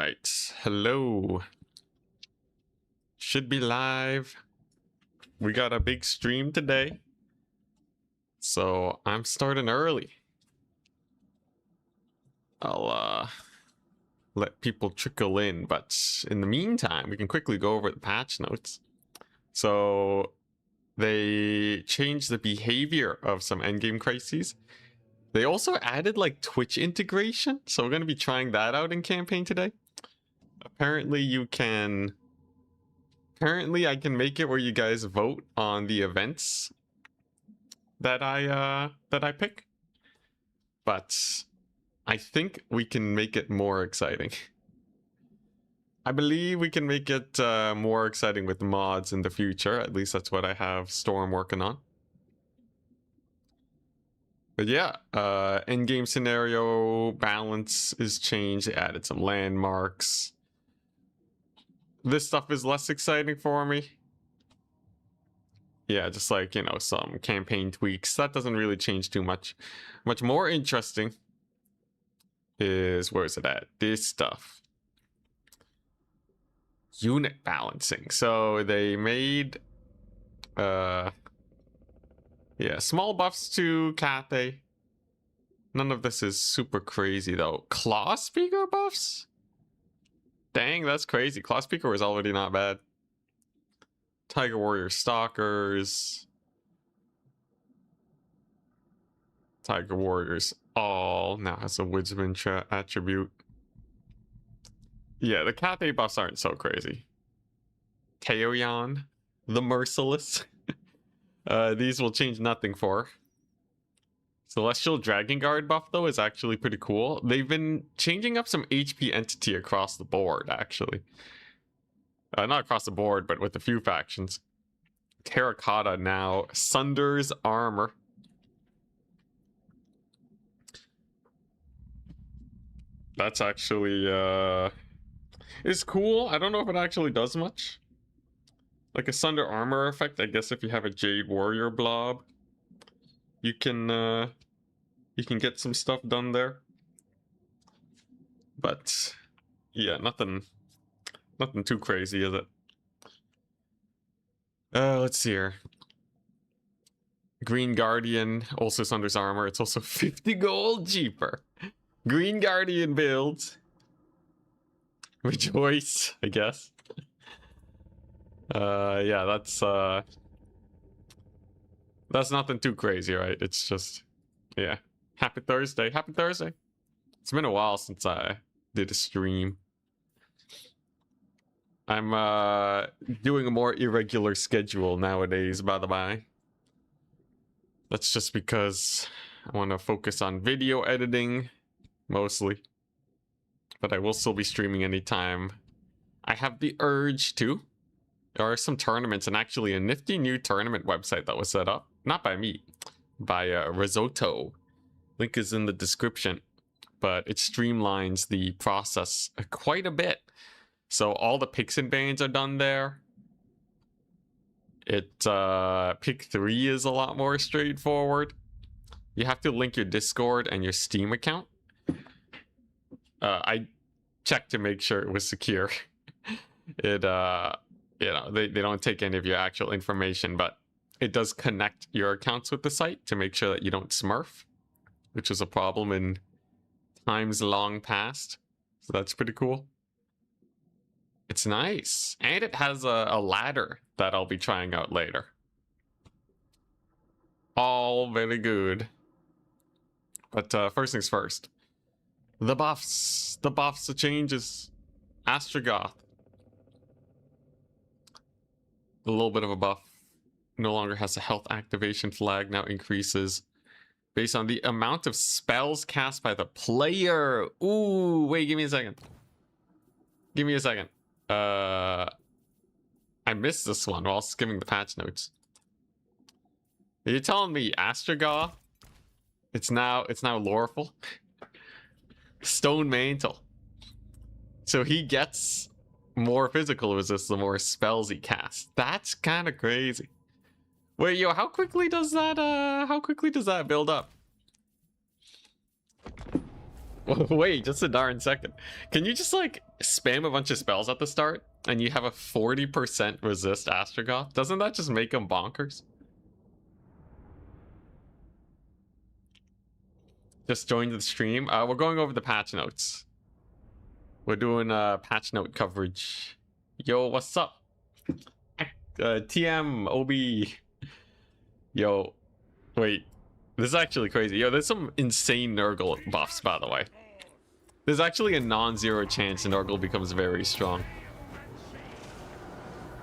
right. Hello. Should be live. We got a big stream today. So I'm starting early. I'll let people trickle in, but in the meantime, we can quickly go over the patch notes. So they changed the behavior of some endgame crises. They also added like Twitch integration, so we're going to be trying that out in campaign today. Apparently I can make it where you guys vote on the events that I pick. But I think we can make it more exciting. I believe we can make it more exciting with mods in the future. At least that's what I have Storm working on. But yeah, endgame scenario balance is changed. They added some landmarks. This stuff is less exciting for me. Yeah, just like, you know, some campaign tweaks. That doesn't really change too much. Much more interesting is, where is it at? This stuff. Unit balancing. So they made yeah, small buffs to Cathay. None of this is super crazy though. Claw Speaker buffs? Dang, that's crazy. Claw Speaker was already not bad. Tiger Warrior Stalkers. Tiger Warriors all now has a Woodsman attribute. Yeah, the Cathay buffs aren't so crazy. Taoyan, the Merciless. These will change nothing for. Celestial Dragon Guard buff, though, is actually pretty cool. They've been changing up some HP entity across the board, actually. Not across the board, but with a few factions. Terracotta now sunders armor. That's actually, it's cool. I don't know if it actually does much. Like a sunder armor effect, I guess if you have a Jade Warrior blob, you can get some stuff done there. But yeah, nothing too crazy, is it? Let's see here. Green Guardian also sunders armor. It's also 50 gold cheaper. Green Guardian build. Rejoice, I guess. Yeah, that's nothing too crazy, right? It's just, yeah. Happy Thursday. Happy Thursday. It's been a while since I did a stream. I'm doing a more irregular schedule nowadays, by the by. That's just because I want to focus on video editing, mostly. But I will still be streaming anytime I have the urge to. There are some tournaments, and actually a nifty new tournament website that was set up. Not by me, by Risotto. Link is in the description. But it streamlines the process quite a bit. So all the picks and bans are done there. Pick 3 is a lot more straightforward. You have to link your Discord and your Steam account. I checked to make sure it was secure. You know, they don't take any of your actual information, but it does connect your accounts with the site to make sure that you don't smurf, which was a problem in times long past. So that's pretty cool. It's nice. And it has a ladder that I'll be trying out later. All very good. But first things first. The buffs. The buffs, the changes. Astrogoth. A little bit of a buff. No longer has a health activation flag. Now increases based on the amount of spells cast by the player. Ooh, wait, give me a second. Give me a second. I missed this one while skimming the patch notes. Are you telling me Astrogoth? It's now lawful. Stone Mantle. So he gets more physical resist the more spells he casts. That's kind of crazy. Wait, yo, how quickly does that build up? Wait, just a darn second. Can you just like spam a bunch of spells at the start and you have a 40% resist Astrogoth? Doesn't that just make them bonkers? Just joined the stream. We're going over the patch notes. We're doing patch note coverage. Yo, what's up? TM, OB. Yo, wait. This is actually crazy. Yo, there's some insane Nurgle buffs, by the way. There's actually a non-zero chance Nurgle becomes very strong.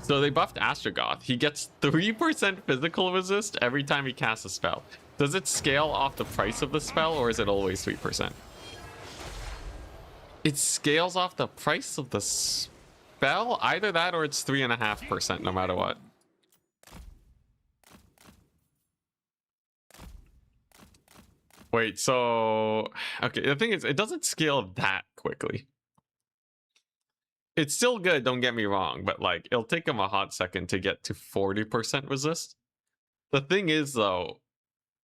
So they buffed Astrogoth. He gets 3% physical resist every time he casts a spell. Does it scale off the price of the spell, or is it always 3%? It scales off the price of the spell? Either that or it's 3.5% no matter what. Wait, so... Okay, the thing is, it doesn't scale that quickly. It's still good, don't get me wrong, but like, it'll take him a hot second to get to 40% resist. The thing is, though,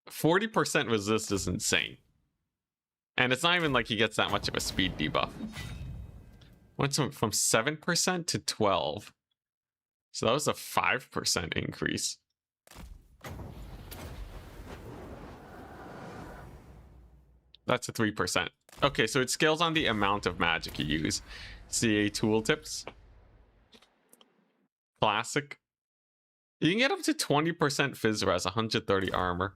40% resist is insane. And it's not even like he gets that much of a speed debuff. Went from 7% to 12. So that was a 5% increase. That's a 3%. Okay, so it scales on the amount of magic you use. CA tooltips. Classic. You can get up to 20% Fizz Res, 130 armor.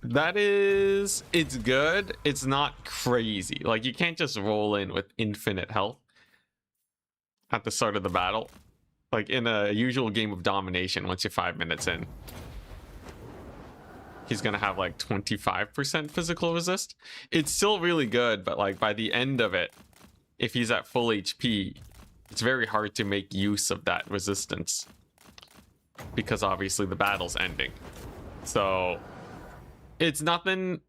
That is... It's good. It's not crazy. Like, you can't just roll in with infinite health at the start of the battle. Like, in a usual game of domination, once you're 5 minutes in, he's gonna have like 25% physical resist. It's still really good, but like by the end of it, if he's at full HP, it's very hard to make use of that resistance because obviously the battle's ending. So it's nothing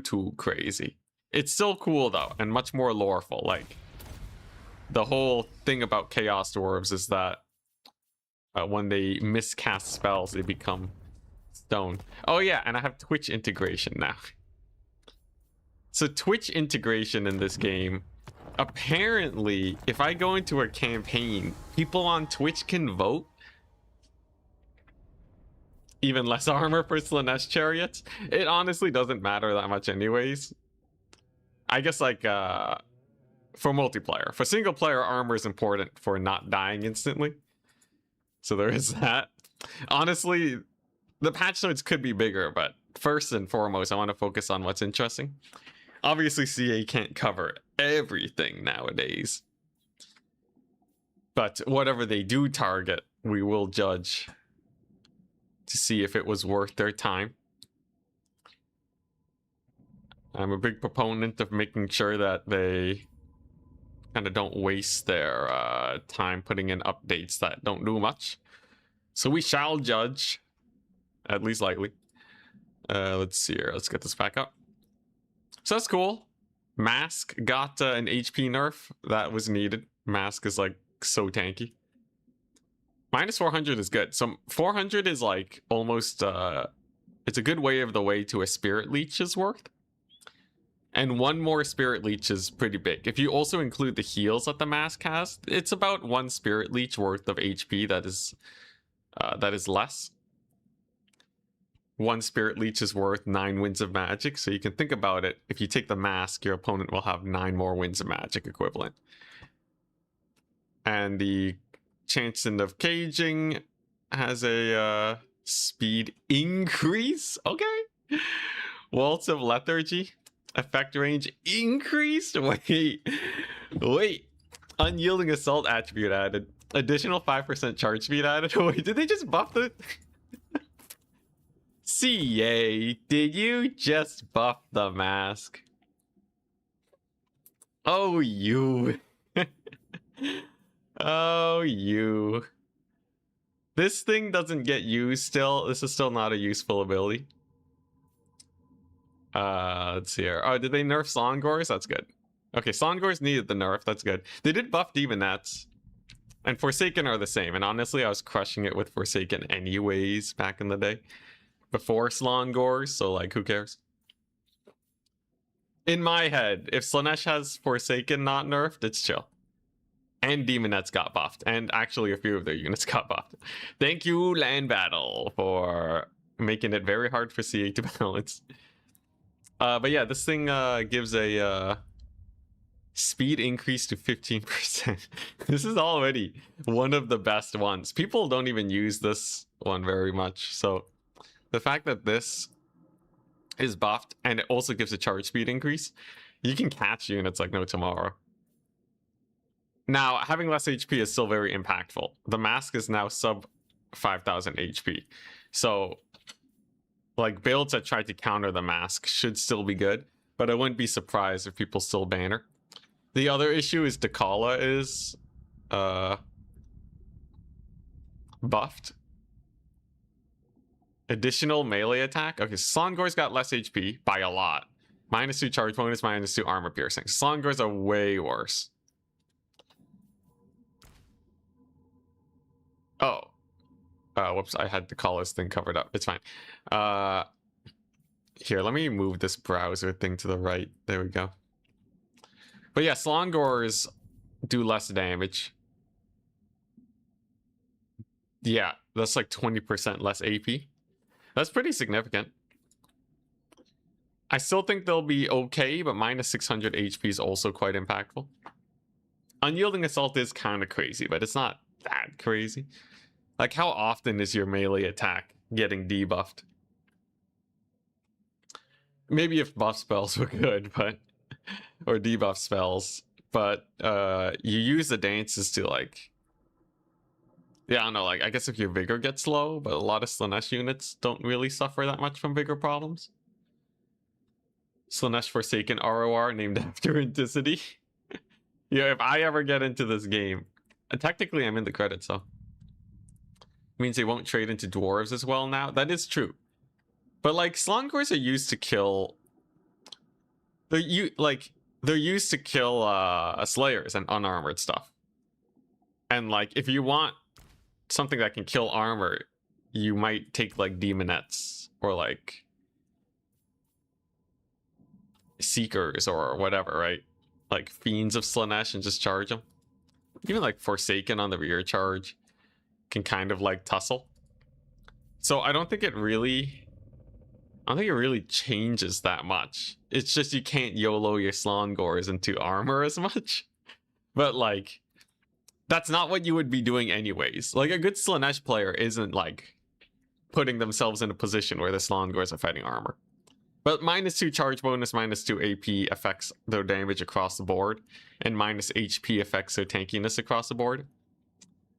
too crazy. It's still cool though, and much more loreful. Like, the whole thing about Chaos Dwarves is that when they miscast spells, they become stone. Oh yeah, and I have Twitch integration now. So Twitch integration in this game, apparently, if I go into a campaign, people on Twitch can vote. Even less armor for Slaanesh chariots. It honestly doesn't matter that much anyways. I guess like for multiplayer. For single player, armor is important for not dying instantly. So there is that. Honestly, the patch notes could be bigger, but first and foremost, I want to focus on what's interesting. Obviously, CA can't cover everything nowadays. But whatever they do target, we will judge to see if it was worth their time. I'm a big proponent of making sure that they kind of don't waste their time putting in updates that don't do much. So we shall judge, at least likely. Let's see here. Let's get this back up. So that's cool. Mask got an HP nerf. That was needed. Mask is like so tanky. Minus 400 is good. So 400 is like almost... it's a good way of the way to a Spirit Leech's worth. And one more Spirit Leech is pretty big. If you also include the heals that the mask has, it's about one Spirit Leech worth of HP that is less. One Spirit Leech is worth 9 Winds of Magic. So you can think about it. If you take the mask, your opponent will have 9 more Winds of Magic equivalent. And the Chanson of Caging has a speed increase. Okay. Waltz of Lethargy. Effect range increased. Wait. Unyielding Assault attribute added. Additional 5% charge speed added. Wait, did they just buff the... CA, did you just buff the mask? Oh, you. Oh, you. This thing doesn't get used still. This is still not a useful ability. Let's see here. Oh, did they nerf Slongors? That's good. Okay, Slongors needed the nerf. That's good. They did buff Demonets. And Forsaken are the same. And honestly, I was crushing it with Forsaken anyways back in the day. before Slongor, so like who cares? In my head, if Slaanesh has Forsaken not nerfed, it's chill. And Demonettes got buffed, and actually a few of their units got buffed. Thank you, Land Battle, for making it very hard for CA to balance. But yeah, this thing gives a speed increase to 15%. This is already one of the best ones. People don't even use this one very much, so the fact that this is buffed and it also gives a charge speed increase, you can catch units like no tomorrow. Now, having less HP is still very impactful. The mask is now sub 5,000 HP. So, like, builds that try to counter the mask should still be good, but I wouldn't be surprised if people still ban her. The other issue is Dakala is buffed. Additional melee attack. Okay, Slongor's got less HP by a lot. -2 charge bonus, -2 armor piercing. Slongors are way worse. Oh. Whoops, I had Dakala's thing covered up. It's fine. Here, let me move this browser thing to the right. There we go. But yeah, Slongors do less damage. Yeah, that's like 20% less AP. That's pretty significant. I still think they'll be okay, but -600 HP is also quite impactful. Unyielding Assault is kind of crazy, but it's not that crazy. Like, how often is your melee attack getting debuffed? Maybe if buff spells were good, but... or debuff spells, but you use the dances to, like... Yeah, I don't know, like, I guess if your Vigor gets low, but a lot of Slaanesh units don't really suffer that much from Vigor problems. Slaanesh Forsaken ROR named after Indicity. Yeah, if I ever get into this game... technically, I'm in the credits, so... means they won't trade into dwarves as well now. That is true. But, like, Slongors are used to kill... They're used to kill Slayers and unarmored stuff. And, like, if you want something that can kill armor, you might take, like, Demonettes or, like, Seekers or whatever, right? Like, Fiends of Slaanesh and just charge them. Even, like, Forsaken on the rear charge can kind of, like, tussle. So I don't think it really changes that much. It's just you can't YOLO your Slongors into armor as much. But, like, that's not what you would be doing anyways. Like, a good Slaanesh player isn't, like, putting themselves in a position where the Slongors are fighting armor. But -2 charge bonus, -2 AP affects their damage across the board, and -HP affects their tankiness across the board.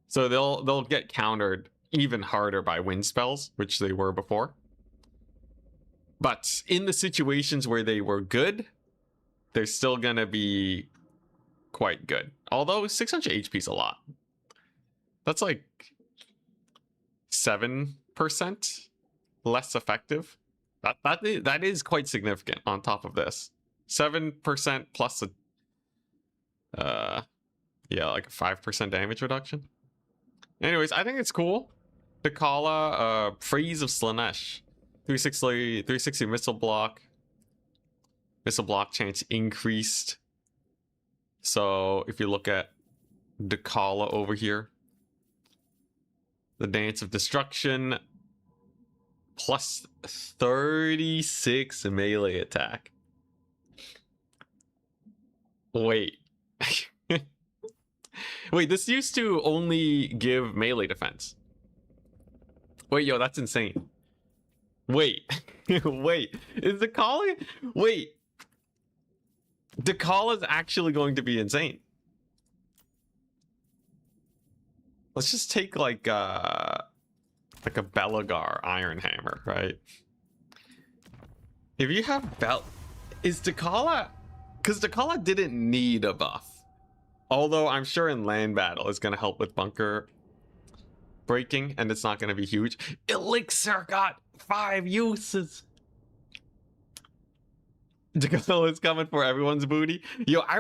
So they'll get countered even harder by wind spells, which they were before. But in the situations where they were good, they're still gonna be quite good. Although 600 HP is a lot. That's like 7% less effective. That is quite significant on top of this. 7% plus a yeah, like a 5% damage reduction. Anyways, I think it's cool. Dakala, Freeze of Slaanesh. 360 missile block. Missile block chance increased. So if you look at Dakala over here, the Dance of Destruction plus 36 melee attack. Wait. Wait, this used to only give melee defense. Wait, yo, that's insane. Wait. Wait. Is Dakala... Wait. Dakala's actually going to be insane. Let's just take like a Belagar Iron Hammer, right? If you have is Dakala... Because Dakala didn't need a buff. Although I'm sure in Land Battle it's going to help with bunker breaking, and it's not going to be huge. Elixir got 5 uses. Dakala is coming for everyone's booty. Yo, I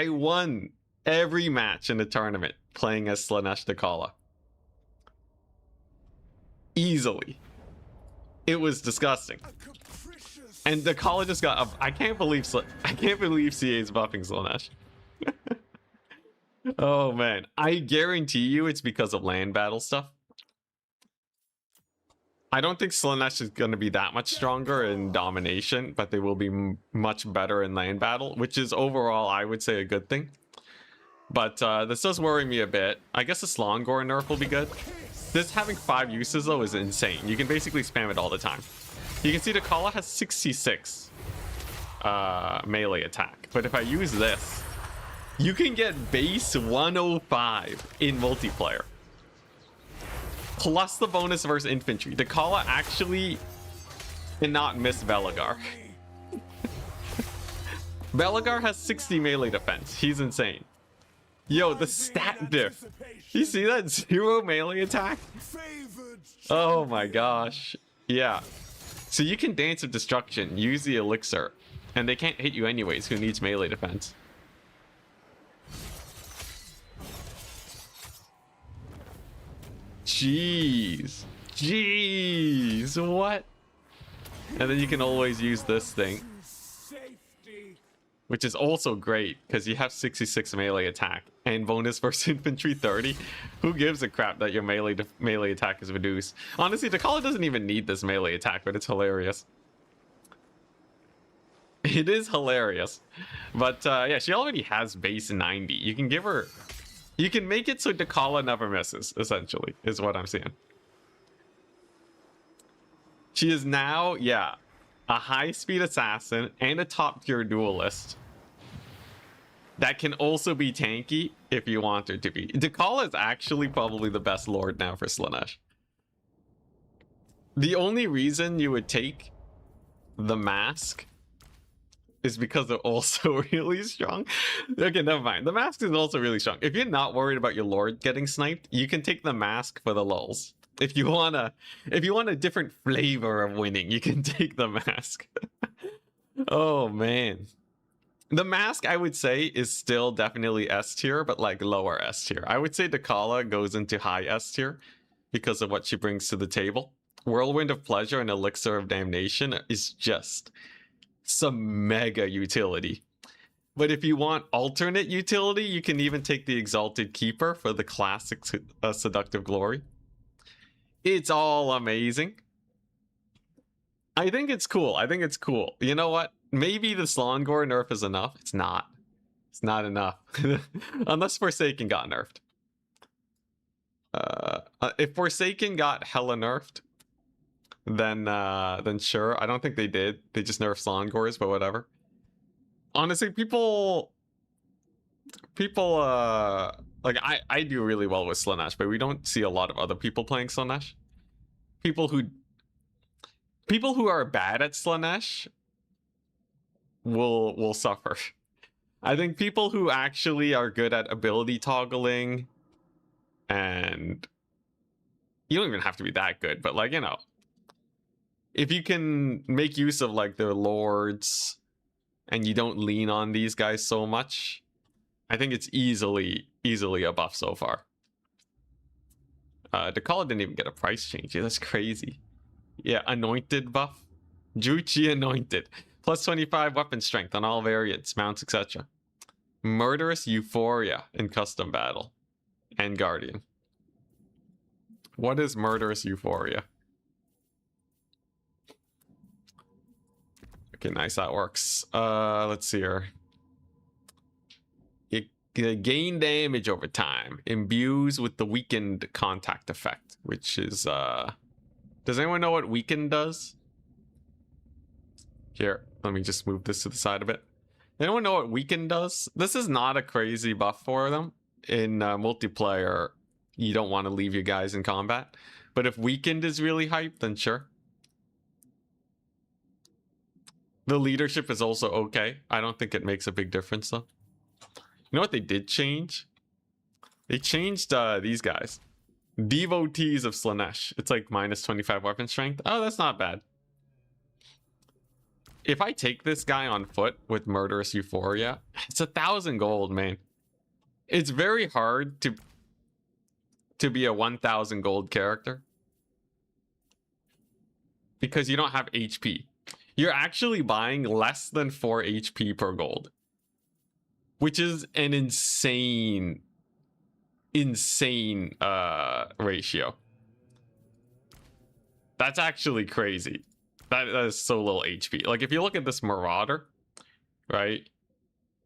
won every match in the tournament playing as Slaanesh Dakala. Easily. It was disgusting. And the Kala just got up. I can't believe CA is buffing Slaanesh. Oh man, I guarantee you it's because of land battle stuff. I don't think Slaanesh is going to be that much stronger in domination, but they will be much better in land battle, which is overall, I would say, a good thing. But this does worry me a bit. I guess the Slongor nerf will be good. This having 5 uses, though, is insane. You can basically spam it all the time. You can see the Kala has 66 melee attack. But if I use this, you can get base 105 in multiplayer. Plus the bonus versus infantry. The Kala actually cannot miss Belegar. Belegar has 60 melee defense. He's insane. Yo, the stat diff. You see that? 0 melee attack? Oh my gosh. Yeah. So you can Dance of Destruction, use the elixir, and they can't hit you anyways. Who needs melee defense? Jeez. Jeez. What? And then you can always use this thing, which is also great because you have 66 melee attack and bonus versus infantry 30. Who gives a crap that your melee attack is reduced? Honestly, the Kala doesn't even need this melee attack, but it's hilarious. It is hilarious. But yeah, she already has base 90. You can give her... You can make it so the Kala never misses, essentially, is what I'm saying. She is now, yeah, a high-speed assassin and a top-tier duelist that can also be tanky if you want her to be. Dakala is actually probably the best lord now for Slaanesh. The only reason you would take the mask is because they're also really strong. Okay, never mind. The mask is also really strong. If you're not worried about your lord getting sniped, you can take the mask for the lulz. If you want a different flavor of winning, you can take the mask. Oh man. The mask, I would say, is still definitely S tier, but like lower S tier. I would say Dakala goes into high S tier because of what she brings to the table. Whirlwind of Pleasure and Elixir of Damnation is just some mega utility. But if you want alternate utility, you can even take the Exalted Keeper for the classic Seductive Glory. It's all amazing. I think it's cool. I think it's cool. You know what? Maybe the Slongor nerf is enough. It's not. It's not enough. Unless Forsaken got nerfed. If Forsaken got hella nerfed, then sure. I don't think they did. They just nerfed Slongors, but whatever. Honestly, people like I do really well with Slaanesh, but we don't see a lot of other people playing Slaanesh. People who are bad at Slaanesh will suffer. I think people who actually are good at ability toggling, and you don't even have to be that good, but like, you know, if you can make use of like their lords and you don't lean on these guys so much, I think it's easily a buff so far. Dakala didn't even get a price change. Yeah, that's crazy. Yeah, anointed buff. Juchi anointed. Plus 25 weapon strength on all variants, mounts, etc. Murderous Euphoria in custom battle. And Guardian. What is Murderous Euphoria? Okay, nice, that works. Let's see here. It gain damage over time. Imbues with the weakened contact effect, which is does anyone know what weaken does? Here, let me just move this to the side a bit. Anyone know what weaken does? This is not a crazy buff for them. In multiplayer, you don't want to leave your guys in combat. But if weakened is really hyped, then sure. The leadership is also okay. I don't think it makes a big difference though. You know what they did change? They changed these guys. Devotees of Slaanesh. It's like minus 25 weapon strength. Oh, that's not bad. If I take this guy on foot with Murderous Euphoria, it's 1,000 gold, man. It's very hard to be a 1,000 gold character. because you don't have HP. You're actually buying less than 4 HP per gold, which is an insane ratio. That's actually crazy. That is so little HP. Like, if you look at this Marauder, right,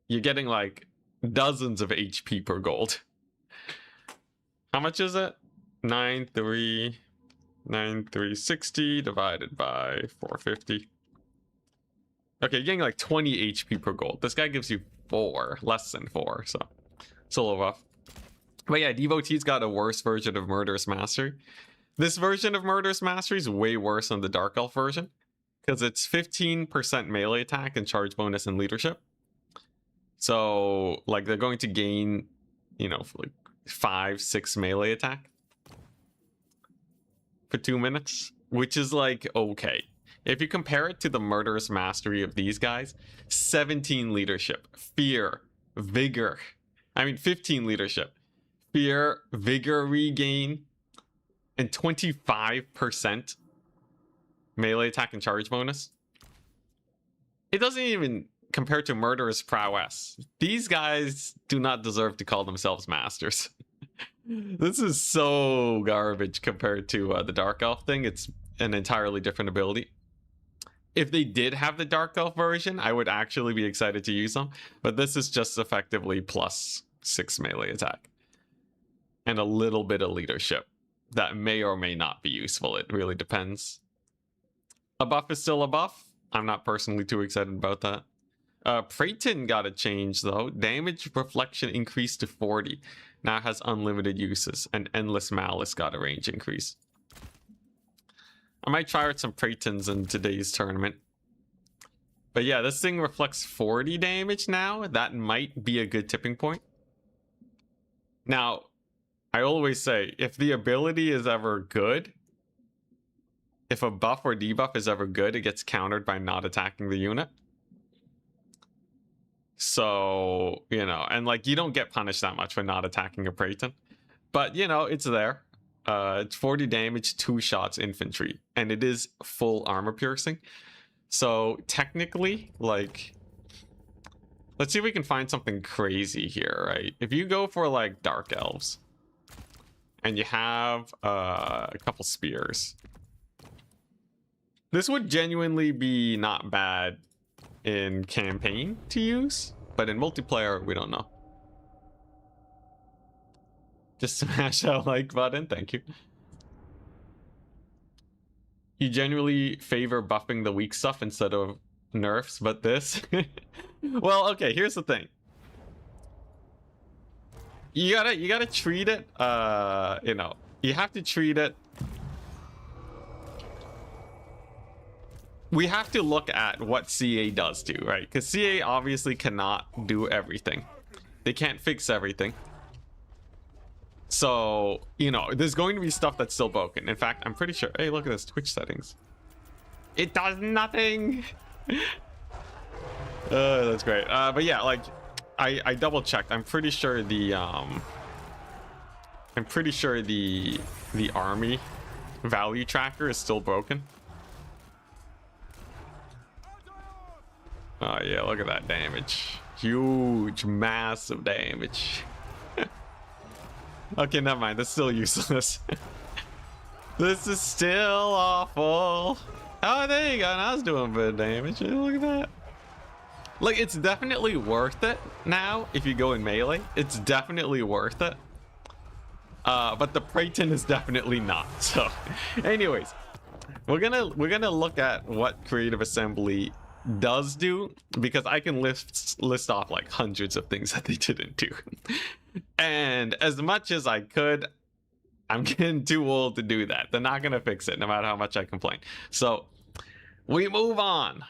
you're getting like dozens of HP per gold. How much is it? 9360 divided by 450. Okay, you're getting like 20 HP per gold. This guy gives you 4, less than 4, so it's a little rough. But yeah, Devotee's got a worse version of Murderous Mastery. This version of Murderous Mastery is way worse than the Dark Elf version, because it's 15% melee attack and charge bonus and leadership. So, like, they're going to gain, you know, like 5-6 melee attack for 2 minutes, which is like okay. If you compare it to the Murderous Mastery of these guys, 17 leadership, fear, vigor. 15 leadership, fear, vigor regain, and 25% melee attack and charge bonus. It doesn't even compare to Murderous Prowess. These guys do not deserve to call themselves masters. This is so garbage compared to the Dark Elf thing. It's an entirely different ability. If they did have the Dark Elf version, I would actually be excited to use them. But this is just effectively plus 6 melee attack. And a little bit of leadership. That may or may not be useful. It really depends. A buff is still a buff. I'm not personally too excited about that. Praeton got a change though. Damage reflection increased to 40. Now has unlimited uses. And Endless Malice got a range increase. I might try out some Praetons in today's tournament. But yeah, this thing reflects 40 damage now. That might be a good tipping point. Now, I always say, if the ability is ever good, if a buff or debuff is ever good, it gets countered by not attacking the unit. So, you know, and like you don't get punished that much for not attacking a Praeton. But, you know, it's there. It's 40 damage, 2 shots infantry, and it is full armor piercing. So technically, like, let's see if we can find something crazy here, right? If you go for like Dark Elves and you have a couple spears, this would genuinely be not bad in campaign to use, but in multiplayer, we don't know. Just smash that like button, thank you. You generally favor buffing the weak stuff instead of nerfs, but this... Well, okay, here's the thing. You gotta treat it, you know, you have to treat it... We have to look at what CA does do, right? Because CA obviously cannot do everything. They can't fix everything. So, you know, there's going to be stuff that's still broken. In fact, I'm pretty sure... Hey, look at this Twitch settings. It does nothing! That's great. But yeah, like, I double checked. I'm pretty sure the army value tracker is still broken. Oh yeah, look at that damage. Huge, massive damage. Okay, never mind. That's still useless. This is still awful. Oh, there you go. Now it's doing a bit of damage. Look at that. Like, it's definitely worth it now if you go in melee. It's definitely worth it. But the Praeton is definitely not. So, anyways, we're gonna look at what Creative Assembly does do, because I can list off like hundreds of things that they didn't do. And as much as I could, I'm getting too old to do that. They're not gonna fix it no matter how much I complain. So we move on.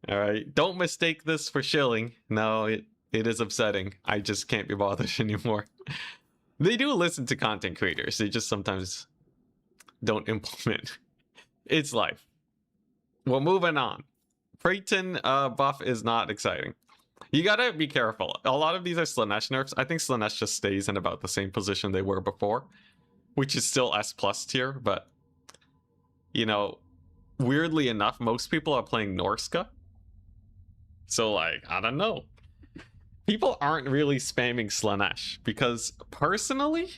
All right, don't mistake this for shilling. No, it is upsetting. I just can't be bothered anymore. They do listen to content creators. They just sometimes don't implement. It's life. Well, moving on. Praeton buff is not exciting. You gotta be careful. A lot of these are Slaanesh nerfs. I think Slaanesh just stays in about the same position they were before, which is still S+ tier, but, you know, weirdly enough, most people are playing Norska. So, like, I don't know. People aren't really spamming Slaanesh because personally,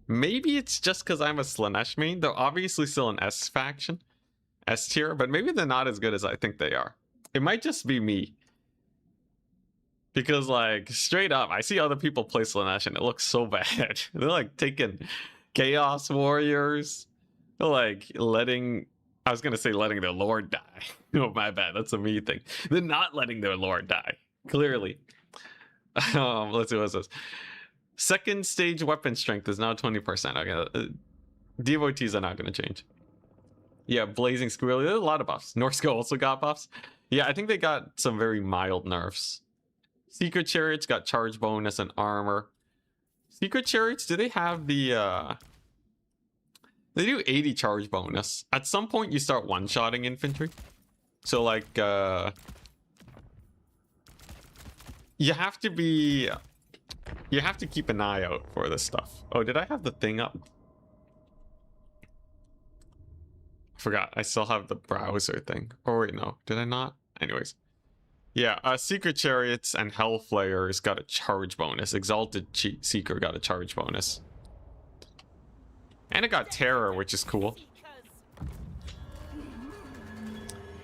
maybe it's just because I'm a Slaanesh main. They're obviously still an S faction, S tier, but maybe they're not as good as I think they are. It might just be me. Because, like, straight up, I see other people play Slaanesh and it looks so bad. They're, like, taking Chaos Warriors. They're, like, letting... I was going to say letting their lord die. Oh, my bad. That's a me thing. They're not letting their lord die. Clearly. Let's see what it says. Second stage weapon strength is now 20%. Okay. Devotees are not going to change. Yeah, Blazing Squirrel. There's a lot of buffs. Norsko also got buffs. Yeah, I think they got some very mild nerfs. Secret Chariots got charge bonus and armor. Secret Chariots, do they have the... They do 80 charge bonus. At some point, you start one-shotting infantry. So, like, you have to be... You have to keep an eye out for this stuff. Oh, did I have the thing up? I forgot. I still have the browser thing. Oh, wait, no. Did I not? Anyways. Yeah, Secret Chariots and Hellflayers got a charge bonus. Exalted Seeker got a charge bonus. And it got Terror, which is cool.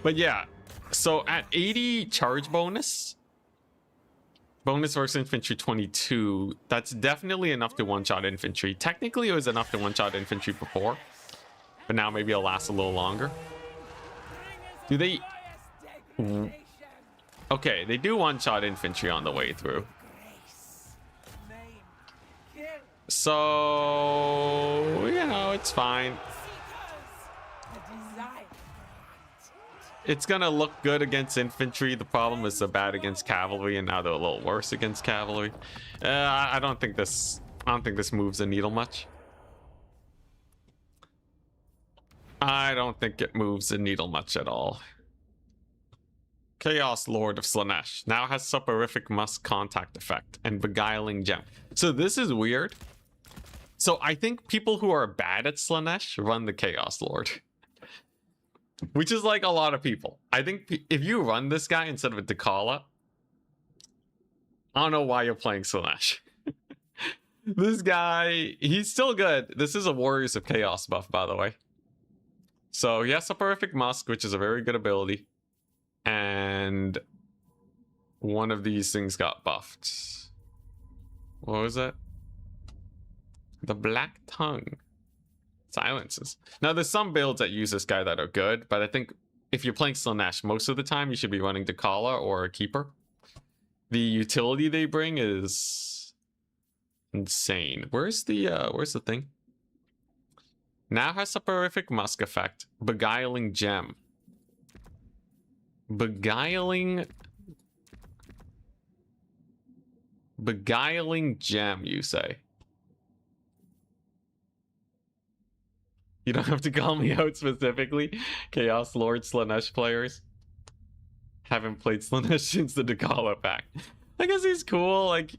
But yeah, so at 80 charge bonus versus infantry 22, that's definitely enough to one-shot infantry. Technically, it was enough to one-shot infantry before, but now maybe it'll last a little longer. Do they... Okay, they do one-shot infantry on the way through. So, you know, it's fine. It's gonna look good against infantry. The problem is they're bad against cavalry, and now they're a little worse against cavalry. I don't think this moves the needle much. I don't think it moves the needle much at all. Chaos Lord of Slaanesh now has Soporific Musk contact effect and Beguiling Gem. So this is weird. So I think people who are bad at Slaanesh run the Chaos Lord. Which is like a lot of people. I think if you run this guy instead of a Dakala, I don't know why you're playing Slaanesh. This guy, he's still good. This is a Warriors of Chaos buff, by the way. So he has Soporific Musk, which is a very good ability. And one of these things got buffed. What was it? The Black Tongue. Silences. Now, there's some builds that use this guy that are good, but I think if you're playing Slaanesh, most of the time you should be running Dakala or a Keeper. The utility they bring is insane. Where's the thing? Now has Soporific Musk effect. Beguiling Gem. Beguiling Gem, you say? You don't have to call me out specifically. Chaos Lord Slaanesh players haven't played Slaanesh since the Dakala pack. I guess he's cool. Like,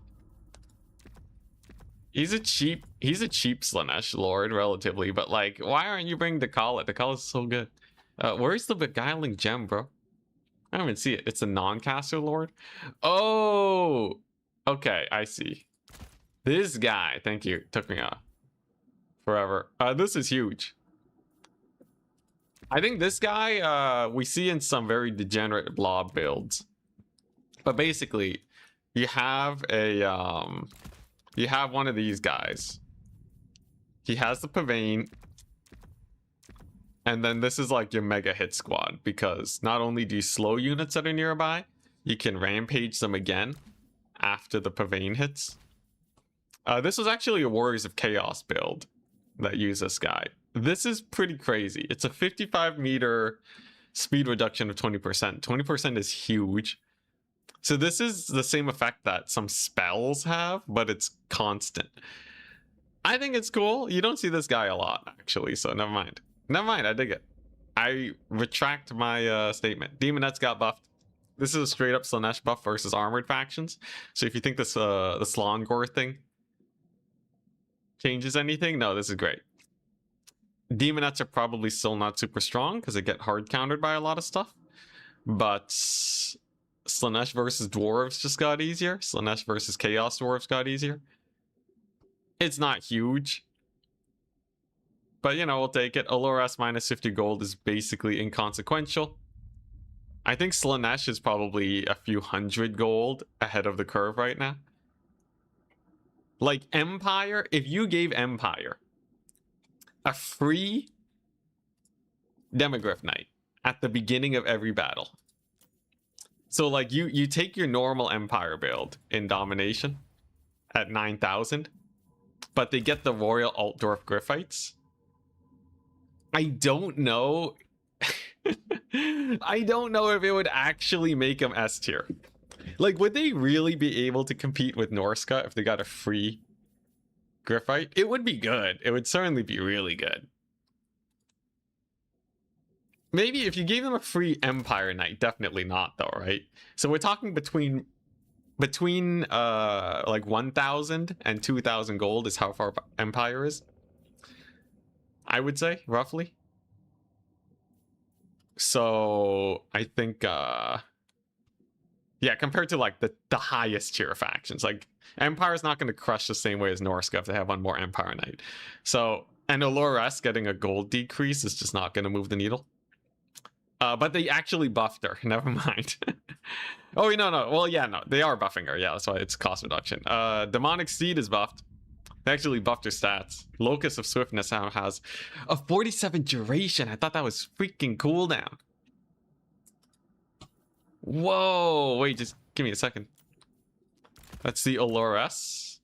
he's a cheap Slaanesh Lord relatively, but like, why aren't you bringing Dakala? Dakala's so good. Where's the Beguiling Gem, bro? I don't even see it. It's a non-caster Lord. Oh, okay, I see. This guy, thank you, took me off forever. This is huge. I think this guy we see in some very degenerate blob builds. But basically, you have one of these guys. He has the Pavane. And then this is like your mega hit squad, because not only do you slow units that are nearby, you can rampage them again after the Pavane hits. This was actually a Warriors of Chaos build that used this guy. This is pretty crazy. It's a 55 meter speed reduction of 20%. 20% is huge. So this is the same effect that some spells have, but it's constant. I think it's cool. You don't see this guy a lot, actually, so never mind. Never mind, I dig it. I retract my statement. Demonettes got buffed. This is a straight up Slaanesh buff versus armored factions. So if you think this the Slongor thing changes anything, no, this is great. Demonettes are probably still not super strong because they get hard countered by a lot of stuff. But Slaanesh versus Dwarves just got easier. Slaanesh versus Chaos Dwarves got easier. It's not huge. But, you know, we'll take it. Allure-S minus 50 gold is basically inconsequential. I think Slaanesh is probably a few hundred gold ahead of the curve right now. Like, Empire, if you gave Empire a free Demogryph Knight at the beginning of every battle. So, like, you take your normal Empire build in Domination at 9,000, but they get the Royal Altdorf Gryphites. I don't know. I don't know if it would actually make them S tier. Like, would they really be able to compete with Norska if they got a free Gryphite? It would be good. It would certainly be really good. Maybe if you gave them a free Empire Knight, definitely not though, right? So we're talking between like 1,000 and 2,000 gold is how far Empire is. I would say, roughly. So I think yeah, compared to like the highest tier factions, like Empire's not going to crush the same way as Norska if they have one more Empire Knight. So, and Allure-S getting a gold decrease is just not going to move the needle. But they actually buffed her. Never mind. Oh, no. Well, yeah, no. They are buffing her. Yeah, that's why it's cost reduction. Demonic Steed is buffed. They actually buffed her stats. Locus of Swiftness now has a 47 duration. I thought that was freaking cooldown. Whoa. Wait, just give me a second. Let's see Allure-S.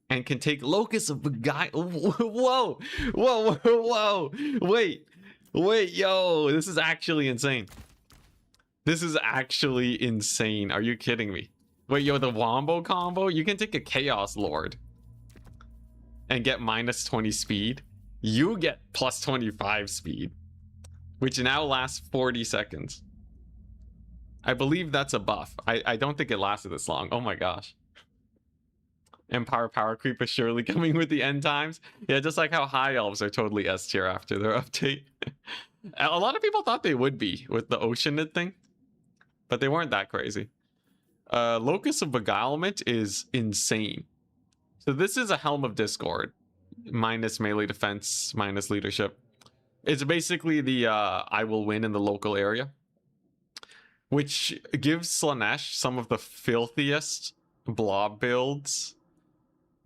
And can take Locus of Beguile. Whoa. Wait, yo, this is actually insane. This is actually insane. Are you kidding me? Wait, yo, the Wombo combo? You can take a Chaos Lord and get minus 20 speed. You get plus 25 speed, which now lasts 40 seconds. I believe that's a buff. I don't think it lasted this long. Oh my gosh. Empire power creep is surely coming with the end times. Yeah, just like how High Elves are totally S tier after their update. A lot of people thought they would be with the Oceanid thing, but they weren't that crazy. Locus of Beguilement is insane. So this is a Helm of Discord, minus melee defense, minus leadership. It's basically the I will win in the local area, which gives Slaanesh some of the filthiest blob builds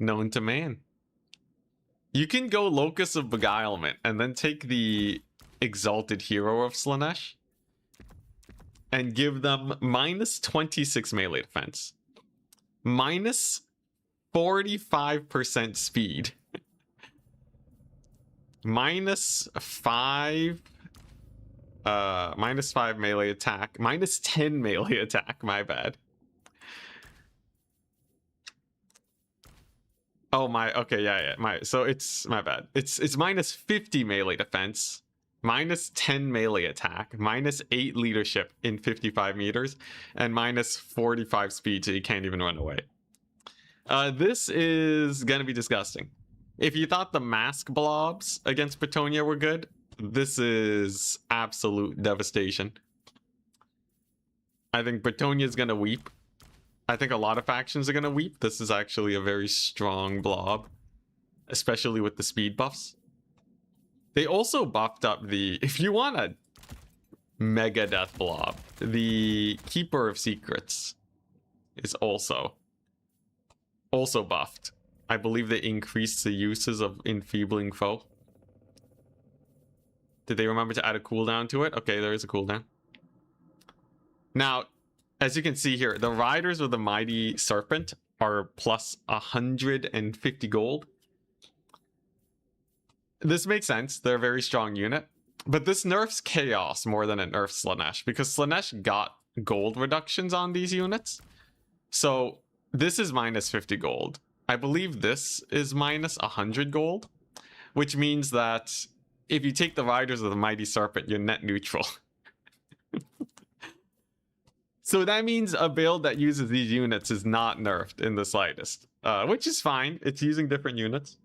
known to man. You can go Locus of Beguilement and then take the Exalted Hero of Slaanesh and give them minus 26 melee defense, minus 45% speed, minus 5 melee attack, minus 10 melee attack, my bad. Oh my, okay, yeah, so it's my bad. It's minus 50 melee defense, minus 10 melee attack, minus 8 leadership in 55 meters, and minus 45 speed, so you can't even run away. This is gonna be disgusting. If you thought the mask blobs against Bretonnia were good, this is absolute devastation. I think Bretonnia is gonna weep. I think a lot of factions are gonna weep. This is actually a very strong blob, especially with the speed buffs. They also buffed up the, if you want a mega death blob, the Keeper of Secrets is also buffed. I believe they increased the uses of Enfeebling Foe. Did they remember to add a cooldown to it? Okay, there is a cooldown. Now, as you can see here, the Riders of the Mighty Serpent are plus 150 gold. This makes sense. They're a very strong unit. But this nerfs Chaos more than it nerfs Slaanesh, because Slaanesh got gold reductions on these units. So this is minus 50 gold. I believe this is minus 100 gold, which means that if you take the Riders of the Mighty Serpent, you're net neutral. So that means a build that uses these units is not nerfed in the slightest, which is fine. It's using different units.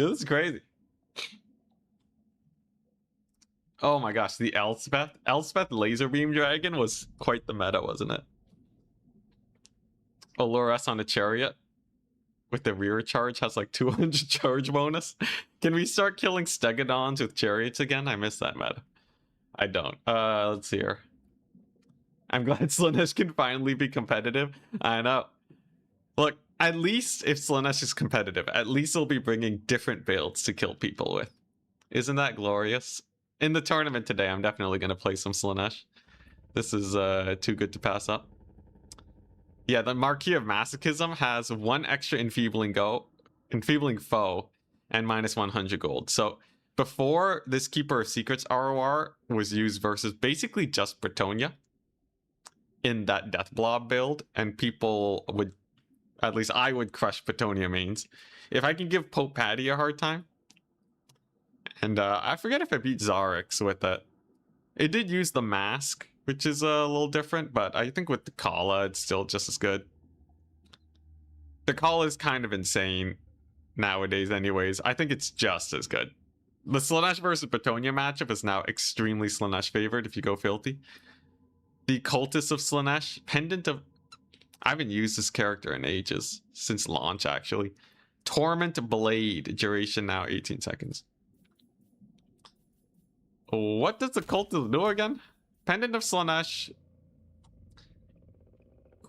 Yeah, this is crazy. Oh my gosh, the Elspeth laser beam dragon was quite the meta, wasn't it? Oloras on a chariot with the rear charge has like 200 charge bonus. Can we start killing Stegodons with chariots again? I miss that meta. I don't. Let's see here. I'm glad Slaanesh can finally be competitive. I know. Look, at least if Slaanesh is competitive, at least he'll be bringing different builds to kill people with. Isn't that glorious? In the tournament today, I'm definitely going to play some Slaanesh. This is too good to pass up. Yeah, the Marquis of Masochism has 1 extra enfeebling foe and minus 100 gold. So before this Keeper of Secrets ROR was used versus basically just Bretonnia in that Death Blob build, and people would, at least I would, crush Bretonnia mains. If I can give Pope Patty a hard time, and I forget if I beat Zarix with it. It did use the mask, which is a little different, but I think with the Kala, it's still just as good. The Kala is kind of insane nowadays anyways. I think it's just as good. The Slaanesh versus Bretonnia matchup is now extremely Slaanesh favored if you go filthy. The Cultist of Slaanesh, Pendant of... I haven't used this character in ages, since launch actually. Torment Blade, duration now 18 seconds. What does the Cultist do again? Pendant of Slaanesh.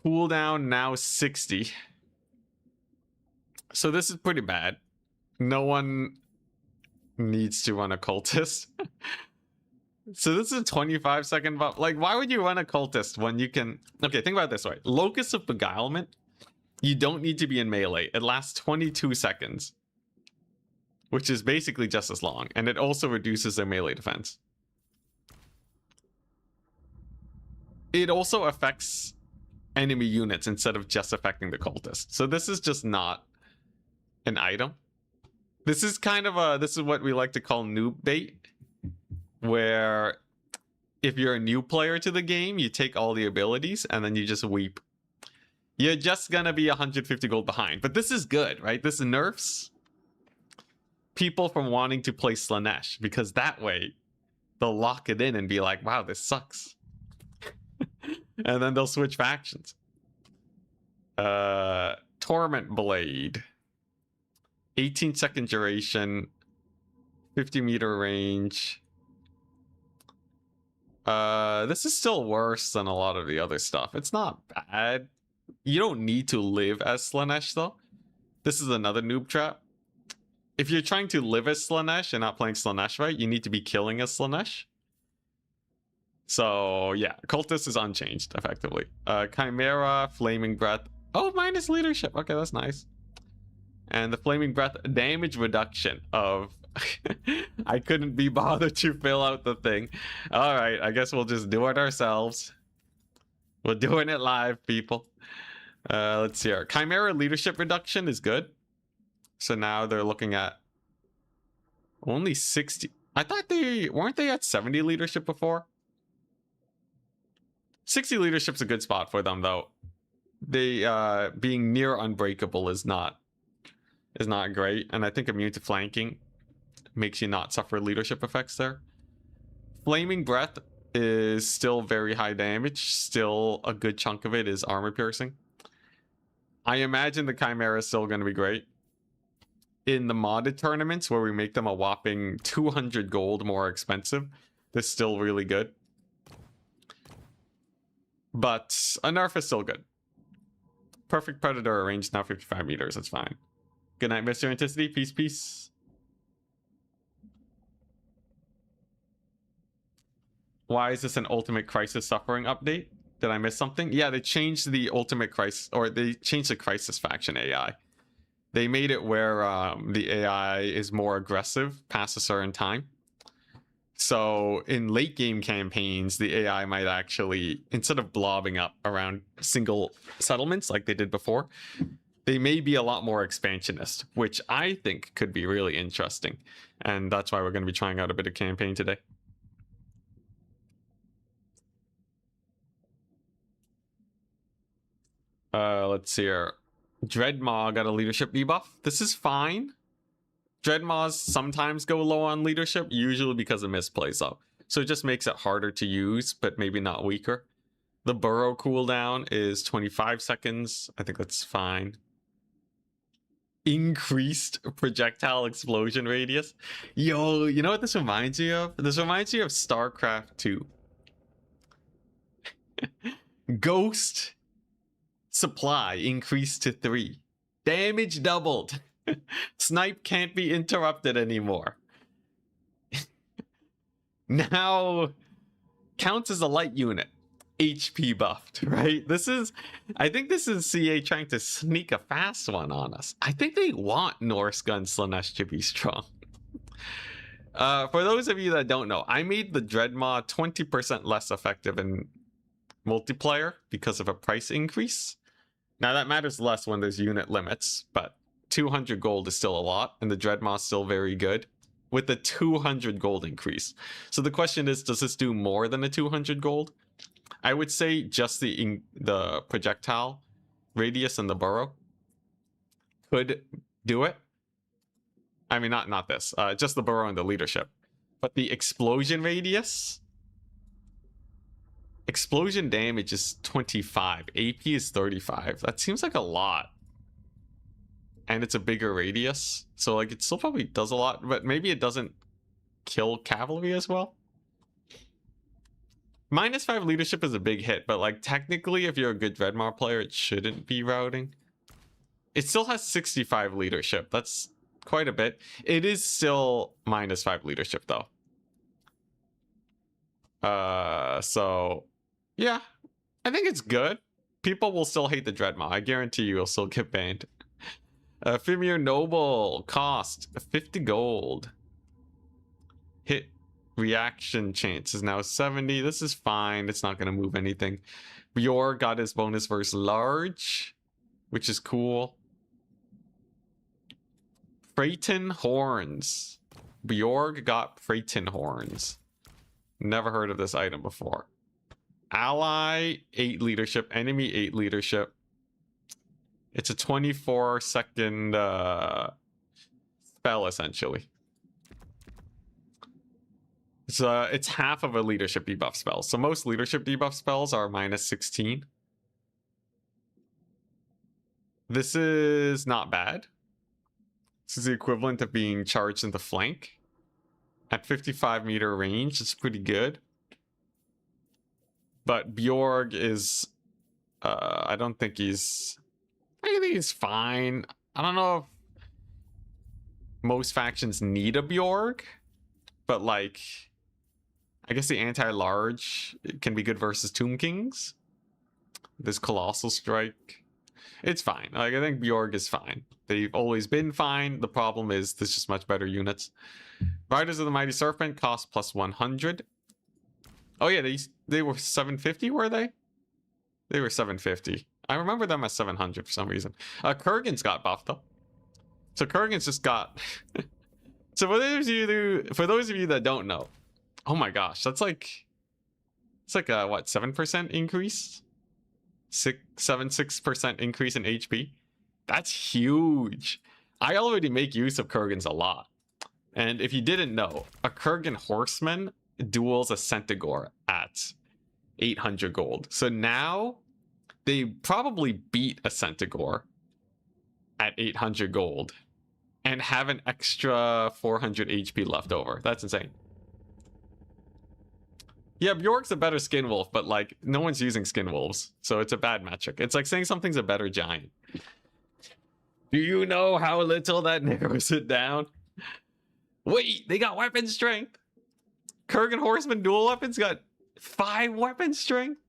Cooldown now 60. So this is pretty bad. No one needs to run a Cultist. So this is a 25-second buff. Like, why would you run a Cultist when you can... Okay, think about it this way. Locus of Beguilement, you don't need to be in melee. It lasts 22 seconds. Which is basically just as long. And it also reduces their melee defense. It also affects enemy units instead of just affecting the Cultist. So this is just not an item. This is kind of a... This is what we like to call noob bait. Where if you're a new player to the game, you take all the abilities and then you just weep. You're just gonna be 150 gold behind. But this is good, right? This nerfs people from wanting to play Slaanesh, because that way they'll lock it in and be like, wow, this sucks. And then they'll switch factions. Torment Blade. 18-second duration. 50-meter range. This is still worse than a lot of the other stuff. It's not bad. You don't need to live as Slaanesh, though. This is another noob trap. If you're trying to live as Slaanesh and not playing Slaanesh right, you need to be killing as Slaanesh. So, yeah, Cultist is unchanged, effectively. Chimera, Flaming Breath. Oh, minus leadership. Okay, that's nice. And the Flaming Breath damage reduction of... I couldn't be bothered to fill out the thing. All right, I guess we'll just do it ourselves. We're doing it live, people. Let's see here. Chimera leadership reduction is good. So now they're looking at only 60. I thought weren't they at 70 leadership before? 60 leadership's a good spot for them, though. They being near unbreakable is not great, and I think immune to flanking makes you not suffer leadership effects there. Flaming Breath is still very high damage. Still a good chunk of it is armor piercing. I imagine the Chimera is still going to be great. In the modded tournaments where we make them a whopping 200 gold more expensive, they're still really good. But a nerf is still good. Perfect Predator range now 55 meters. That's fine. Good night, Mr. Anticity. Peace, peace. Why is this an Ultimate Crisis Suffering update? Did I miss something? Yeah, they changed the Ultimate Crisis, or they changed the Crisis faction AI. They made it where the AI is more aggressive past a certain time. So in late game campaigns, the AI might actually, instead of blobbing up around single settlements like they did before, they may be a lot more expansionist, which I think could be really interesting. And that's why we're going to be trying out a bit of campaign today. Let's see here. Dreadmaw got a leadership debuff. This is fine. Dreadmaws sometimes go low on leadership, usually because of misplays though. So it just makes it harder to use, but maybe not weaker. The burrow cooldown is 25 seconds. I think that's fine. Increased projectile explosion radius. Yo, you know what this reminds me of? This reminds me of StarCraft 2. Ghost supply increased to 3. Damage doubled. Snipe can't be interrupted anymore. Now counts as a light unit. HP buffed, right? I think this is CA trying to sneak a fast one on us. I think they want Norse Gun Slaanesh to be strong. For those of you that don't know, I made the Dreadmaw 20% less effective in multiplayer because of a price increase. Now that matters less when there's unit limits, but 200 gold is still a lot, and the Dreadmaw is still very good with the 200 gold increase. So the question is, does this do more than a 200 gold? I would say just the projectile radius and the burrow could do it. I mean, not this, just the burrow and the leadership. But the explosion radius, explosion damage is 25, AP is 35. That seems like a lot. And it's a bigger radius, so like it still probably does a lot, but maybe it doesn't kill cavalry as well. -5 leadership is a big hit, but like technically if you're a good Dreadmaw player, it shouldn't be routing. It still has 65 leadership. That's quite a bit. It is still -5 leadership though. So yeah, I think it's good. People will still hate the Dreadmaw. I guarantee you will still get banned. Fimir Noble, cost 50 gold. Hit reaction chance is now 70. This is fine. It's not going to move anything. Bjorg got his bonus versus large, which is cool. Freyton Horns. Bjorg got Freyton Horns. Never heard of this item before. Ally 8 leadership, enemy 8 leadership. It's a 24-second spell, essentially. It's half of a leadership debuff spell. So most leadership debuff spells are -16. This is not bad. This is the equivalent of being charged in the flank. At 55-meter range, it's pretty good. But Bjorg is... I don't think he's... I think he's fine. I don't know if most factions need a Bjorg, but like, I guess the anti-large can be good versus Tomb Kings. This Colossal Strike, it's fine. Like, I think Bjorg is fine. They've always been fine. The problem is there's just much better units. Riders of the Mighty Serpent cost +100. Oh yeah, they were 750, were they? They were 750. I remember them as 700 for some reason. Kurgan's got buffed though. So Kurgan's just got... So for those of you that don't know, oh my gosh, that's like... It's like a, what, 7% increase? 6% increase in HP? That's huge. I already make use of Kurgan's a lot. And if you didn't know, a Kurgan Horseman duels a Centaur at 800 gold. So now... they probably beat a Centaur at 800 gold and have an extra 400 HP left over. That's insane. Yeah, Bjork's a better skin wolf, but like no one's using skin wolves, so it's a bad metric. It's like saying something's a better giant. Do you know how little that narrows it down? Wait, they got weapon strength. Kurgan Horseman dual weapons got 5 weapon strength.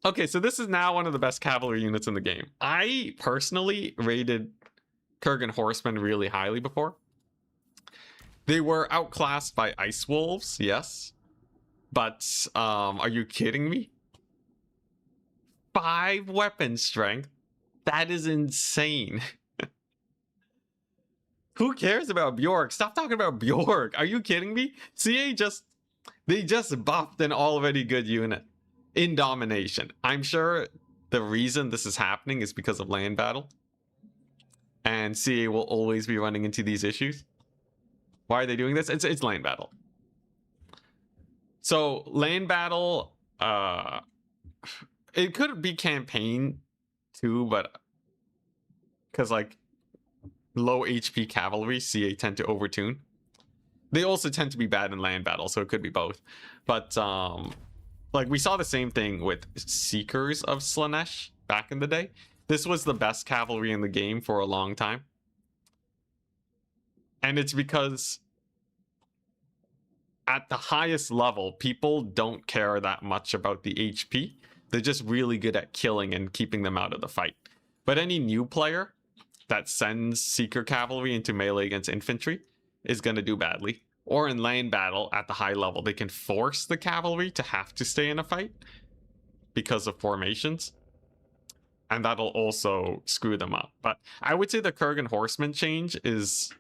Okay, so this is now one of the best cavalry units in the game. I personally rated Kurgan Horsemen really highly before. They were outclassed by Ice Wolves, yes. But, are you kidding me? 5 weapon strength? That is insane. Who cares about Bjorg? Stop talking about Bjorg. Are you kidding me? CA they just buffed an already good unit. In domination. I'm sure the reason this is happening is because of land battle. And CA will always be running into these issues. Why are they doing this? It's lane battle. So lane battle, it could be campaign too, but because like low HP cavalry, CA tend to overtune. They also tend to be bad in land battle, so it could be both. But like we saw the same thing with Seekers of Slaanesh back in the day. This was the best cavalry in the game for a long time. And it's because at the highest level, people don't care that much about the HP. They're just really good at killing and keeping them out of the fight. But any new player that sends Seeker Cavalry into melee against infantry is going to do badly. Or in lane battle at the high level, they can force the cavalry to have to stay in a fight because of formations. And that'll also screw them up. But I would say the Kurgan Horseman change is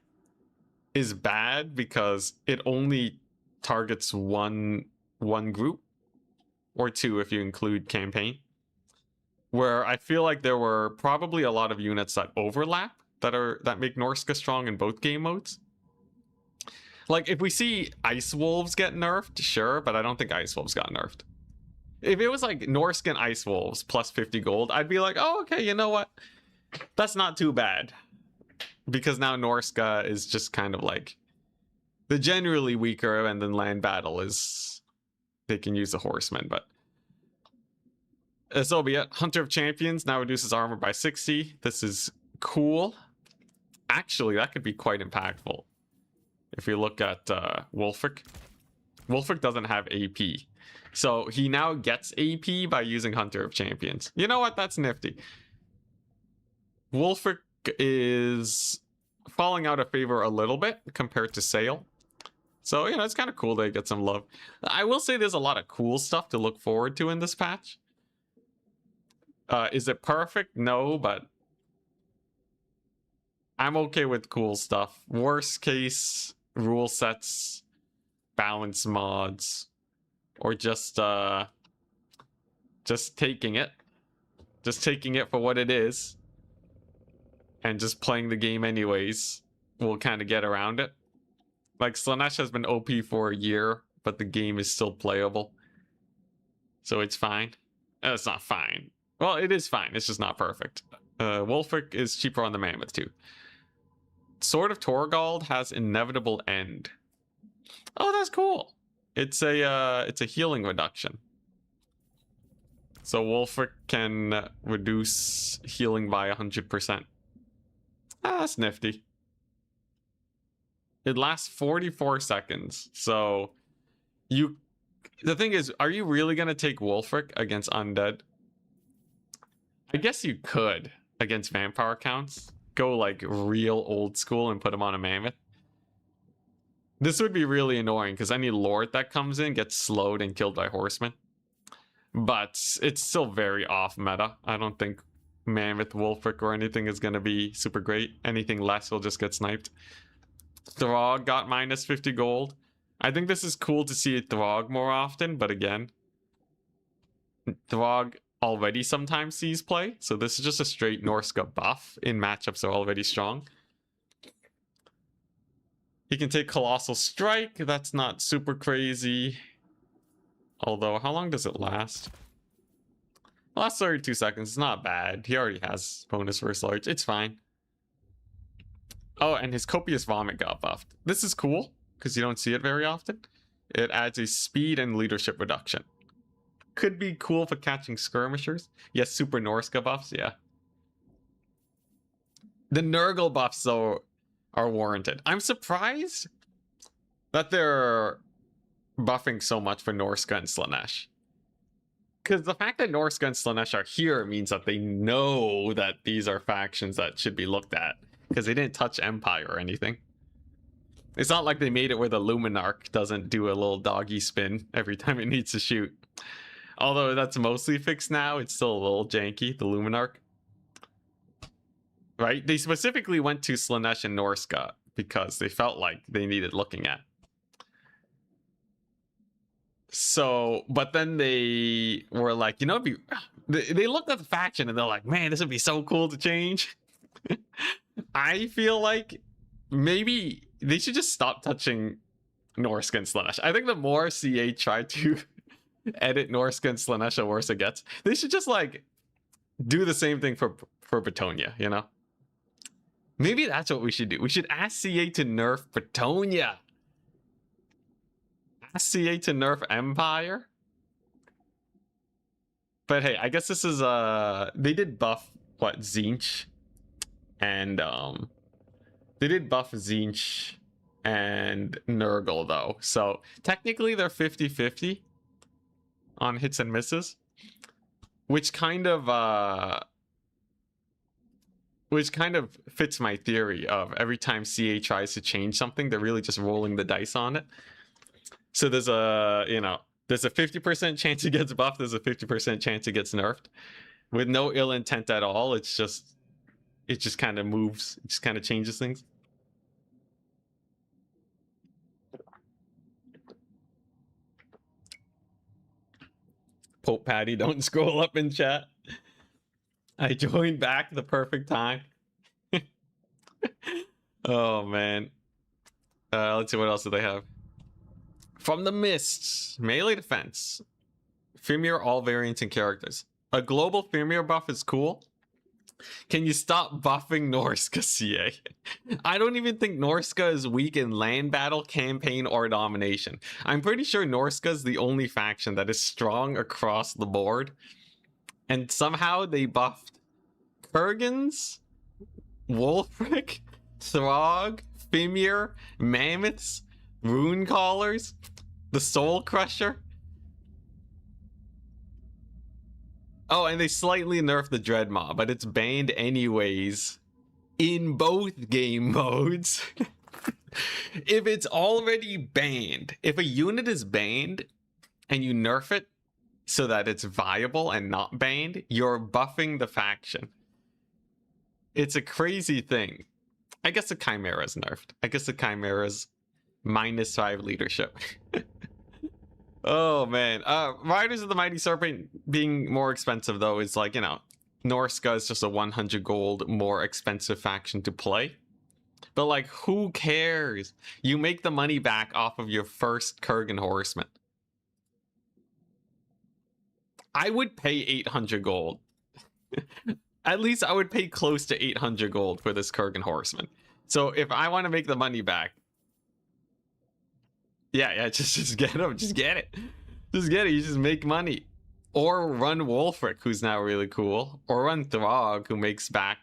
bad because it only targets one group, or two if you include campaign, where I feel like there were probably a lot of units that overlap that make Norsca strong in both game modes. Like if we see Ice Wolves get nerfed, sure, but I don't think Ice Wolves got nerfed. If it was like Norsca and Ice Wolves plus 50 gold, I'd be like, oh, okay, you know what? That's not too bad. Because now Norsca is just kind of like the generally weaker, and then land battle is they can use the horsemen, but so be it. Hunter of Champions now reduces armor by 60. This is cool. Actually, that could be quite impactful. If you look at Wulfric. Wulfric doesn't have AP. So he now gets AP by using Hunter of Champions. You know what? That's nifty. Wulfric is falling out of favor a little bit compared to Sail. So, you know, it's kind of cool they get some love. I will say there's a lot of cool stuff to look forward to in this patch. Is it perfect? No, but I'm okay with cool stuff. Worst case, rule sets, balance mods, or just taking it. Just taking it for what it is. And just playing the game anyways. We'll kind of get around it. Like, Slaanesh has been OP for a year, but the game is still playable. So it's fine. It's not fine. Well, it is fine. It's just not perfect. Wulfric is cheaper on the Mammoth too. Sword of Torgald has Inevitable End. Oh, that's cool. It's a healing reduction. So Wulfric can reduce healing by 100%. Ah, that's nifty. It lasts 44 seconds. So the thing is, are you really gonna take Wulfric against undead? I guess you could against vampire counts. Go like real old school and put him on a mammoth. This would be really annoying because any lord that comes in gets slowed and killed by horsemen. But it's still very off meta. I don't think Mammoth, Wulfric, or anything is going to be super great. Anything less will just get sniped. Throg got minus 50 gold. I think this is cool to see a Throg more often, but again, Throg already sometimes sees play, so this is just a straight Norsca buff in matchups that are already strong. He can take Colossal Strike. That's not super crazy. Although, how long does it last? It lasts 32 seconds. It's not bad. He already has bonus versus large. It's fine. Oh, and his Copious Vomit got buffed. This is cool, because you don't see it very often. It adds a speed and leadership reduction. Could be cool for catching skirmishers. Yes, super Norsca buffs, yeah. The Nurgle buffs, though, are warranted. I'm surprised that they're buffing so much for Norsca and Slaanesh. Because the fact that Norsca and Slaanesh are here means that they know that these are factions that should be looked at. Because they didn't touch Empire or anything. It's not like they made it where the Luminarch doesn't do a little doggy spin every time it needs to shoot. Although that's mostly fixed now, it's still a little janky, the Luminarch. Right? They specifically went to Slaanesh and Norsca because they felt like they needed looking at. So, but then they were like, you know, they looked at the faction and they're like, man, this would be so cool to change. I feel like maybe they should just stop touching Norsca and Slaanesh. I think the more CA try to edit Norsca and Slaanesh, the worse it gets. They should just like do the same thing for Bretonnia, you know? Maybe that's what we should do. We should ask CA to nerf Bretonnia. Ask CA to nerf Empire. But hey, I guess this is they did buff what, Tzeentch, and they did buff Tzeentch and Nurgle though. So technically they're 50-50 on hits and misses, which kind of fits my theory of every time CA tries to change something, they're really just rolling the dice on it. So there's a, you know, there's a 50% chance it gets buffed, there's a 50% chance it gets nerfed. With no ill intent at all, it just kind of moves, it just kind of changes things. Pope Patty, don't scroll up in chat. I joined back the perfect time. Oh man. Let's see, what else do they have? From the Mists, melee defense. Fimir, all variants and characters. A global Fimir buff is cool. Can you stop buffing Norsca, CA? I don't even think Norsca is weak in land battle, campaign, or domination. I'm pretty sure Norsca is the only faction that is strong across the board. And somehow they buffed Kurgans, Wulfric, Throg, Fimir, Mammoths, Rune Callers, the Soul Crusher. Oh, and they slightly nerfed the Dread Mob, but it's banned anyways in both game modes. If it's already banned, if a unit is banned and you nerf it so that it's viable and not banned, you're buffing the faction. It's a crazy thing. I guess the Chimera's nerfed. I guess the Chimera's -5 leadership. Oh man. Riders of the Mighty Serpent being more expensive though is like, you know, Norsca is just a 100 gold more expensive faction to play. But like, who cares? You make the money back off of your first Kurgan Horseman. I would pay 800 gold. At least I would pay close to 800 gold for this Kurgan Horseman. So if I want to make the money back, yeah, just get him. Just get it. Just get it. You just make money. Or run Wulfric, who's now really cool. Or run Throg, who makes back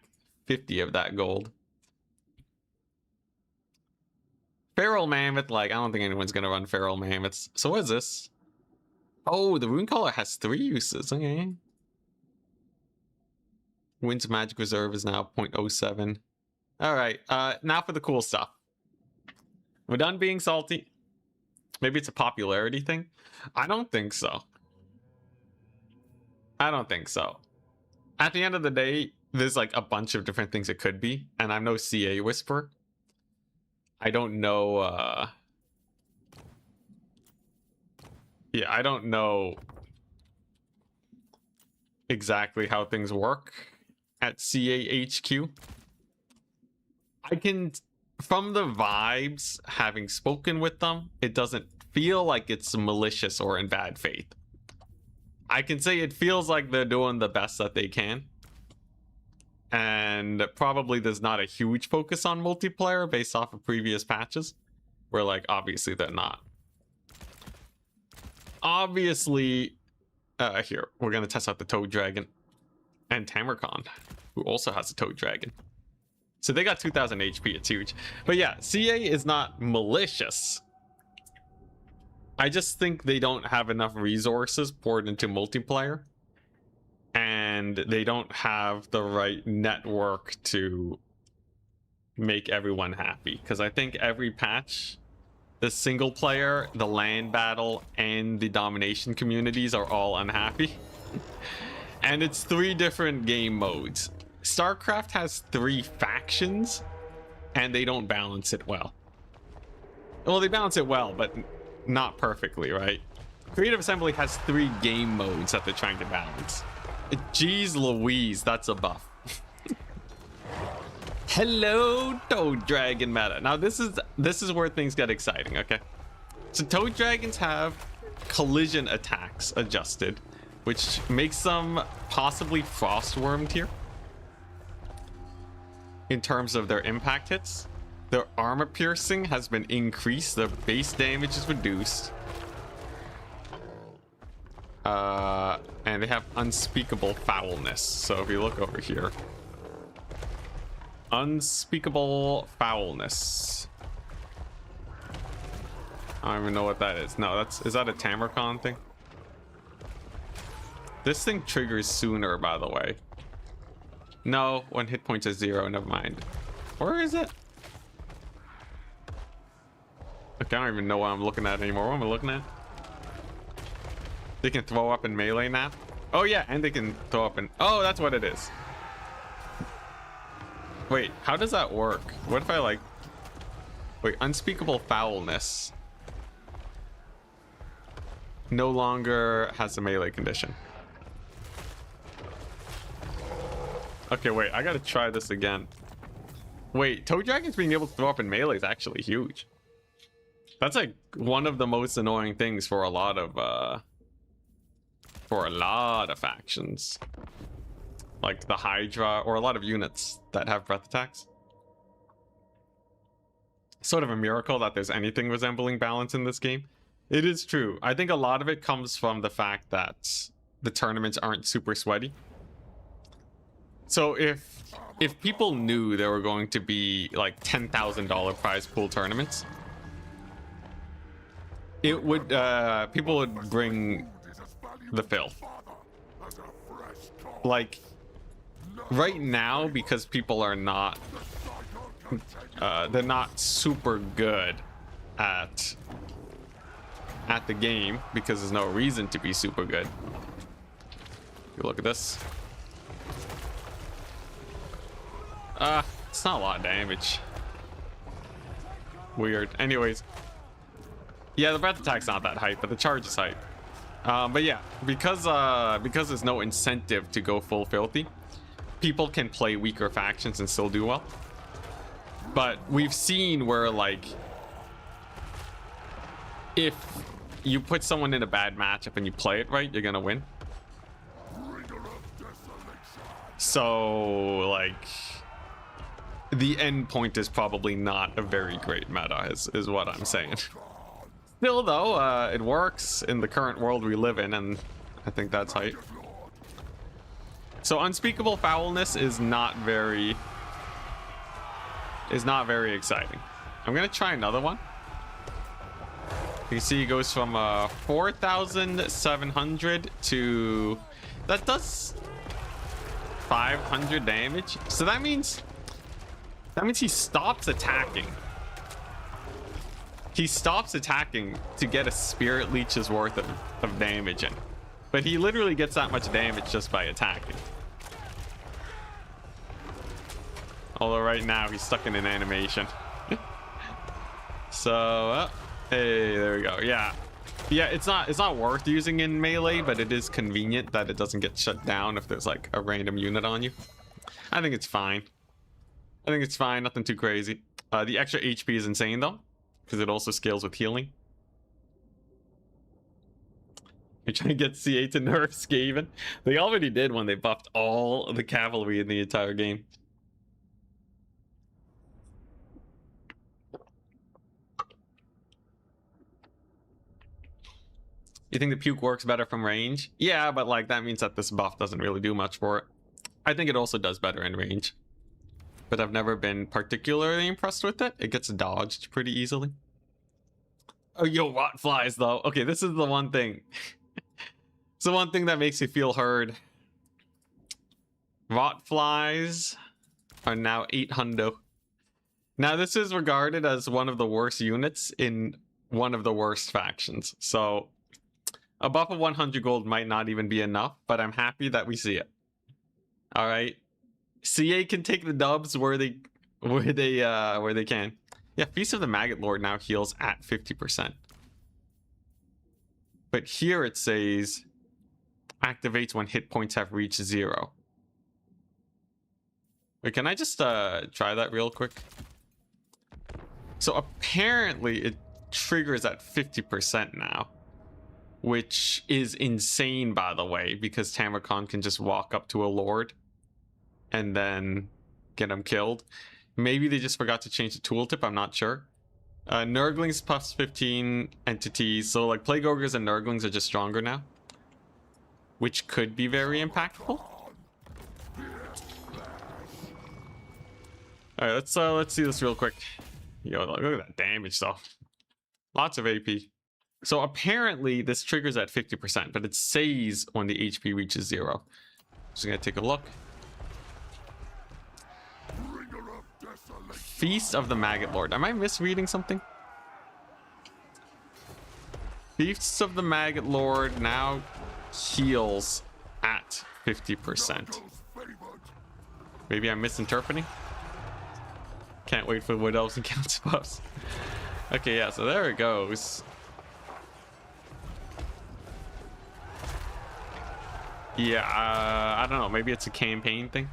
50 of that gold. Feral Mammoth, like, I don't think anyone's going to run Feral Mammoths. So what is this? Oh, the Rune Caller has 3 uses. Okay. Wind's Magic Reserve is now 0.07. Alright, now for the cool stuff. We're done being salty. Maybe it's a popularity thing. I don't think so. I don't think so. At the end of the day, there's like a bunch of different things it could be. And I'm no CA whisperer. I don't know, yeah, I don't know exactly how things work at CA HQ. I can... From the vibes, having spoken with them, it doesn't feel like it's malicious or in bad faith. I can say it feels like they're doing the best that they can. And probably there's not a huge focus on multiplayer based off of previous patches. Where, like, obviously they're not. Obviously, here, we're going to test out the Toad Dragon. And Tamarkon, who also has a Toad Dragon. So they got 2000 HP, it's huge. But yeah, CA is not malicious. I just think they don't have enough resources poured into multiplayer. And they don't have the right network to make everyone happy. Because I think every patch, the single player, the land battle, and the domination communities are all unhappy. And it's 3 different game modes. StarCraft has 3 factions, and they don't balance it well. Well, they balance it well, but not perfectly, right? Creative Assembly has 3 game modes that they're trying to balance. Jeez Louise, that's a buff. Hello, Toad Dragon meta. Now this is where things get exciting, okay? So Toad Dragons have collision attacks adjusted, which makes them possibly Frostwormed here in terms of their impact hits. Their armor piercing has been increased, their base damage is reduced. And they have unspeakable foulness. So if you look over here, unspeakable foulness. I don't even know what that is. No, is that a Tamarcon thing? This thing triggers sooner, by the way. No, when hit points are 0, never mind. Where is it? Okay, I don't even know what I'm looking at anymore. What am I looking at? They can throw up in melee now? Oh yeah, and they can throw up in... Oh, that's what it is. Wait, how does that work? What if I like... Wait, unspeakable foulness no longer has a melee condition. Okay, wait, I gotta try this again. Wait, Toad Dragons being able to throw up in melee is actually huge. That's like one of the most annoying things for a lot of factions. Like the Hydra or a lot of units that have breath attacks. Sort of a miracle that there's anything resembling balance in this game. It is true. I think a lot of it comes from the fact that the tournaments aren't super sweaty. So if people knew there were going to be like $10,000 prize pool tournaments, it would people would bring the filth. Like right now, because people are not they're not super good at the game, because there's no reason to be super good. You look at this. It's not a lot of damage. Weird. Anyways, yeah, the breath attack's not that hype, but the charge is hype. But yeah, because there's no incentive to go full filthy, people can play weaker factions and still do well. But we've seen where, like, if you put someone in a bad matchup and you play it right, you're gonna win. So, like, the end point is probably not a very great meta, is what I'm saying. Still, though, it works in the current world we live in, and I think that's hype. So, unspeakable foulness is not very exciting. I'm gonna try another one. You see, it goes from 4,700 to... That does 500 damage. So that means he stops attacking. He stops attacking to get a Spirit Leech's worth of damage in. But he literally gets that much damage just by attacking. Although right now he's stuck in an animation. So... hey, there we go. Yeah, it's not worth using in melee, but it is convenient that it doesn't get shut down if there's like a random unit on you. I think it's fine. Nothing too crazy. The extra HP is insane though, because it also scales with healing. You're trying to get CA to nerf Skaven. They already did when they buffed all the cavalry in the entire game. You think the puke works better from range? Yeah, but like that means that this buff doesn't really do much for it. I think it also does better in range, but I've never been particularly impressed with it. It gets dodged pretty easily. Oh, yo, rot flies though. Okay, this is the one thing. It's the one thing that makes you feel heard. Rot flies are now 800. Now this is regarded as one of the worst units in one of the worst factions. So a buff of 100 gold might not even be enough, but I'm happy that we see it. All right, CA can take the dubs where they can. Yeah, Feast of the Maggot Lord now heals at 50%. But here it says activates when hit points have reached 0. Wait, can I just try that real quick? So apparently it triggers at 50% now, which is insane, by the way, because Tamurkhan can just walk up to a lord and then get him killed. Maybe they just forgot to change the tooltip, I'm not sure. Nurglings plus 15 entities, so like Plague Ogres and Nurglings are just stronger now, which could be very impactful. Alright, let's see this real quick. Yo, look at that damage though. Lots of AP. So apparently this triggers at 50%, but it says when the HP reaches 0. Just gonna take a look. Feast of the Maggot Lord. Am I misreading something? Feasts of the Maggot Lord now heals at 50%. Maybe I'm misinterpreting? Can't wait for Wood Elves and Counts buffs. Okay, yeah, so there it goes. Yeah, I don't know. Maybe it's a campaign thing.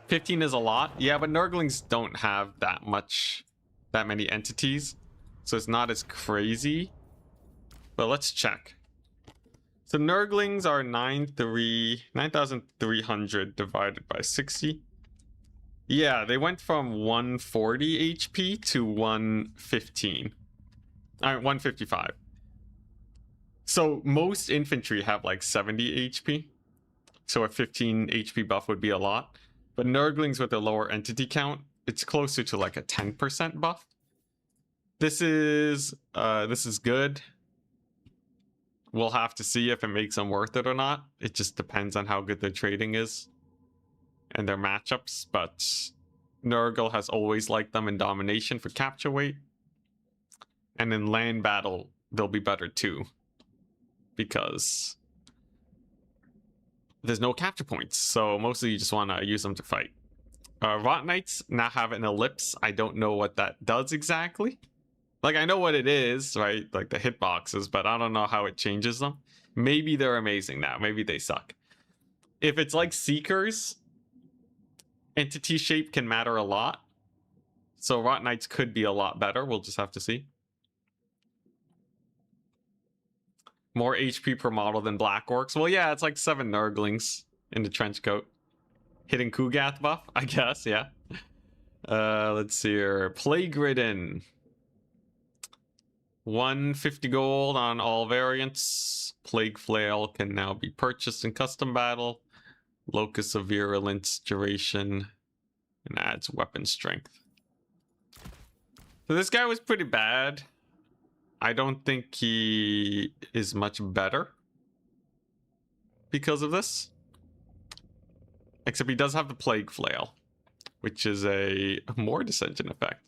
15 is a lot. Yeah, but Nurglings don't have that many entities. So it's not as crazy. But let's check. So Nurglings are 9,300 divided by 60. Yeah, they went from 140 HP to 115. 155. So most infantry have like 70 HP. So a 15 HP buff would be a lot. But Nurglings with a lower entity count, it's closer to like a 10% buff. This is good. We'll have to see if it makes them worth it or not. It just depends on how good their trading is and their matchups. But Nurgle has always liked them in domination for capture weight. And in land battle, they'll be better too. Because there's no capture points. So mostly you just want to use them to fight. Rot Knights now have an ellipse. I don't know what that does exactly. Like, I know what it is, right? Like the hitboxes, but I don't know how it changes them. Maybe they're amazing now. Maybe they suck. If it's like Seekers, entity shape can matter a lot. So Rot Knights could be a lot better. We'll just have to see. More HP per model than Black Orcs. Well, yeah, it's like 7 Nurglings in the trench coat. Hitting Kugath buff, I guess, yeah. Let's see here. Plague Ridden. 150 gold on all variants. Plague Flail can now be purchased in custom battle. Locus of Virulence duration. And adds weapon strength. So this guy was pretty bad. I don't think he is much better because of this. Except he does have the Plague Flail, which is a more Dissension effect.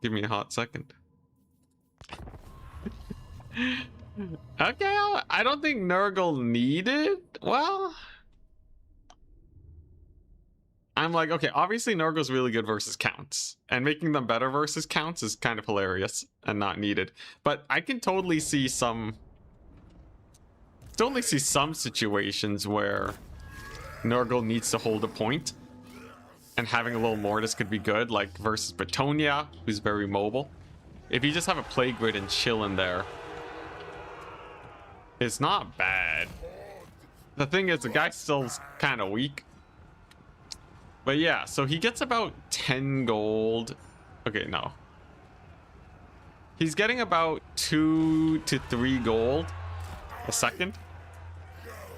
Give me a hot second. Okay, I don't think Nurgle needed. Well, I'm like, okay, obviously Nurgle's really good versus counts, and making them better versus counts is kind of hilarious and not needed. But I can totally see some situations where Nurgle needs to hold a point, and having a little Mortis could be good, like versus Bretonnia, who's very mobile. If you just have a Plague Grid and chill in there, it's not bad. The thing is, the guy's still kind of weak. But yeah, so he gets about 10 gold. Okay, no. He's getting about 2 to 3 gold a second.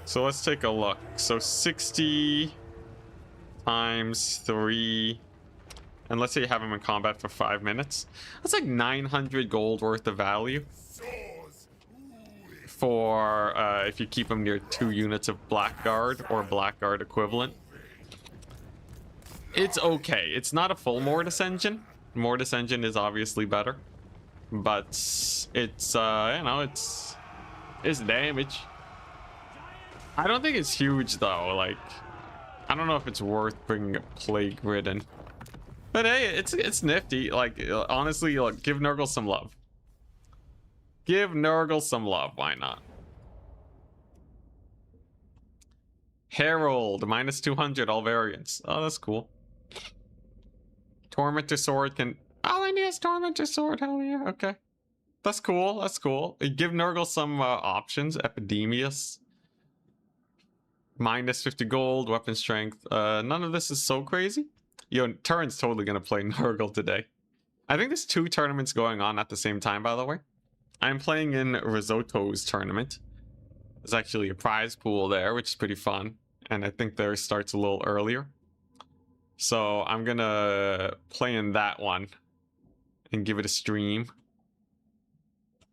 So let's take a look. So 60 times 3. And let's say you have him in combat for 5 minutes. That's like 900 gold worth of value. For if you keep him near 2 units of Blackguard or Blackguard equivalent. It's okay. It's not a full Mortis engine. Mortis engine is obviously better. But it's, you know, it's damage. I don't think it's huge though. Like, I don't know if it's worth bringing a Plague Ridden. But hey, it's nifty. Like, honestly, like, give Nurgle some love. Give Nurgle some love, why not? Herald, minus 200, all variants. Oh, that's cool. Tormentor Sword can... Oh, and he has Tormentor Sword, hell yeah, okay. That's cool, that's cool. Give Nurgle some options. Epidemius. Minus 50 gold, weapon strength. None of this is so crazy. Yo, Turin's totally gonna play Nurgle today. I think there's 2 tournaments going on at the same time, by the way. I'm playing in Risotto's tournament. There's actually a prize pool there, which is pretty fun. And I think theirs starts a little earlier. So I'm gonna play in that one and give it a stream.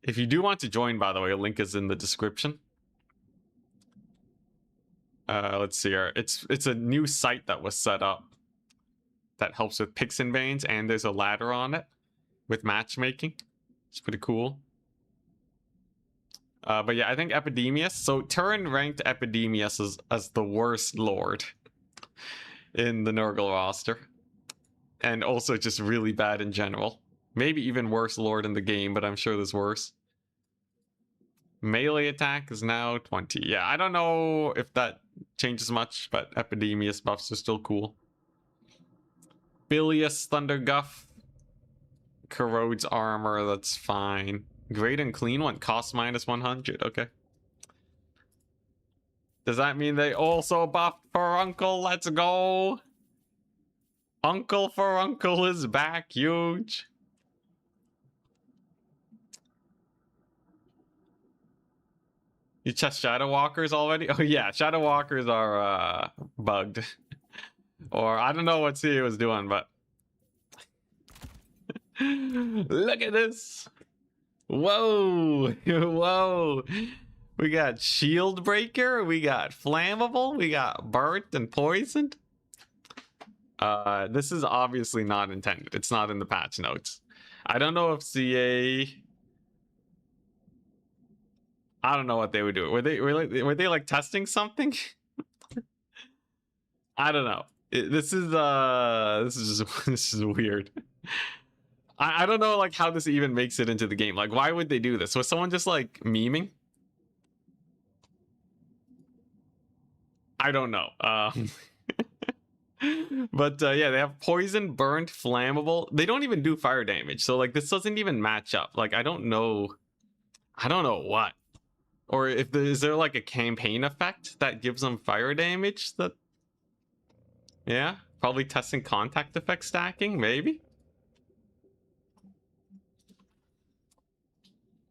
If you do want to join, by the way, a link is in the description. Let's see here. It's a new site that was set up that helps with picks and bans, and there's a ladder on it with matchmaking. It's pretty cool. But yeah, I think Epidemius. So Turin ranked Epidemius as the worst lord in the Nurgle roster. And also just really bad in general. Maybe even worse lord in the game, but I'm sure there's worse. Melee attack is now 20. Yeah, I don't know if that changes much, but Epidemius buffs are still cool. Bilious Thunder Guff. Corrodes armor, that's fine. Great and Clean one costs minus 100. Okay. Does that mean they also buff Furuncle? Let's go. Uncle Furuncle is back. Huge. You test Shadow Walkers already? Oh yeah, Shadow Walkers are bugged. Or I don't know what CA was doing, but look at this. Whoa. Whoa. We got Shield Breaker, we got Flammable, we got Burnt and Poisoned. This is obviously not intended. It's not in the patch notes. I don't know if CA... I don't know what they would do. Were they like testing something? I don't know. This is weird. I don't know like how this even makes it into the game. Like, why would they do this? Was someone just like memeing? I don't know. But yeah, they have poison, burnt, flammable. They don't even do fire damage. So like this doesn't even match up. Like I don't know what. Or if is there like a campaign effect that gives them fire damage that... Yeah, probably testing contact effect stacking, maybe?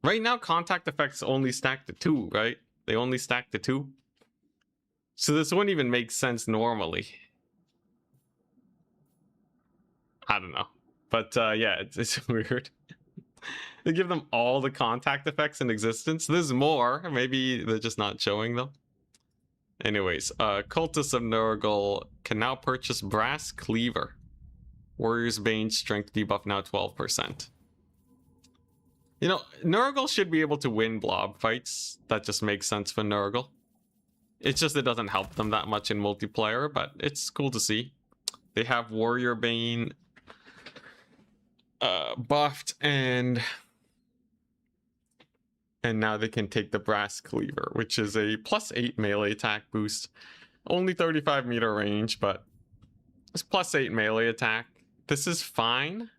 Right now, contact effects only stack to 2, right? They only stack to 2. So this wouldn't even make sense normally. I don't know. But yeah, it's weird. They give them all the contact effects in existence. There's more. Maybe they're just not showing them. Anyways, Cultists of Nurgle can now purchase Brass Cleaver. Warrior's Bane strength debuff now 12%. You know, Nurgle should be able to win blob fights. That just makes sense for Nurgle. It's just it doesn't help them that much in multiplayer, but it's cool to see. They have Warrior Bane buffed, and now they can take the Brass Cleaver, which is a +8 melee attack boost. Only 35 meter range, but it's +8 melee attack. This is fine.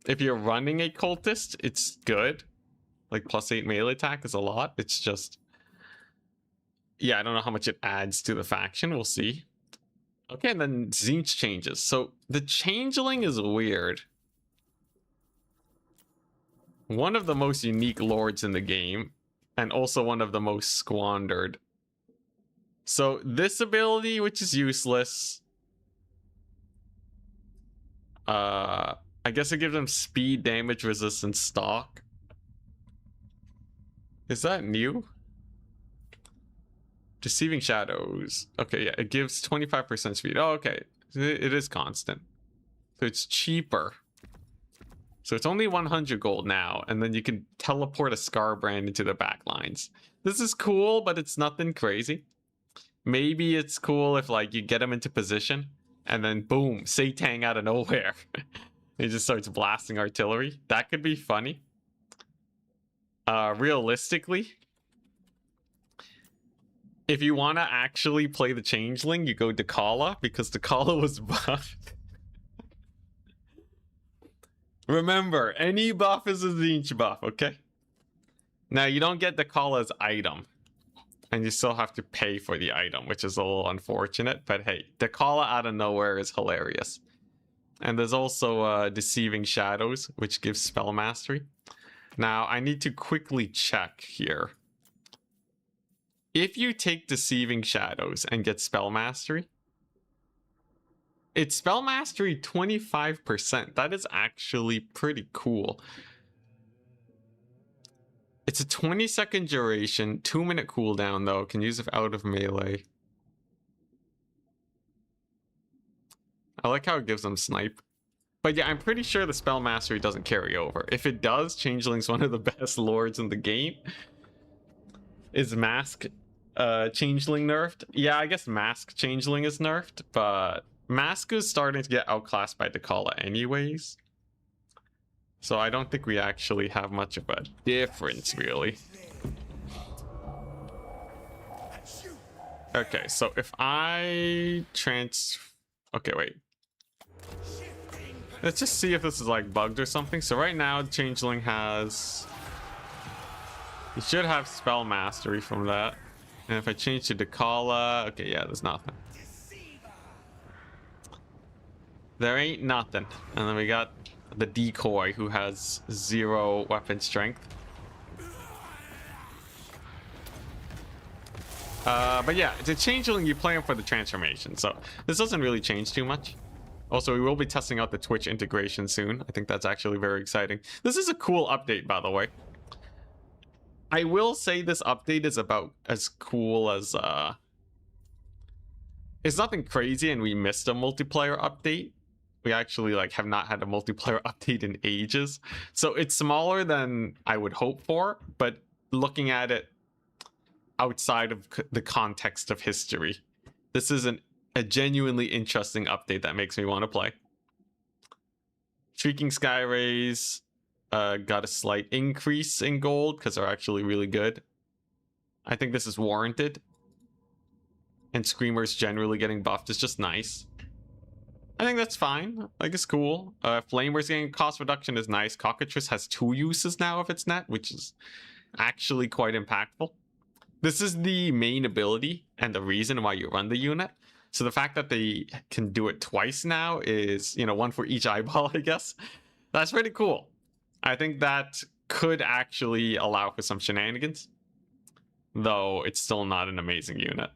If you're running a cultist, it's good. Like +8 melee attack is a lot. It's just... yeah, I don't know how much it adds to the faction. We'll see. Okay, and then Tzeentch changes. So the Changeling is weird. One of the most unique lords in the game, and also one of the most squandered. So this ability, which is useless, I guess it gives them speed, damage, resistance, stock. Is that new? Deceiving Shadows. Okay, yeah, it gives 25% speed. Oh, okay. It is constant. So it's cheaper. So it's only 100 gold now, and then you can teleport a Skarbrand into the back lines. This is cool, but it's nothing crazy. Maybe it's cool if like you get him into position, and then boom, Satang out of nowhere. He just starts blasting artillery. That could be funny. Realistically, if you want to actually play the Changeling, you go Dakala, because Dakala was buffed. Remember, any buff is a Tzeentch buff, okay? Now, you don't get Dakala's item, and you still have to pay for the item, which is a little unfortunate, but hey, Dakala out of nowhere is hilarious. And there's also Deceiving Shadows, which gives spell mastery. Now, I need to quickly check here. If you take Deceiving Shadows and get spell mastery, it's spell mastery 25%. That is actually pretty cool. It's a 20-second duration, 2-minute cooldown though. Can use it out of melee. I like how it gives them snipe. But yeah, I'm pretty sure the spell mastery doesn't carry over. If it does, Changeling's one of the best lords in the game. Is Mask Changeling nerfed? Yeah, I guess Mask Changeling is nerfed, but Mask is starting to get outclassed by Dakala anyways. So I don't think we actually have much of a difference, really. Okay, so if I okay, wait. Let's just see if this is like bugged or something. So right now, Changeling has... He should have spell mastery from that. And if I change to Dakala... Okay, yeah, there's nothing. There ain't nothing. And then we got the Decoy, who has 0 weapon strength. But yeah, the Changeling, you play him for the transformation. So this doesn't really change too much. Also, we will be testing out the Twitch integration soon. I think that's actually very exciting. This is a cool update, by the way. I will say this update is about as cool as... It's nothing crazy, and we missed a multiplayer update. We actually have not had a multiplayer update in ages. So it's smaller than I would hope for, but looking at it outside of the context of history, this is a genuinely interesting update that makes me want to play. Shrieking Skyrays got a slight increase in gold because they're actually really good. I think this is warranted. And Screamers generally getting buffed is just nice. I think that's fine. It's cool. Flamers getting cost reduction is nice. Cockatrice has 2 uses now of its net, which is actually quite impactful. This is the main ability and the reason why you run the unit. So the fact that they can do it twice now is, 1 for each eyeball, I guess. That's pretty cool. I think that could actually allow for some shenanigans, though it's still not an amazing unit.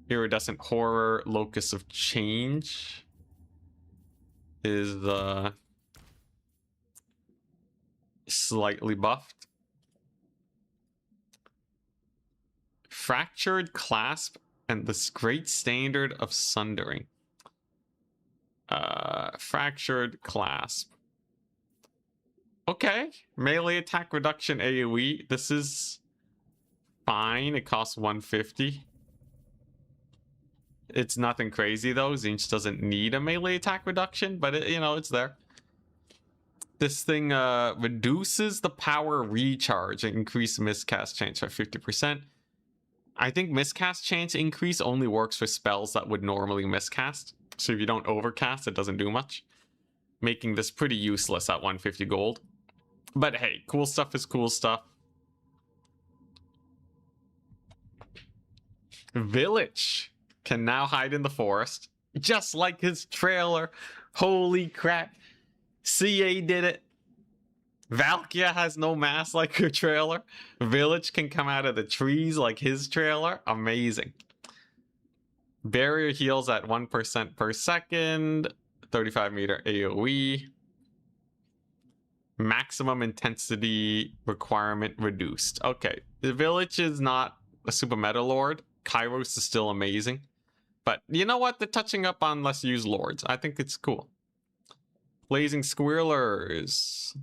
Iridescent Horror, Locus of Change is slightly buffed. Fractured Clasp and this Great Standard of Sundering. Fractured Clasp. Okay, melee attack reduction AoE. This is fine. It costs 150. It's nothing crazy though. Tzeentch doesn't need a melee attack reduction, but it's there. This thing reduces the power recharge and increase miscast chance by 50%. I think miscast chance increase only works for spells that would normally miscast. So if you don't overcast, it doesn't do much, making this pretty useless at 150 gold. But hey, cool stuff is cool stuff. Village can now hide in the forest, just like his trailer. Holy crap. CA did it. Valkia has no mass like her trailer. Village can come out of the trees like his trailer. Amazing. Barrier heals at 1% per second. 35 meter AoE. Maximum intensity requirement reduced. Okay, the Village is not a super meta lord. Kairos is still amazing. But you know what? They're touching up on less used lords. I think it's cool. Blazing Squealers.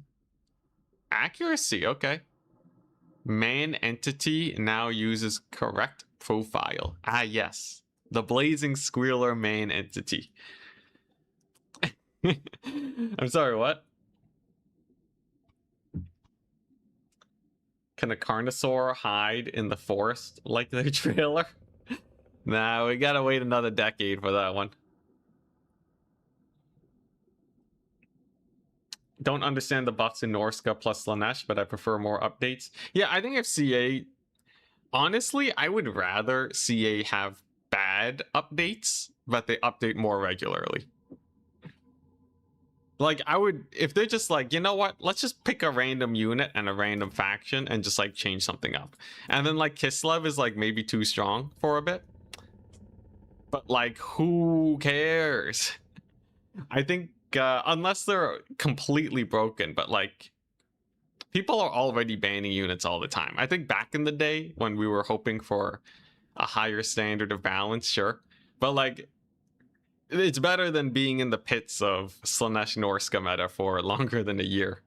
Accuracy, okay. Man entity now uses correct profile. Ah, yes. The Blazing Squealer main entity. I'm sorry, what? Can a Carnosaur hide in the forest like their trailer? Nah, we gotta wait another decade for that one. Don't understand the buffs in Norska plus Slanesh, but I prefer more updates. Yeah, I think if CA... Honestly, I would rather CA have bad updates, but they update more regularly. Like, I would... If they're just like, you know what? Let's just pick a random unit and a random faction and just, like, change something up. And then, like, Kislev is, like, maybe too strong for a bit. But, like, who cares? I think... unless they're completely broken, but like people are already banning units all the time. I think back in the day when we were hoping for a higher standard of balance, sure, but like it's better than being in the pits of Slanesh Norska meta for longer than a year,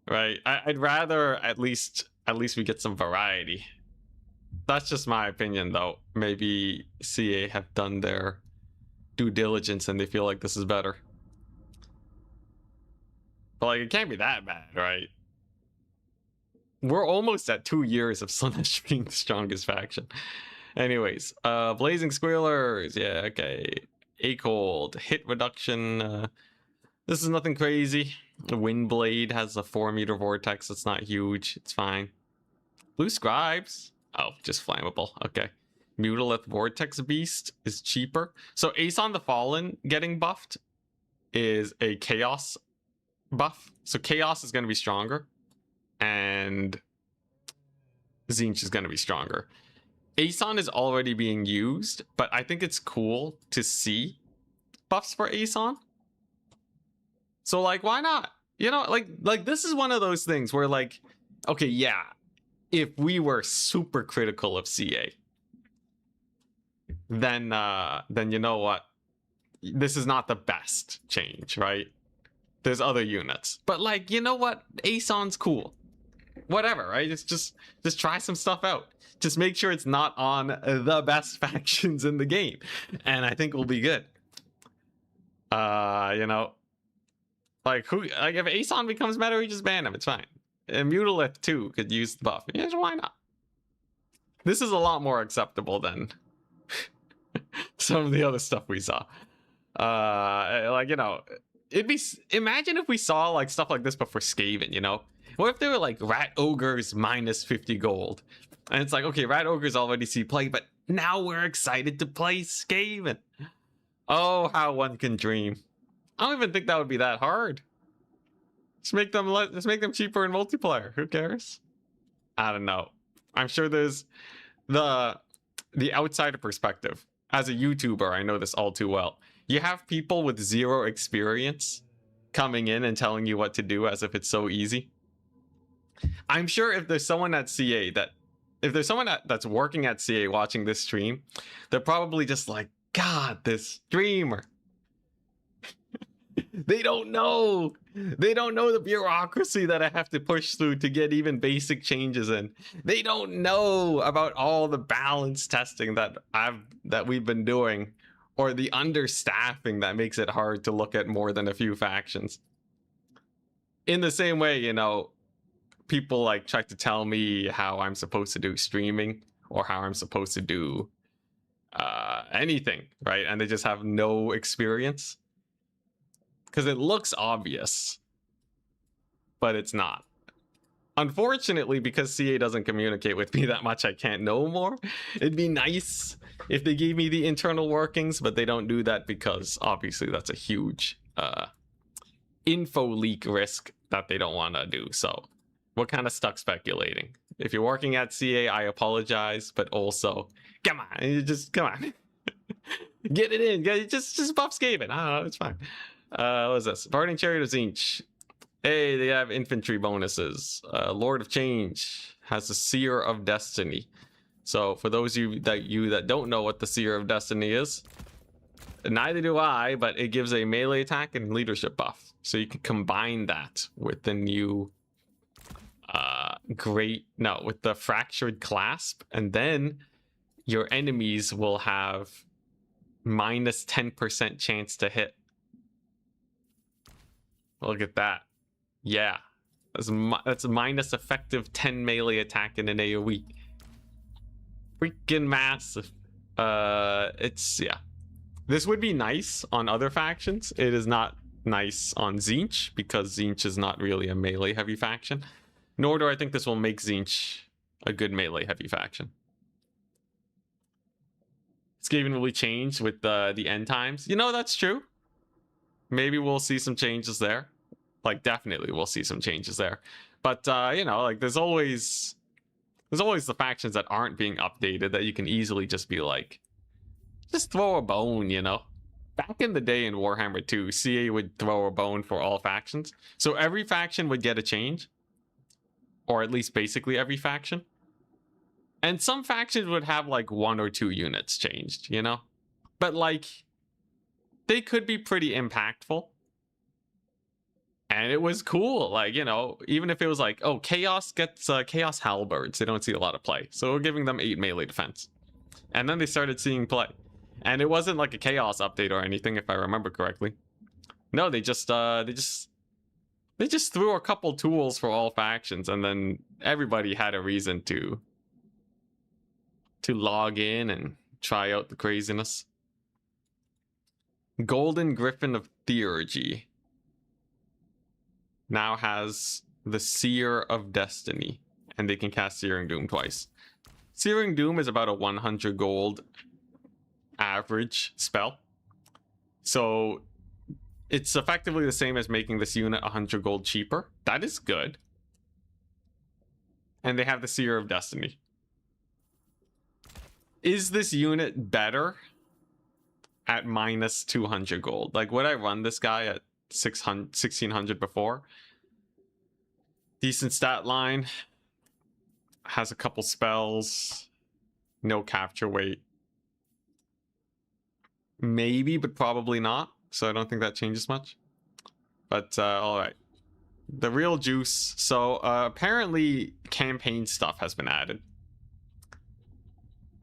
right? I'd rather at least we get some variety. That's just my opinion, though. Maybe CA have done their due diligence and they feel like this is better. But like, it can't be that bad, right? We're almost at 2 years of Slanesh being the strongest faction. Anyways, Blazing Squealers, yeah, okay. A-Cold, hit reduction. This is nothing crazy. The Windblade has a 4-meter vortex. It's not huge. It's fine. Blue Scribes. Oh, just flammable. Okay. Mutalith Vortex Beast is cheaper. So Aeson the Fallen getting buffed is a Chaos buff. So Chaos is going to be stronger. And Tzeentch is going to be stronger. Aeson is already being used, but I think it's cool to see buffs for Aeson. So, like, why not? You know, like this is one of those things where, like, okay, yeah, if we were super critical of CA, then you know what? This is not the best change, right? There's other units. But, like, you know what? Aeson's cool. Whatever, right? It's just try some stuff out. Just make sure it's not on the best factions in the game. And I think we'll be good. You know, like if Aeson becomes meta, we just ban him. It's fine. And Mutalith too could use the buff. Yeah, why not? This is a lot more acceptable than some of the other stuff we saw. Like, you know, imagine if we saw like stuff like this but for Skaven, you know? What if they were like Rat Ogres minus 50 gold? And it's like, okay, Rat Ogres already see play, but now we're excited to play Skaven. Oh, how one can dream. I don't even think that would be that hard. Just make them cheaper in multiplayer. Who cares? I don't know. I'm sure there's the outsider perspective. As a YouTuber, I know this all too well. You have people with zero experience coming in and telling you what to do as if it's so easy. I'm sure if there's someone at CA that's working at CA watching this stream, they're probably just like, God, this streamer. They don't know. They don't know the bureaucracy that I have to push through to get even basic changes in. They don't know about all the balance testing that we've been doing, or the understaffing that makes it hard to look at more than a few factions. In the same way, you know, people like try to tell me how I'm supposed to do streaming or how I'm supposed to do anything, right? And they just have no experience. Because it looks obvious, but it's not. Unfortunately, because CA doesn't communicate with me that much, I can't know more. It'd be nice if they gave me the internal workings, but they don't do that because obviously that's a huge info leak risk that they don't want to do. So we're kind of stuck speculating. If you're working at CA, I apologize, but also, come on, come on. Get it in. Just buff Skaven. I don't know, it's fine. What is this? Parting Chariot of Tzeentch. Hey, they have infantry bonuses. Lord of Change has the Seer of Destiny. So for those of you that don't know what the Seer of Destiny is, neither do I, but it gives a melee attack and leadership buff. So you can combine that with the new with the Fractured Clasp, and then your enemies will have minus 10% chance to hit. Look at that. Yeah. That's minus effective 10 melee attack in an AoE. Freaking massive. It's, yeah. This would be nice on other factions. It is not nice on Tzeentch, because Tzeentch is not really a melee heavy faction. Nor do I think this will make Tzeentch a good melee heavy faction. Skaven will change with the end times. You know, that's true. Maybe we'll see some changes there. Like, definitely we'll see some changes there. But, you know, like, there's always the factions that aren't being updated that you can easily just be like, just throw a bone, you know? Back in the day in Warhammer 2, CA would throw a bone for all factions. So every faction would get a change. Or at least basically every faction. And some factions would have like 1 or 2 units changed, you know? But like, they could be pretty impactful. And it was cool, like, you know, even if it was like, oh, Chaos gets Chaos Halberds. They don't see a lot of play. So we're giving them 8 melee defense. And then they started seeing play. And it wasn't like a Chaos update or anything, if I remember correctly. No, they just threw a couple tools for all factions, and then everybody had a reason to log in and try out the craziness. Golden Griffin of Theurgy now has the Seer of Destiny, and they can cast Searing Doom twice. Searing Doom is about a 100 gold average spell. So it's effectively the same as making this unit 100 gold cheaper. That is good. And they have the Seer of Destiny. Is this unit better at minus 200 gold? Like, would I run this guy at 1600 before? Decent stat line. Has a couple spells. No capture weight. Maybe, but probably not. So I don't think that changes much. But, alright. The real juice. So, apparently campaign stuff has been added.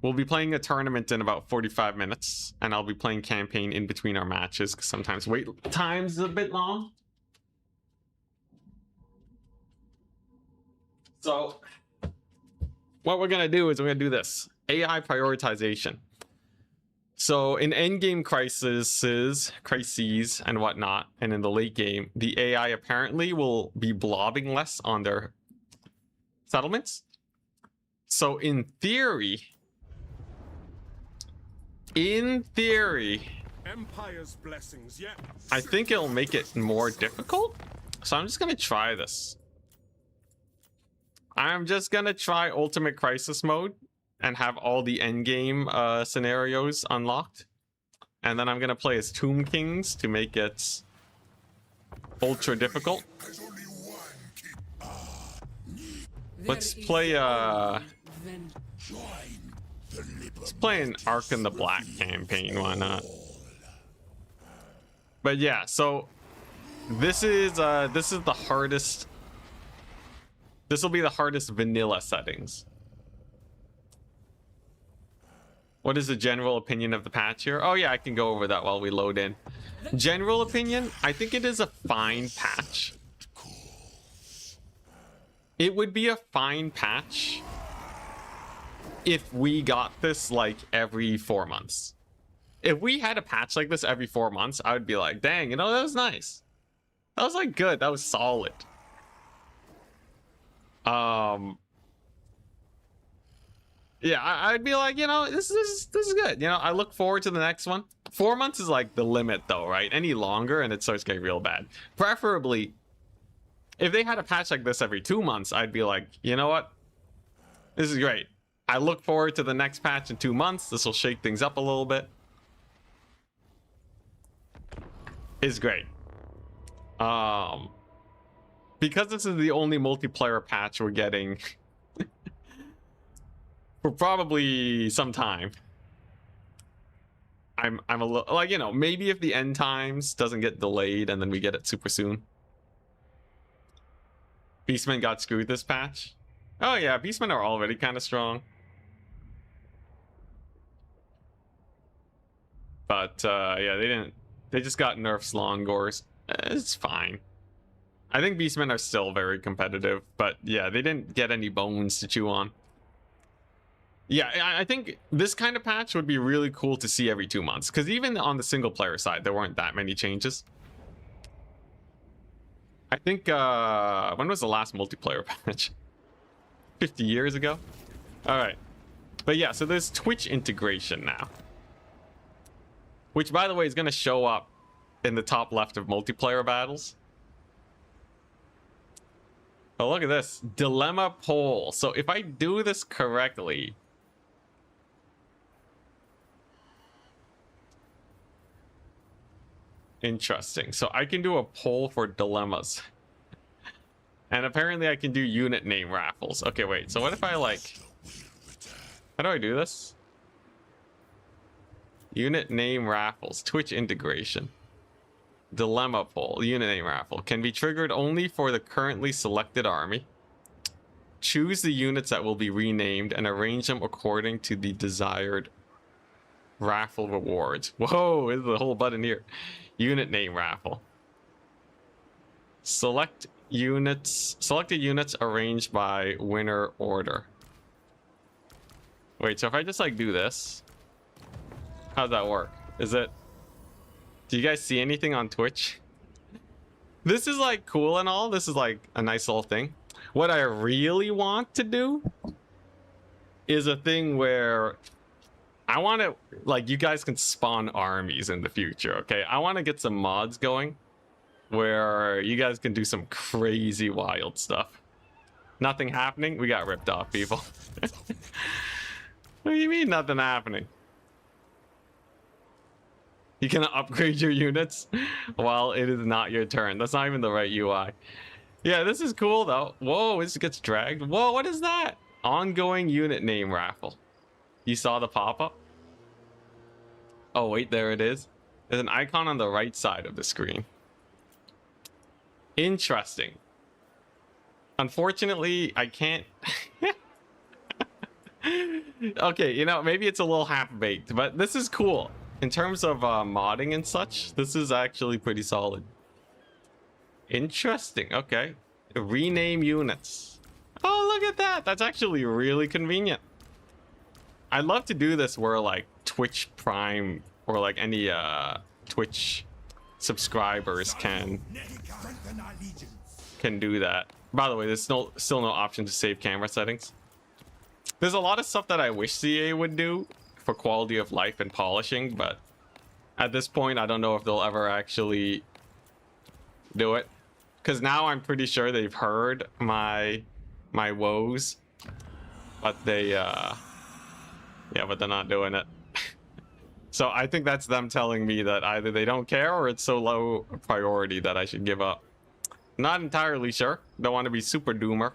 We'll be playing a tournament in about 45 minutes. And I'll be playing campaign in between our matches, because sometimes wait time's a bit long. So, what we're going to do is we're going to do this. AI prioritization. So in endgame crises and whatnot, and in the late game, the AI apparently will be blobbing less on their settlements. So in theory, Empire's blessings, yeah. I think it'll make it more difficult. So I'm just gonna try this. I'm just gonna try Ultimate Crisis mode and have all the endgame scenarios unlocked. And then I'm gonna play as Tomb Kings to make it ultra difficult. Let's play let's play an Ark in the Black campaign, why not? But yeah, so this is the hardest. This will be the hardest vanilla settings. What is the general opinion of the patch here? Oh yeah, I can go over that while we load in. General opinion, I think it is a fine patch. It would be a fine patch if we got this like every 4 months. If we had a patch like this every 4 months, I would be like, dang, you know, that was nice. That was like good, that was solid. Yeah, I'd be like, you know, this is good. You know, I look forward to the next one. 4 months is like the limit though, right? Any longer and it starts getting real bad. Preferably, if they had a patch like this every 2 months, I'd be like, you know what? This is great. I look forward to the next patch in 2 months. This will shake things up a little bit. It's great. Because this is the only multiplayer patch we're getting for probably some time. I'm a little like, you know, maybe if the end times doesn't get delayed and then we get it super soon. Beastmen got screwed this patch. Oh yeah, Beastmen are already kind of strong. But yeah, they just got nerfs Longors. It's fine. I think Beastmen are still very competitive, but yeah, they didn't get any bones to chew on. Yeah, I think this kind of patch would be really cool to see every 2 months, because even on the single player side, there weren't that many changes. I think, when was the last multiplayer patch? 50 years ago? All right. But yeah, so there's Twitch integration now. Which, by the way, is going to show up in the top left of multiplayer battles. Oh, look at this. Dilemma poll. So if I do this correctly... Interesting. So I can do a poll for dilemmas. And apparently I can do unit name raffles. Okay, wait. So what if I like... How do I do this? Unit name raffles. Twitch integration. Dilemma poll. Unit name raffle. Can be triggered only for the currently selected army. Choose the units that will be renamed and arrange them according to the desired raffle rewards. Whoa, there's a whole button here. Unit name raffle. Select units. Selected units arranged by winner order. Wait, so if I just like do this, how's that work? Is it... Do you guys see anything on Twitch? This is like cool and all. This is like a nice little thing. What I really want to do is a thing where I want to, like, you guys can spawn armies in the future, okay? I want to get some mods going where you guys can do some crazy wild stuff. Nothing happening? We got ripped off, people. What do you mean nothing happening? You can upgrade your units while it is not your turn. That's not even the right UI. Yeah, this is cool though. Whoa, this gets dragged. Whoa, what is that? Ongoing unit name raffle. You saw the pop-up? Oh, wait, there it is. There's an icon on the right side of the screen. Interesting. Unfortunately, I can't... Okay, you know, maybe it's a little half-baked, but this is cool. In terms of modding and such, this is actually pretty solid. Interesting. Okay. Rename units. Oh, look at that. That's actually really convenient. I'd love to do this where like Twitch Prime or like any Twitch subscribers can do that. By the way, there's still no option to save camera settings. There's a lot of stuff that I wish CA would do for quality of life and polishing, but at this point I don't know if they'll ever actually do it, because now I'm pretty sure they've heard my woes, but they yeah, but they're not doing it. So I think that's them telling me that either they don't care or it's so low priority that I should give up. Not entirely sure. Don't want to be super doomer,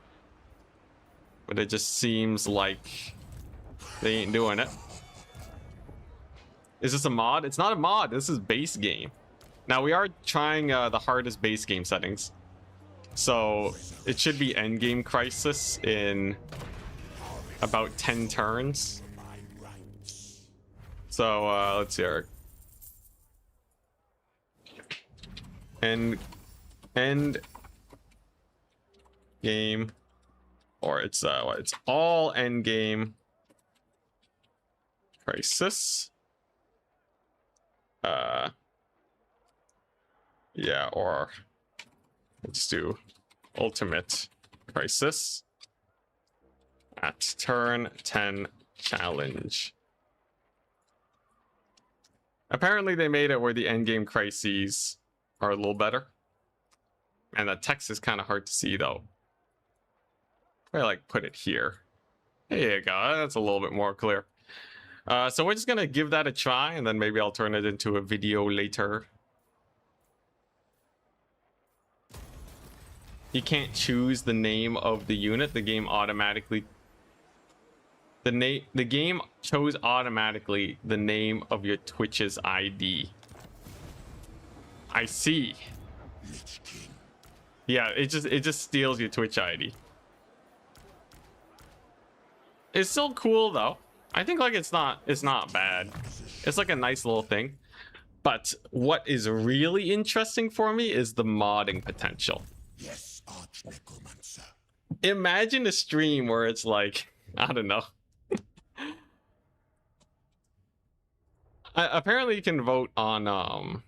but it just seems like they ain't doing it. Is this a mod? It's not a mod. This is base game. Now we are trying the hardest base game settings, so it should be endgame crisis in about 10 turns. So let's see. End game, or it's what? It's all end game crisis. Yeah, or let's do ultimate crisis at turn 10 challenge. Apparently they made it where the endgame crises are a little better, and the text is kind of hard to see though. I like put it here. There you go. That's a little bit more clear. So we're just gonna give that a try, and then maybe I'll turn it into a video later. You can't choose the name of the unit. The game automatically... The game chose automatically the name of your Twitch's ID. I see. Yeah, it just steals your Twitch ID. It's still cool though. I think like it's not bad. It's like a nice little thing. But what is really interesting for me is the modding potential. Yes, Arch Necromancer. Imagine a stream where it's like, I don't know. Apparently you can vote on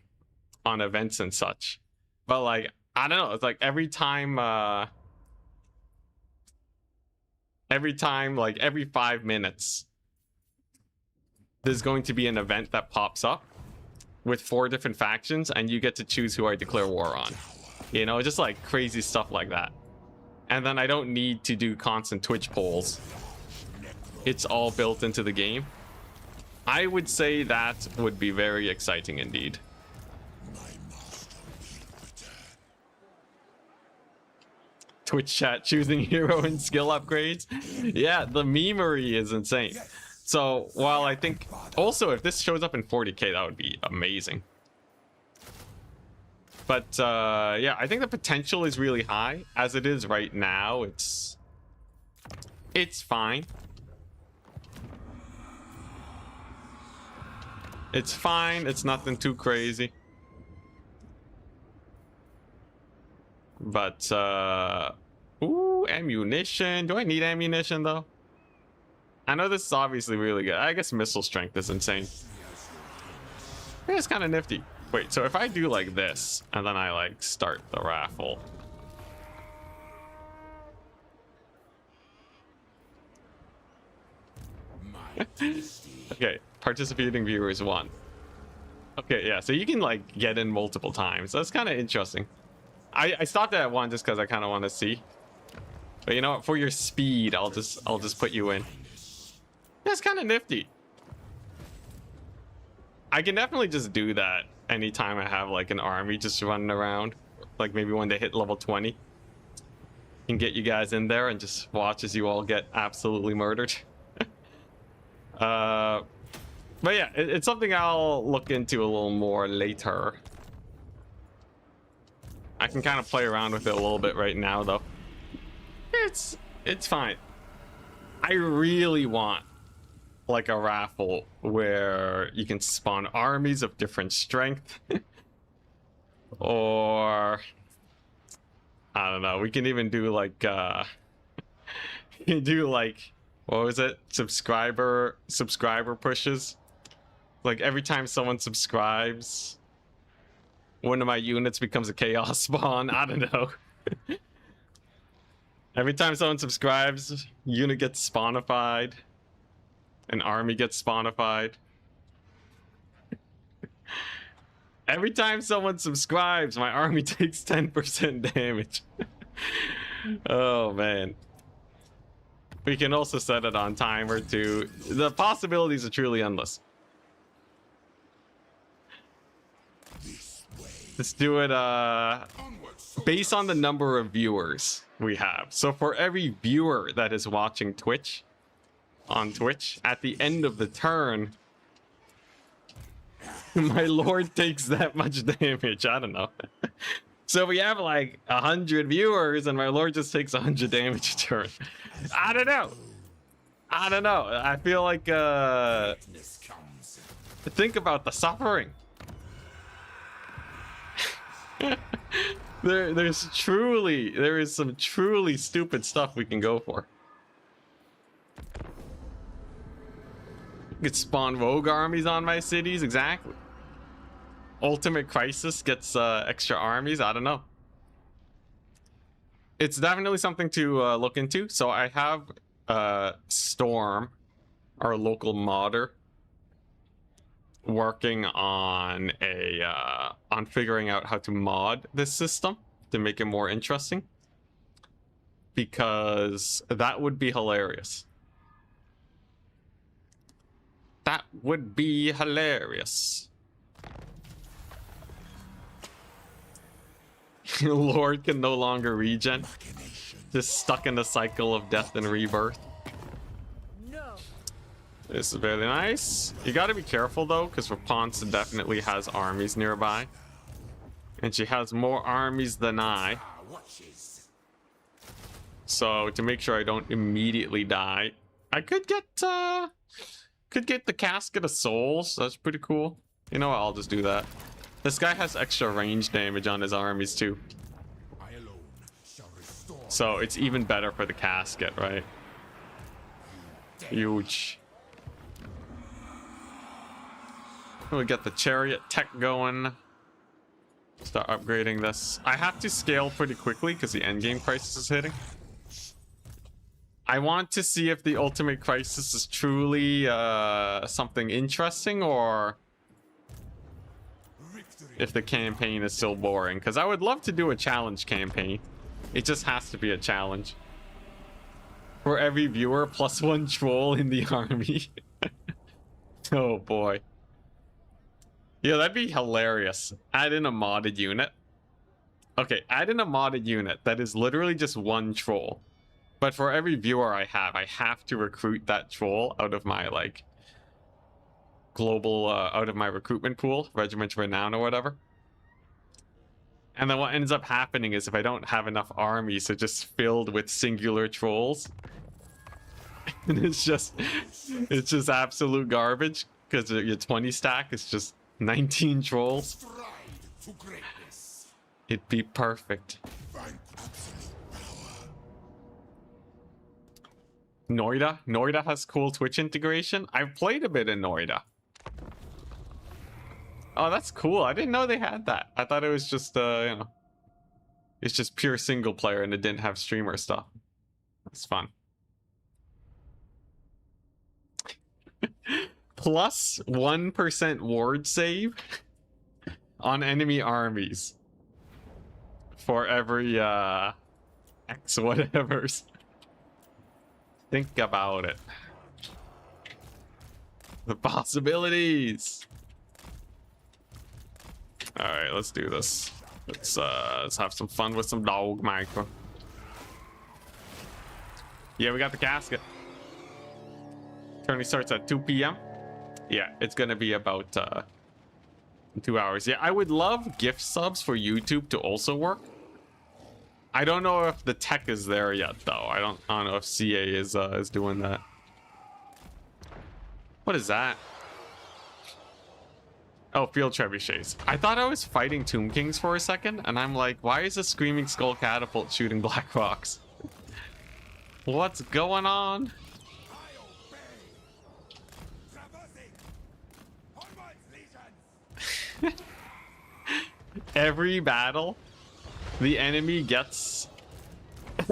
events and such. But like, I don't know, it's like every time like every 5 minutes there's going to be an event that pops up with 4 different factions and you get to choose who I declare war on. You know, just like crazy stuff like that. And then I don't need to do constant Twitch polls. It's all built into the game. I would say that would be very exciting indeed. Twitch chat choosing hero and skill upgrades. Yeah, the memery is insane. So while I think also if this shows up in 40k, that would be amazing. But yeah, I think the potential is really high. As it is right now, it's fine. It's fine. It's nothing too crazy. But ooh, ammunition. Do I need ammunition though? I know this is obviously really good. I guess missile strength is insane. Yeah, it's kind of nifty. Wait, so if I do like this and then I like start the raffle. Okay, participating viewers 1. Okay, yeah, so you can like get in multiple times. That's kind of interesting. I stopped at 1 just because I kind of want to see. But you know what? For your speed, I'll just put you in. That's kind of nifty. I can definitely just do that anytime I have like an army just running around. Like maybe when they hit level 20. Can get you guys in there and just watch as you all get absolutely murdered. But yeah, it's something I'll look into a little more later. I can kind of play around with it a little bit right now though. It's fine. I really want like a raffle where you can spawn armies of different strength. Or I don't know, we can even do like do like, what was it, subscriber pushes. Like every time someone subscribes, one of my units becomes a chaos spawn. I don't know. Every time someone subscribes, unit gets spawnified. An army gets spawnified. Every time someone subscribes, my army takes 10% damage. Oh man. We can also set it on timer too. The possibilities are truly endless. Let's do it based on the number of viewers we have. So for every viewer that is watching Twitch on Twitch, at the end of the turn, my lord takes that much damage. I don't know. So we have like 100 viewers and my lord just takes 100 damage a turn. I don't know. I feel like think about the suffering. There is some truly stupid stuff we can go for. You could spawn rogue armies on my cities, exactly. Ultimate Crisis gets extra armies. I don't know. It's definitely something to look into. So I have Storm, our local modder, working on on figuring out how to mod this system to make it more interesting, because that would be hilarious. That would be hilarious. Lord can no longer regen. Just stuck in the cycle of death and rebirth. No. This is very nice. You gotta be careful though, because Rapunzel definitely has armies nearby. And she has more armies than I. So to make sure I don't immediately die, I could get the Casket of Souls. That's pretty cool. You know what, I'll just do that. This guy has extra range damage on his armies too. So it's even better for the casket, right? Huge. We get the chariot tech going. Start upgrading this. I have to scale pretty quickly because the endgame crisis is hitting. I want to see if the ultimate crisis is truly something interesting or if the campaign is still boring. Because I would love to do a challenge campaign. It just has to be a challenge. For every viewer, +1 troll in the army. Oh boy. Yeah, that'd be hilarious. Add in a modded unit. Okay, add in a modded unit that is literally just 1 troll. But for every viewer I have to recruit that troll out of my, like, global, out of my recruitment pool, Regiment Renown or whatever. And then what ends up happening is if I don't have enough armies, they're just filled with singular trolls. And it's just absolute garbage because your 20 stack is just 19 trolls. Stride to greatness. It'd be perfect. Find absolute power. Noida has cool Twitch integration. I've played a bit in Noida. Oh, that's cool. I didn't know they had that. I thought it was just, you know, it's just pure single player and it didn't have streamer stuff. That's fun. Plus 1% ward save on enemy armies for every X whatevers. Think about it. The possibilities. All right, let's do this. Let's have some fun with some dog micro. Yeah, we got the casket. Tourney starts at 2 p.m. Yeah, it's gonna be about 2 hours. Yeah, I would love gift subs for YouTube to also work. I don't know if the tech is there yet, though. I don't know if CA is doing that. What is that? Oh, field trebuchets. I thought I was fighting Tomb Kings for a second, and I'm like, why is a Screaming Skull catapult shooting Black Rocks? What's going on? Every battle, the enemy gets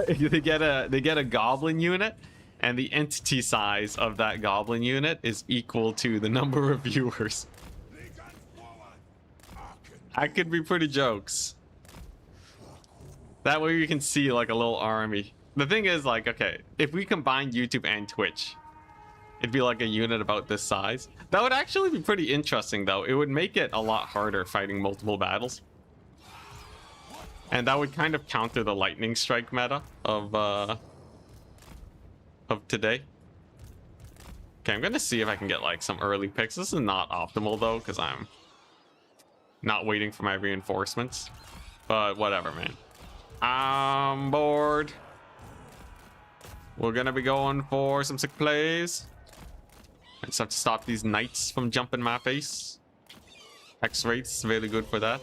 they get a goblin unit, and the entity size of that goblin unit is equal to the number of viewers. That could be pretty jokes. That way you can see like a little army. The thing is, like, okay, if we combine YouTube and Twitch, it'd be like a unit about this size. That would actually be pretty interesting, though. It would make it a lot harder fighting multiple battles. And that would kind of counter the lightning strike meta of today. Okay, I'm gonna see if I can get like some early picks. This is not optimal though, because I'm not waiting for my reinforcements. But whatever, man. I'm bored. We're gonna be going for some sick plays. I just have to stop these knights from jumping my face. X rates really good for that.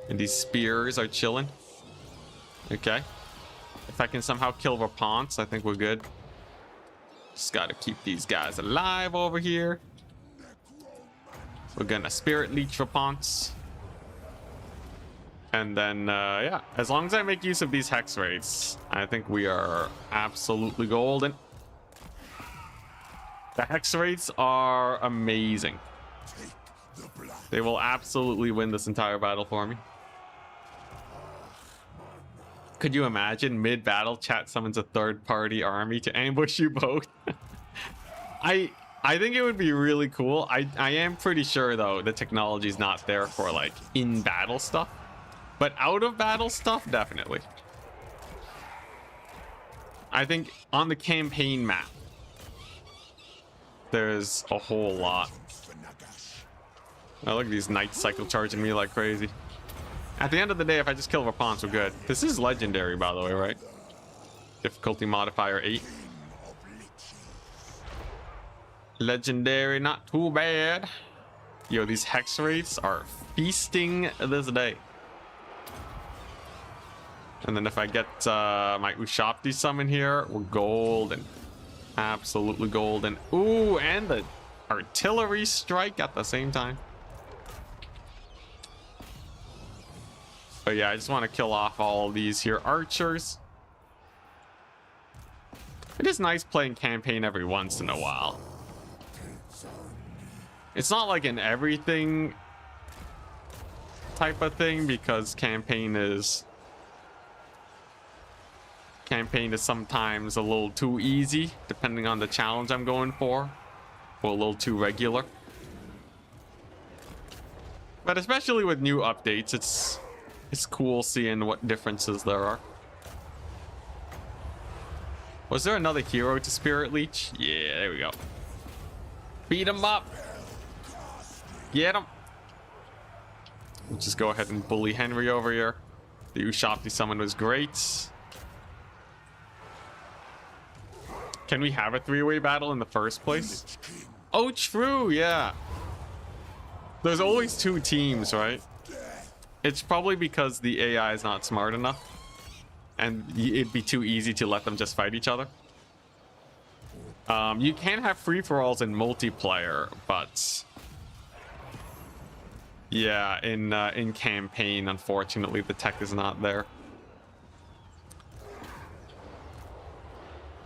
And these spears are chilling. Okay. If I can somehow kill Rapunts, I think we're good. Just gotta keep these guys alive over here. We're gonna Spirit Leech Rapunts. And then, yeah, as long as I make use of these hex rates, I think we are absolutely golden. The hex rates are amazing. They will absolutely win this entire battle for me. Could you imagine mid-battle chat summons a third-party army to ambush you both? I think it would be really cool. I am pretty sure though the technology is not there for like in-battle stuff, but out-of-battle stuff definitely. I think on the campaign map there's a whole lot. Oh, look at these knights cycle charging me like crazy. At the end of the day, if I just kill Rapunts, we're good. This is legendary, by the way, right? Difficulty modifier 8. Legendary, not too bad. Yo, these hex rates are feasting this day. And then if I get my Ushabti summon here, we're golden. Absolutely golden. Ooh, and the artillery strike at the same time. But yeah, I just want to kill off all these here archers. It is nice playing campaign every once in a while. It's not like an everything type of thing, because campaign is sometimes a little too easy depending on the challenge I'm going for, or a little too regular. But especially with new updates, it's cool seeing what differences there are. Was there another hero to Spirit Leech? Yeah, there we go. Beat him up. Get him. We'll just go ahead and bully Henry over here. The Ushabti summon was great. Can we have a three-way battle in the first place? Oh, true, yeah. There's always two teams, right? It's probably because the AI is not smart enough, and it'd be too easy to let them just fight each other. You can have free-for-alls in multiplayer, but yeah, in campaign, unfortunately, the tech is not there.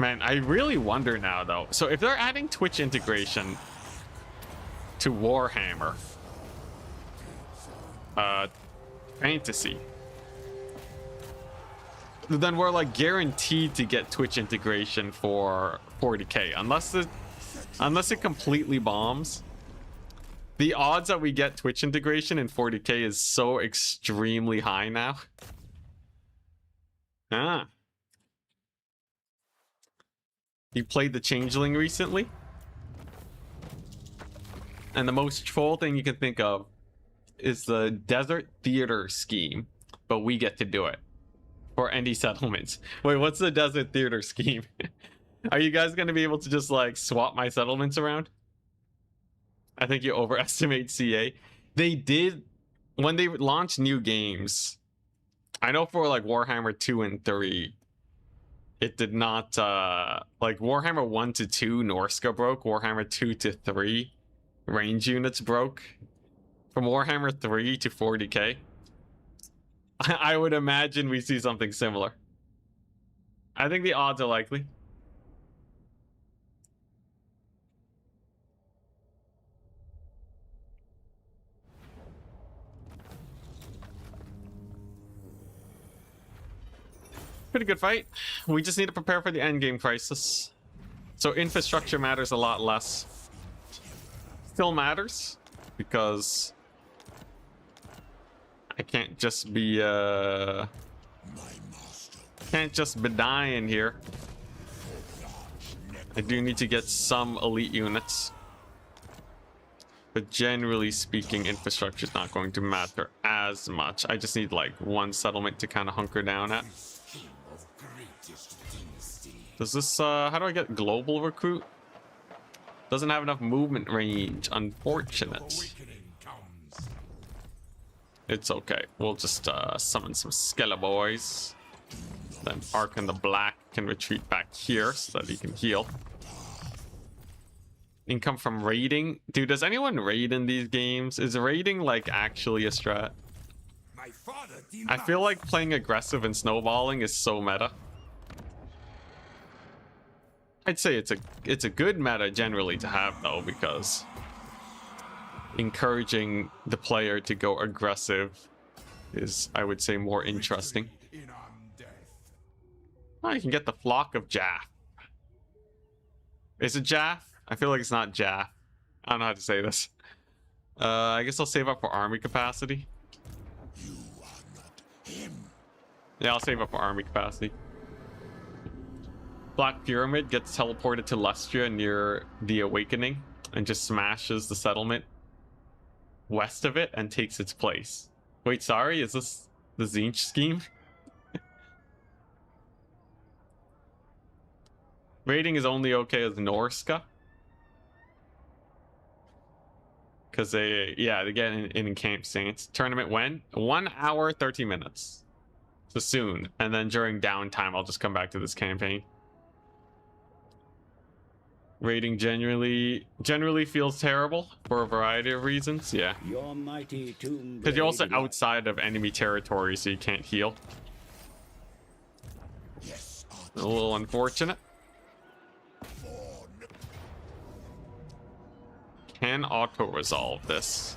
Man, I really wonder now, though. So if they're adding Twitch integration to Warhammer Fantasy, then we're like guaranteed to get Twitch integration for 40k, unless it completely bombs. The odds that we get Twitch integration in 40k is so extremely high now. You played the Changeling recently? And the most troll thing you can think of is the Desert Theater scheme, but we get to do it for any settlements. Wait, what's the Desert Theater scheme? Are you guys going to be able to just like swap my settlements around? I think you overestimate CA. They did, when they launched new games, I know for like Warhammer 2 and 3, it did not, like Warhammer 1 to 2, Norska broke. Warhammer 2 to 3, range units broke. From Warhammer 3 to 40k, I would imagine we see something similar. I think the odds are likely. Pretty good fight. We just need to prepare for the endgame crisis. So infrastructure matters a lot less. Still matters, because I can't just be dying here. I do need to get some elite units, but generally speaking, infrastructure is not going to matter as much. I just need like one settlement to kind of hunker down at. Does this how do I get global recruit? Doesn't have enough movement range, unfortunate. It's okay. We'll just summon some Skeleborgs. Then Ark and the Black can retreat back here so that he can heal. Income from raiding. Dude, does anyone raid in these games? Is raiding like actually a strat? I feel like playing aggressive and snowballing is so meta. I'd say it's a good meta generally to have though, because encouraging the player to go aggressive is, I would say, more interesting. Oh, you can get the Flock of Jaff. Is it Jaff? I feel like it's not Jaff. I don't know how to say this. I guess I'll save up for army capacity. You are not him. Yeah, I'll save up for army capacity. Black Pyramid gets teleported to Lustria near the Awakening and just smashes the settlement west of it and takes its place. Wait, sorry, is this the Tzeentch scheme? Raiding is only okay as Norska. Because they get in camp saints. Tournament when? 1 hour, 30 minutes. So soon. And then during downtime, I'll just come back to this campaign. Rating generally feels terrible for a variety of reasons. Yeah. Your mighty tomb Because you're also blade outside of enemy territory, so you can't heal. Yes, A little unfortunate. Can auto-resolve this.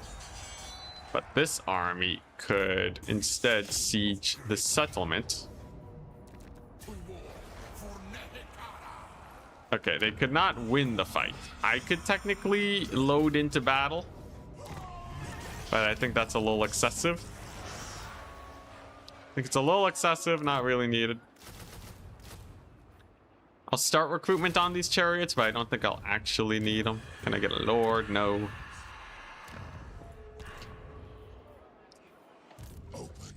But this army could instead siege the settlement. Okay, they could not win the fight. I could technically load into battle, but I think that's a little excessive. I think it's a little excessive, not really needed. I'll start recruitment on these chariots, but I don't think I'll actually need them. Can I get a lord? No.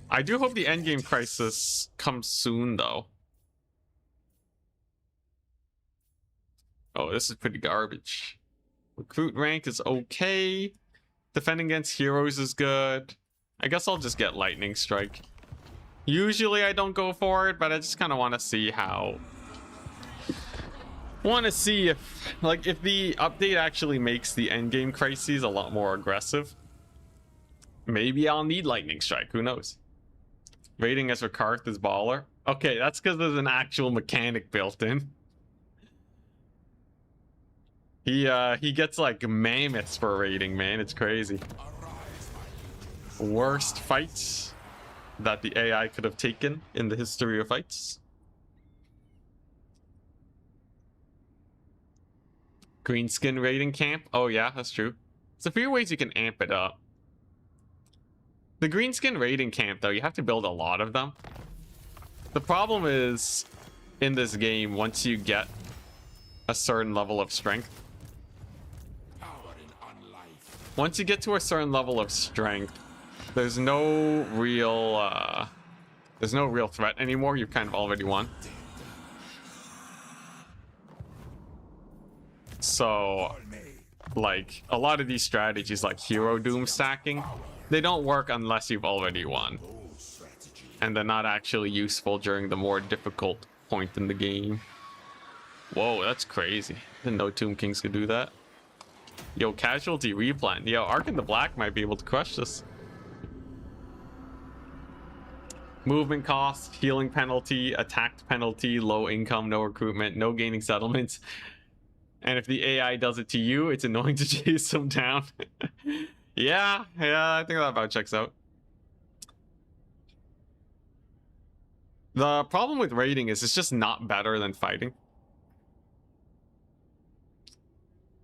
I do hope the endgame crisis comes soon, though. Oh, this is pretty garbage. Recruit rank is okay. Defending against heroes is good. I guess I'll just get lightning strike. Usually I don't go for it, but I just kind of want to see how... Want to see if, like, if the update actually makes the endgame crises a lot more aggressive. Maybe I'll need lightning strike. Who knows? Rating as Rakarth is baller. Okay, that's because there's an actual mechanic built in. He gets like mammoths for rating, man. It's crazy. Worst fights that the AI could have taken in the history of fights. Greenskin raiding camp. Oh yeah, that's true. There's a few ways you can amp it up. The greenskin raiding camp, though, you have to build a lot of them. The problem is, in this game, once you get a certain level of strength, once you get to a certain level of strength, there's no real threat anymore. You've kind of already won. So, like, a lot of these strategies, like hero doom stacking, they don't work unless you've already won. And they're not actually useful during the more difficult point in the game. Whoa, that's crazy. Didn't know Tomb Kings could do that. Yo, casualty replan. Yo, Ark in the Black might be able to crush this. Movement cost, healing penalty, attack penalty, low income, no recruitment, no gaining settlements. And if the AI does it to you, it's annoying to chase them down. Yeah, I think that about checks out. The problem with raiding is it's just not better than fighting.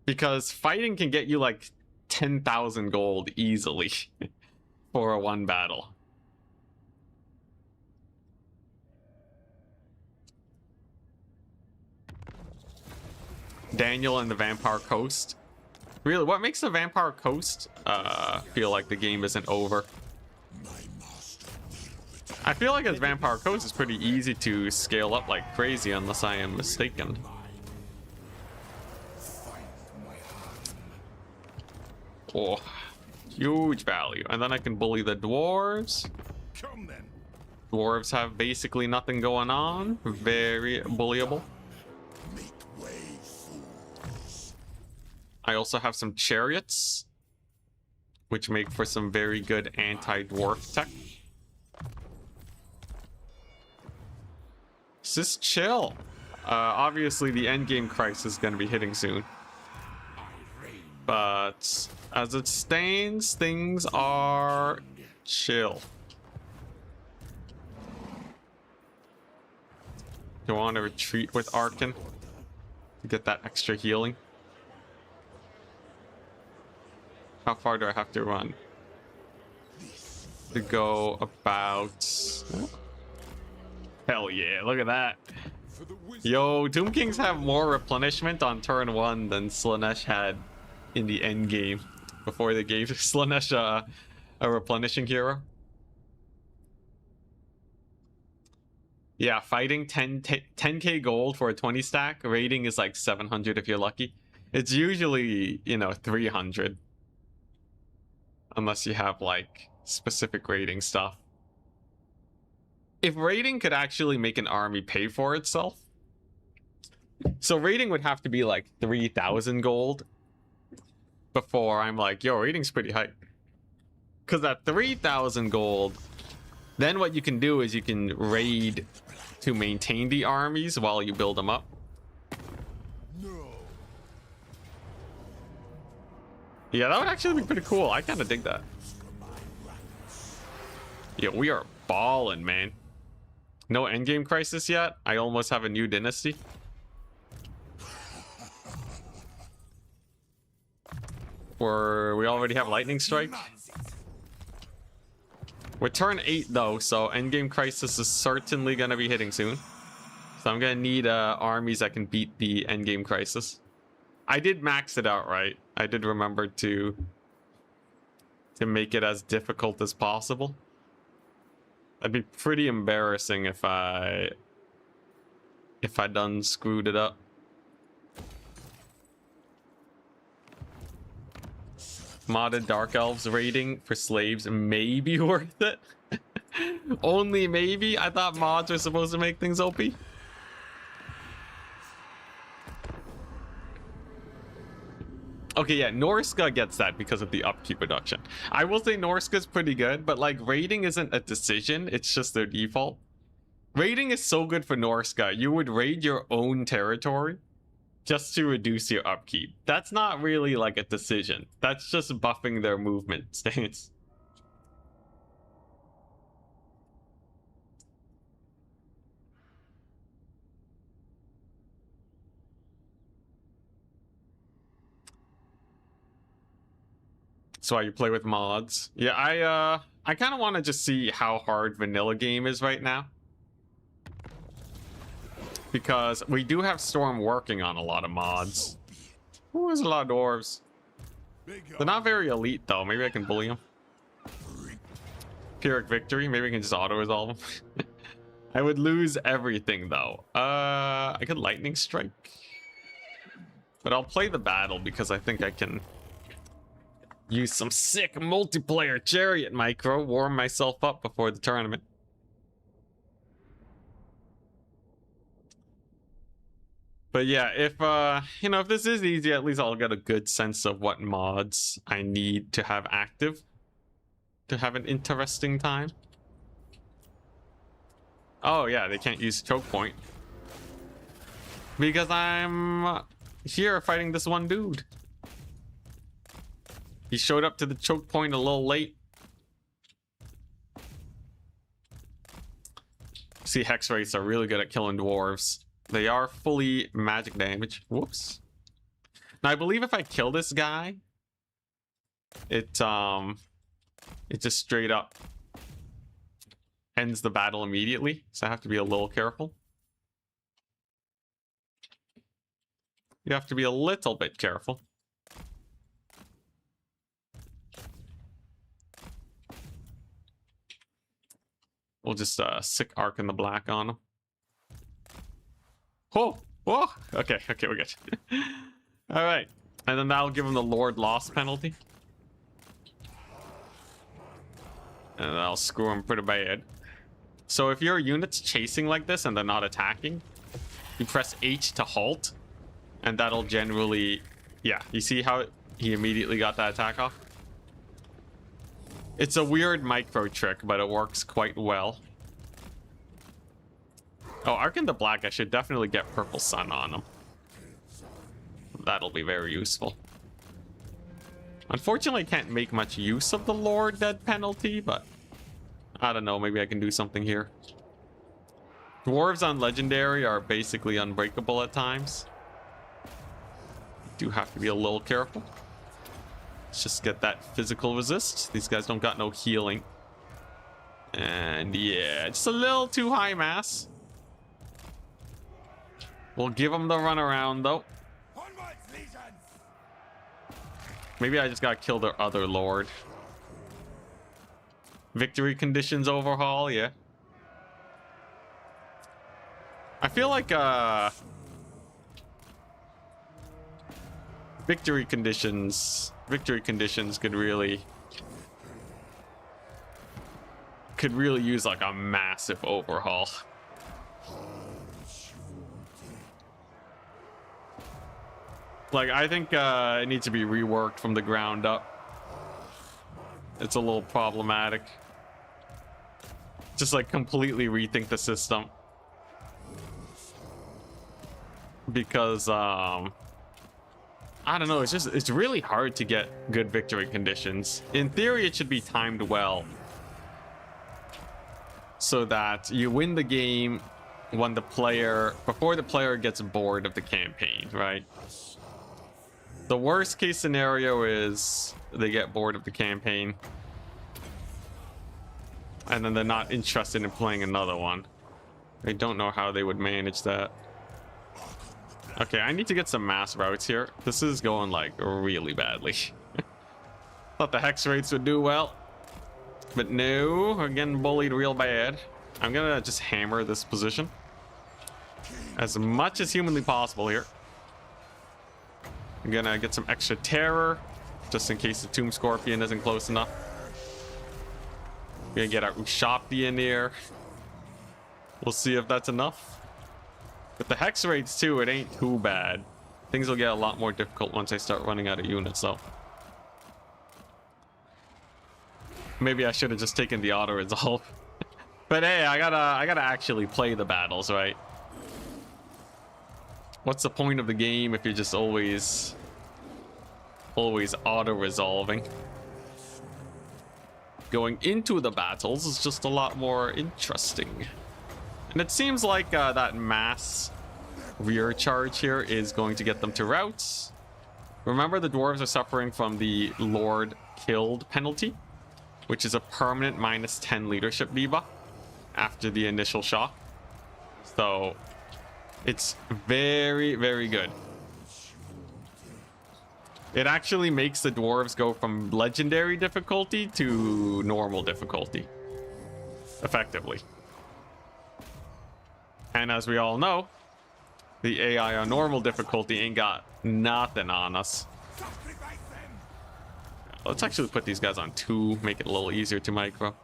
Because fighting can get you like 10,000 gold easily for a one battle. Daniel and the Vampire Coast. Really, what makes the Vampire Coast feel like the game isn't over? I feel like as Vampire Coast is pretty easy to scale up like crazy unless I am mistaken. Oh, huge value. And then I can bully the dwarves. Dwarves have basically nothing going on. Very bullyable. I also have some chariots, which make for some very good anti-dwarf tech. Just chill. Obviously, the endgame crisis is going to be hitting soon. But as it stands, things are chill. Do you want to retreat with Arkin to get that extra healing? How far do I have to run? To go about... Hell yeah, look at that. Yo, Tomb Kings have more replenishment on turn 1 than Slaanesh had in the end game before they gave Slaanesh a replenishing hero. Yeah, fighting 10k gold for a 20 stack. Raiding is like 700 if you're lucky. It's usually, you know, 300. Unless you have like specific rating stuff. if raiding could actually make an army pay for itself, so raiding would have to be like 3,000 gold before I'm like, yo, raiding's pretty high. Because at 3,000 gold, then what you can do is you can raid to maintain the armies while you build them up. Yeah, that would actually be pretty cool. I kind of dig that. Yeah, we are balling, man. No endgame crisis yet. I almost have a new dynasty. Or we already have lightning strike. We're turn 8 though, so endgame crisis is certainly gonna be hitting soon. So I'm gonna need armies that can beat the endgame crisis. I did max it out, right? I did remember to make it as difficult as possible. That'd be pretty embarrassing if I done screwed it up. Modded Dark Elves raiding for slaves may be worth it. Only maybe? I thought mods were supposed to make things OP. Okay, yeah, Norska gets that because of the upkeep reduction. I will say Norska's pretty good, but like raiding isn't a decision, it's just their default. Raiding is so good for Norska, you would raid your own territory just to reduce your upkeep. That's not really like a decision. That's just buffing their movement stance. That's why you play with mods. Yeah, I kind of want to just see how hard vanilla game is right now. Because we do have Storm working on a lot of mods. Ooh, there's a lot of dwarves. They're not very elite though. Maybe I can bully them. Pyrrhic Victory. Maybe we can just auto-resolve them. I would lose everything though. I could Lightning Strike. But I'll play the battle because I think I can use some sick multiplayer chariot micro, warm myself up before the tournament. But yeah, if you know, if this is easy, at least I'll get a good sense of what mods I need to have active to have an interesting time. Oh yeah, they can't use choke point because I'm here fighting this one dude. He showed up to the choke point a little late. See, Hex Wraiths are really good at killing dwarves. They are fully magic damage. Whoops. Now I believe if I kill this guy, it just straight up ends the battle immediately. So I have to be a little careful. You have to be a little bit careful. We'll just sick Arc in the Black on him. Oh, oh, okay, we're good. All right, and then that'll give him the Lord Loss penalty. And that'll screw him pretty bad. So if your unit's chasing like this and they're not attacking, you press H to halt, and that'll generally, yeah, you see how he immediately got that attack off? It's a weird micro trick, but it works quite well. Oh, Arc in the Black, I should definitely get Purple Sun on him. That'll be very useful. Unfortunately, I can't make much use of the Lord Dead penalty, but I don't know, maybe I can do something here. Dwarves on Legendary are basically unbreakable at times. Do have to be a little careful. Let's just get that physical resist. These guys don't got no healing. And yeah, just a little too high mass. We'll give them the runaround though. Maybe I just gotta kill their other lord. Victory conditions overhaul, yeah. I feel like victory conditions could could really use like a massive overhaul. Like, I think it needs to be reworked from the ground up. It's a little problematic. Just like completely rethink the system. Because I don't know, it's really hard to get good victory conditions. In theory, it should be timed well, so that you win the game when before the player gets bored of the campaign, right? The worst case scenario is they get bored of the campaign and then they're not interested in playing another one. I don't know how they would manage that. Okay, I need to get some mass routes here. This is going like really badly. Thought the hex rates would do well, but no, we're getting bullied real bad. I'm gonna just hammer this position as much as humanly possible here. I'm gonna get some extra terror just in case the Tomb Scorpion isn't close enough. We're gonna get our Ushabti in here. We'll see if that's enough. With the hex rates too, it ain't too bad. Things will get a lot more difficult once I start running out of units, though. Maybe I should have just taken the auto resolve. But hey, I gotta actually play the battles, right? What's the point of the game if you're just always auto resolving? Going into the battles is just a lot more interesting. And it seems like that mass rear charge here is going to get them to routes. Remember, the dwarves are suffering from the Lord Killed penalty, which is a permanent -10 leadership debuff after the initial shock. So it's very, very good. It actually makes the dwarves go from legendary difficulty to normal difficulty, effectively. And as we all know, the AI on normal difficulty ain't got nothing on us. Let's actually put these guys on 2, make it a little easier to micro.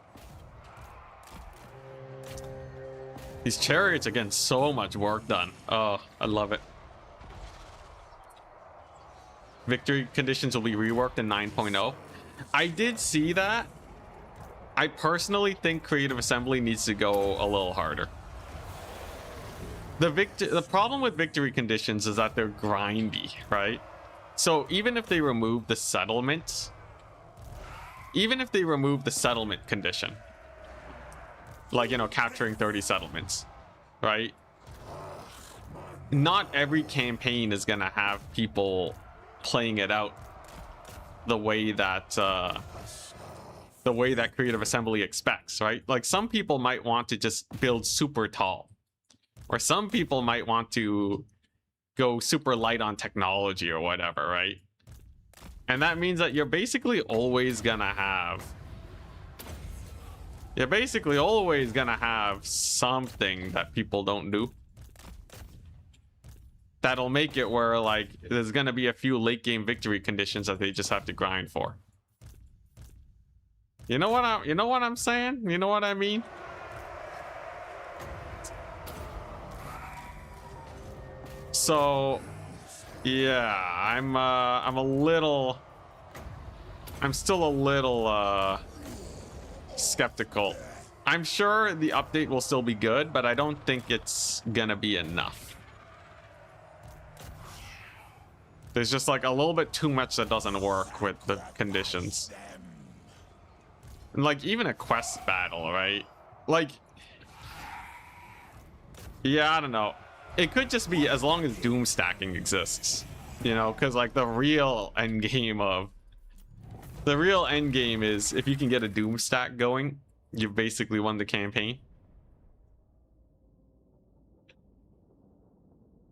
These chariots are getting so much work done. Oh, I love it. Victory conditions will be reworked in 9.0. I did see that. I personally think Creative Assembly needs to go a little harder. The problem with victory conditions is that they're grindy, right? So even if they remove the settlement, condition, like, you know, capturing 30 settlements, right? Not every campaign is gonna have people playing it out the way that Creative Assembly expects, right? Like, some people might want to just build super tall, or some people might want to go super light on technology or whatever, right? And that means that you're basically always gonna have something that people don't do that'll make it where, like, there's gonna be a few late game victory conditions that they just have to grind for. You know what I'm saying? You know what I mean? So yeah, I'm still a little skeptical. I'm sure the update will still be good, but I don't think it's gonna be enough. There's just like a little bit too much that doesn't work with the conditions. And like, even a quest battle, right? Like, yeah, I don't know. It could just be as long as doom stacking exists, you know, because like the real end game is if you can get a doom stack going, you've basically won the campaign.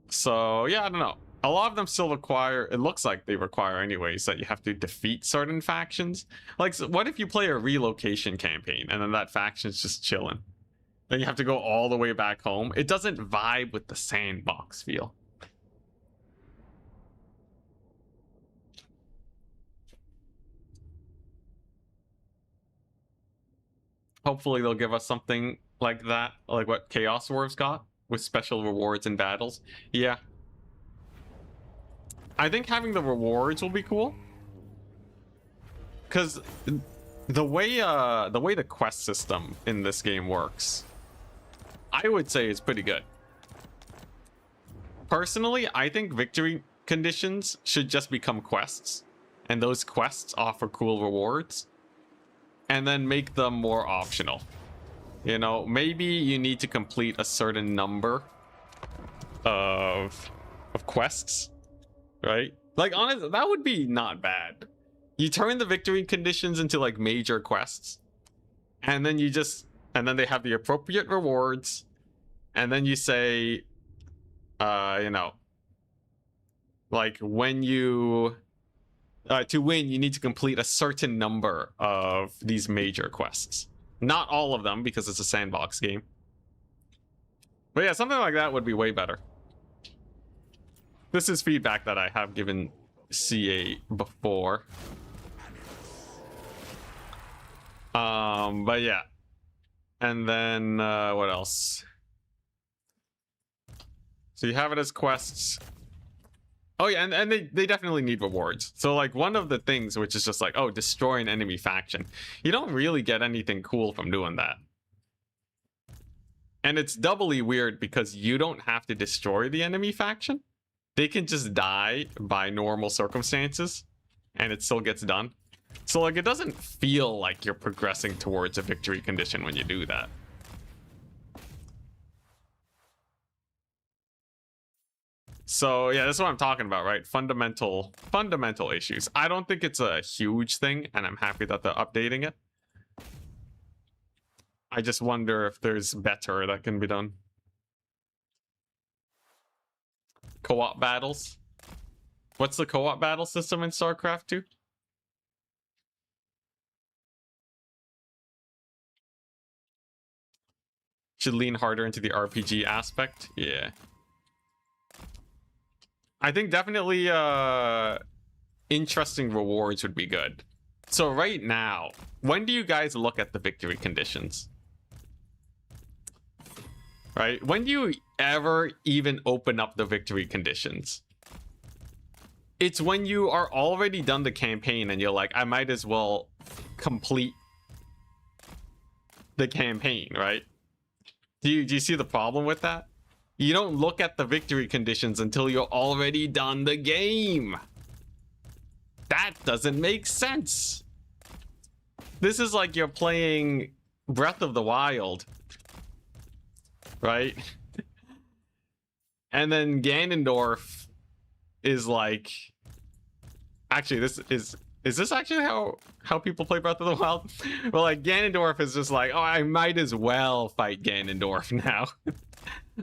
So yeah, I don't know. A lot of them still require, it looks like they require anyways, that you have to defeat certain factions. Like, so what if you play a relocation campaign and then that faction's just chilling? Then you have to go all the way back home. It doesn't vibe with the sandbox feel. Hopefully they'll give us something like that, like what Chaos Dwarves got, with special rewards in battles. Yeah. I think having the rewards will be cool. Because the way the quest system in this game works, I would say is pretty good. Personally, I think victory conditions should just become quests, and those quests offer cool rewards, and then make them more optional. You know, maybe you need to complete a certain number of quests, right? Like, honestly, that would be not bad. You turn the victory conditions into like major quests, and then and then they have the appropriate rewards, and then you say, you know, like when you to win, you need to complete a certain number of these major quests. Not all of them, because it's a sandbox game. But yeah, something like that would be way better. This is feedback that I have given CA before. But yeah. And then, what else? So you have it as quests. Oh yeah, and they definitely need rewards. So like one of the things which is just like, oh, destroy an enemy faction. You don't really get anything cool from doing that. And it's doubly weird because you don't have to destroy the enemy faction. They can just die by normal circumstances and it still gets done. So like it doesn't feel like you're progressing towards a victory condition when you do that. So yeah, that's what I'm talking about, right? Fundamental issues. I don't think it's a huge thing, and I'm happy that they're updating it. I just wonder if there's better that can be done. Co-op battles. What's the co-op battle system in StarCraft 2? Should lean harder into the RPG aspect. Yeah. I think definitely interesting rewards would be good. So right now, when do you guys look at the victory conditions? Right? When do you ever even open up the victory conditions? It's when you are already done the campaign and you're like, I might as well complete the campaign, right? Do you see the problem with that? You don't look at the victory conditions until you're already done the game. That doesn't make sense. This is like you're playing Breath of the Wild, right? And then Ganondorf is like, actually, is this actually how people play Breath of the Wild? Well, like Ganondorf is just like, oh, I might as well fight Ganondorf now.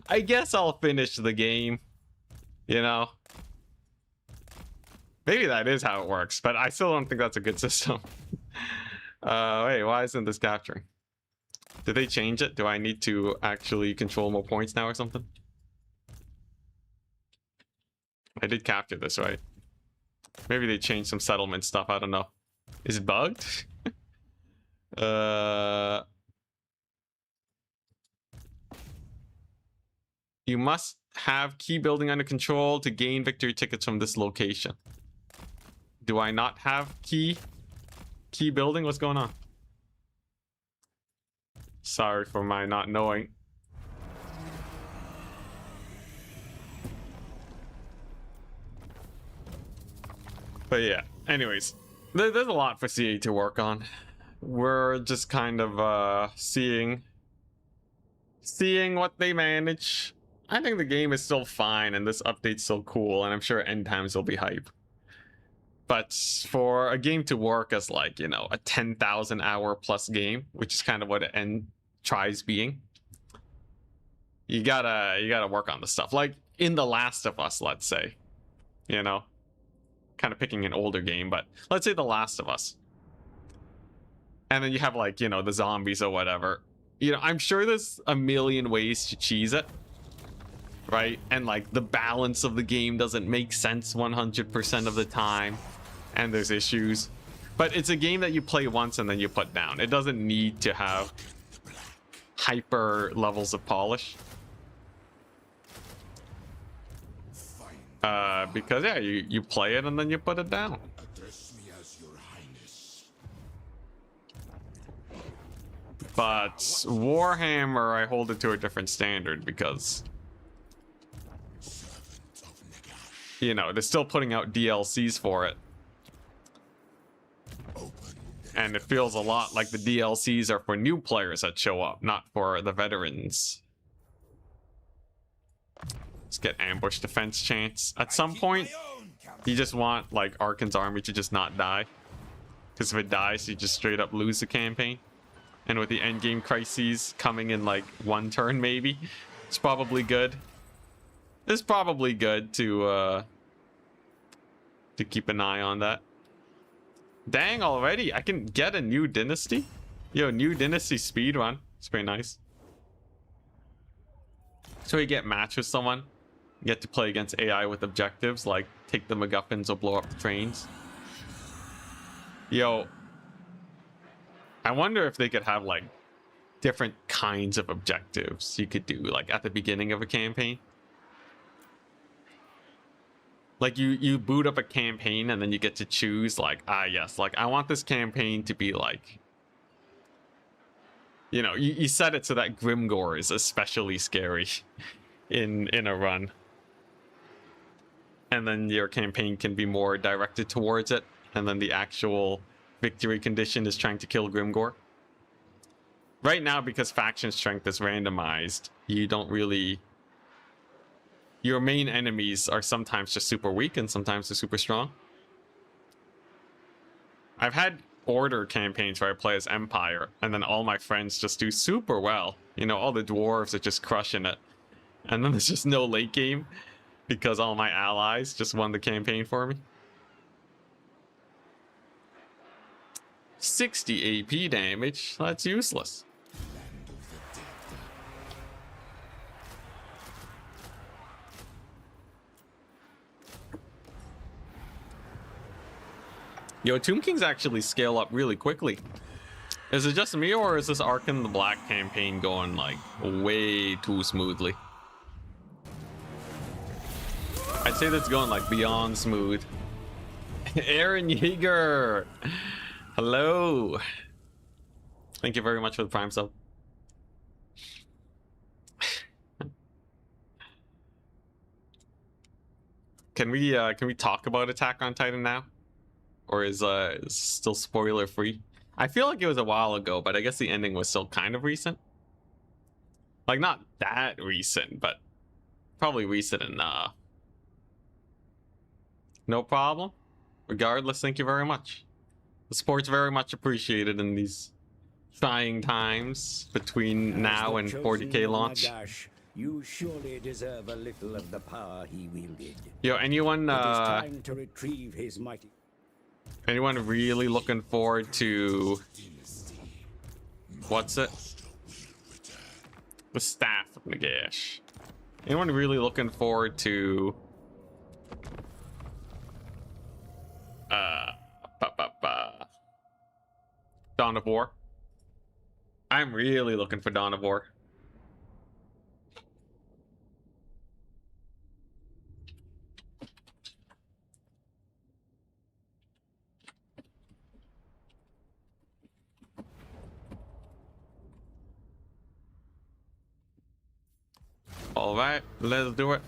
I guess I'll finish the game, you know? Maybe that is how it works, but I still don't think that's a good system. Wait, why isn't this capturing? Did they change it? Do I need to actually control more points now or something? I did capture this, right? Maybe they changed some settlement stuff, I don't know. Is it bugged? You must have key building under control to gain victory tickets from this location. Do I not have key building? What's going on? Sorry for my not knowing. But yeah, anyways, there's a lot for CA to work on. We're just kind of seeing what they manage. I think the game is still fine and this update's still cool, and I'm sure end times will be hype. But for a game to work as like, you know, a 10,000 hour plus game, which is kind of what it tries being, you gotta work on the stuff. Like in The Last of Us, let's say, you know, kind of picking an older game, but let's say The Last of Us. And then you have like, you know, the zombies or whatever. You know, I'm sure there's a million ways to cheese it. Right? And like the balance of the game doesn't make sense 100% of the time, and there's issues, but it's a game that you play once and then you put down. It doesn't need to have hyper levels of polish. Because yeah, you play it and then you put it down. Address me as your highness. But Warhammer, I hold it to a different standard because, Servant of Nagash. you know, they're still putting out DLCs for it. Open. And it feels a lot like the DLCs are for new players that show up, not for the veterans. Let's get ambush defense chance. At some point, you just want like Arkan's army to just not die. Because if it dies, you just straight up lose the campaign. And with the endgame crises coming in like one turn maybe, it's probably good. It's probably good to keep an eye on that. Dang, already I can get a new dynasty. Yo, new dynasty speed run. It's pretty nice. So you get matched with someone. You get to play against AI with objectives like take the MacGuffins or blow up the trains. Yo, I wonder if they could have like different kinds of objectives you could do like at the beginning of a campaign. Like you boot up a campaign and then you get to choose like, yes, like I want this campaign to be like, you know, you set it so that Grimgore is especially scary in a run. And then your campaign can be more directed towards it. And then the actual victory condition is trying to kill Grimgore. Right now, because faction strength is randomized, you don't really... Your main enemies are sometimes just super weak and sometimes they're super strong. I've had order campaigns where I play as Empire and then all my friends just do super well. You know, all the dwarves are just crushing it. And then there's just no late game because all my allies just won the campaign for me. 60 AP damage, that's useless. Yo, Tomb Kings actually scale up really quickly. Is it just me or is this Arkan the Black campaign going like way too smoothly? I'd say that's going like beyond smooth. Aaron Yeager! Hello! Thank you very much for the Prime sub. Can we talk about Attack on Titan now? Or is still spoiler free? I feel like it was a while ago, but I guess the ending was still kind of recent. Like not that recent, but probably recent enough. No problem. Regardless, thank you very much. The support's very much appreciated in these trying times between now and 40k launch. Nagash, you surely deserve a little of the power he wielded. Yo, anyone It is time to retrieve his mighty. anyone really looking forward to what's it? The Staff of Nagash. Anyone really looking forward to Dawn of War? I'm really looking for Dawn of War. All right, let's do it.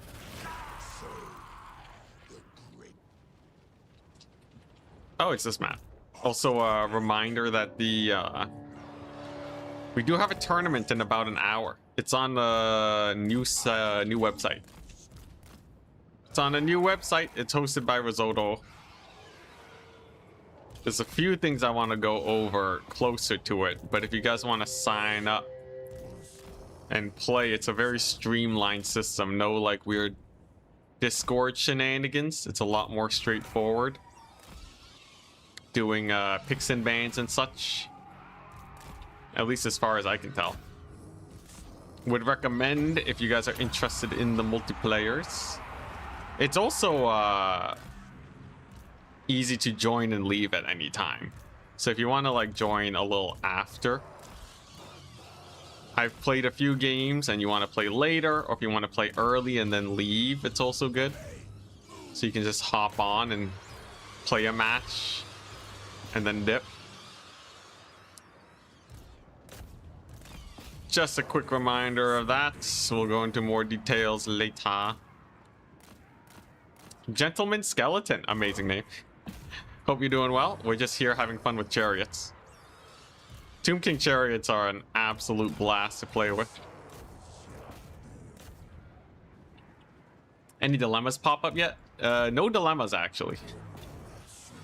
Oh, it's this map. Also, a reminder that we do have a tournament in about an hour. It's on the new website. It's on a new website. It's hosted by Risotto. There's a few things I want to go over closer to it, but if you guys want to sign up and play, it's a very streamlined system. No like weird Discord shenanigans. It's a lot more straightforward. Doing picks and bans and such. At least as far as I can tell. Would recommend if you guys are interested in the multiplayers. It's also easy to join and leave at any time. So if you want to like join a little after I've played a few games and you want to play later, or if you want to play early and then leave, it's also good. So you can just hop on and play a match and then dip. Just a quick reminder of that. We'll go into more details later. Gentleman Skeleton, amazing name. Hope you're doing well. We're just here having fun with chariots. Tomb King chariots are an absolute blast to play with. Any dilemmas pop up yet? No dilemmas actually.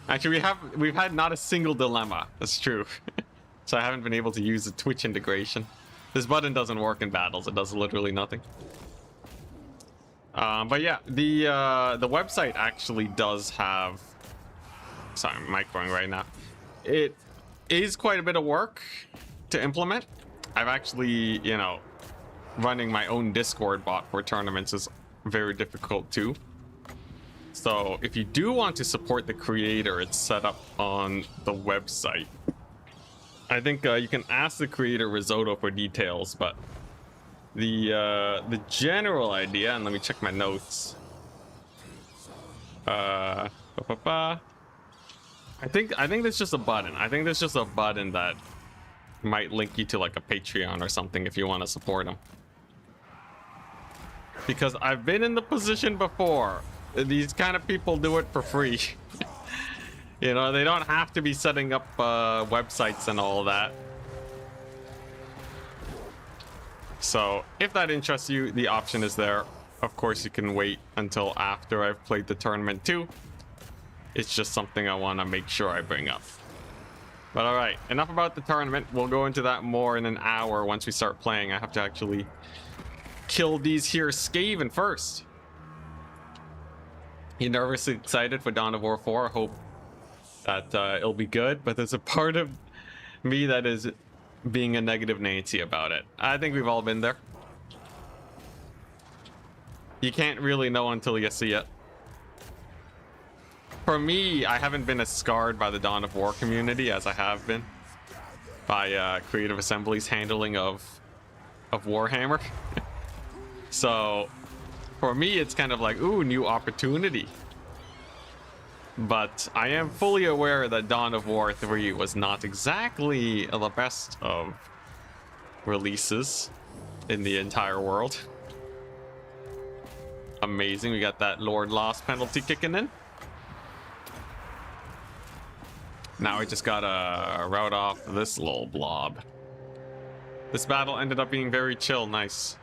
Actually, we've had not a single dilemma. That's true. So I haven't been able to use the Twitch integration. This button doesn't work in battles. It does literally nothing. But yeah, the website actually does have. Sorry, I'm microing right now. It is quite a bit of work to implement. I've actually, you know, running my own Discord bot for tournaments is very difficult too. So if you do want to support the creator, it's set up on the website. I think you can ask the creator Risotto for details, but the general idea, and let me check my notes. I think there's just a button. I think there's just a button that might link you to like a Patreon or something if you want to support them. Because I've been in the position before. These kind of people do it for free. You know, they don't have to be setting up websites and all that. So if that interests you, the option is there. Of course, you can wait until after I've played the tournament too. It's just something I want to make sure I bring up. But all right, enough about the tournament. We'll go into that more in an hour once we start playing. I have to actually kill these here Skaven first. You nervously excited for Dawn of War 4? I hope that it'll be good, but there's a part of me that is being a negative Nancy about it. I think we've all been there. You can't really know until you see it. For me, I haven't been as scarred by the Dawn of War community as I have been by Creative Assembly's handling of Warhammer. So for me, it's kind of like, ooh, new opportunity. But I am fully aware that Dawn of War 3 was not exactly the best of releases in the entire world. Amazing, we got that Lord Lost penalty kicking in. Now we just gotta route off this little blob. This battle ended up being very chill, nice.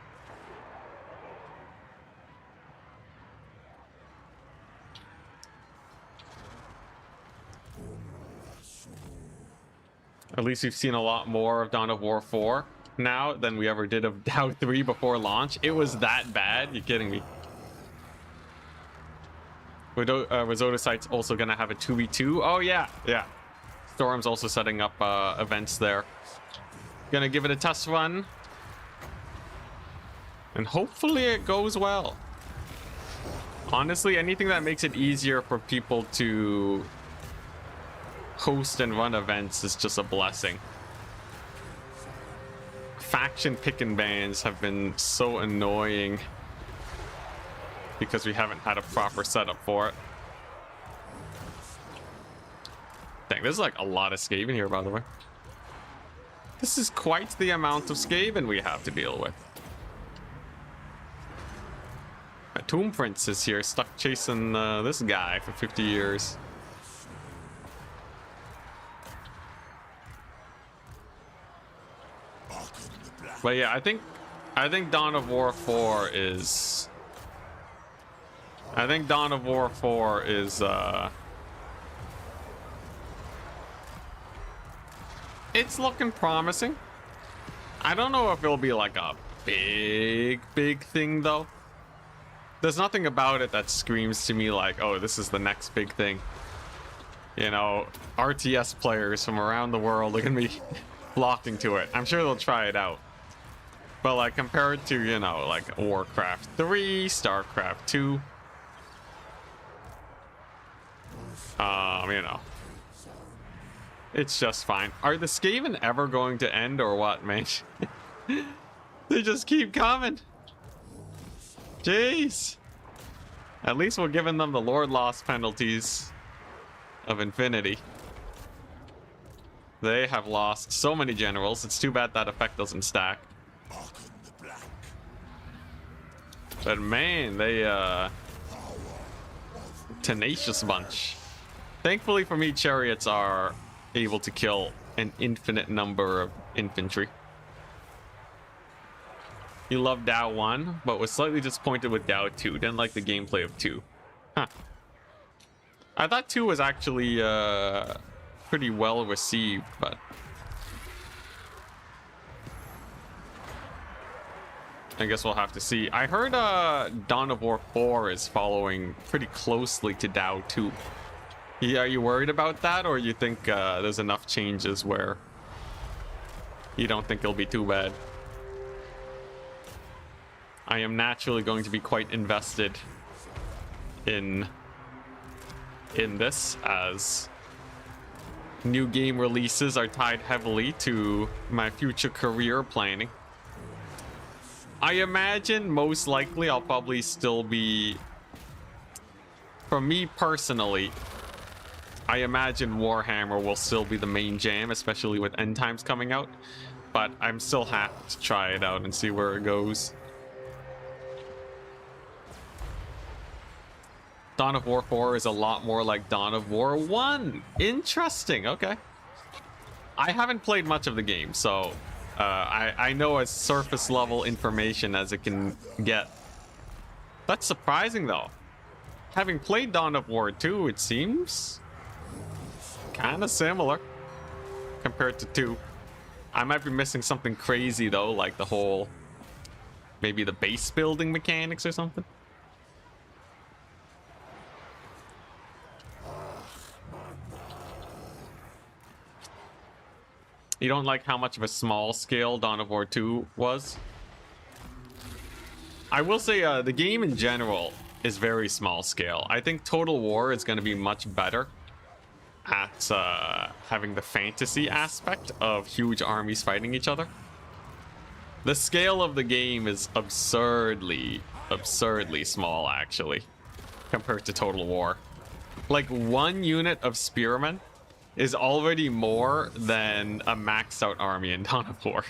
At least we've seen a lot more of Dawn of War 4 now than we ever did of DAO 3 before launch. It was that bad? You're kidding me. Risotto site's also gonna have a 2v2. Oh yeah, yeah. Storm's also setting up events there. Gonna give it a test run. And hopefully it goes well. Honestly, anything that makes it easier for people to host and run events is just a blessing. Faction pick and bans have been so annoying because we haven't had a proper setup for it. Dang, there's like a lot of Skaven here, by the way. This is quite the amount of Skaven we have to deal with. A Tomb Prince is here, stuck chasing this guy for 50 years. But yeah, I think Dawn of War 4 is... I think Dawn of War 4 is, it's looking promising. I don't know if it'll be like a big thing, though. There's nothing about it that screams to me like, oh, this is the next big thing. You know, RTS players from around the world are gonna be flocking to it. I'm sure they'll try it out. But like compared to, you know, like Warcraft 3, StarCraft 2, you know, it's just fine. Are the Skaven ever going to end or what, man? They just keep coming. Jeez. At least we're giving them the Lord loss penalties of infinity. They have lost so many generals. It's too bad that effect doesn't stack. But man, they tenacious bunch. Thankfully for me, chariots are able to kill an infinite number of infantry. You love Dao 1, but was slightly disappointed with Dao 2. Didn't like the gameplay of 2. Huh. I thought 2 was actually pretty well received, but I guess we'll have to see. I heard Dawn of War 4 is following pretty closely to Dao 2. Are you worried about that, or you think there's enough changes where you don't think it'll be too bad? I am naturally going to be quite invested in this, as new game releases are tied heavily to my future career planning. I imagine most likely I'll probably still be, for me personally, I imagine Warhammer will still be the main jam, especially with End Times coming out, but I'm still happy to try it out and see where it goes. Dawn of War 4 is a lot more like Dawn of War 1. Interesting. Okay. I haven't played much of the game, so I know as surface level information as it can get. That's surprising though. Having played Dawn of War 2, it seems kind of similar compared to 2. I might be missing something crazy though, like the whole, maybe the base building mechanics or something. You don't like how much of a small scale Dawn of War 2 was? I will say the game in general is very small scale. I think Total War is going to be much better at having the fantasy aspect of huge armies fighting each other. The scale of the game is absurdly small, actually, compared to Total War. Like, one unit of spearmen is already more than a maxed out army in Dawn of War.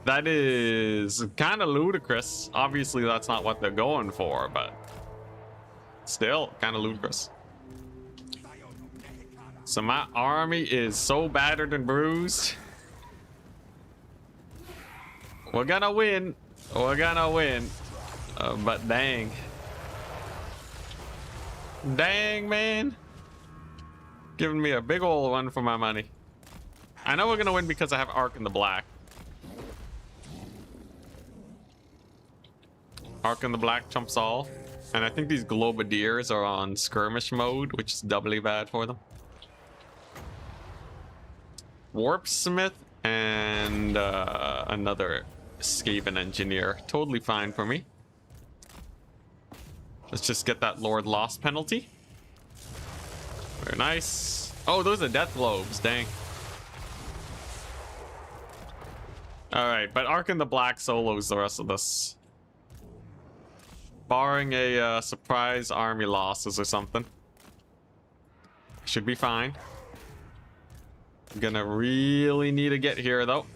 That is kind of ludicrous. Obviously, that's not what they're going for, but still kind of ludicrous. So my army is so battered and bruised. We're gonna win. We're gonna win. But dang. Dang, man. Giving me a big ol' run for my money. I know we're gonna win because I have Arc in the Black. Arc in the Black trumps all. And I think these Globadiers are on skirmish mode, which is doubly bad for them. Warpsmith and another Skaven engineer. Totally fine for me. Let's just get that Lord loss penalty. Very nice. Oh, those are death globes. Dang. All right, but Arc in the Black solos the rest of this. Barring a surprise army losses or something. Should be fine. I'm gonna really need to get here though.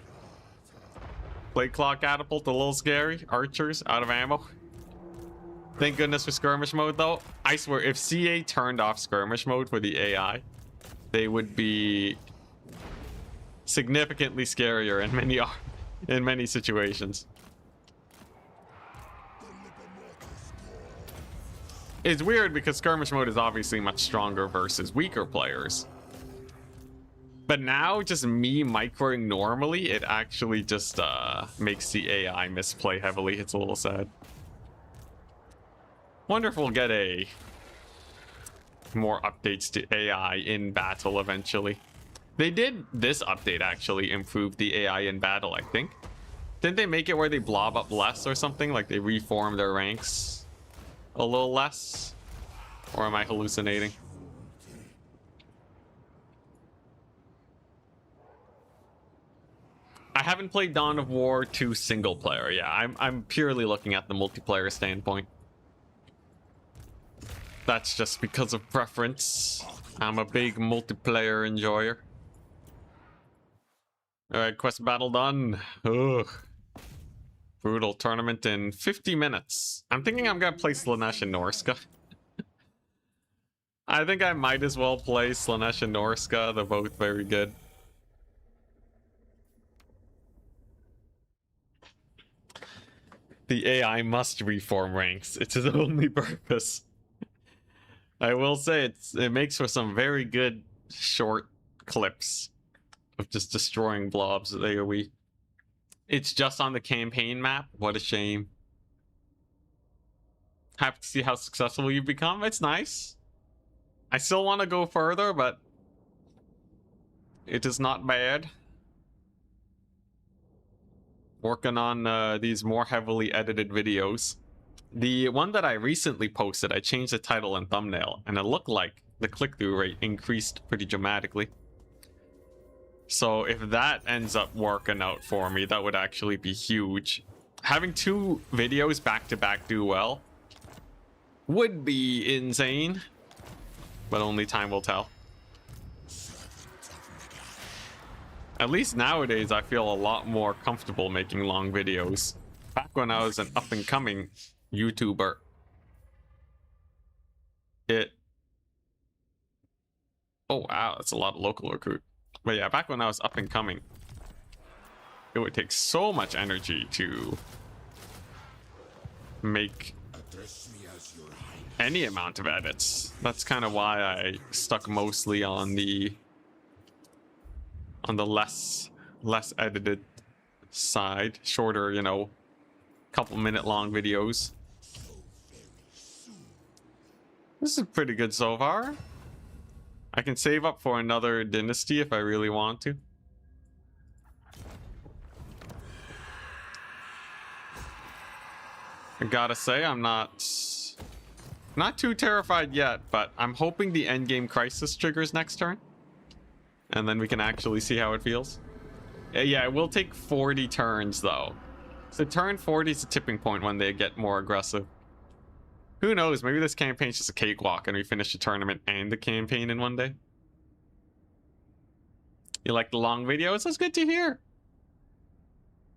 Plate Clock Catapult, a little scary. Archers out of ammo. Thank goodness for skirmish mode though. I swear, if CA turned off skirmish mode for the AI, they would be significantly scarier in many situations. It's weird because skirmish mode is obviously much stronger versus weaker players. But now, just me microing normally, it actually just makes the AI misplay heavily. It's a little sad. Wonder if we'll get more updates to AI in battle eventually. They did this update actually improve the AI in battle, I think. Didn't they make it where they blob up less or something? Like they reform their ranks a little less? Or am I hallucinating? I haven't played Dawn of War 2 single player. Yeah, I'm purely looking at the multiplayer standpoint. That's just because of preference. I'm a big multiplayer enjoyer. Alright, quest battle done. Ugh. Brutal tournament in 50 minutes. I'm thinking I'm gonna play Slaanesh and Norska. I think I might as well play Slaanesh and Norska. They're both very good. The AI must reform ranks. It's his only purpose. I will say it makes for some very good short clips of just destroying blobs at AoE. It's just on the campaign map. What a shame. Happy to see how successful you've become. It's nice. I still want to go further, but it is not bad. Working on these more heavily edited videos. The one that I recently posted, I changed the title and thumbnail, and it looked like the click-through rate increased pretty dramatically. So if that ends up working out for me, that would actually be huge. Having 2 videos back-to-back do well would be insane, but only time will tell. At least nowadays, I feel a lot more comfortable making long videos. Back when I was an up-and-coming YouTuber, oh wow, that's a lot of local recruit. But yeah, back when I was up-and-coming, it would take so much energy to make any amount of edits. That's kind of why I stuck mostly on the less edited side, shorter, you know, couple minute long videos. This is pretty good so far. I can save up for another dynasty if I really want to. I gotta say, I'm not too terrified yet, but I'm hoping the endgame crisis triggers next turn. And then we can actually see how it feels. Yeah, it will take 40 turns though. So turn 40 is a tipping point when they get more aggressive. Who knows, maybe this campaign's just a cakewalk and we finish the tournament and the campaign in one day. You like the long videos? That's good to hear.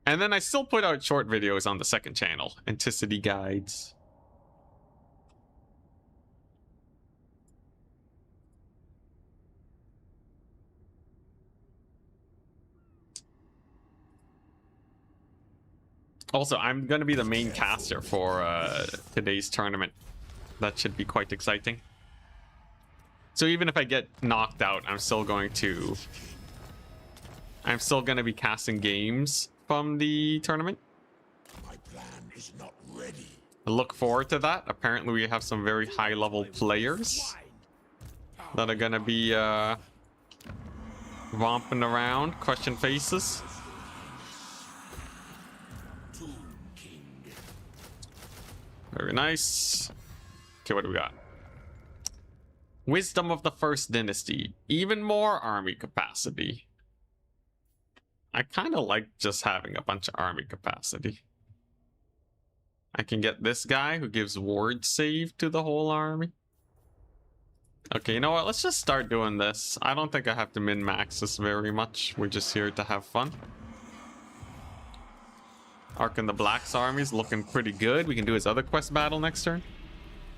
And then I still put out short videos on the second channel, Anticity Guides. Also, I'm going to be the main caster for today's tournament. That should be quite exciting. So even if I get knocked out, I'm still going to be casting games from the tournament. My plan is not ready. I look forward to that. Apparently we have some very high level players that are going to be romping around, crushing faces. Very nice. Okay, what do we got? Wisdom of the First Dynasty. Even more army capacity. I kind of like just having a bunch of army capacity. I can get this guy who gives ward save to the whole army. Okay, you know what? Let's just start doing this. I don't think I have to min-max this very much. We're just here to have fun. Ark and the Black's army is looking pretty good. We can do his other quest battle next turn.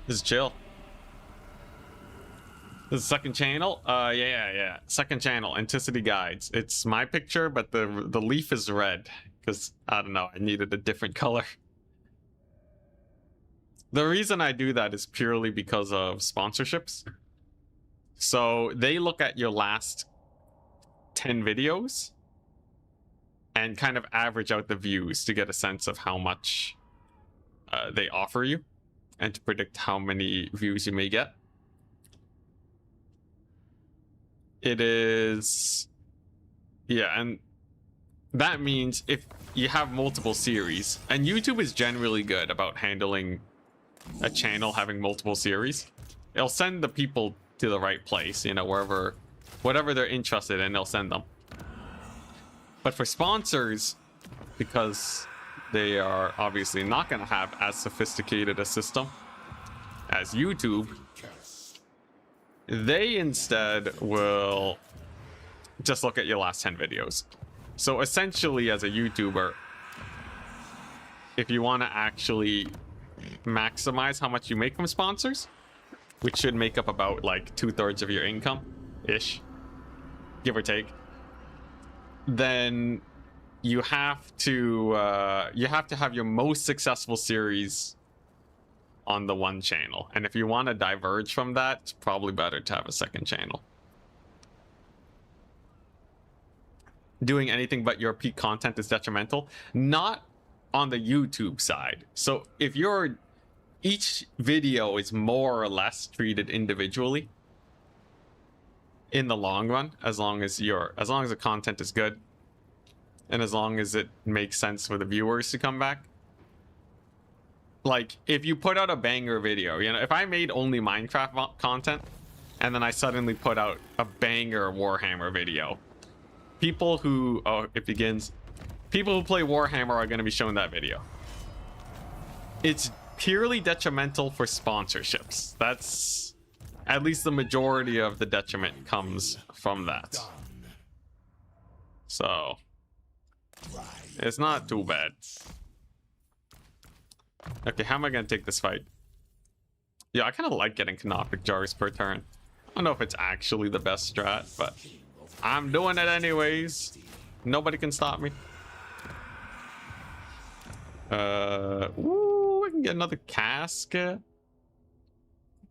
This is chill. This is second channel. Yeah. Second channel, Anticity Guides. It's my picture, but the leaf is red because I don't know. I needed a different color. The reason I do that is purely because of sponsorships. So they look at your last 10 videos and kind of average out the views to get a sense of how much they offer you and to predict how many views you may get. It is... yeah, and that means if you have multiple series, and YouTube is generally good about handling a channel having multiple series, it'll send the people to the right place, you know, whatever they're interested in, they'll send them. But for sponsors, because they are obviously not going to have as sophisticated a system as YouTube, they instead will just look at your last 10 videos. So essentially, as a YouTuber, if you want to actually maximize how much you make from sponsors, which should make up about like 2/3 of your income ish, give or take, then you have to have your most successful series on the one channel. And if you want to diverge from that, it's probably better to have a second channel. Doing anything but your peak content is detrimental. Not on the YouTube side. So if each video is more or less treated individually in the long run, as long as the content is good and as long as it makes sense for the viewers to come back. Like, if you put out a banger video, you know, if I made only Minecraft content and then I suddenly put out a banger Warhammer video, people who people who play Warhammer are going to be shown that video. It's purely detrimental for sponsorships. That's at least the majority of the detriment comes from that. So it's not too bad. Okay, how am I going to take this fight? Yeah, I kind of like getting Canopic Jars per turn. I don't know if it's actually the best strat, but I'm doing it anyways. Nobody can stop me. Ooh, I can get another casket.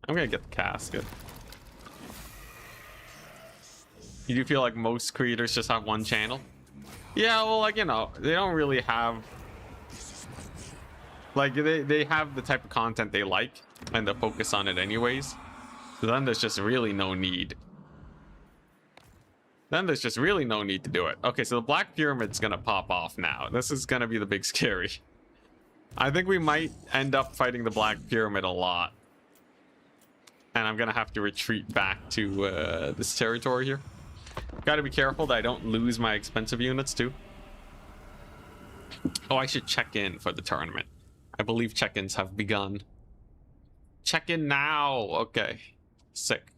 I'm gonna get the casket. You do feel like most creators just have one channel? Yeah, well, like, you know, they don't really have... Like, they have the type of content they like, and they focus on it anyways. So then there's just really no need. Then there's just really no need to do it. Okay, so the Black Pyramid's gonna pop off now. This is gonna be the big scary. I think we might end up fighting the Black Pyramid a lot. And I'm gonna have to retreat back to this territory here. Gotta be careful that I don't lose my expensive units too. Oh, I should check in for the tournament. I believe check-ins have begun. Check in now. Okay. Sick.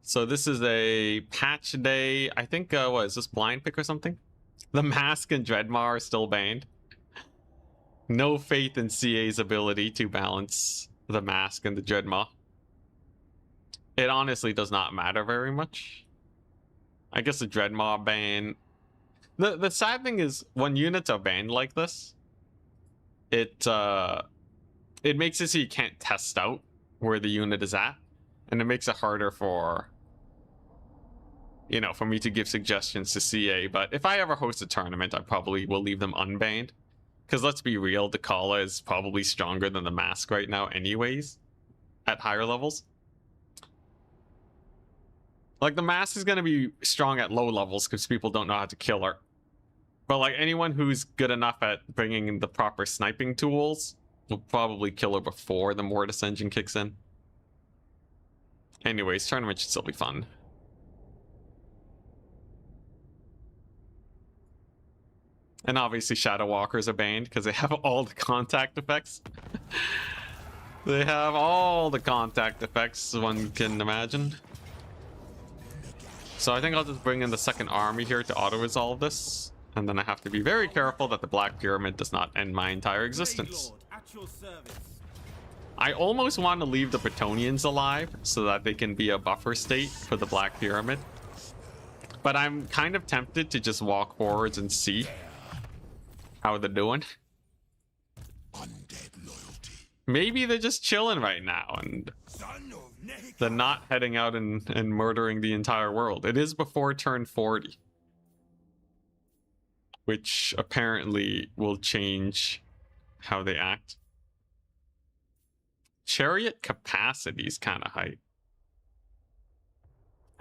So this is a patch day. I think, what is this, blind pick or something? The Mask and Dreadmaw are still banned. No faith in CA's ability to balance the Mask and the Dreadmaw. It honestly does not matter very much. I guess the Dreadmaw ban... The sad thing is, when units are banned like this, it makes it so you can't test out where the unit is at. And it makes it harder for... you know, for me to give suggestions to CA. But if I ever host a tournament, I probably will leave them unbanned. Because let's be real, the Kala is probably stronger than the Mask right now anyways. At higher levels. Like, the Mask is going to be strong at low levels because people don't know how to kill her. But, like, anyone who's good enough at bringing in the proper sniping tools will probably kill her before the Mortis engine kicks in. Anyways, tournament should still be fun. And obviously Shadow Walkers are banned because they have all the contact effects. They have all the contact effects one can imagine. So I think I'll just bring in the second army here to auto-resolve this. And then I have to be very careful that the Black Pyramid does not end my entire existence. I almost want to leave the Bretonnians alive so that they can be a buffer state for the Black Pyramid. But I'm kind of tempted to just walk forwards and see how they're doing. Undead loyalty. Maybe they're just chilling right now and they're not heading out and murdering the entire world. It is before turn 40. Which apparently will change how they act. Chariot capacity is kind of high.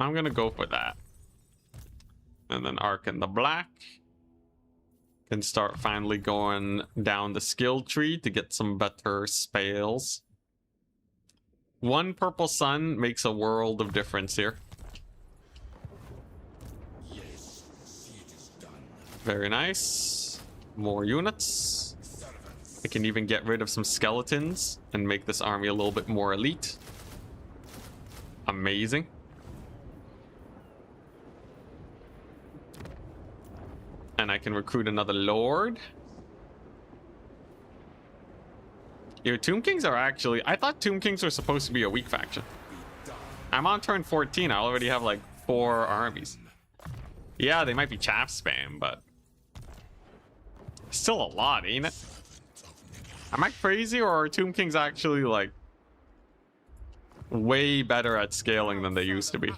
I'm gonna go for that. And then Arc in the Black. Can start finally going down the skill tree to get some better spells. One purple sun makes a world of difference here. Very nice. More units. I can even get rid of some skeletons and make this army a little bit more elite. Amazing. And I can recruit another lord. Your Tomb Kings are actually... I thought Tomb Kings were supposed to be a weak faction. I'm on turn 14. I already have like 4 armies. Yeah, they might be chaff spam, but... still a lot, ain't it? Am I crazy, or are Tomb Kings actually like... way better at scaling than they used to be?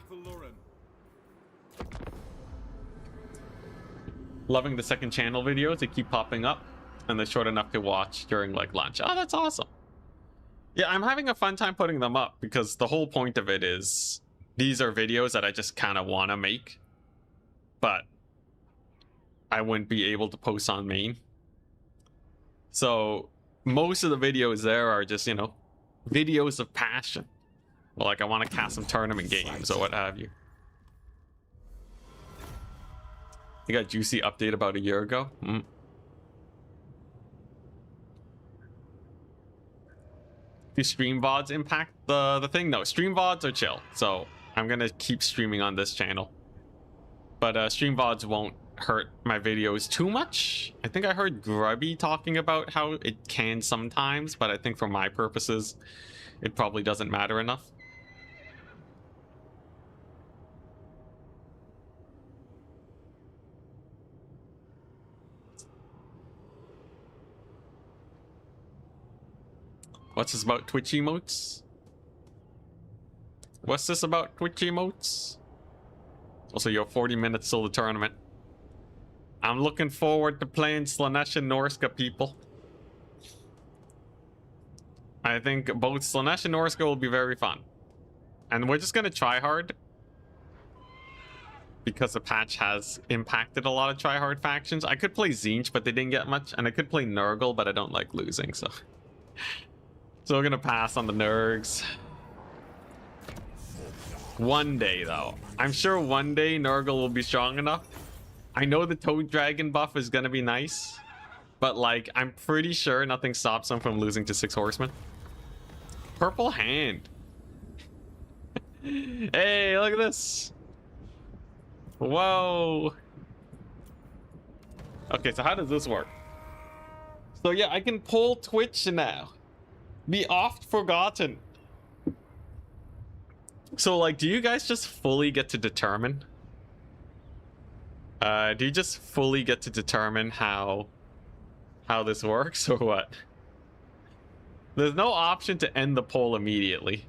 Loving the second channel videos. They keep popping up. And they're short enough to watch during like lunch. Oh, that's awesome. Yeah, I'm having a fun time putting them up because the whole point of it is these are videos that I just kind of want to make, but I wouldn't be able to post on main. So most of the videos there are just, you know, videos of passion. Like I want to cast some tournament games or what have you. You got juicy update about a year ago. Do stream VODs impact the thing? No, stream VODs are chill. So I'm gonna keep streaming on this channel. But stream VODs won't hurt my videos too much. I think I heard Grubby talking about how it can sometimes, but I think for my purposes, it probably doesn't matter enough. What's this about Twitch emotes? What's this about Twitch emotes? Also, you're 40 minutes till the tournament. I'm looking forward to playing Slaanesh and Norska, people. I think both Slaanesh and Norska will be very fun. And we're just gonna try hard. Because the patch has impacted a lot of tryhard factions. I could play Tzeentch, but they didn't get much. And I could play Nurgle, but I don't like losing, so... So we're gonna pass on the Nurgs. One day, though. I'm sure one day Nurgle will be strong enough. I know the Toad Dragon buff is gonna be nice. But, like, I'm pretty sure nothing stops them from losing to 6 Horsemen. Purple Hand. Hey, look at this. Whoa. Okay, so how does this work? So, yeah, I can pull Twitch now. Be oft forgotten. So, like, do you guys just fully get to determine? Do you just fully get to determine how this works, or what? There's no option to end the poll immediately.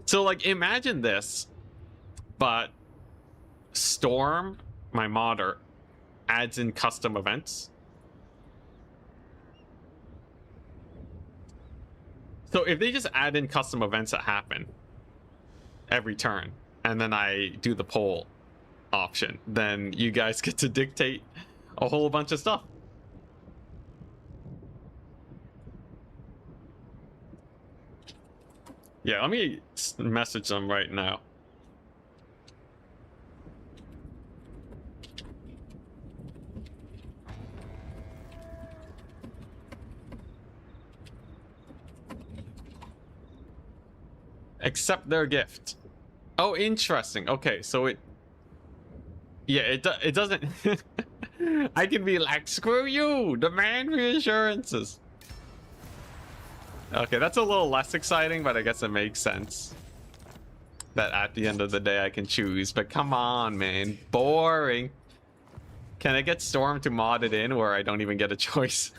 So, like, imagine this, but Storm, my modder, adds in custom events. So if they just add in custom events that happen every turn, and then I do the poll option, then you guys get to dictate a whole bunch of stuff. Yeah, let me message them right now. Accept their gift. Oh, interesting. Okay, so it... yeah, it doesn't... I can be like, screw you! Demand reassurances! Okay, that's a little less exciting, but I guess it makes sense. That at the end of the day I can choose, but come on, man. Boring. Can I get Storm to mod it in where I don't even get a choice?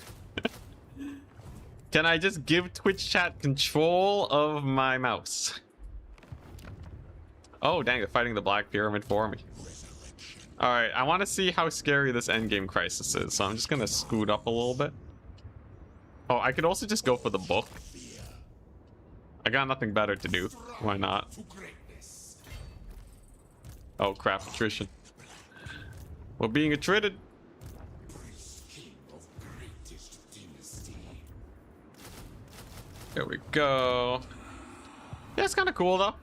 Can I just give Twitch chat control of my mouse? Oh, dang, they're fighting the Black Pyramid for me. Alright, I want to see how scary this endgame crisis is, so I'm just going to scoot up a little bit. Oh, I could also just go for the book. I got nothing better to do. Why not? Oh, crap, attrition. We're being attrited. There we go. Yeah, it's kind of cool, though.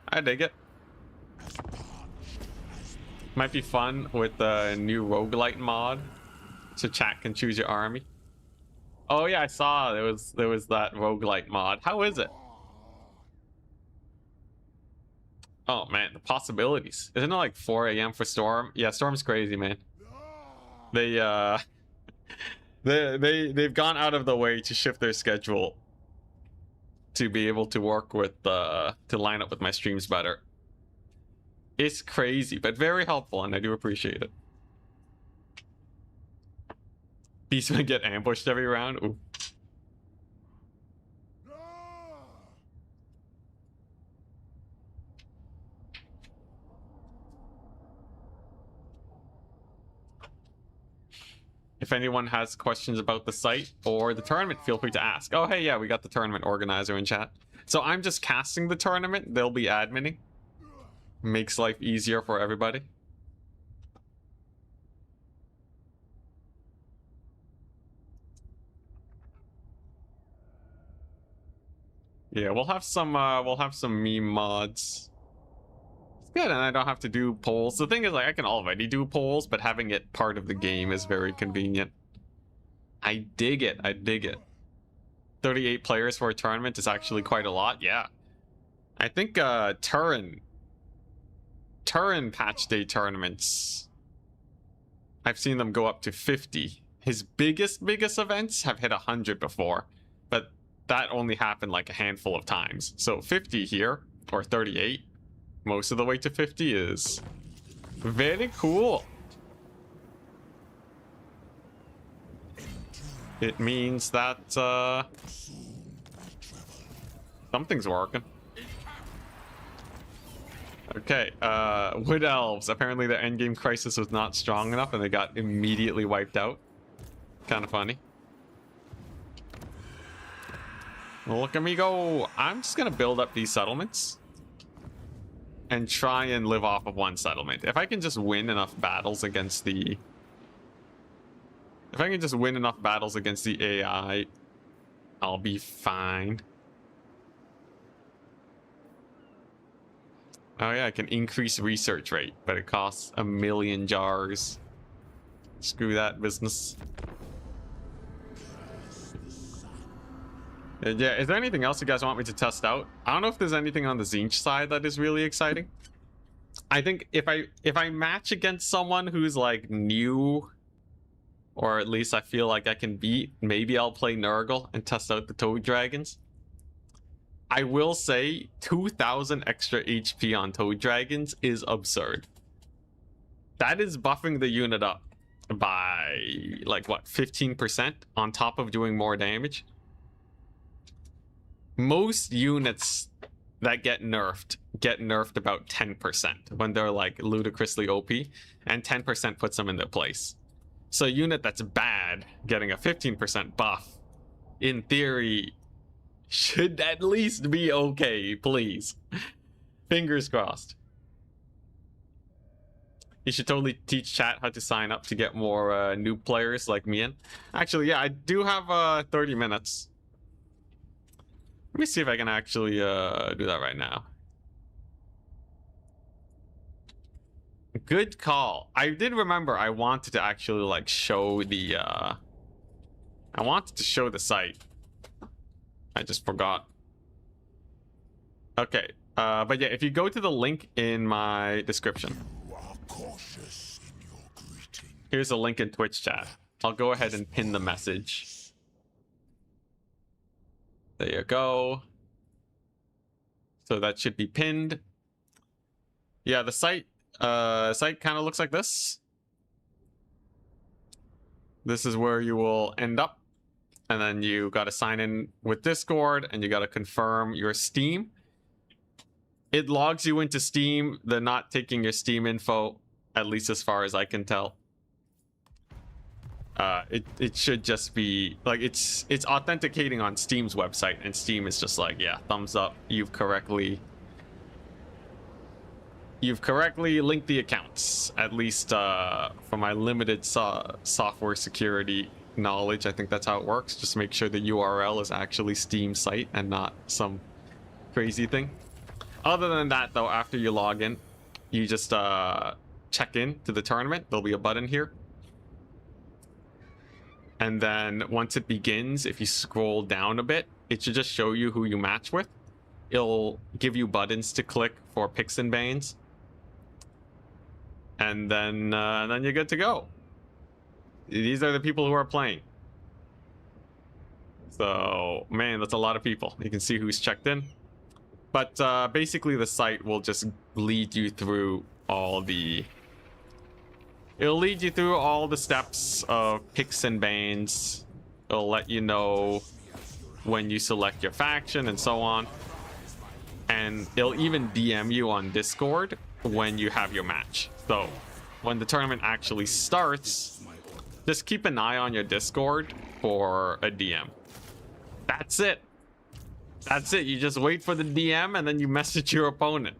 I dig it. Might be fun with the new roguelite mod, so chat can choose your army. Oh yeah, I saw there was that roguelite mod. How is it? Oh man, the possibilities. Isn't it like 4 a.m. for Storm? Yeah, Storm's crazy, man. They they've gone out of the way to shift their schedule to be able to work with to line up with my streams better. It's crazy, but very helpful, and I do appreciate it. Beastmen get ambushed every round. Ooh. If anyone has questions about the site or the tournament, feel free to ask. Oh, hey, yeah, we got the tournament organizer in chat. So I'm just casting the tournament. They'll be adminning. Makes life easier for everybody. Yeah, we'll have some meme mods. It's good, and I don't have to do polls. The thing is, like, I can already do polls, but having it part of the game is very convenient. I dig it. I dig it. 38 players for a tournament is actually quite a lot. Yeah. I think Turin patch day tournaments, I've seen them go up to 50. His biggest events have hit 100 before, but that only happened like a handful of times. So 50 here, or 38, most of the way to 50 is very cool. It means that something's working. Okay, Wood Elves. Apparently the endgame crisis was not strong enough and they got immediately wiped out. Kind of funny. Look at me go. I'm just gonna build up these settlements and try and live off of one settlement. If I can just win enough battles against the... If I can just win enough battles against the AI, I'll be fine. Oh yeah, I can increase research rate, but it costs 1 million jars. Screw that business. Yeah, is there anything else you guys want me to test out? I don't know if there's anything on the Tzeentch side that is really exciting. I think if I match against someone who's like new, or at least I feel like I can beat, maybe I'll play Nurgle and test out the Toad Dragons. I will say 2,000 extra HP on Toad Dragons is absurd. That is buffing the unit up by like what, 15% on top of doing more damage. Most units that get nerfed about 10% when they're like ludicrously OP, and 10% puts them in their place. So a unit that's bad getting a 15% buff, in theory, should at least be okay, please. Fingers crossed. You should totally teach chat how to sign up to get more new players like me in. Actually, yeah, I do have 30 minutes. Let me see if I can actually do that right now. Good call. I did remember I wanted to actually like show the I wanted to show the site. I just forgot. Okay, but yeah, if you go to the link in my description, You are cautious in your greeting. here's a link in Twitch chat. I'll go ahead and pin the message. There you go. So that should be pinned. Yeah, the site kind of looks like this. This is where you will end up. And then you got to sign in with Discord and you got to confirm your Steam. It logs you into Steam. They're not taking your Steam info, at least as far as I can tell. It should just be like it's authenticating on Steam's website, and Steam is just like, yeah, thumbs up, you've correctly linked the accounts. At least for my limited software security knowledge, I think that's how it works. Just make sure the URL is actually Steam site and not some crazy thing. Other than that, though, after you log in, you just check in to the tournament, there'll be a button here. And then once it begins, if you scroll down a bit, it should just show you who you match with. It'll give you buttons to click for picks and bans. And then you're good to go. These are the people who are playing. So, man, that's a lot of people. You can see who's checked in. But basically the site will just lead you through all the... It'll lead you through all the steps of picks and bans. It'll let you know when you select your faction and so on. And it'll even DM you on Discord when you have your match. So when the tournament actually starts, just keep an eye on your Discord for a DM. That's it. That's it. You just wait for the DM and then you message your opponent.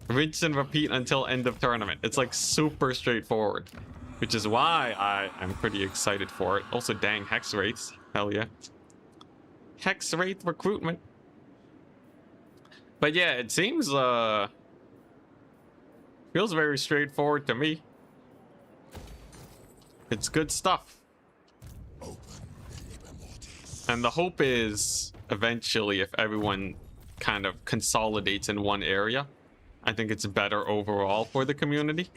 Rinse and repeat until end of tournament. It's like super straightforward, which is why I'm pretty excited for it. Also, dang, Hex Wraiths. Hell yeah. Hex Wraith recruitment. But yeah, it seems feels very straightforward to me. It's good stuff. And the hope is eventually, if everyone kind of consolidates in one area, I think it's better overall for the community.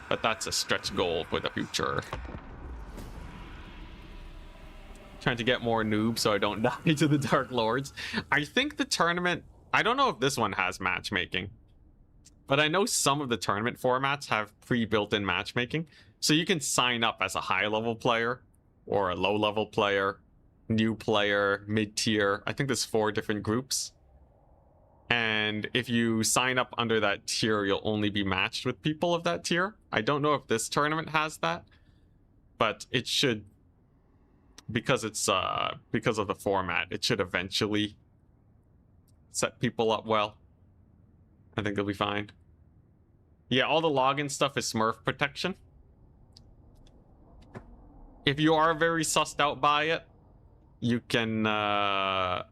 But that's a stretch goal for the future. Trying to get more noobs so I don't die to the Dark Lords. I think the tournament... I don't know if this one has matchmaking. But I know some of the tournament formats have pre-built-in matchmaking. So you can sign up as a high-level player or a low-level player, new player, mid-tier. I think there's 4 different groups. And if you sign up under that tier, you'll only be matched with people of that tier. I don't know if this tournament has that, but it should, because it's because of the format, it should eventually set people up well. I think it'll be fine. Yeah, all the login stuff is Smurf protection. If you are very sussed out by it, you can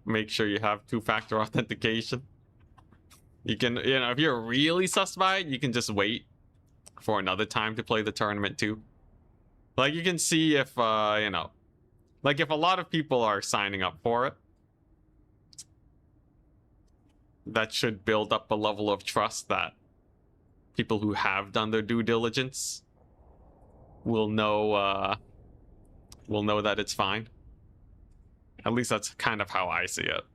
make sure you have 2-factor authentication. You can, if you're really sussed by it, you can just wait for another time to play the tournament too. Like, you can see if, like if a lot of people are signing up for it, that should build up a level of trust that people who have done their due diligence will know that it's fine. At least that's kind of how I see it.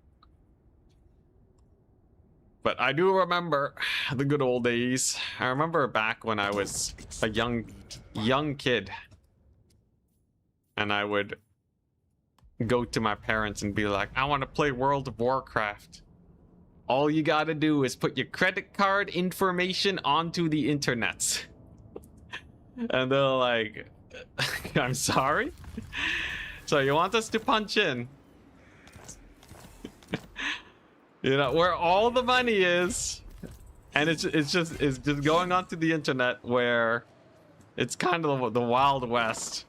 But I do remember the good old days. I remember back when I was a young kid, and I would go to my parents and be like, I want to play World of Warcraft. All you gotta do is put your credit card information onto the internet. And they're like, I'm sorry? So you want us to punch in? Where all the money is, and it's just going onto the internet where it's kind of the Wild West.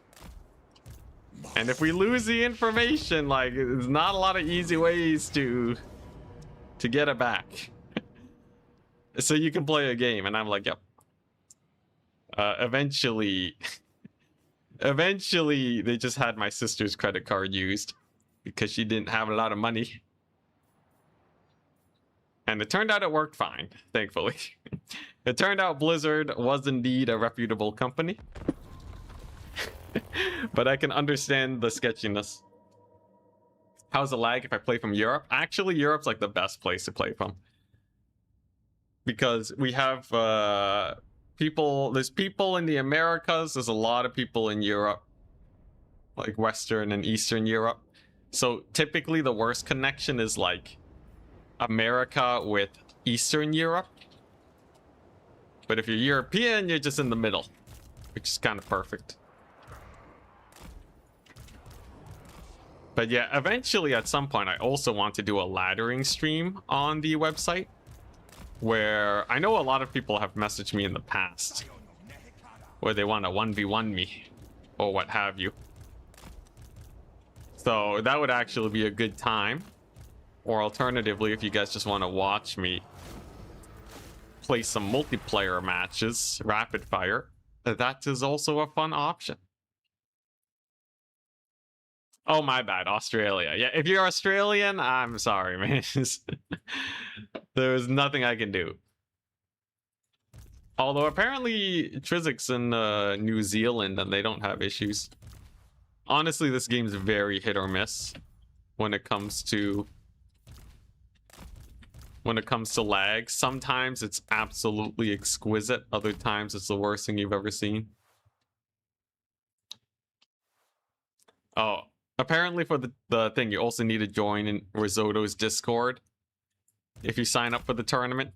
And if we lose the information, like, there's not a lot of easy ways to get it back. So you can play a game, and I'm like, yep. Eventually, they just had my sister's credit card used because she didn't have a lot of money. And it turned out it worked fine, thankfully. It turned out Blizzard was indeed a reputable company. But I can understand the sketchiness. How's the lag if I play from Europe? Actually, Europe's like the best place to play from. Because we have there's people in the Americas, there's a lot of people in Europe. Like Western and Eastern Europe. So typically the worst connection is like America with Eastern Europe. But if you're European, you're just in the middle, which is kind of perfect. But yeah, eventually at some point, I also want to do a laddering stream on the website, where I know a lot of people have messaged me in the past where they want to 1v1 me or what have you. So that would actually be a good time. Or alternatively, if you guys just want to watch me play some multiplayer matches, rapid fire, that is also a fun option. Oh, my bad, Australia. Yeah, if you're Australian, I'm sorry, man. There's nothing I can do. Although apparently Trizik's in New Zealand and they don't have issues. Honestly, this game's very hit or miss when it comes to lag. Sometimes it's absolutely exquisite. Other times it's the worst thing you've ever seen. Oh, apparently for the thing, you also need to join in Risotto's Discord if you sign up for the tournament.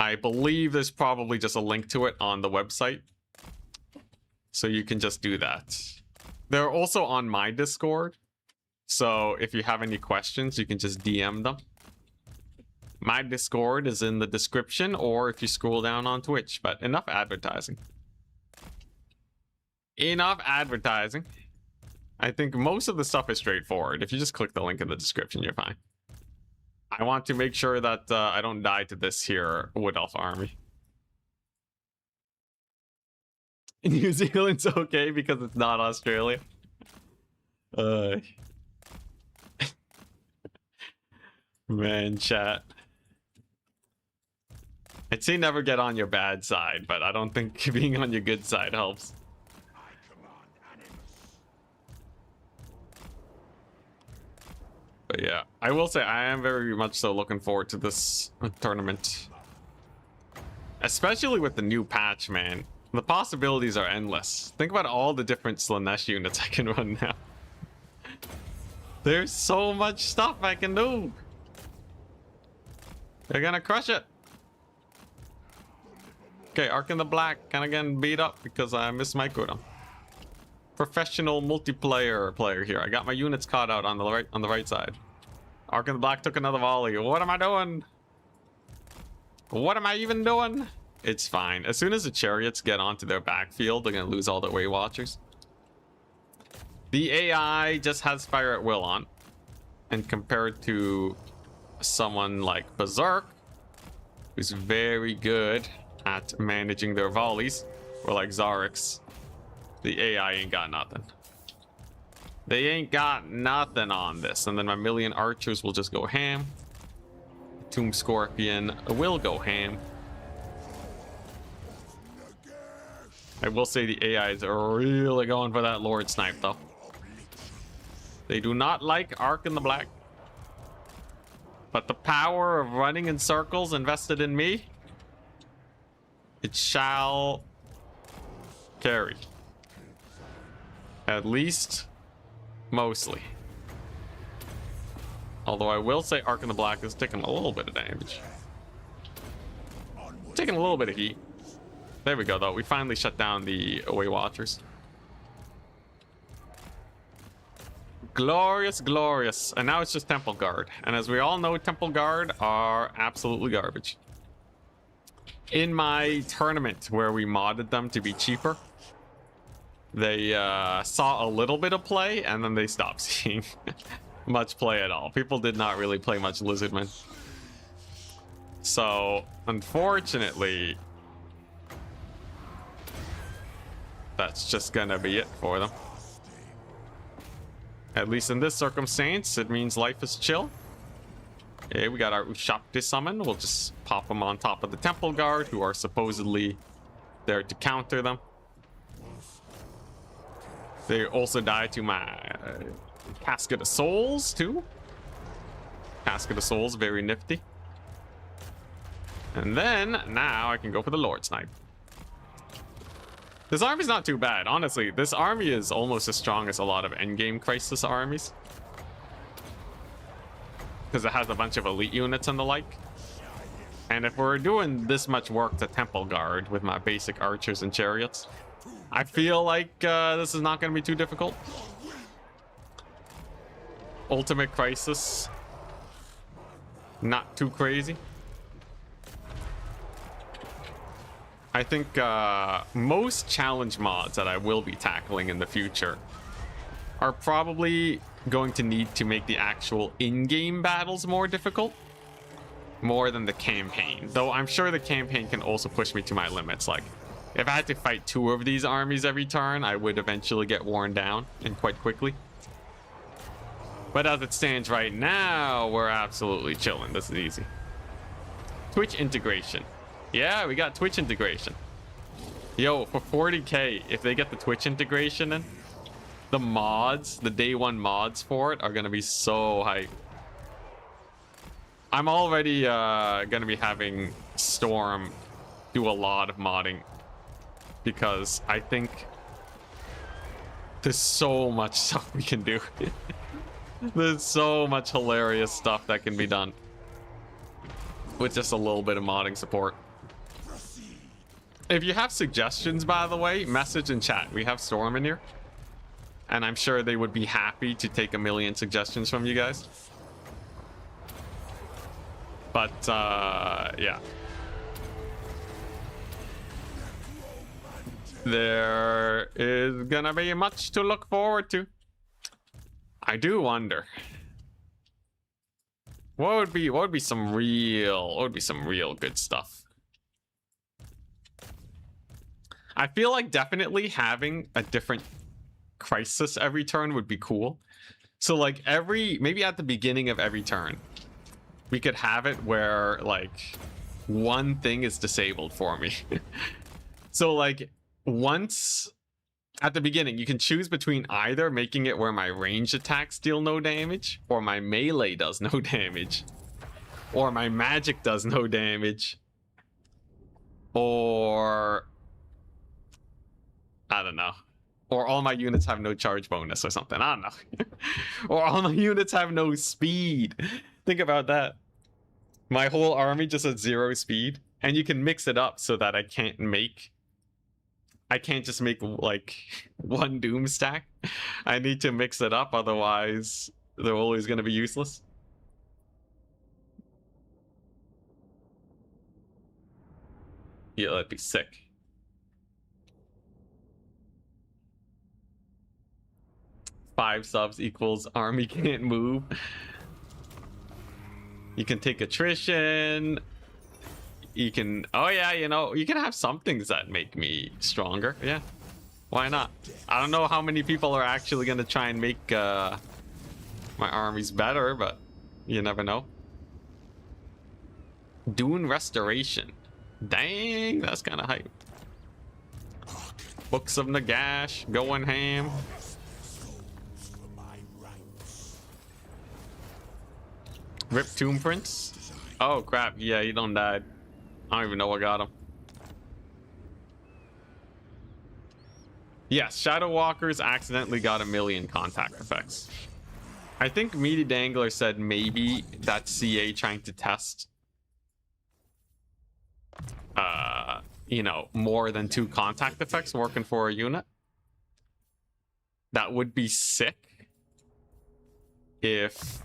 I believe there's probably just a link to it on the website. So you can just do that. They're also on my Discord. So if you have any questions, you can just DM them. My Discord is in the description, or if you scroll down on Twitch. But enough advertising. Enough advertising. I think most of the stuff is straightforward. If you just click the link in the description, you're fine. I want to make sure that I don't die to this here Wood Elf army. New Zealand's okay because it's not Australia. Man, chat. I'd say never get on your bad side, but I don't think being on your good side helps. But yeah, I will say I am very much so looking forward to this tournament. Especially with the new patch, man. The possibilities are endless. Think about all the different Slaanesh units I can run now. There's so much stuff I can do. They're gonna crush it. Okay, Ark in the Black kind of getting beat up because I mismicroed them. Professional multiplayer player here. I got my units caught out on the right side. Ark in the Black took another volley. What am I doing? What am I even doing? It's fine. As soon as the chariots get onto their backfield, they're gonna lose all their Weight Watchers. The AI just has Fire at Will on, and compared to someone like Berserk, who's very good at managing their volleys, or like Zarix, the AI ain't got nothing. They ain't got nothing on this. And then my million archers will just go ham. Tomb Scorpion will go ham. I will say the AIs are really going for that Lord Snipe though. They do not like Ark in the Black. But the power of running in circles invested in me, it shall carry. At least, mostly. Although I will say Ark in the Black is taking a little bit of damage. Taking a little bit of heat. There we go, though. We finally shut down the Weight Watchers. Glorious, glorious. And now it's just Temple Guard. And as we all know, Temple Guard are absolutely garbage. In my tournament where we modded them to be cheaper, they saw a little bit of play and then they stopped seeing much play at all. People did not really play much Lizardman. So, unfortunately, that's just gonna be it for them. At least in this circumstance, it means life is chill. Okay, we got our Ushapti summon. We'll just pop them on top of the Temple Guard, who are supposedly there to counter them. They also die to my Casket of Souls, too. Casket of Souls, very nifty. And then, now I can go for the Lord Snipe. This army's not too bad. Honestly, this army is almost as strong as a lot of endgame Crisis armies. Because it has a bunch of elite units and the like. And if we're doing this much work to Temple Guard with my basic archers and chariots, I feel like this is not going to be too difficult. Ultimate Crisis. Not too crazy. I think most challenge mods that I will be tackling in the future are probably going to need to make the actual in-game battles more difficult. more than the campaign. Though I'm sure the campaign can also push me to my limits. Like, if I had to fight 2 of these armies every turn, I would eventually get worn down, and quite quickly. But as it stands right now, we're absolutely chilling. This is easy. Twitch integration. Yeah, we got Twitch integration. Yo, for 40k, if they get the Twitch integration in, the mods, the day 1 mods for it are going to be so hype. I'm already going to be having Storm do a lot of modding because I think there's so much stuff we can do. There's so much hilarious stuff that can be done with just a little bit of modding support. If you have suggestions, by the way, message in chat. We have Storm in here, and I'm sure they would be happy to take a million suggestions from you guys. But yeah, there is gonna be much to look forward to. I do wonder what would be some real good stuff. I feel like definitely having a different crisis every turn would be cool. So like maybe at the beginning of every turn, we could have it where like one thing is disabled for me. So like once at the beginning, you can choose between either making it where my ranged attacks deal no damage, or my melee does no damage, or my magic does no damage, or I don't know, or all my units have no charge bonus or something. I don't know. Or all my units have no speed. Think about that. My whole army just has 0 speed, and you can mix it up so that I can't just make like 1 doom stack. I need to mix it up, otherwise they're always going to be useless. Yeah, that'd be sick. Five subs equals army can't move. You can take attrition. You can, oh yeah, you know, you can have some things that make me stronger. Yeah, why not? I don't know how many people are actually going to try and make my armies better, but you never know. Dune Restoration. Dang, that's kind of hype. Books of Nagash, going ham. Rip Tomb Prince. Oh crap, yeah, he done died. I don't even know what got him. Yes, Shadow Walkers accidentally got 1 million contact effects. I think Meaty Dangler said maybe that's CA trying to test you know, more than 2 contact effects working for a unit. That would be sick if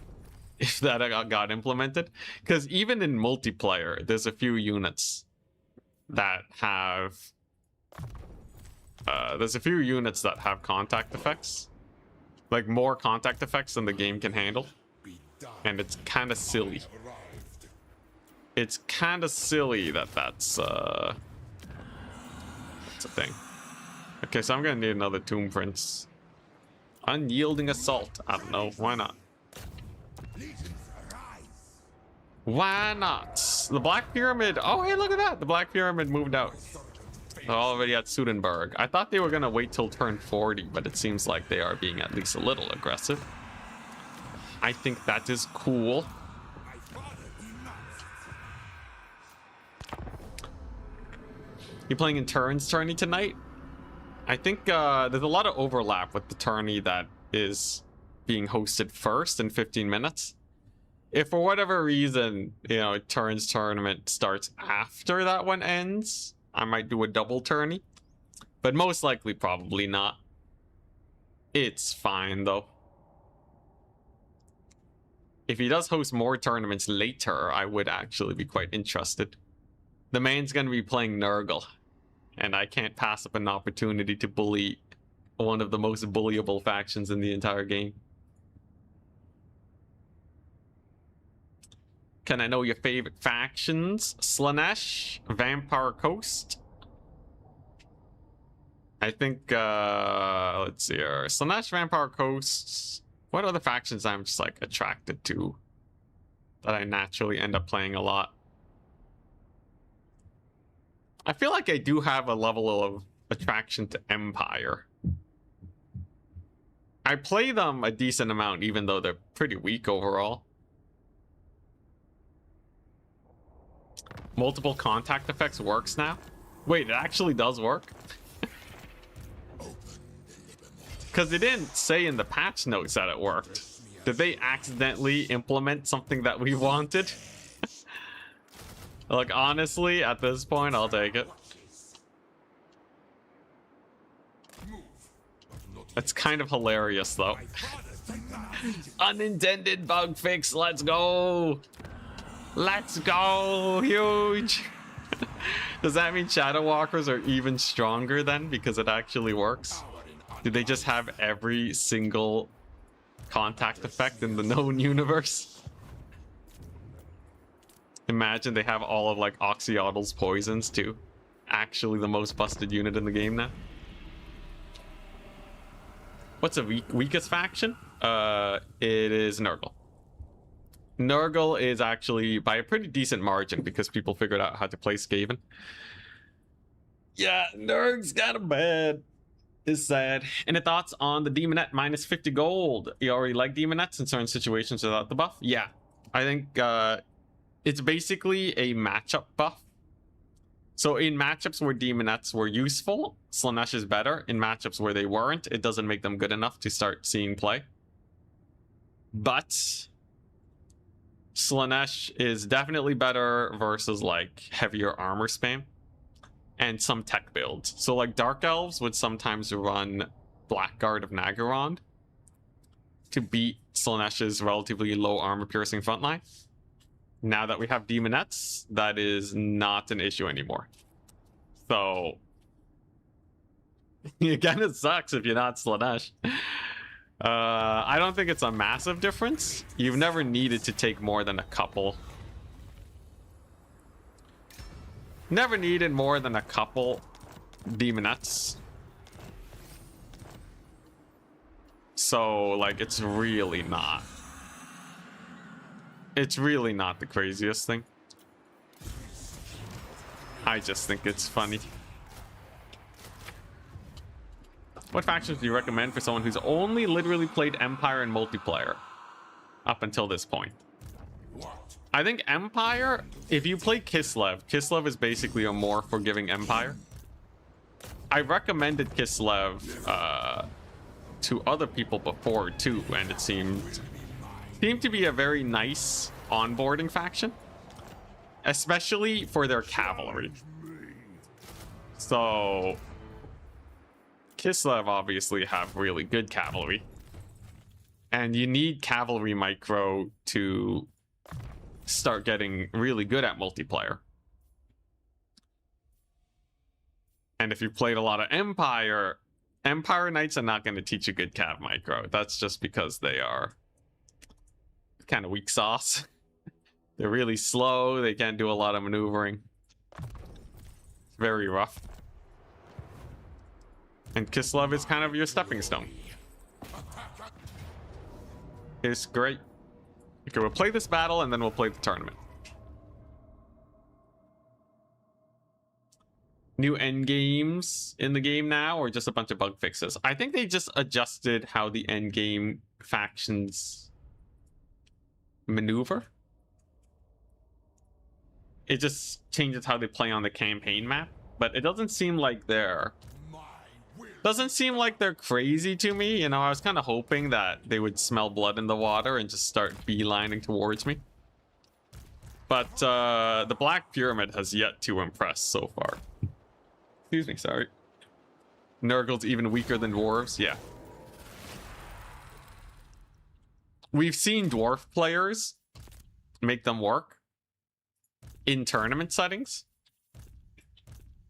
that got implemented, because even in multiplayer there's a few units that have contact effects, like more contact effects than the game can handle, and it's kind of silly. It's kind of silly that's a thing. Okay, so I'm gonna need another Tomb Prince. Unyielding Assault. I don't know, why not? Why not? The Black Pyramid. Oh, hey, look at that. The Black Pyramid moved out. They're already at Sudenburg. I thought they were going to wait till turn 40, but it seems like they are being at least a little aggressive. I think that is cool. You playing in turns tourney tonight? I think there's a lot of overlap with the tourney that is being hosted first in 15 minutes. If for whatever reason, you know, turns tournament starts after that one ends, I might do a double tourney, but most likely probably not. It's fine though. If he does host more tournaments later, I would actually be quite interested. The man's gonna be playing Nurgle, and I can't pass up an opportunity to bully one of the most bullyable factions in the entire game. Can I know your favorite factions? Slaanesh, Vampire Coast. I think, let's see here. Slaanesh, Vampire Coast. What other factions I'm just like attracted to that I naturally end up playing a lot? I feel like I do have a level of attraction to Empire. I play them a decent amount, even though they're pretty weak overall. Multiple contact effects works now? Wait, it actually does work? Because they didn't say in the patch notes that it worked. Did they accidentally implement something that we wanted? Like, honestly, at this point, I'll take it. It's kind of hilarious, though. Unintended bug fix, let's go! Let's go! Huge! Does that mean Shadow Walkers are even stronger then, because it actually works? Do they just have every single contact effect in the known universe? Imagine they have all of like Oxyotl's poisons too. Actually the most busted unit in the game now. What's the weakest faction? It is Nurgle. Nurgle is actually by a pretty decent margin because people figured out how to play Skaven. Yeah, Nurg's kind of bad. Is sad. Any thoughts on the Demonette minus 50 gold? You already like Demonettes in certain situations without the buff? Yeah. I think it's basically a matchup buff. So in matchups where Demonettes were useful, Slaanesh is better. In matchups where they weren't, it doesn't make them good enough to start seeing play. But Slaanesh is definitely better versus like heavier armor spam and some tech builds. So like Dark Elves would sometimes run Blackguard of Naggarond to beat Slaanesh's relatively low armor piercing frontline. Now that we have Demonettes, that is not an issue anymore. So it kind of sucks if you're not Slaanesh. I don't think it's a massive difference. You've never needed to take more than a couple. Never needed more than a couple Demonettes. So, like, it's really not. It's really not the craziest thing. I just think it's funny. What factions do you recommend for someone who's only literally played Empire and multiplayer up until this point? I think Empire, if you play Kislev, Kislev is basically a more forgiving Empire. I recommended Kislev to other people before too, and it seemed to be a very nice onboarding faction, especially for their cavalry. So Kislev obviously have really good cavalry, and you need cavalry micro to start getting really good at multiplayer. And if you played a lot of Empire Knights are not going to teach you good cav micro. That's just because they are kind of weak sauce. They're really slow. They can't do a lot of maneuvering. It's very rough. And Kislev is kind of your stepping stone. It's great. Okay, we'll play this battle and then we'll play the tournament. New end games in the game now, or just a bunch of bug fixes? I think they just adjusted how the end game factions maneuver. It just changes how they play on the campaign map, but it doesn't seem like they're crazy to me. You know, I was kind of hoping that they would smell blood in the water and just start beelining towards me. But the Black Pyramid has yet to impress so far. Excuse me, sorry. Nurgle's even weaker than dwarves? Yeah. We've seen dwarf players make them work in tournament settings.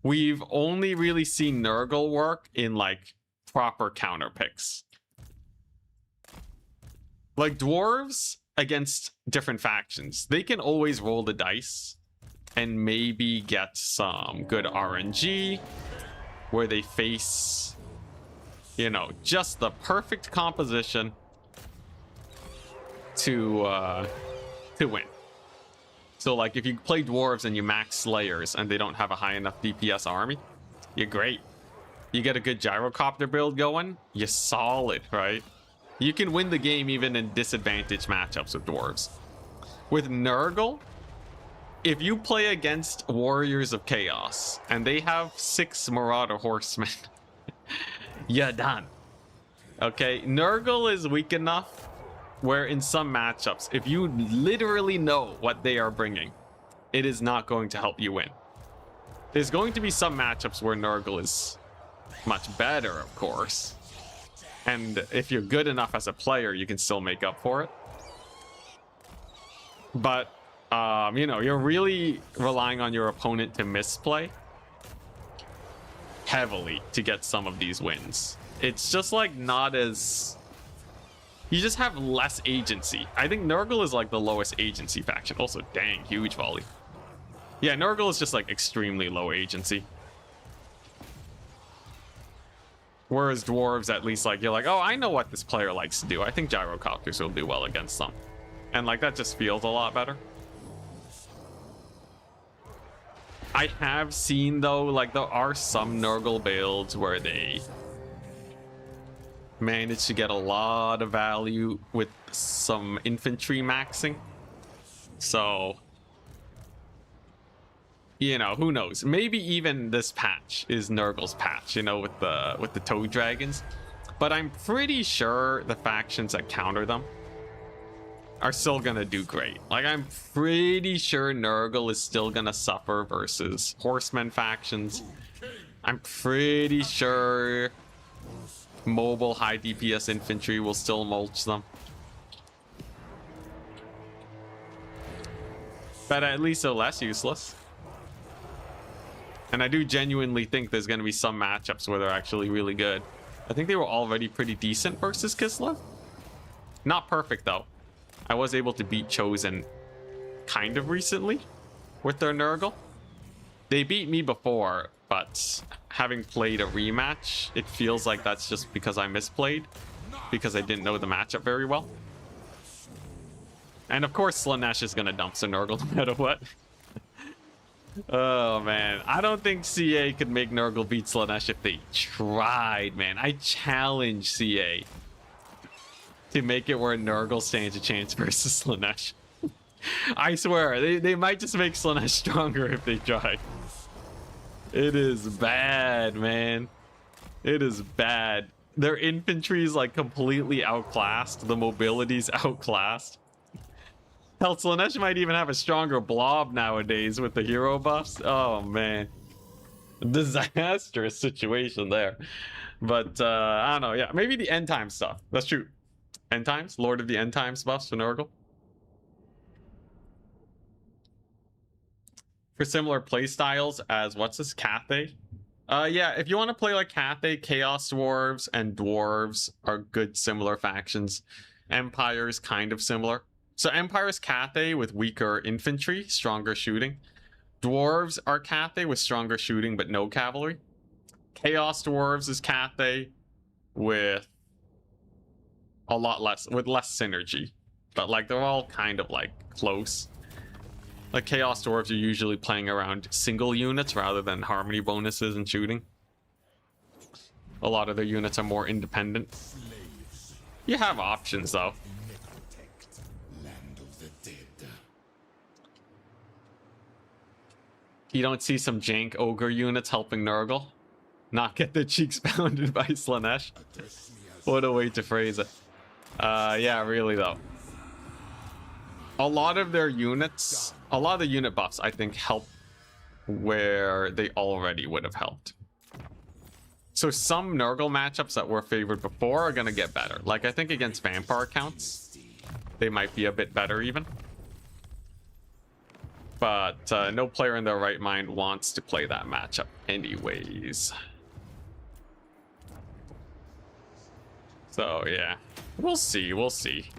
We've only really seen Nurgle work in like proper counter picks. Like dwarves against different factions. They can always roll the dice and maybe get some good RNG where they face, you know, just the perfect composition to win. So like if you play dwarves and you max slayers and they don't have a high enough DPS army, you're great. You get a good gyrocopter build going, you're solid, right? You can win the game even in disadvantaged matchups with dwarves. With Nurgle, if you play against Warriors of Chaos and they have 6 Marauder Horsemen, you're done. Okay, Nurgle is weak enough where in some matchups, if you literally know what they are bringing, it is not going to help you win. There's going to be some matchups where Nurgle is much better, of course. And if you're good enough as a player, you can still make up for it. But, you know, you're really relying on your opponent to misplay heavily to get some of these wins. It's just like not as... You just have less agency. I think Nurgle is like the lowest agency faction. Also, dang, huge volley. Yeah, Nurgle is just like extremely low agency. Whereas dwarves, at least, like, you're like, oh, I know what this player likes to do. I think gyrocopters will do well against them. And, like, that just feels a lot better. I have seen, though, like, there are some Nurgle builds where they manage to get a lot of value with some infantry maxing. So... you know, who knows? Maybe even this patch is Nurgle's patch, you know, with the Toad Dragons. But I'm pretty sure the factions that counter them are still gonna do great. Like, I'm pretty sure Nurgle is still gonna suffer versus Horsemen factions. I'm pretty sure mobile high DPS infantry will still mulch them. But at least they're less useless. And I do genuinely think there's going to be some matchups where they're actually really good. I think they were already pretty decent versus Kislev. Not perfect, though. I was able to beat Chosen kind of recently with their Nurgle. They beat me before, but having played a rematch, it feels like that's just because I misplayed. Because I didn't know the matchup very well. And of course, Slaanesh is going to dump some Nurgle no matter what. Oh man, I don't think CA could make Nurgle beat Slaanesh if they tried, man. I challenge CA to make it where Nurgle stands a chance versus Slaanesh. I swear, they might just make Slaanesh stronger if they try. It is bad, man. It is bad. Their infantry is like completely outclassed. The mobility's outclassed. Hell, Slaanesh might even have a stronger blob nowadays with the hero buffs. Oh, man. Disastrous situation there. But, I don't know. Yeah, maybe the end time stuff. That's true. End times? Lord of the End Times buffs for Nurgle. For similar playstyles as, what's this, Cathay? Yeah, if you want to play like Cathay, Chaos Dwarves and Dwarves are good similar factions. Empire's kind of similar. So Empire's Cathay with weaker infantry, stronger shooting. Dwarves are Cathay with stronger shooting but no cavalry. Chaos Dwarves is Cathay with a lot less, with less synergy. But like they're all kind of like close. Like Chaos Dwarves are usually playing around single units rather than harmony bonuses and shooting. A lot of their units are more independent. You have options though. You don't see some jank ogre units helping Nurgle not get their cheeks pounded by Slaanesh. What a way to phrase it. Yeah, really though. A lot of their units, a lot of the unit buffs, I think, help where they already would have helped. So some Nurgle matchups that were favored before are going to get better. Like, I think against Vampire accounts, they might be a bit better even. But no player in their right mind wants to play that matchup anyways. So, yeah. We'll see, we'll see.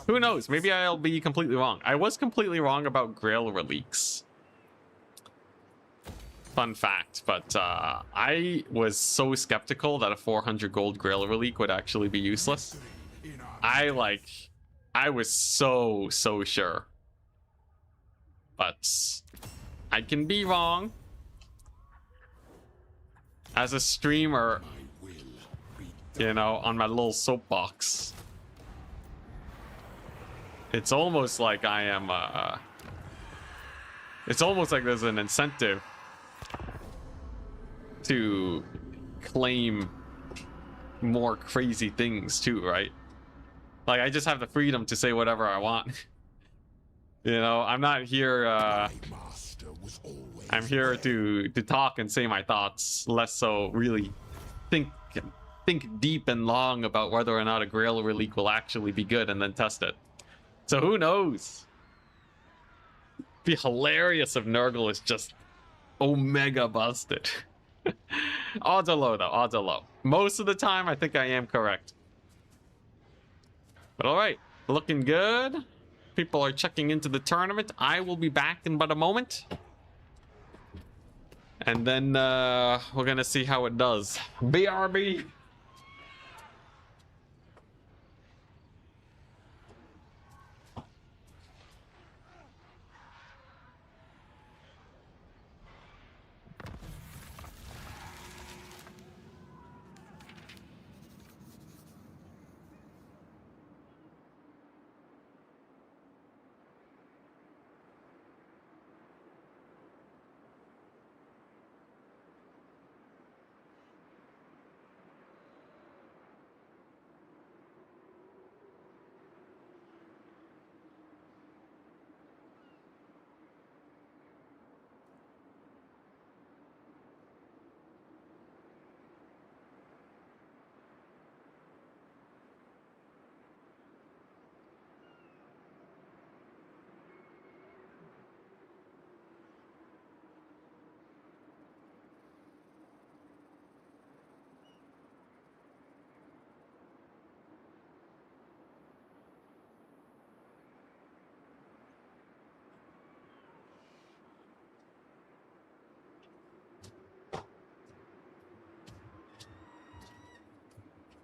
Who knows? Maybe I'll be completely wrong. I was completely wrong about Grail Reliques. Fun fact, but I was so skeptical that a 400 gold Grail Relique would actually be useless. I was so sure. But I can be wrong. As a streamer, you know, on my little soapbox, it's almost like I am, it's almost like there's an incentive to claim more crazy things too, right? Like, I just have the freedom to say whatever I want. You know, I'm not here, I'm here to talk and say my thoughts, less so really think deep and long about whether or not a Grail Relique will actually be good and then test it. So who knows? It'd be hilarious if Nurgle is just Omega busted. Odds are low though, odds are low. Most of the time I think I am correct. But alright, looking good. People are checking into the tournament. I will be back in but a moment. And then we're gonna see how it does. BRB!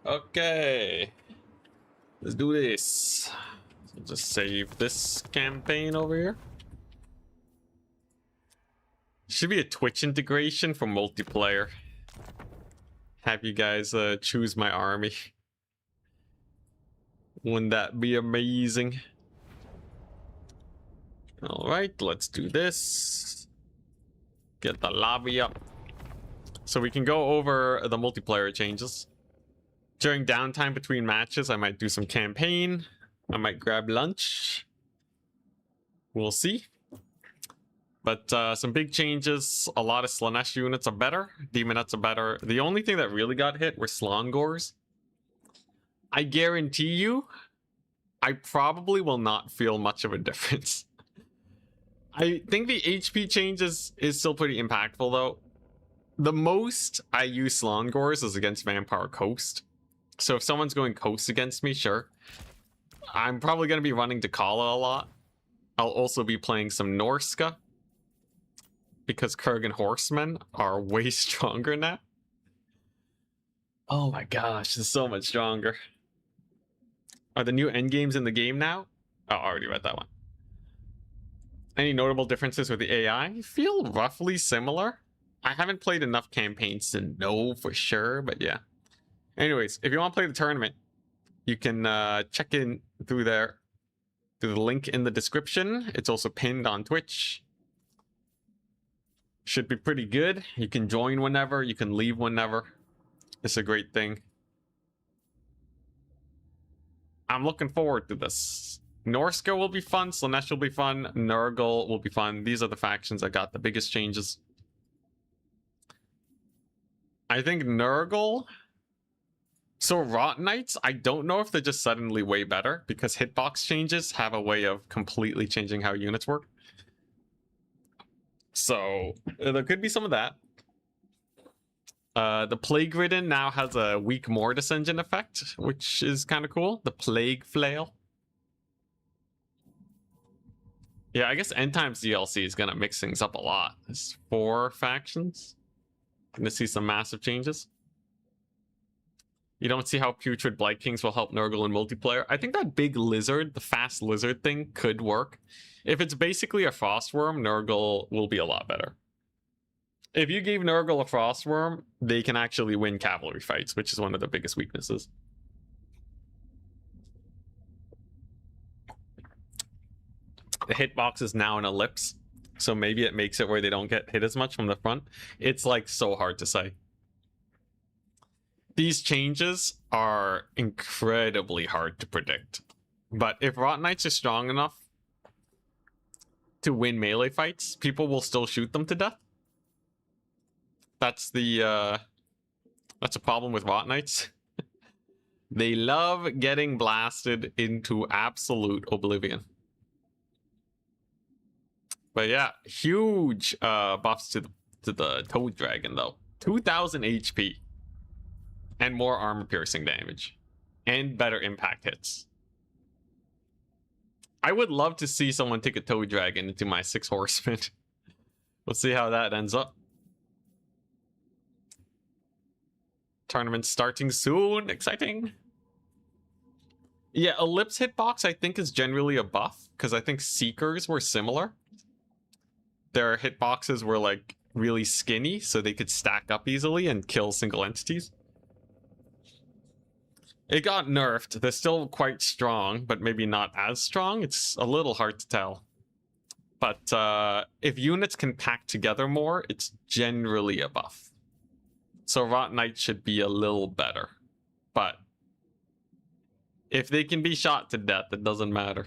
Okay, let's do this. So just save this campaign over here. Should be a Twitch integration for multiplayer. Have you guys choose my army. Wouldn't that be amazing? All right, let's do this. Get the lobby up so we can go over the multiplayer changes. During downtime between matches, I might do some campaign. I might grab lunch. We'll see. But some big changes. A lot of Slaanesh units are better. Demonettes are better. The only thing that really got hit were Slongors. I guarantee you, I probably will not feel much of a difference. I think the HP changes is still pretty impactful, though. The most I use Slongors is against Vampire Coast. So if someone's going Coast against me, sure. I'm probably going to be running Dakala a lot. I'll also be playing some Norska, because Kurgan Horsemen are way stronger now. Oh my gosh, it's so much stronger. Are the new endgames in the game now? Oh, I already read that one. Any notable differences with the AI? I feel roughly similar. I haven't played enough campaigns to know for sure, but yeah. Anyways, if you want to play the tournament, you can check in through there, through the link in the description. It's also pinned on Twitch. Should be pretty good. You can join whenever, you can leave whenever. It's a great thing. I'm looking forward to this. Norska will be fun, Slaanesh will be fun, Nurgle will be fun. These are the factions that got the biggest changes. I think Nurgle... So Rot Knights, I don't know if they're just suddenly way better, because hitbox changes have a way of completely changing how units work. So there could be some of that. The Plague Ridden now has a weak Mortis engine effect, which is kind of cool. The Plague Flail. Yeah, I guess End Times DLC is gonna mix things up a lot. There's 4 factions. Gonna see some massive changes. You don't see how Putrid Blight Kings will help Nurgle in multiplayer. I think that big lizard, the fast lizard thing, could work. If it's basically a Frostworm, Nurgle will be a lot better. If you gave Nurgle a Frostworm, they can actually win cavalry fights, which is one of the biggest weaknesses. The hitbox is now an ellipse, so maybe it makes it where they don't get hit as much from the front. It's like so hard to say. These changes are incredibly hard to predict. But if Rot Knights are strong enough to win melee fights, people will still shoot them to death. That's a problem with Rot Knights. They love getting blasted into absolute oblivion. But yeah, huge buffs to the Toad Dragon though. 2000 HP. And more armor piercing damage. And better impact hits. I would love to see someone take a Toad Dragon into my 6 Horsemen. We'll see how that ends up. Tournament starting soon. Exciting. Yeah, Ellipse hitbox I think is generally a buff. Because I think Seekers were similar. Their hitboxes were like really skinny. So they could stack up easily and kill single entities. It got nerfed. They're still quite strong, but maybe not as strong. It's a little hard to tell. But if units can pack together more, it's generally a buff. So Rot Knight should be a little better. But if they can be shot to death, it doesn't matter.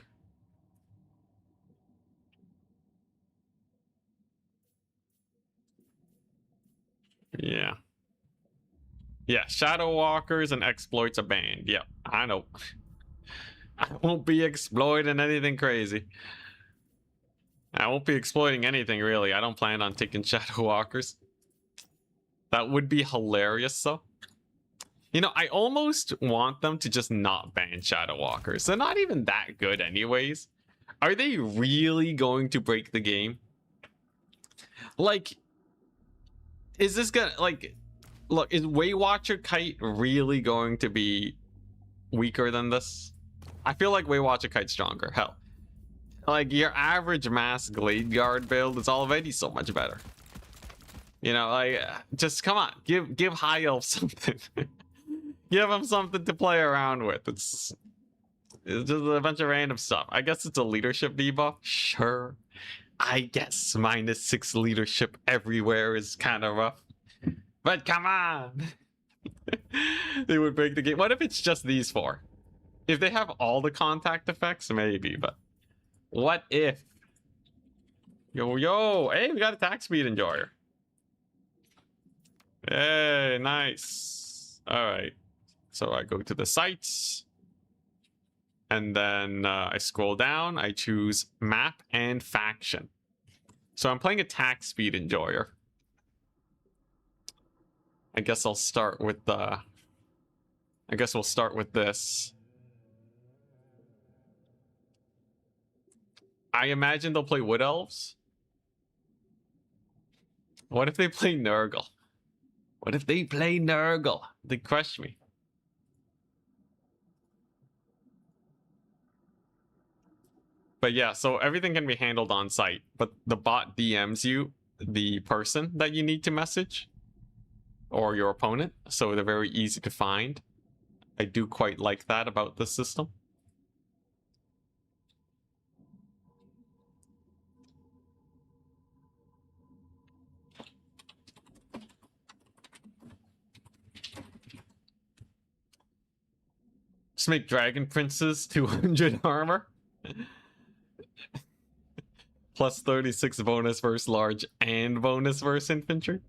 Yeah. Yeah, Shadow Walkers and exploits are banned. Yep, I know. I won't be exploiting anything crazy. I won't be exploiting anything, really. I don't plan on taking Shadow Walkers. That would be hilarious, though. You know, I almost want them to just not ban Shadow Walkers. They're not even that good anyways. Are they really going to break the game? Like, is this gonna, like... Look, is Waywatcher Kite really going to be weaker than this? I feel like Waywatcher Kite's stronger. Hell, like your average mass Glade Guard build is already so much better. You know, like just come on, give High Elf something. Give him something to play around with. It's just a bunch of random stuff. I guess it's a leadership debuff. Sure, I guess -6 leadership everywhere is kind of rough. But come on! They would break the game. What if it's just these 4? If they have all the contact effects, maybe, but... What if? Yo! Hey, we got attack speed enjoyer. Hey, nice. Alright. So I go to the sites. And then I scroll down. I choose map and faction. So I'm playing attack speed enjoyer. I guess I'll start with the... I guess we'll start with this. I imagine they'll play Wood Elves. What if they play Nurgle? What if they play Nurgle? They crush me. But yeah, so everything can be handled on site, but the bot DMs you the person that you need to message. Or your opponent, so they're very easy to find. I do quite like that about this system. Just make Dragon Princes 200 armor. Plus 36 bonus versus large and bonus versus infantry.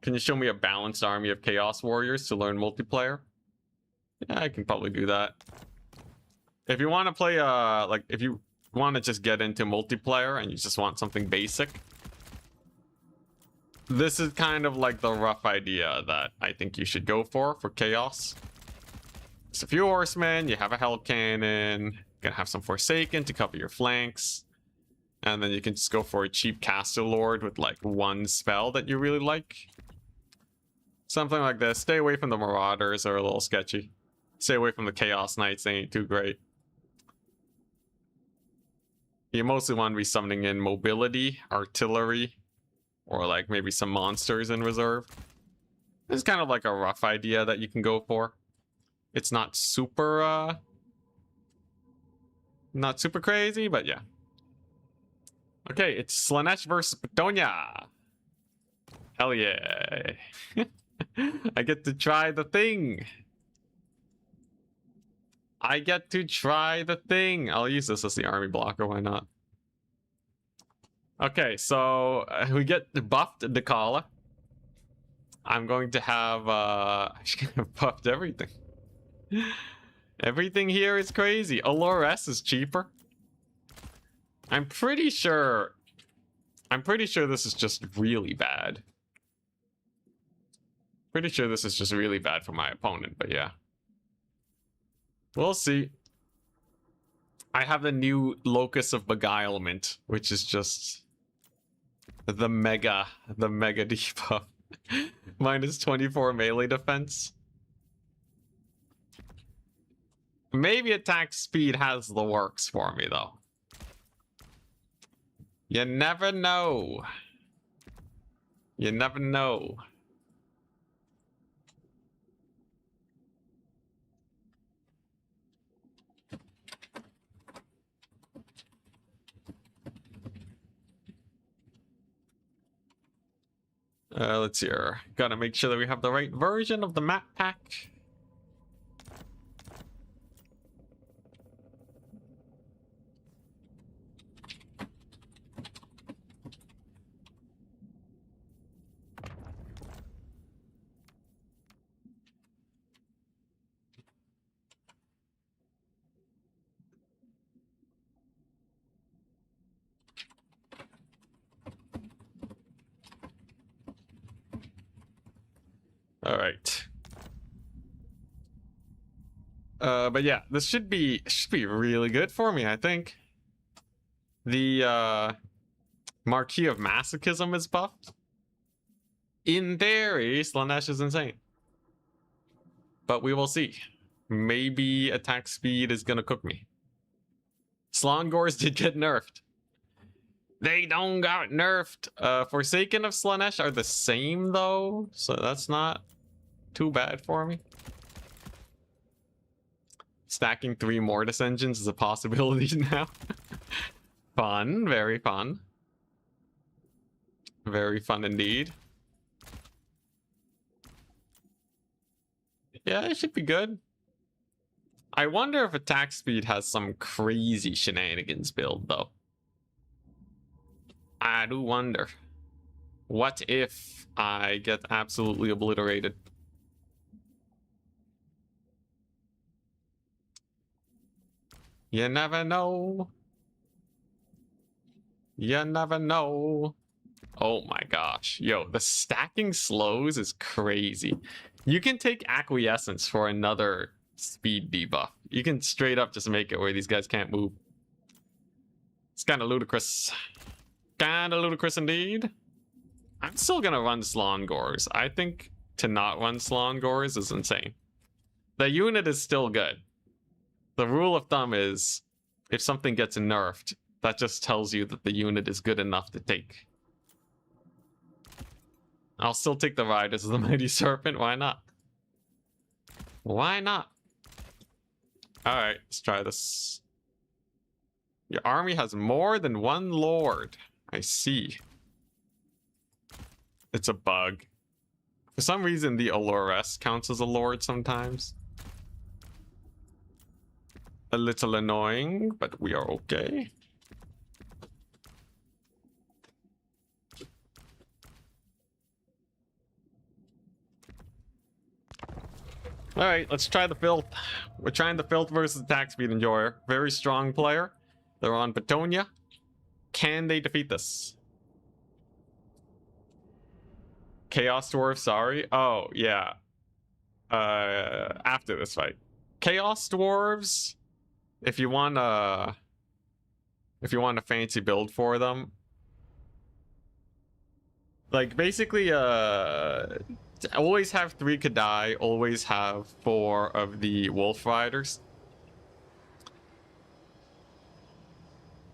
Can you show me a balanced army of Chaos Warriors to learn multiplayer? Yeah, I can probably do that. If you want to play, like, if you want to just get into multiplayer and you just want something basic, this is kind of like the rough idea that I think you should go for Chaos. It's a few horsemen, you have a hell cannon, you can have some Forsaken to cover your flanks, and then you can just go for a cheap caster lord with like one spell that you really like. Something like this. Stay away from the Marauders, they're a little sketchy. Stay away from the Chaos Knights, they ain't too great. You mostly want to be summoning in mobility, artillery, or like maybe some monsters in reserve. It's kind of like a rough idea that you can go for. It's not super crazy, but yeah. Okay, it's Slaanesh versus Petunia. Hell yeah. I get to try the thing. I get to try the thing. I'll use this as the army blocker, why not? Okay, so we get buffed Dakala. I'm going to have buffed everything. Everything here is crazy. Allure S is cheaper. I'm pretty sure this is just really bad. Pretty sure this is just really bad for my opponent, but yeah. We'll see. I have the new Locus of Beguilement, which is just the mega debuff. Minus 24 melee defense. Maybe attack speed has the works for me, though. You never know. You never know. Let's see here. Gotta make sure that we have the right version of the map pack. All right. But yeah, this should be really good for me, I think. The Marquis of Masochism is buffed. In theory, Slaanesh is insane. But we will see. Maybe attack speed is gonna cook me. Slongors did get nerfed. They don't got nerfed. Forsaken of Slaanesh are the same though, so that's not too bad for me. Stacking 3 Mortis engines is a possibility now. Fun, very fun. Very fun indeed. Yeah, it should be good. I wonder if attack speed has some crazy shenanigans build though. I do wonder. What if I get absolutely obliterated? You never know. You never know. Oh my gosh. Yo, the stacking slows is crazy. You can take Acquiescence for another speed debuff. You can straight up just make it where these guys can't move. It's kind of ludicrous. Kind of ludicrous indeed. I'm still gonna run Slongors. I think to not run Slongors is insane. The unit is still good. The rule of thumb is, if something gets nerfed, that just tells you that the unit is good enough to take. I'll still take the Riders of the Mighty Serpent, why not? Why not? Alright, let's try this. Your army has more than one lord. I see. It's a bug. For some reason, the Allure-S counts as a lord sometimes. A little annoying, but we are okay. Alright, let's try the Filth. We're trying the Filth versus Attack Speed Enjoyer. Very strong player. They're on Betonia. Can they defeat this? Chaos Dwarf, sorry. Oh, yeah. After this fight. Chaos Dwarves, if you want a fancy build for them, like basically always have 3 Kadai, always have 4 of the Wolf Riders.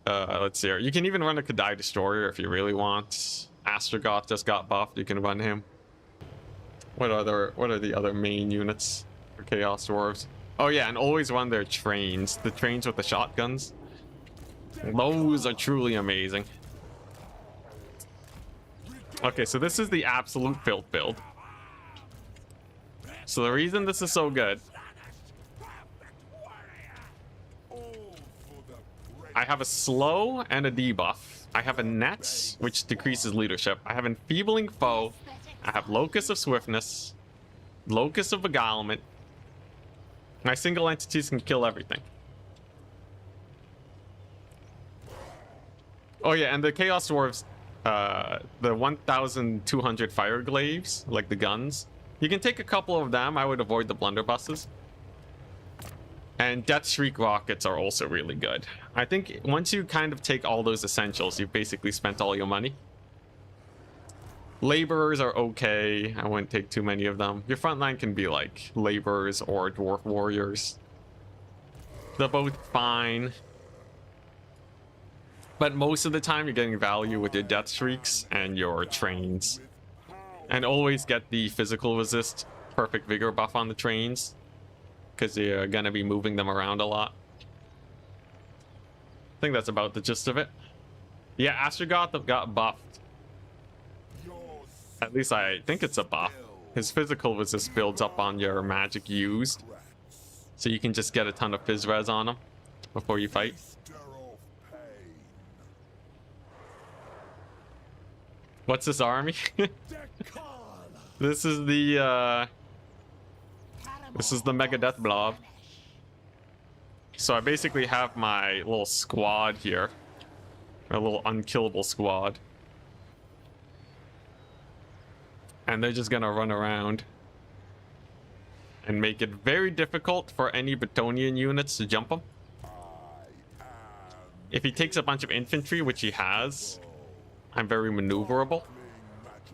Let's see here. You can even run a Kadai Destroyer if you really want. Astrogoth just got buffed, you can run him. What are the other main units for Chaos Dwarves? Oh yeah, and always run their trains. The trains with the shotguns. Those are truly amazing. Okay, so this is the absolute filth build. So the reason this is so good, I have a slow and a debuff. I have a net, which decreases leadership. I have enfeebling foe. I have locus of swiftness, locus of beguilement. My single entities can kill everything. Oh yeah, and the Chaos Dwarves, the 1,200 fire glaives, like the guns. You can take a couple of them. I would avoid the blunderbusses. And Death Shriek rockets are also really good. I think once you kind of take all those essentials, you've basically spent all your money. Laborers are okay. I wouldn't take too many of them. Your front line can be like laborers or dwarf warriors. They're both fine. But most of the time you're getting value with your Death Shrieks and your trains. And always get the physical resist perfect vigor buff on the trains, because you're gonna be moving them around a lot. I think that's about the gist of it. Yeah, Astrogoth got buffed. At least I think it's a buff. His physical resist builds up on your magic used, so you can just get a ton of phys res on him before you fight. What's this army? This is the Mega Death Blob. So I basically have my little squad here, a little unkillable squad, and they're just gonna run around and make it very difficult for any Bretonian units to jump him. If he takes a bunch of infantry, which he has, I'm very maneuverable.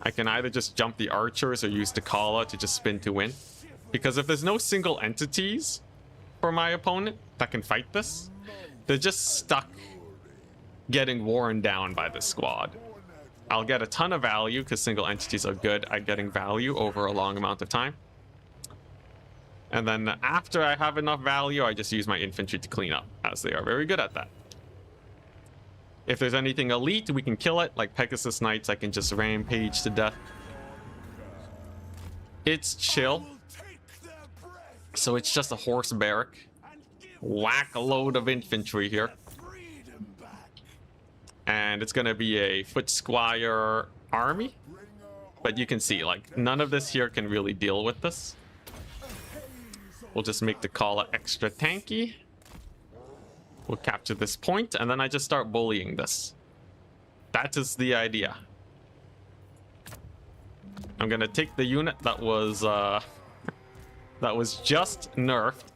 I can either just jump the archers or use the Kala to just spin to win. Because if there's no single entities for my opponent that can fight this, they're just stuck getting worn down by this squad. I'll get a ton of value because single entities are good at getting value over a long amount of time. And then after I have enough value, I just use my infantry to clean up, as they are very good at that. If there's anything elite, we can kill it. Like Pegasus Knights, I can just rampage to death. It's chill. So it's just a horse barrack. Whack a load of infantry here. And it's gonna be a foot squire army. But you can see, like, none of this here can really deal with this. We'll just make the Kala extra tanky. We'll capture this point, and then I just start bullying this. That is the idea. I'm gonna take the unit that was just nerfed,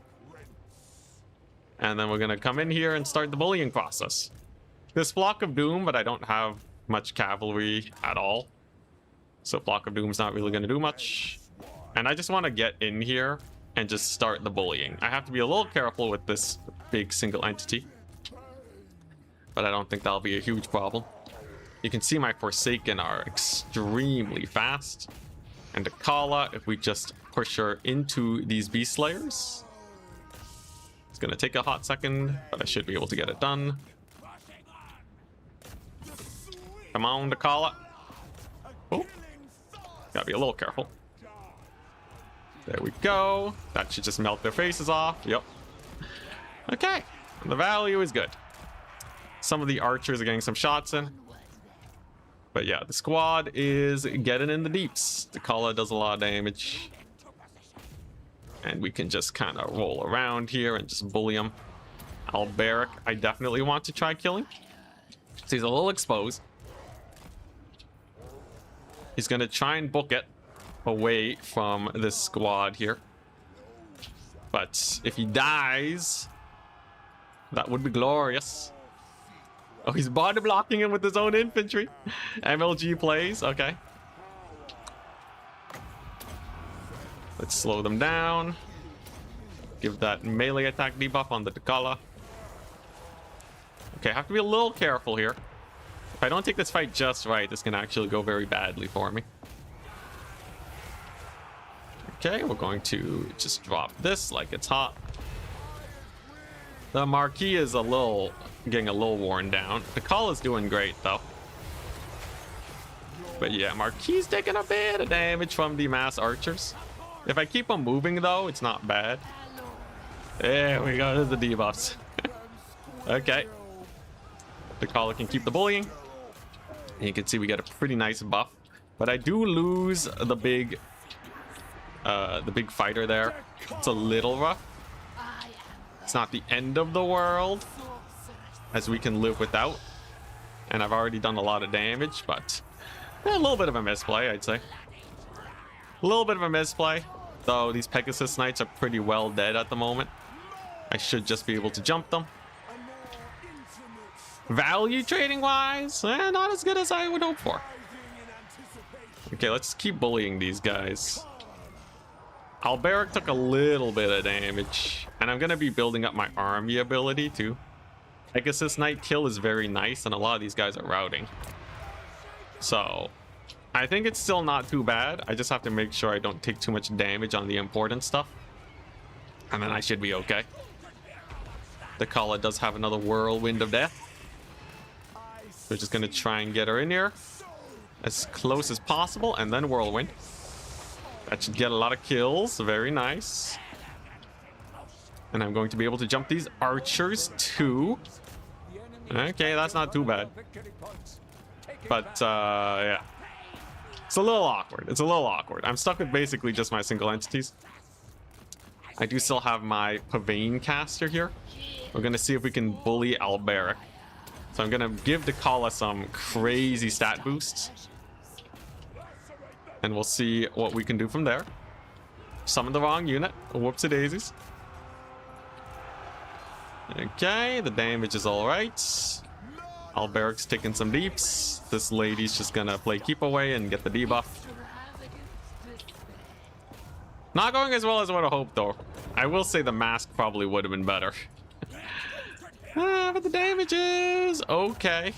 and then we're gonna come in here and start the bullying process. This Flock of Doom, but I don't have much cavalry at all, so Flock of Doom's not really gonna do much. And I just want to get in here and just start the bullying. I have to be a little careful with this big single entity, but I don't think that'll be a huge problem. You can see my Forsaken are extremely fast, and the Kala, if we just push her into these Beast Slayers, it's gonna take a hot second, but I should be able to get it done. Come on, the Kala. Oh, gotta be a little careful. There we go. That should just melt their faces off. Yep. Okay. The value is good. Some of the archers are getting some shots in. But yeah, the squad is getting in the deeps. The Kala does a lot of damage. And we can just kind of roll around here and just bully them. Alberic, I definitely want to try killing. So he's a little exposed. He's gonna try and book it away from this squad here. But if he dies, that would be glorious. Oh, he's body blocking him with his own infantry. MLG plays, okay. Let's slow them down. Give that melee attack debuff on the T'Challa. Okay, I have to be a little careful here. If I don't take this fight just right, this can actually go very badly for me. Okay, we're going to just drop this like it's hot. The Marquis is getting a little worn down. The call is doing great though. But yeah, Marquis is taking a bit of damage from the mass archers. If I keep on moving though, it's not bad. There we go, there's the debuffs. Okay. The caller can keep the bullying. And you can see we get a pretty nice buff. But I do lose the big fighter there. It's a little rough. It's not the end of the world, as we can live without. And I've already done a lot of damage, but a little bit of a misplay, I'd say. A little bit of a misplay, though these Pegasus Knights are pretty well dead at the moment. I should just be able to jump them. Value trading wise, not as good as I would hope for. Okay, let's keep bullying these guys. Alberic took a little bit of damage, and I'm gonna be building up my army ability too. Pegasus Knight kill is very nice, and a lot of these guys are routing. So I think it's still not too bad. I just have to make sure I don't take too much damage on the important stuff, and then I should be okay. The Kala does have another Whirlwind of Death. We're just gonna try and get her in here as close as possible, and then Whirlwind. That should get a lot of kills. Very nice. And I'm going to be able to jump these archers too. Okay, that's not too bad. But yeah, it's a little awkward. It's a little awkward. I'm stuck with basically just my single entities. I do still have my Pavane caster here. We're gonna see if we can bully Alberic. So I'm gonna give T'Challa some crazy stat boosts, and we'll see what we can do from there. Summon the wrong unit. Whoopsie daisies. Okay, the damage is all right. Alberic's taking some deeps. This lady's just gonna play keep away and get the debuff. Not going as well as I would have hoped though. I will say the mask probably would have been better. But the damage is okay.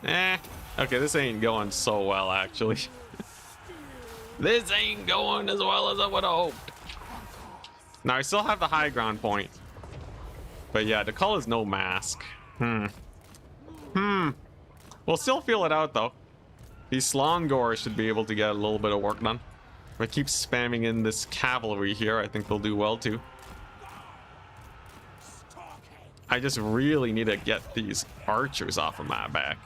Okay, this ain't going so well actually. This ain't going as well as I would have hoped. Now I still have the high ground point. But yeah, the call is no mask. We'll still feel it out though. These Slongors should be able to get a little bit of work done. If I keep spamming in this cavalry here, I think they'll do well too. I just really need to get these archers off of my back.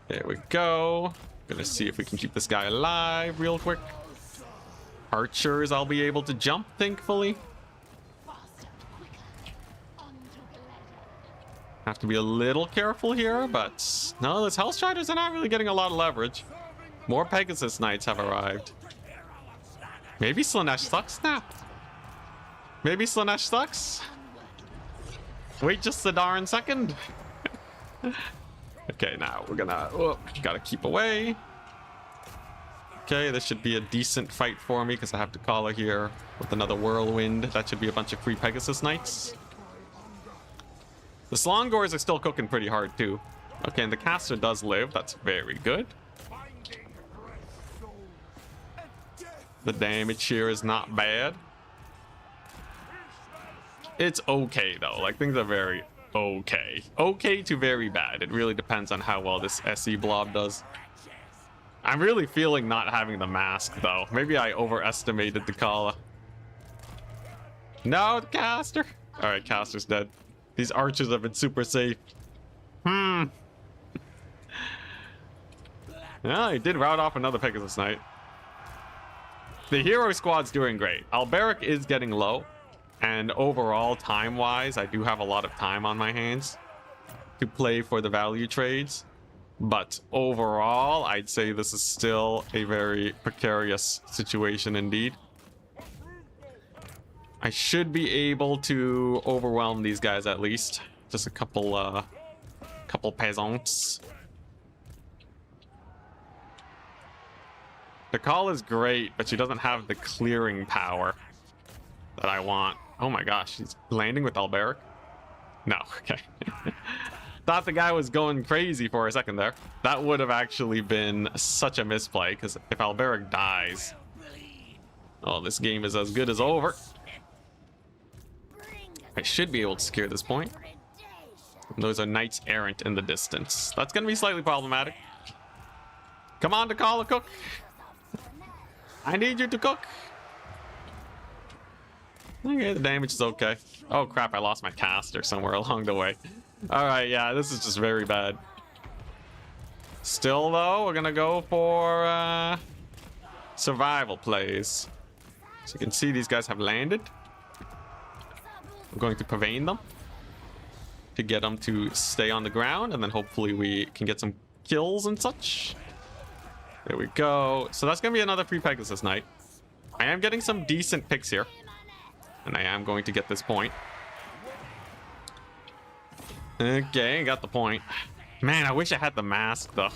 There we go. Gonna see if we can keep this guy alive real quick. Archers, I'll be able to jump, thankfully. Have to be a little careful here, but no, those Hellstriders are not really getting a lot of leverage. More Pegasus Knights have arrived. Maybe Slaanesh sucks now. Maybe Slaanesh sucks. Wait just a darn second. Okay, now we're gonna gotta keep away. Okay, this should be a decent fight for me because I have to call her here with another Whirlwind. That should be a bunch of free Pegasus Knights. The Slongors are still cooking pretty hard too. Okay, and the caster does live. That's very good. The damage here is not bad. It's okay though. Like, things are very okay. Okay to very bad. It really depends on how well this SE blob does. I'm really feeling not having the mask though. Maybe I overestimated the Kala. No, the caster. All right, caster's dead. These archers have been super safe. Yeah, he did rout off another Pegasus Knight. The hero squad's doing great. Alberic is getting low. And overall, time-wise, I do have a lot of time on my hands to play for the value trades. But overall, I'd say this is still a very precarious situation indeed. I should be able to overwhelm these guys at least. Just a couple peasants. The call is great, but she doesn't have the clearing power that I want. Oh my gosh, she's landing with Alberic? No, okay. Thought the guy was going crazy for a second there. That would have actually been such a misplay, because if Alberic dies, oh, this game is as good as over. I should be able to secure this point. Those are knights errant in the distance. That's going to be slightly problematic. Come on, to call a cook. I need you to cook. Okay, the damage is okay. Oh crap, I lost my caster somewhere along the way. Alright, yeah, this is just very bad. Still though, we're gonna go for survival plays. So you can see these guys have landed. I'm going to pavane them to get them to stay on the ground, and then hopefully we can get some kills and such. There we go. So that's gonna be another free Pegasus Knight. I am getting some decent picks here, and I am going to get this point. Okay, got the point. Man, I wish I had the mask though.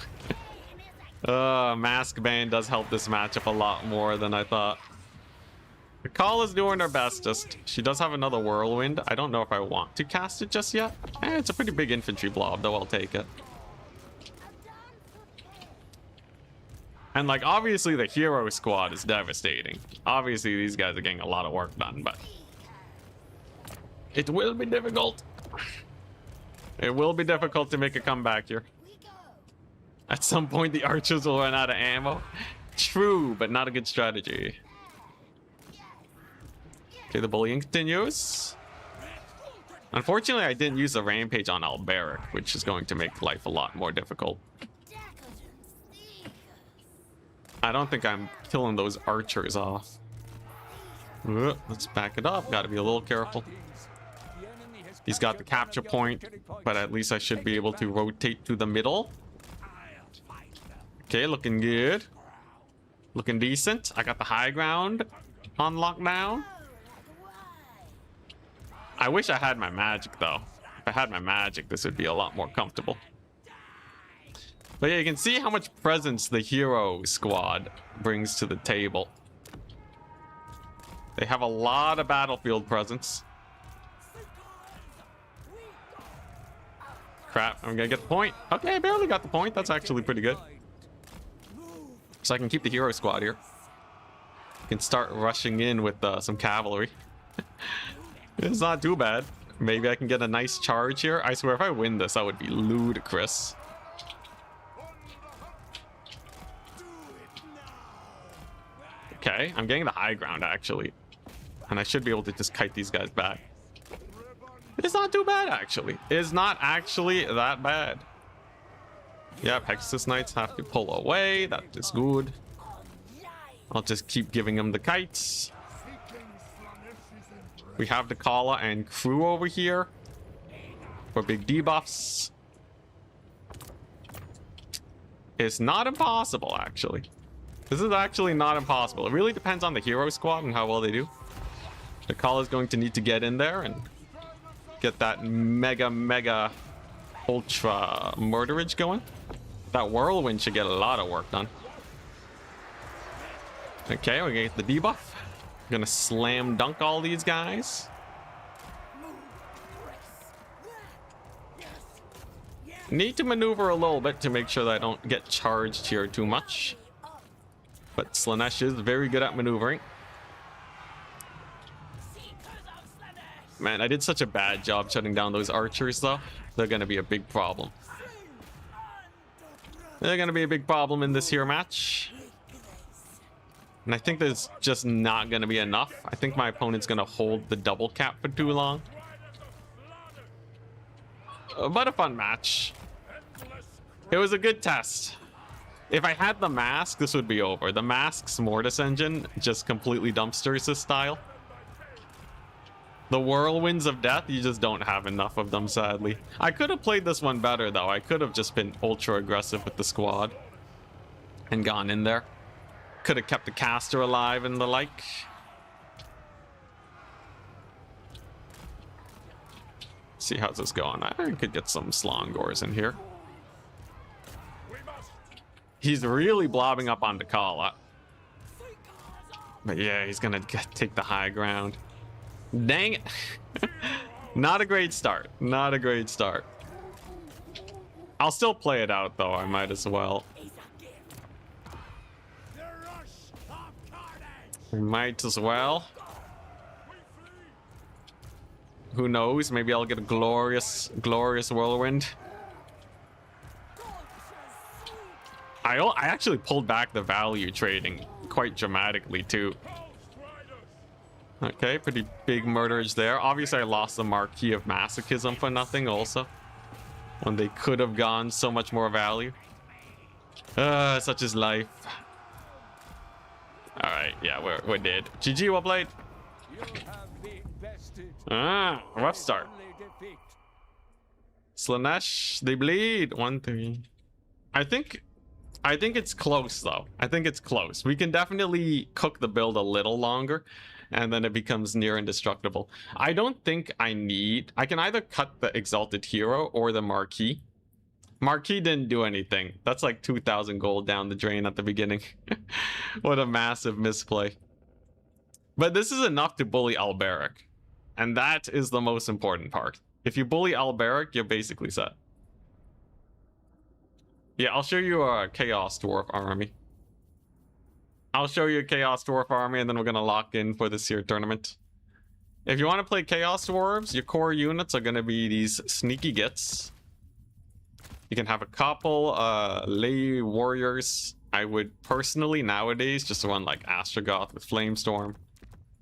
Mask ban does help this matchup a lot more than I thought. The call is doing her bestest. She does have another whirlwind. I don't know if I want to cast it just yet. It's a pretty big infantry blob, though I'll take it. And like, obviously the hero squad is devastating. Obviously these guys are getting a lot of work done, but it will be difficult. It will be difficult to make a comeback here. At some point the archers will run out of ammo. True, but not a good strategy. Okay, the bullying continues. Unfortunately, I didn't use the rampage on Alberic, which is going to make life a lot more difficult. I don't think I'm killing those archers off. Let's back it up. Got to be a little careful. He's got the capture point, but at least I should be able to rotate to the middle. Okay, looking good. Looking decent. I got the high ground on lockdown. I wish I had my magic though. If I had my magic, this would be a lot more comfortable. But yeah, you can see how much presence the hero squad brings to the table. They have a lot of battlefield presence. Crap, I'm gonna get the point. Okay, I barely got the point. That's actually pretty good. So I can keep the hero squad here. Can start rushing in with some cavalry. It's not too bad. Maybe I can get a nice charge here. I swear if I win this, that would be ludicrous. Okay, I'm getting the high ground actually. And I should be able to just kite these guys back. It's not too bad actually. It's not actually that bad. Yeah, Pegasus Knights have to pull away. That is good. I'll just keep giving them the kites. We have the Kala and crew over here for big debuffs. It's not impossible, actually. This is actually not impossible. It really depends on the hero squad and how well they do. The Kala is going to need to get in there and get that mega ultra murderage going. That whirlwind should get a lot of work done. Okay, we're gonna get the debuff. Gonna slam dunk all these guys. Need to maneuver a little bit to make sure that I don't get charged here too much. But Slaanesh is very good at maneuvering. Man, I did such a bad job shutting down those archers though. They're gonna be a big problem. They're gonna be a big problem in this here match. And I think there's just not going to be enough. I think my opponent's going to hold the double cap for too long. But a fun match. It was a good test. If I had the mask, this would be over. The mask's Mortis engine just completely dumpsters this style. The whirlwinds of death, you just don't have enough of them, sadly. I could have played this one better, though. I could have just been ultra aggressive with the squad and gone in there. Could have kept the caster alive and the like. See how's this going. I could get some Slongors in here. He's really blobbing up on Dakala. But yeah, he's gonna take the high ground. Dang it. Not a great start. Not a great start. I'll still play it out, though. I might as well. We might as well. Who knows? Maybe I'll get a glorious whirlwind. I actually pulled back the value trading quite dramatically, too. Okay, pretty big murderage there. Obviously, I lost the Marquee of Masochism for nothing also. When they could have gone so much more value. Such is life. Alright, yeah, we're dead. GG, well played. Rough start. Slaanesh, they bleed. 1-3. I think it's close, though. I think it's close. We can definitely cook the build a little longer, and then it becomes near indestructible. I don't think I can either cut the Exalted Hero or the Marquee. Marquee didn't do anything. That's like 2,000 gold down the drain at the beginning. What a massive misplay. But this is enough to bully Alberic. And that is the most important part. If you bully Alberic, you're basically set. Yeah, I'll show you a Chaos Dwarf army. I'll show you a Chaos Dwarf army, and then we're going to lock in for this here tournament. If you want to play Chaos Dwarves, your core units are going to be these sneaky gits. You can have a couple lay warriors. I would personally nowadays just run like Astrogoth with Flamestorm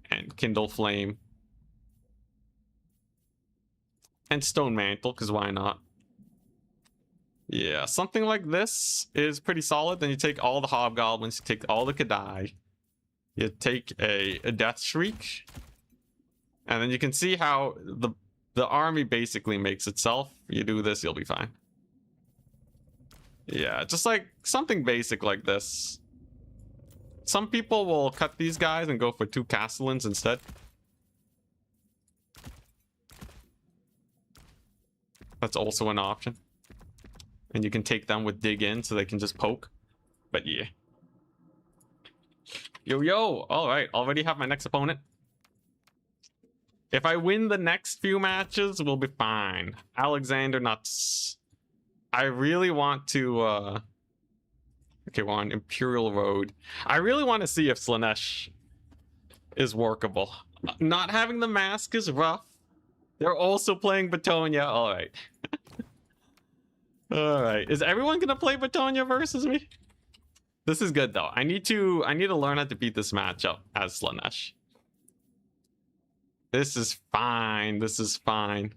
and Kindle Flame. And Stone Mantle, because why not? Yeah, something like this is pretty solid. Then you take all the Hobgoblins, you take all the Kadai, you take a Death Shriek, and then you can see how the army basically makes itself. You do this, you'll be fine. Yeah, just like something basic like this. Some people will cut these guys and go for 2 Castellans instead. That's also an option. And you can take them with dig in so they can just poke. But yeah. Yo. Alright, already have my next opponent. If I win the next few matches, we'll be fine. Alexander Nuts. I really want to okay, we're on Imperial Road. I really want to see if Slaanesh is workable. Not having the mask is rough. They're also playing Batonia. Alright. Alright. Is everyone gonna play Batonia versus me? This is good though. I need to learn how to beat this matchup as Slaanesh. This is fine. This is fine.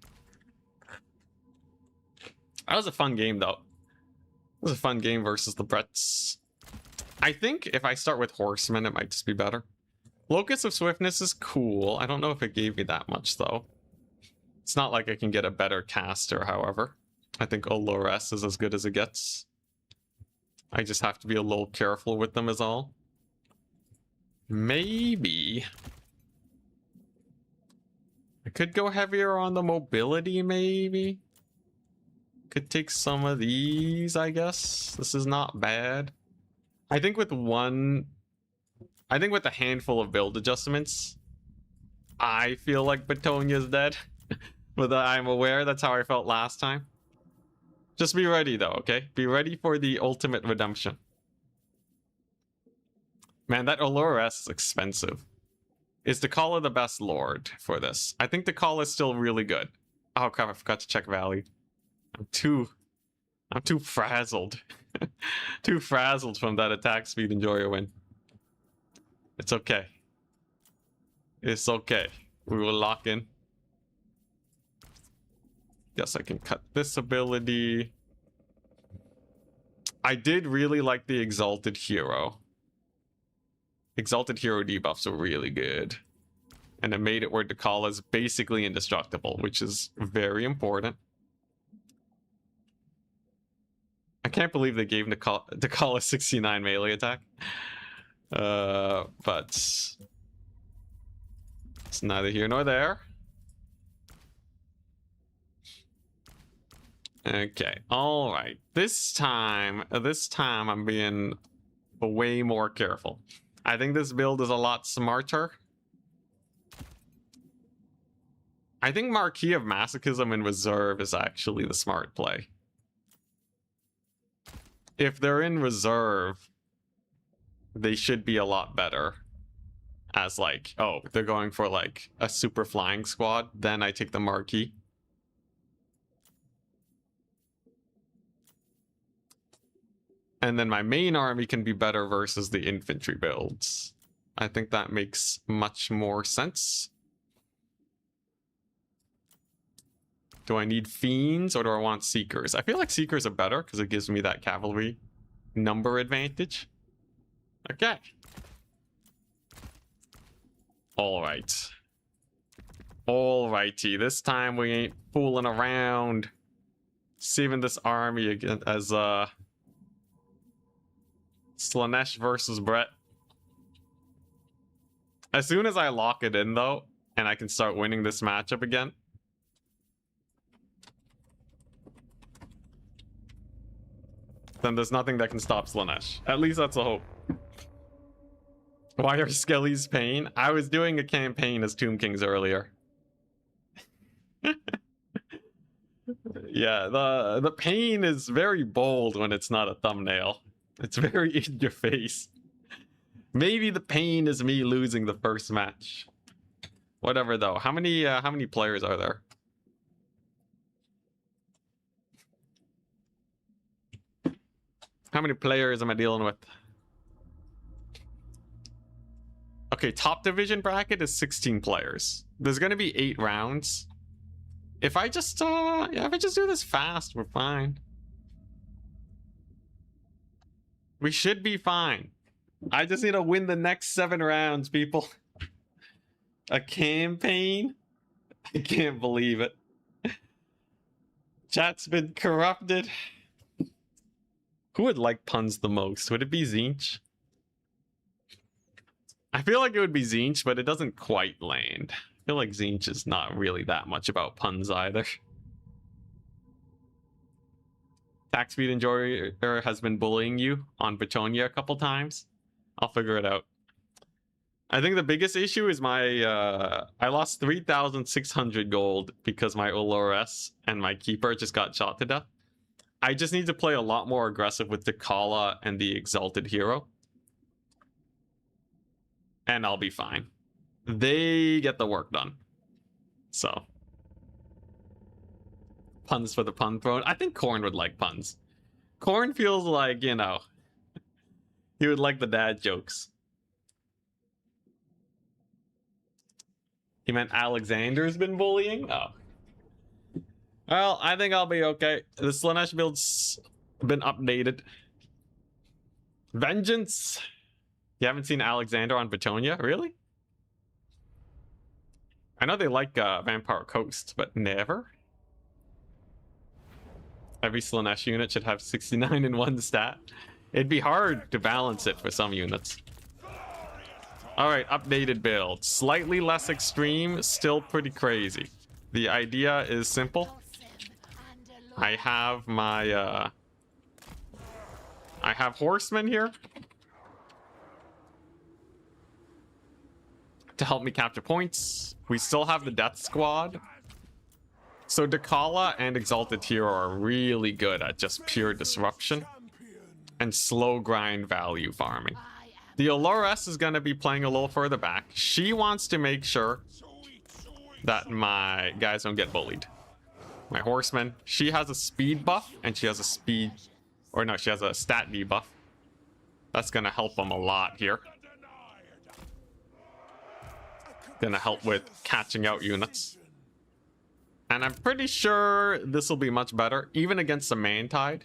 That was a fun game, though. It was a fun game versus the Bretts. I think if I start with Horsemen, it might just be better. Locus of Swiftness is cool. I don't know if it gave me that much, though. It's not like I can get a better caster, however. I think Olores is as good as it gets. I just have to be a little careful with them is all. Maybe I could go heavier on the mobility, maybe. Could take some of these, I guess. This is not bad. I think with a handful of build adjustments, I feel like Batonia's dead. But I'm aware that's how I felt last time. Just be ready though, okay? Be ready for the ultimate redemption. Man, that Olores is expensive. Is Dakala the best lord for this? I think Dakala is still really good. Oh crap, I forgot to check value. I'm too frazzled. Too frazzled from that attack speed enjoyer win. It's okay. It's okay. We will lock in. Yes, I can cut this ability. I did really like the Exalted Hero. Exalted Hero debuffs are really good. And it made it where Dakala's basically indestructible, which is very important. I can't believe they gave Dakala 69 melee attack. But it's neither here nor there. Okay, all right. This time I'm being way more careful. I think this build is a lot smarter. I think Marquis of Masochism in reserve is actually the smart play. If they're in reserve, they should be a lot better. As like, oh, they're going for like a super flying squad, then I take the Marquis. And then my main army can be better versus the infantry builds. I think that makes much more sense. Do I need Fiends or do I want Seekers? I feel like Seekers are better because it gives me that cavalry number advantage. Okay. Alright. Alrighty. This time we ain't fooling around. Saving this army again as Slaanesh versus Brett. As soon as I lock it in though, and I can start winning this matchup again, then there's nothing that can stop Slaanesh. At least that's a hope. Why are Skelly's Pain? I was doing a campaign as Tomb Kings earlier. Yeah, the pain is very bold when it's not a thumbnail. It's very in your face. Maybe the pain is me losing the first match. Whatever though. How many players are there? How many players am I dealing with? Okay, top division bracket is 16 players. There's gonna be 8 rounds. If I just do this fast, we're fine. We should be fine. I just need to win the next 7 rounds, people. A campaign? I can't believe it. Chat's been corrupted. Who would like puns the most? Would it be Tzeentch? I feel like it would be Tzeentch, but it doesn't quite land. I feel like Tzeentch is not really that much about puns either. Tax Speed Enjoyer has been bullying you on Bretonia a couple times. I'll figure it out. I think the biggest issue is my I lost 3,600 gold because my Olores and my Keeper just got shot to death. I just need to play a lot more aggressive with Dakala and the Exalted Hero. And I'll be fine. They get the work done. So. Puns for the pun throne. I think Corn would like puns. Corn feels like, you know, he would like the dad jokes. He meant Alexander's been bullying? Oh. Well, I think I'll be okay. The Slaanesh build's been updated. Vengeance! You haven't seen Alexander on Bretonia? Really? I know they like Vampire Coast, but never? Every Slaanesh unit should have 69 in one stat. It'd be hard to balance it for some units. Alright, updated build. Slightly less extreme, still pretty crazy. The idea is simple. I have my I have horsemen here to help me capture points. We still have the death squad. So Dakala and Exalted Hero are really good at just pure disruption and slow grind value farming. The Olores is going to be playing a little further back. She wants to make sure that my guys don't get bullied. My horseman, she has a speed buff and she has a speed, or no, she has a stat debuff. That's going to help them a lot here. Going to help with catching out units. And I'm pretty sure this will be much better, even against the Mantide.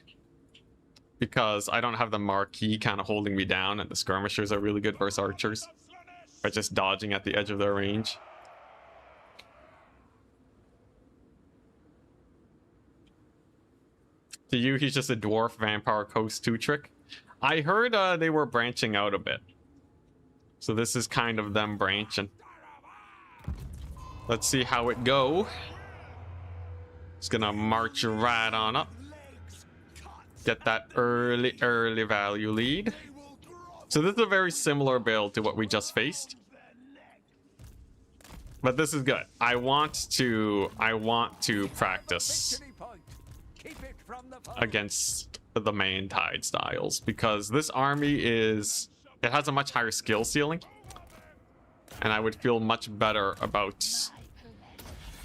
because I don't have the marquee kind of holding me down, and the skirmishers are really good versus archers by just dodging at the edge of their range. To you, he's just a dwarf vampire coast 2 trick. I heard they were branching out a bit. So this is kind of them branching. Let's see how it go. Just gonna march right on up. Get that early value lead. So this is a very similar build to what we just faced. But this is good. I want to practice against the main tide styles, because this army it has a much higher skill ceiling, and I would feel much better about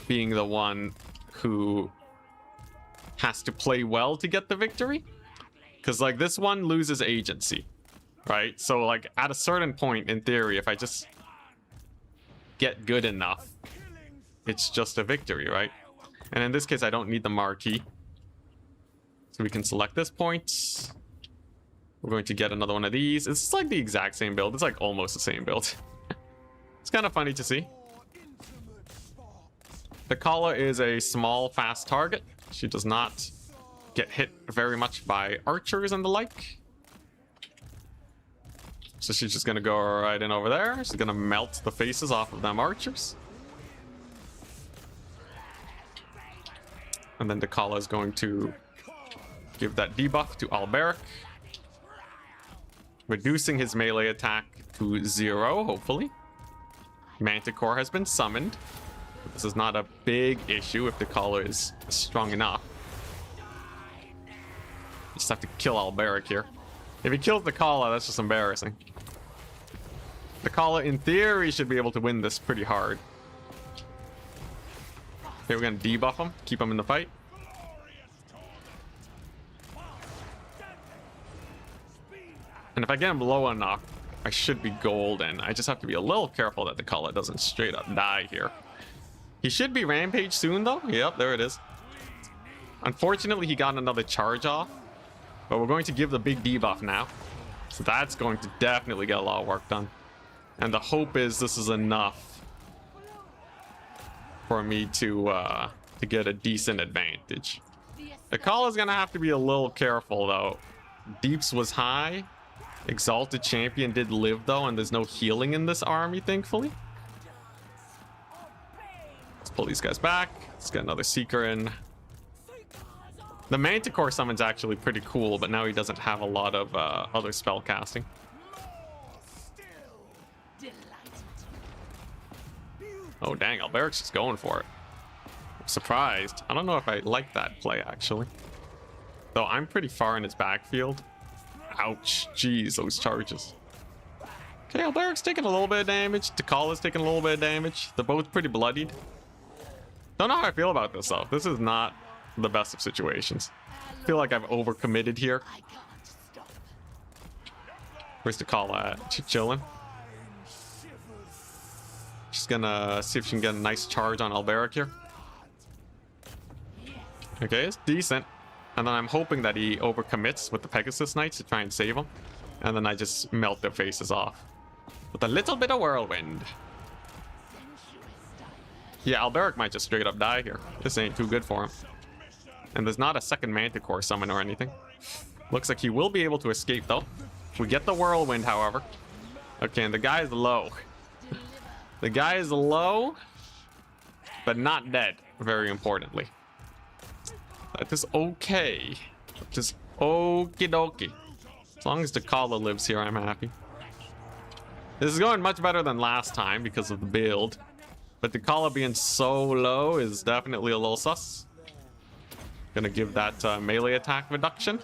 being the one who has to play well to get the victory, because like this one loses agency, right? So like at a certain point in theory, if I just get good enough, it's just a victory, right? And in this case, I don't need the marquee. So we can select this point. We're going to get another one of these. It's like the exact same build. It's like almost the same build. It's kind of funny to see. The Kala is a small, fast target. She does not get hit very much by archers and the like. So she's just gonna go right in over there. She's gonna melt the faces off of them archers. And then the Kala is going to give that debuff to Alberic, reducing his melee attack to 0, hopefully. Manticore has been summoned. This is not a big issue if the Kala is strong enough. Just have to kill Alberic here. If he kills the Kala, that's just embarrassing. The Kala, in theory, should be able to win this pretty hard. Okay, we're gonna debuff him, keep him in the fight. And if I get him low enough, I should be golden. I just have to be a little careful that the Kala doesn't straight up die here. He should be rampage soon, though. Yep, there it is. Unfortunately, he got another charge off. But we're going to give the big debuff now. So that's going to definitely get a lot of work done. And the hope is this is enough for me to get a decent advantage. The call is going to have to be a little careful, though. Deeps was high. Exalted Champion did live, though, and there's no healing in this army, thankfully. Let's pull these guys back. Let's get another Seeker in. The Manticore summon's actually pretty cool, but now he doesn't have a lot of other spell casting. Oh dang, Alberic's just going for it. I'm surprised. I don't know if I like that play, actually. Though I'm pretty far in his backfield. Ouch. Jeez, those charges. Okay, Alberic's taking a little bit of damage. Tikala's taking a little bit of damage. They're both pretty bloodied. Don't know how I feel about this, though. This is not the best of situations. I feel like I've overcommitted here. Where's Tikala at? She's chilling. She's gonna see if she can get a nice charge on Alberic here. Okay, it's decent. And then I'm hoping that he overcommits with the Pegasus Knights to try and save him. And then I just melt their faces off with a little bit of whirlwind. Yeah, Alberic might just straight up die here. This ain't too good for him. And there's not a second Manticore summon or anything. Looks like he will be able to escape, though. We get the whirlwind, however. Okay, and the guy is low. The guy is low, but not dead, very importantly. That is okay. Just okie dokie. As long as Tikala lives here, I'm happy. This is going much better than last time because of the build. But Tikala being so low is definitely a little sus. Gonna give that melee attack reduction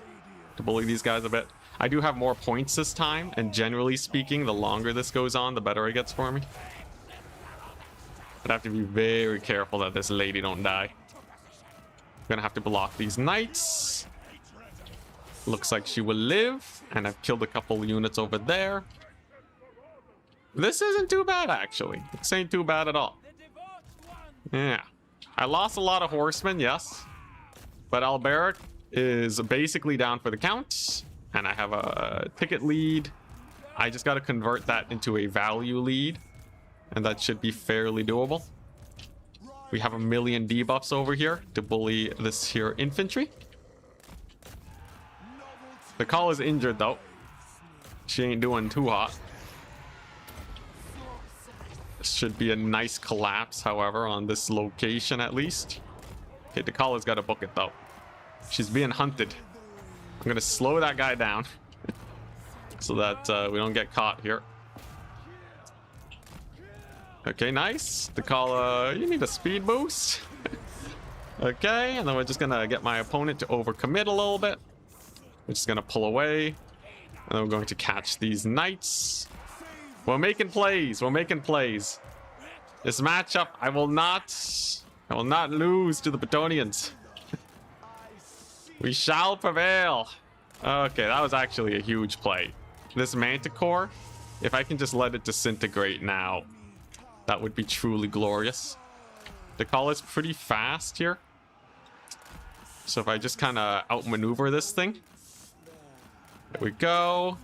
to bully these guys a bit. I do have more points this time, and generally speaking, the longer this goes on, the better it gets for me. But I have to be very careful that this lady don't die. I'm gonna have to block these knights. Looks like she will live, and I've killed a couple units over there. This isn't too bad, actually. This ain't too bad at all. Yeah. I lost a lot of horsemen, yes. But Alberic is basically down for the count, and I have a ticket lead. I just got to convert that into a value lead, and that should be fairly doable. We have a million debuffs over here to bully this here infantry. The call is injured though. She ain't doing too hot. This should be a nice collapse, however, on this location at least. Okay, the call has got to book it though. She's being hunted. I'm gonna slow that guy down so that we don't get caught here. Okay, nice. The call, you need a speed boost. Okay, and then we're just gonna get my opponent to overcommit a little bit. We're just gonna pull away, and then we're going to catch these knights. We're making plays. We're making plays. This matchup, I will not lose to the Bretonnians. We shall prevail. Okay, that was actually a huge play. This Manticore, if I can just let it disintegrate now, that would be truly glorious. The call is pretty fast here. So if I just kind of outmaneuver this thing. There we go.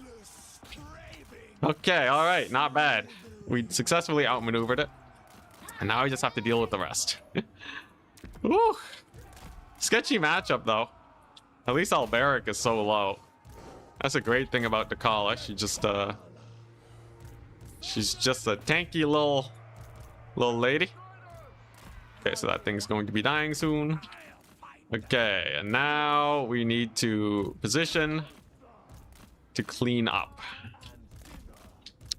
Okay, all right, not bad. We successfully outmaneuvered it. And now we just have to deal with the rest. Woo. Sketchy matchup, though. At least Alberic is so low. That's a great thing about Dakala. She's just a tanky little lady. Okay, so that thing's going to be dying soon. Okay, and now we need to position to clean up.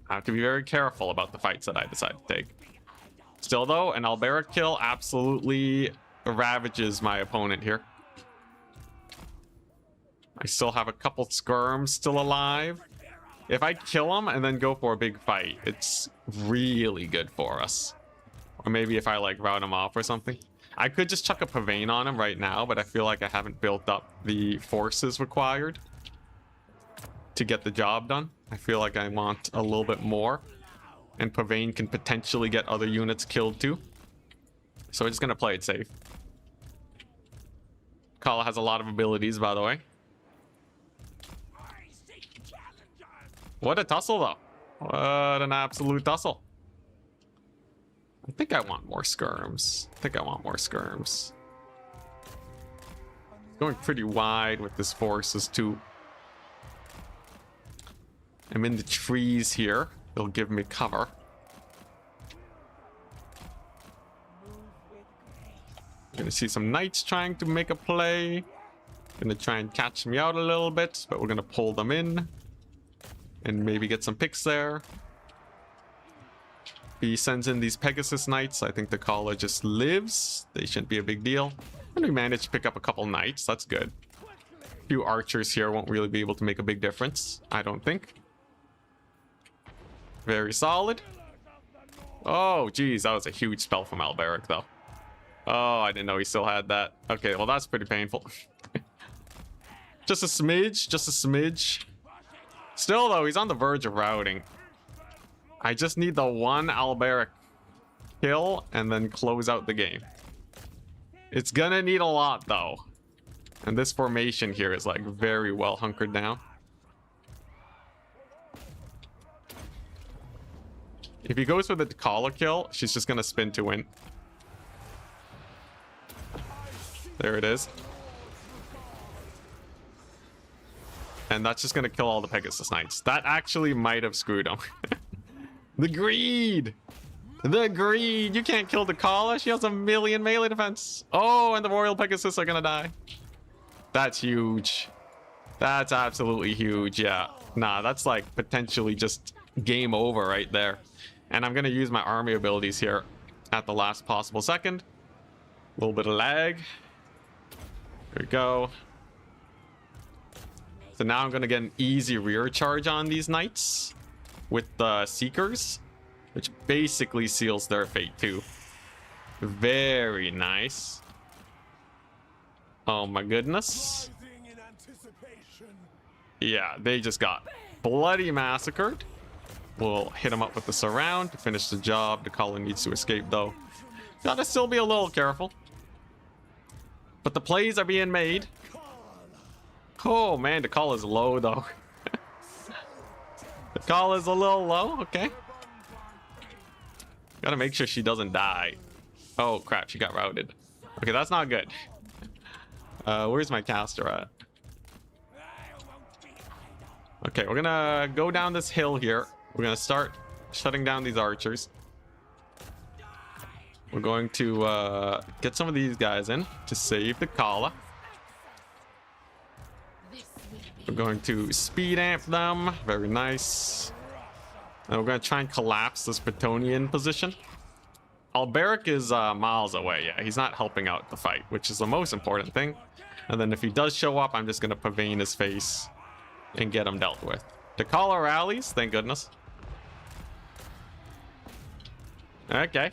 I have to be very careful about the fights that I decide to take. Still though, an Alberic kill absolutely ravages my opponent here. I still have a couple skirms still alive. If I kill him and then go for a big fight, it's really good for us. Or maybe if I like rout him off or something. I could just chuck a Pavane on him right now, but I feel like I haven't built up the forces required to get the job done. I feel like I want a little bit more. And Pavane can potentially get other units killed too. So we're just gonna play it safe. Kala has a lot of abilities, by the way. What a tussle, though. What an absolute tussle. I think I want more skirms. Going pretty wide with this forces, too. I'm in the trees here. They'll give me cover. Gonna see some knights trying to make a play. Gonna try and catch me out a little bit, but we're gonna pull them in. And maybe get some picks there. He sends in these Pegasus Knights. I think the caller just lives. They shouldn't be a big deal. And we managed to pick up a couple Knights. That's good. A few archers here won't really be able to make a big difference, I don't think. Very solid. Oh, geez. That was a huge spell from Alberic, though. Oh, I didn't know he still had that. Okay, well, that's pretty painful. Just a smidge. Just a smidge. Still, though, he's on the verge of routing. I just need the one Alberic kill and then close out the game. It's gonna need a lot, though. And this formation here is, like, very well hunkered down. If he goes for the Dakala kill, she's just gonna spin to win. There it is. And that's just gonna kill all the Pegasus Knights. That actually might have screwed him. The greed! The greed! You can't kill Dakala. She has a million melee defense. Oh, and the Royal Pegasus are gonna die. That's huge. That's absolutely huge, yeah. Nah, that's like potentially just game over right there. And I'm gonna use my army abilities here at the last possible second. A little bit of lag. There we go. So now I'm going to get an easy rear charge on these knights with the Seekers, which basically seals their fate too. Very nice. Oh my goodness. Yeah, they just got bloody massacred. We'll hit them up with the surround to finish the job. The Colin needs to escape though. Gotta still be a little careful. But the plays are being made. Oh man, the call is low though. The call is a little low. Okay. Gotta make sure she doesn't die. Oh crap, she got routed. Okay, that's not good. Where's my caster at? Okay, we're gonna go down this hill here. We're gonna start shutting down these archers. We're going to get some of these guys in to save the Kala. We're going to speed amp them. Very nice. And we're going to try and collapse this Bretonnian position. Alberic is miles away. Yeah, he's not helping out the fight, which is the most important thing. And then if he does show up, I'm just going to pavane his face and get him dealt with. The Kala rallies, thank goodness. Okay.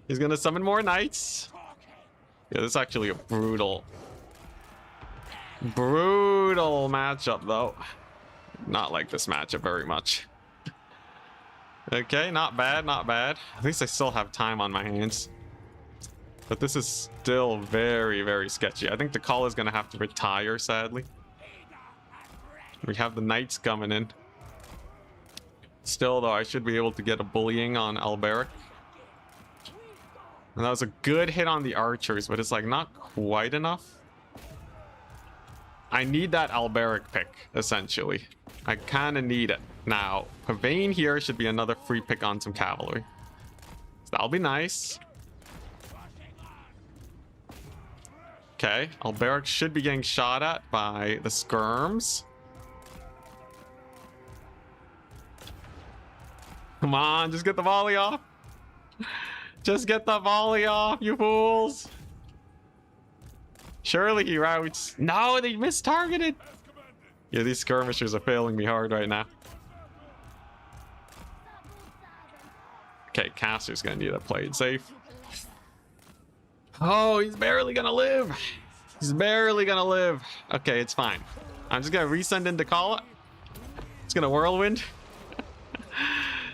He's going to summon more knights. Yeah, this is actually a brutal matchup, though. Not like this matchup very much. Okay, not bad, not bad. At least I still have time on my hands. But this is still very, very sketchy. I think the call is going to have to retire, sadly. We have the knights coming in. Still, though, I should be able to get a bullying on Alberic. And that was a good hit on the archers, but it's like not quite enough. I need that Alberic pick, essentially. I kind of need it. Now, Pavane here should be another free pick on some cavalry. So that'll be nice. Okay, Alberic should be getting shot at by the skirms. Come on, just get the volley off. Just get the volley off, you fools. Surely he routes. No, they mistargeted. Yeah, these skirmishers are failing me hard right now. Okay, caster's gonna need to play it safe. Oh, he's barely gonna live. He's barely gonna live. Okay, it's fine. I'm just gonna resend into Kala. It's gonna whirlwind.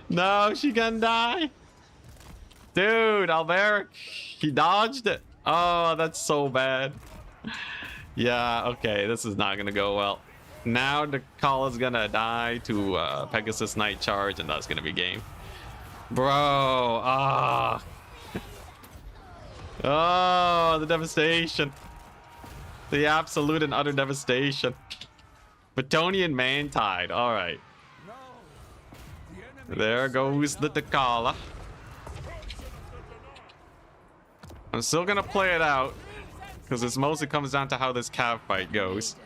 No, she gonna die. Dude, Alberic, he dodged it. Oh, that's so bad. Yeah, okay, this is not gonna go well. Now the call is gonna die to Pegasus Knight Charge, and that's gonna be game. Bro, ah. Oh, the devastation. The absolute and utter devastation. Bretonnian Mantide, alright. There goes the Takala. I'm still gonna play it out, because this mostly comes down to how this cav fight goes.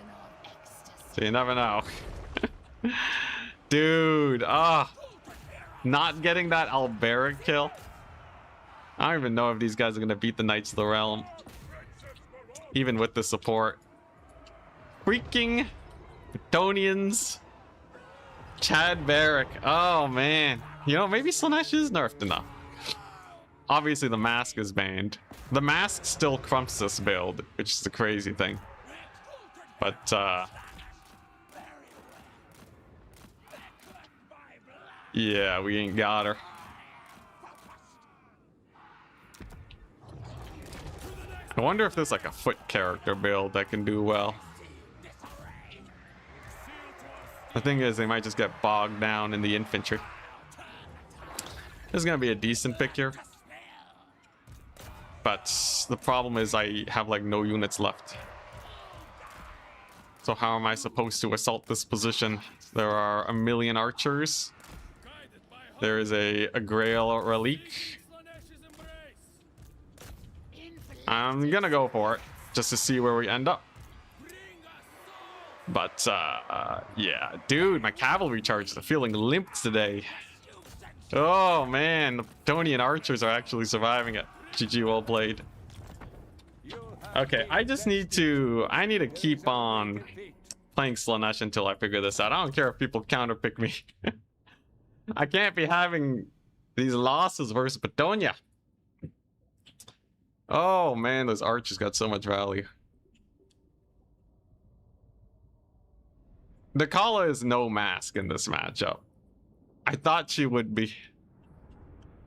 So you never know. Dude, not getting that Alberic kill. I don't even know if these guys are gonna beat the Knights of the Realm, even with the support. Freaking Bretonnians. Chad Barrack. Oh man. You know, maybe Slaanesh is nerfed enough. Obviously the mask is banned. The mask still crumps this build, which is the crazy thing. But yeah, we ain't got her. I wonder if there's like a foot character build that can do well. The thing is, they might just get bogged down in the infantry. This is gonna be a decent pick here. But the problem is I have like no units left. So how am I supposed to assault this position? There are a million archers. There is a Grail Relique. I'm gonna go for it, just to see where we end up. But, yeah. Dude, my cavalry charges are feeling limp today. Oh, man. The Bretonnian archers are actually surviving it. GG, well played. Okay, I need to keep on playing Slaanesh until I figure this out. I don't care if people counterpick me. I can't be having these losses versus Bretonnia. Oh, man, those archers got so much value. The Kala is no mask in this matchup. I thought she would be.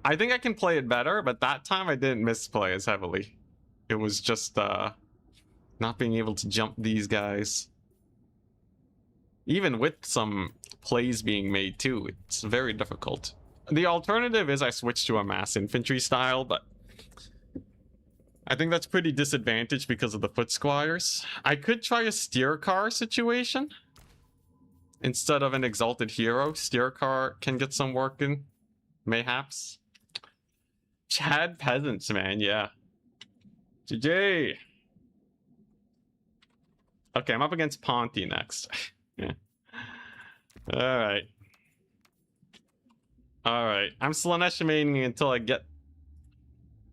I think I can play it better, but that time I didn't misplay as heavily. It was just Not being able to jump these guys. Even with some plays being made too, it's very difficult. The alternative is I switch to a mass infantry style, but I think that's pretty disadvantaged because of the foot squires. I could try a steer car situation. Instead of an exalted hero, steer car can get some work in, mayhaps. Chad peasants, man, yeah. GG. Okay, I'm up against Ponty next. Yeah. Alright. Alright. I'm Slanesh-maning until I get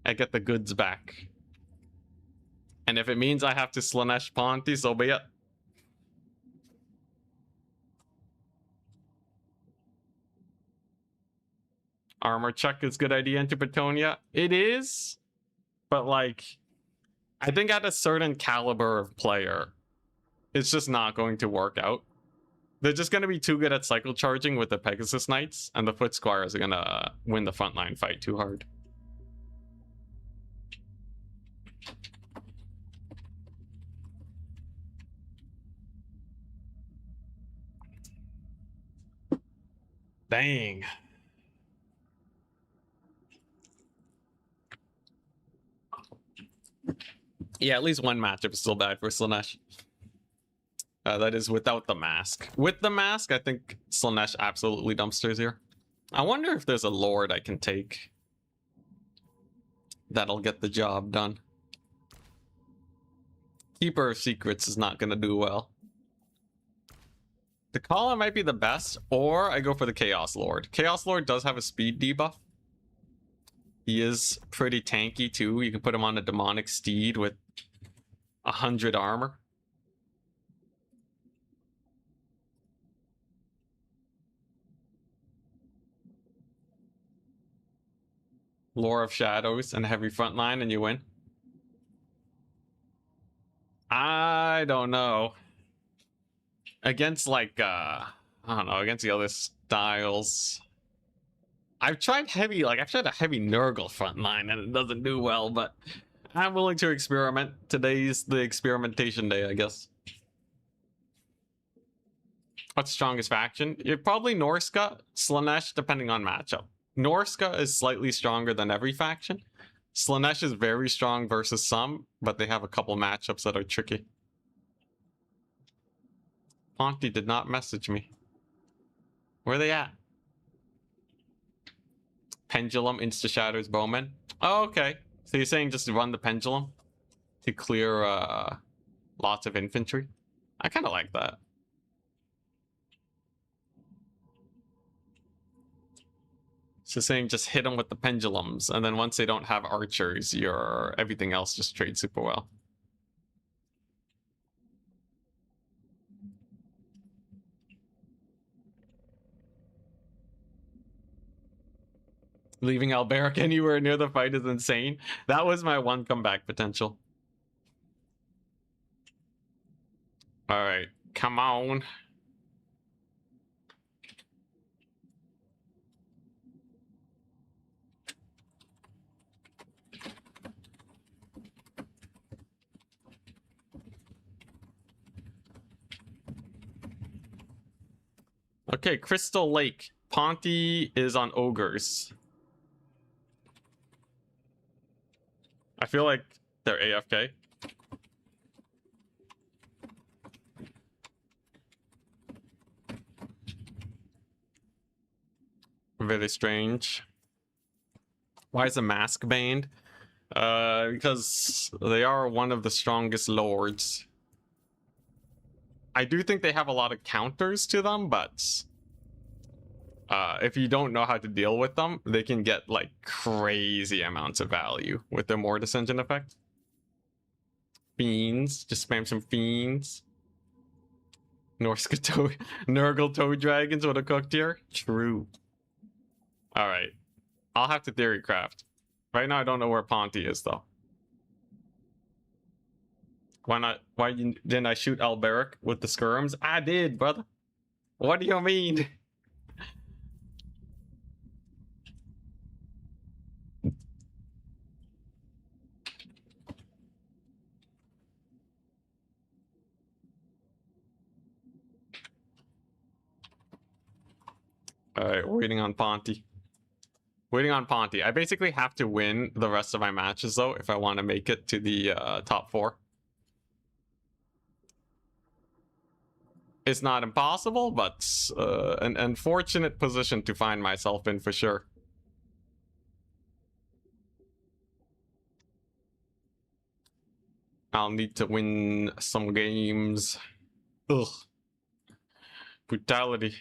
the goods back. And if it means I have to Slanesh Ponty, so be it. Armor check is a good idea into Bretonia. It is, but like, I think at a certain caliber of player, it's just not going to work out. They're just going to be too good at cycle charging with the Pegasus Knights, and the Foot Squires are going to win the frontline fight too hard. Dang. Yeah, at least one matchup is still bad for Slanesh. That is without the mask. With the mask, I think Slanesh absolutely dumpsters here. I wonder if there's a Lord I can take that'll get the job done. Keeper of Secrets is not going to do well. The Kala might be the best, or I go for the Chaos Lord. Chaos Lord does have a speed debuff. He is pretty tanky too. You can put him on a demonic steed with 100 armor. Lore of Shadows and heavy frontline and you win. I don't know. Against like I don't know, against the other styles. I've tried a heavy Nurgle frontline and it doesn't do well, but I'm willing to experiment. Today's the experimentation day, I guess. What's strongest faction? You're probably Norska, Slanesh, depending on matchup. Norska is slightly stronger than every faction. Slanesh is very strong versus some, but they have a couple matchups that are tricky. Ponty did not message me. Where are they at? Pendulum, Insta Shatters, Bowman. Oh, okay. So you're saying just run the Pendulum to clear lots of infantry? I kind of like that. So saying just hit them with the Pendulums, and then once they don't have archers, everything else just trades super well. Leaving Alberic anywhere near the fight is insane. That was my one comeback potential. All right, come on. Okay, Crystal Lake. Ponty is on ogres. I feel like they're AFK. Very strange. Why is the mask banned? Because they are one of the strongest lords. I do think they have a lot of counters to them, but if you don't know how to deal with them, they can get like crazy amounts of value with their Mortis Engine effect. Fiends, just spam some fiends. Nurgle Toad Dragons would have cooked here. True. All right, I'll have to theory craft. Right now, I don't know where Ponty is though. Why not? Why didn't I shoot Alberic with the skirms? I did, brother. What do you mean? Alright, waiting on Ponty. Waiting on Ponty. I basically have to win the rest of my matches, though, if I want to make it to the top 4. It's not impossible, but an unfortunate position to find myself in for sure. I'll need to win some games. Ugh. Brutality.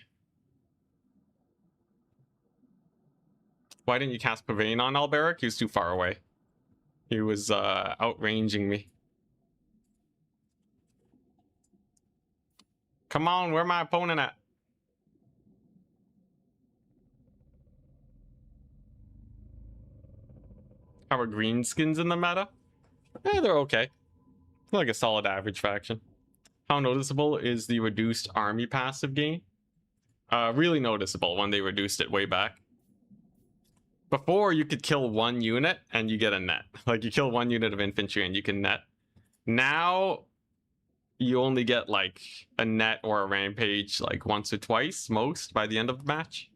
Why didn't you cast Pavane on Alberic? He was too far away. He was outranging me. Come on, where my opponent at? How are greenskins in the meta? Eh, they're okay. Like a solid average faction. How noticeable is the reduced army passive gain? Really noticeable when they reduced it way back. Before, you could kill 1 unit and you get a net. Like, you kill 1 unit of infantry and you can net. Now, you only get, like, a net or a rampage, like, once or twice, most, by the end of the match.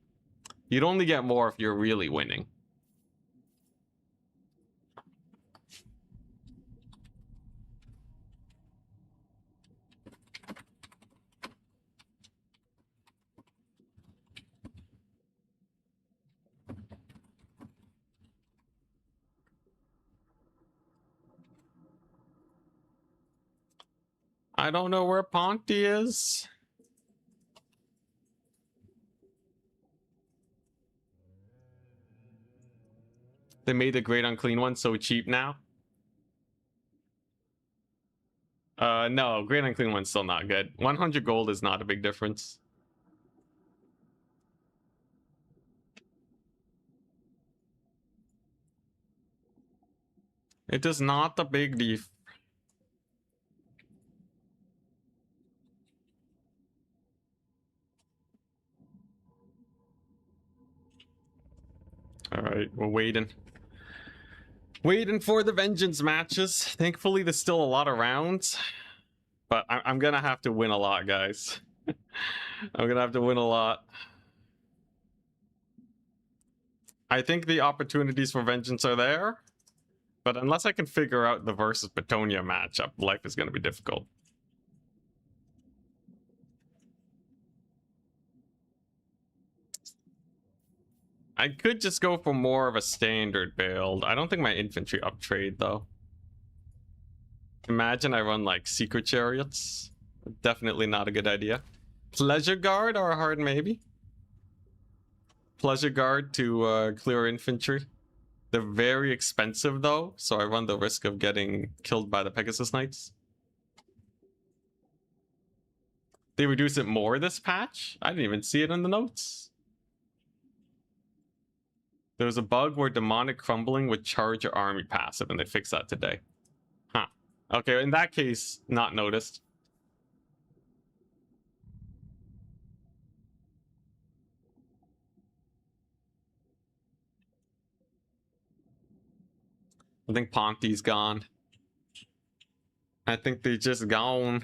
You'd only get more if you're really winning. I don't know where Ponty is. They made the Great Unclean one so cheap now. No, Great Unclean one's still not good. 100 gold is not a big difference. It is not a big deal. Alright, we're waiting. Waiting for the vengeance matches. Thankfully, there's still a lot of rounds. But I'm gonna have to win a lot, guys. I'm gonna have to win a lot. I think the opportunities for vengeance are there. But unless I can figure out the versus Petonia matchup, life is gonna be difficult. I could just go for more of a standard build. I don't think my infantry uptrade, though. Imagine I run, like, secret chariots. Definitely not a good idea. Pleasure Guard or a hard maybe. Pleasure Guard to clear infantry. They're very expensive, though, so I run the risk of getting killed by the Pegasus Knights. They reduce it more this patch? I didn't even see it in the notes. There was a bug where Demonic Crumbling would charge your army passive, and they fixed that today. Huh. Okay, in that case, not noticed. I think Ponty's gone. I think they just gone.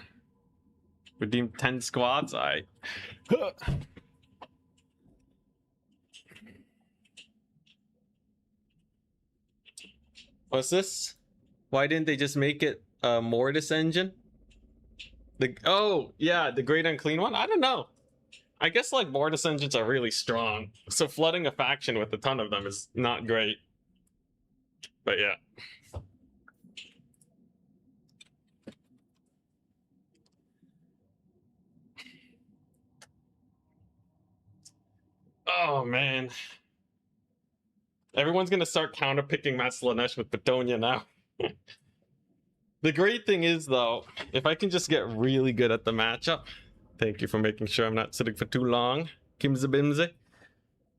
Redeemed 10 squads. What's this? Why didn't they just make it a Mortis engine? Oh, yeah, the Great Unclean one? I don't know. I guess, like, Mortis engines are really strong. So flooding a faction with a ton of them is not great. But yeah. Oh, man. Everyone's gonna start counterpicking Matt Slanesh with Petonia now. The great thing is, though, if I can just get really good at the matchup. Thank you for making sure I'm not sitting for too long, Kimza Bimze.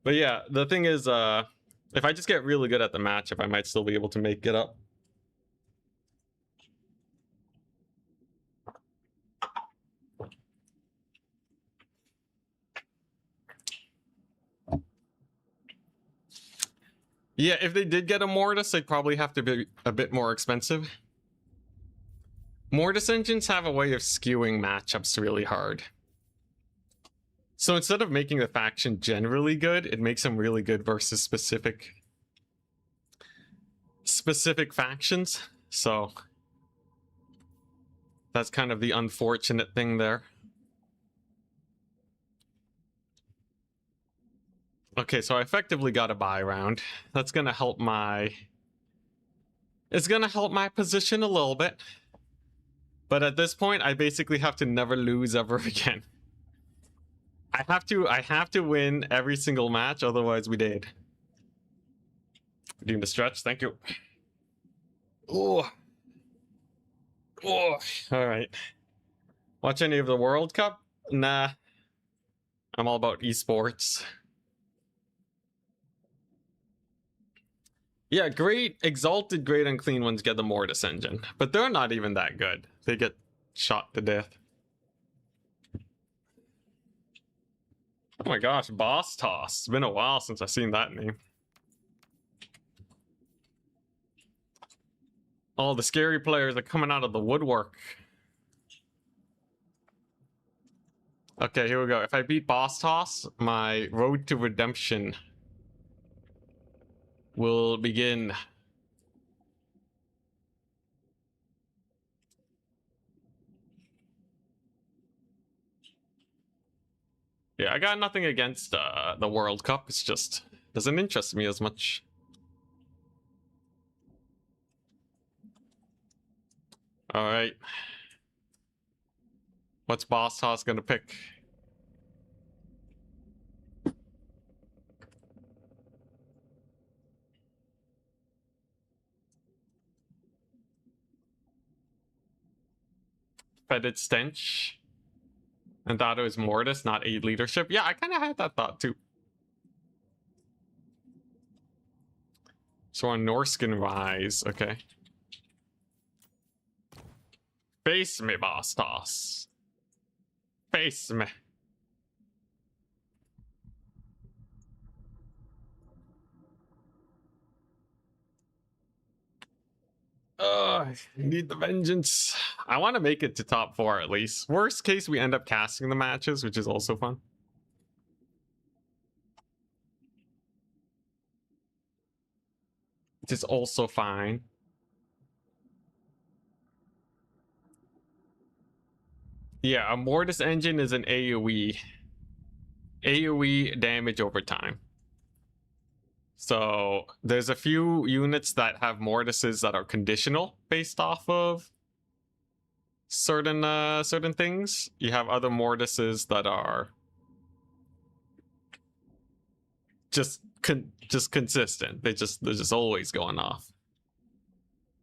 But yeah, the thing is, if I just get really good at the matchup, I might still be able to make it up. Yeah, if they did get a Mortis, they'd probably have to be a bit more expensive. Mortis engines have a way of skewing matchups really hard. So instead of making the faction generally good, it makes them really good versus specific factions. So that's kind of the unfortunate thing there. Okay, so I effectively got a buy round. That's gonna help my... It's gonna help my position a little bit. But at this point, I basically have to never lose ever again. I have to win every single match, otherwise we dead. Doing the stretch, thank you. Oh. Oh. Alright. Watch any of the World Cup? Nah. I'm all about esports. Yeah, great, exalted, great unclean ones get the Mortis engine, but they're not even that good. They get shot to death. Oh my gosh, Boss Toss. It's been a while since I've seen that name. All the scary players are coming out of the woodwork. Okay, here we go. If I beat Boss Toss, my road to redemption will begin. Yeah, I got nothing against the World Cup. It's just doesn't interest me as much. All right. What's Boss Toss gonna pick? Fetid Stench. And thought it was Mortis, not Aid Leadership. Yeah, I kind of had that thought too. So on Norskin Rise, okay. Face me, Boss Toss. Face me. I need the vengeance. I want to make it to top 4 at least. Worst case, we end up casting the matches, which is also fun. Which is also fine. Yeah, a Mortis engine is an AoE. AoE damage over time. So there's a few units that have Mortises that are conditional based off of certain things. You have other Mortises that are just consistent. They're just always going off.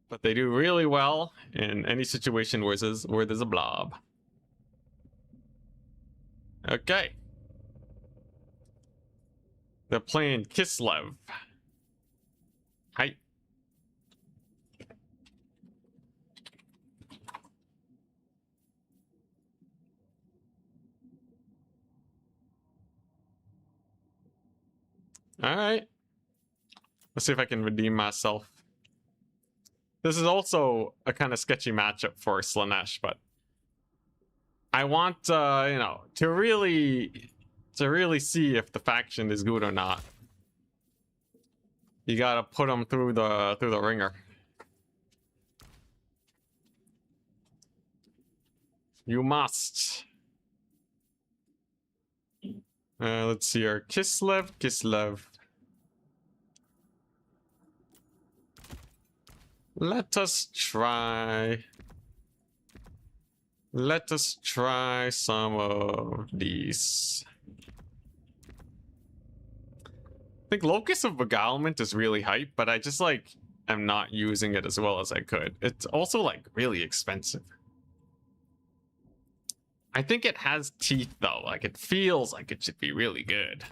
But they do really well in any situation where there's a blob. Okay. They're playing Kislev. Hi. All right. Let's see if I can redeem myself. This is also a kind of sketchy matchup for Slaanesh, but I want, you know, to really see if the faction is good or not. You gotta put them through the ringer. You must. Let's see here. Kislev. Let us try some of these. I think Locus of Beguilement is really hype, but I just like am not using it as well as I could. It's also like really expensive. I think it has teeth though, like it feels like it should be really good.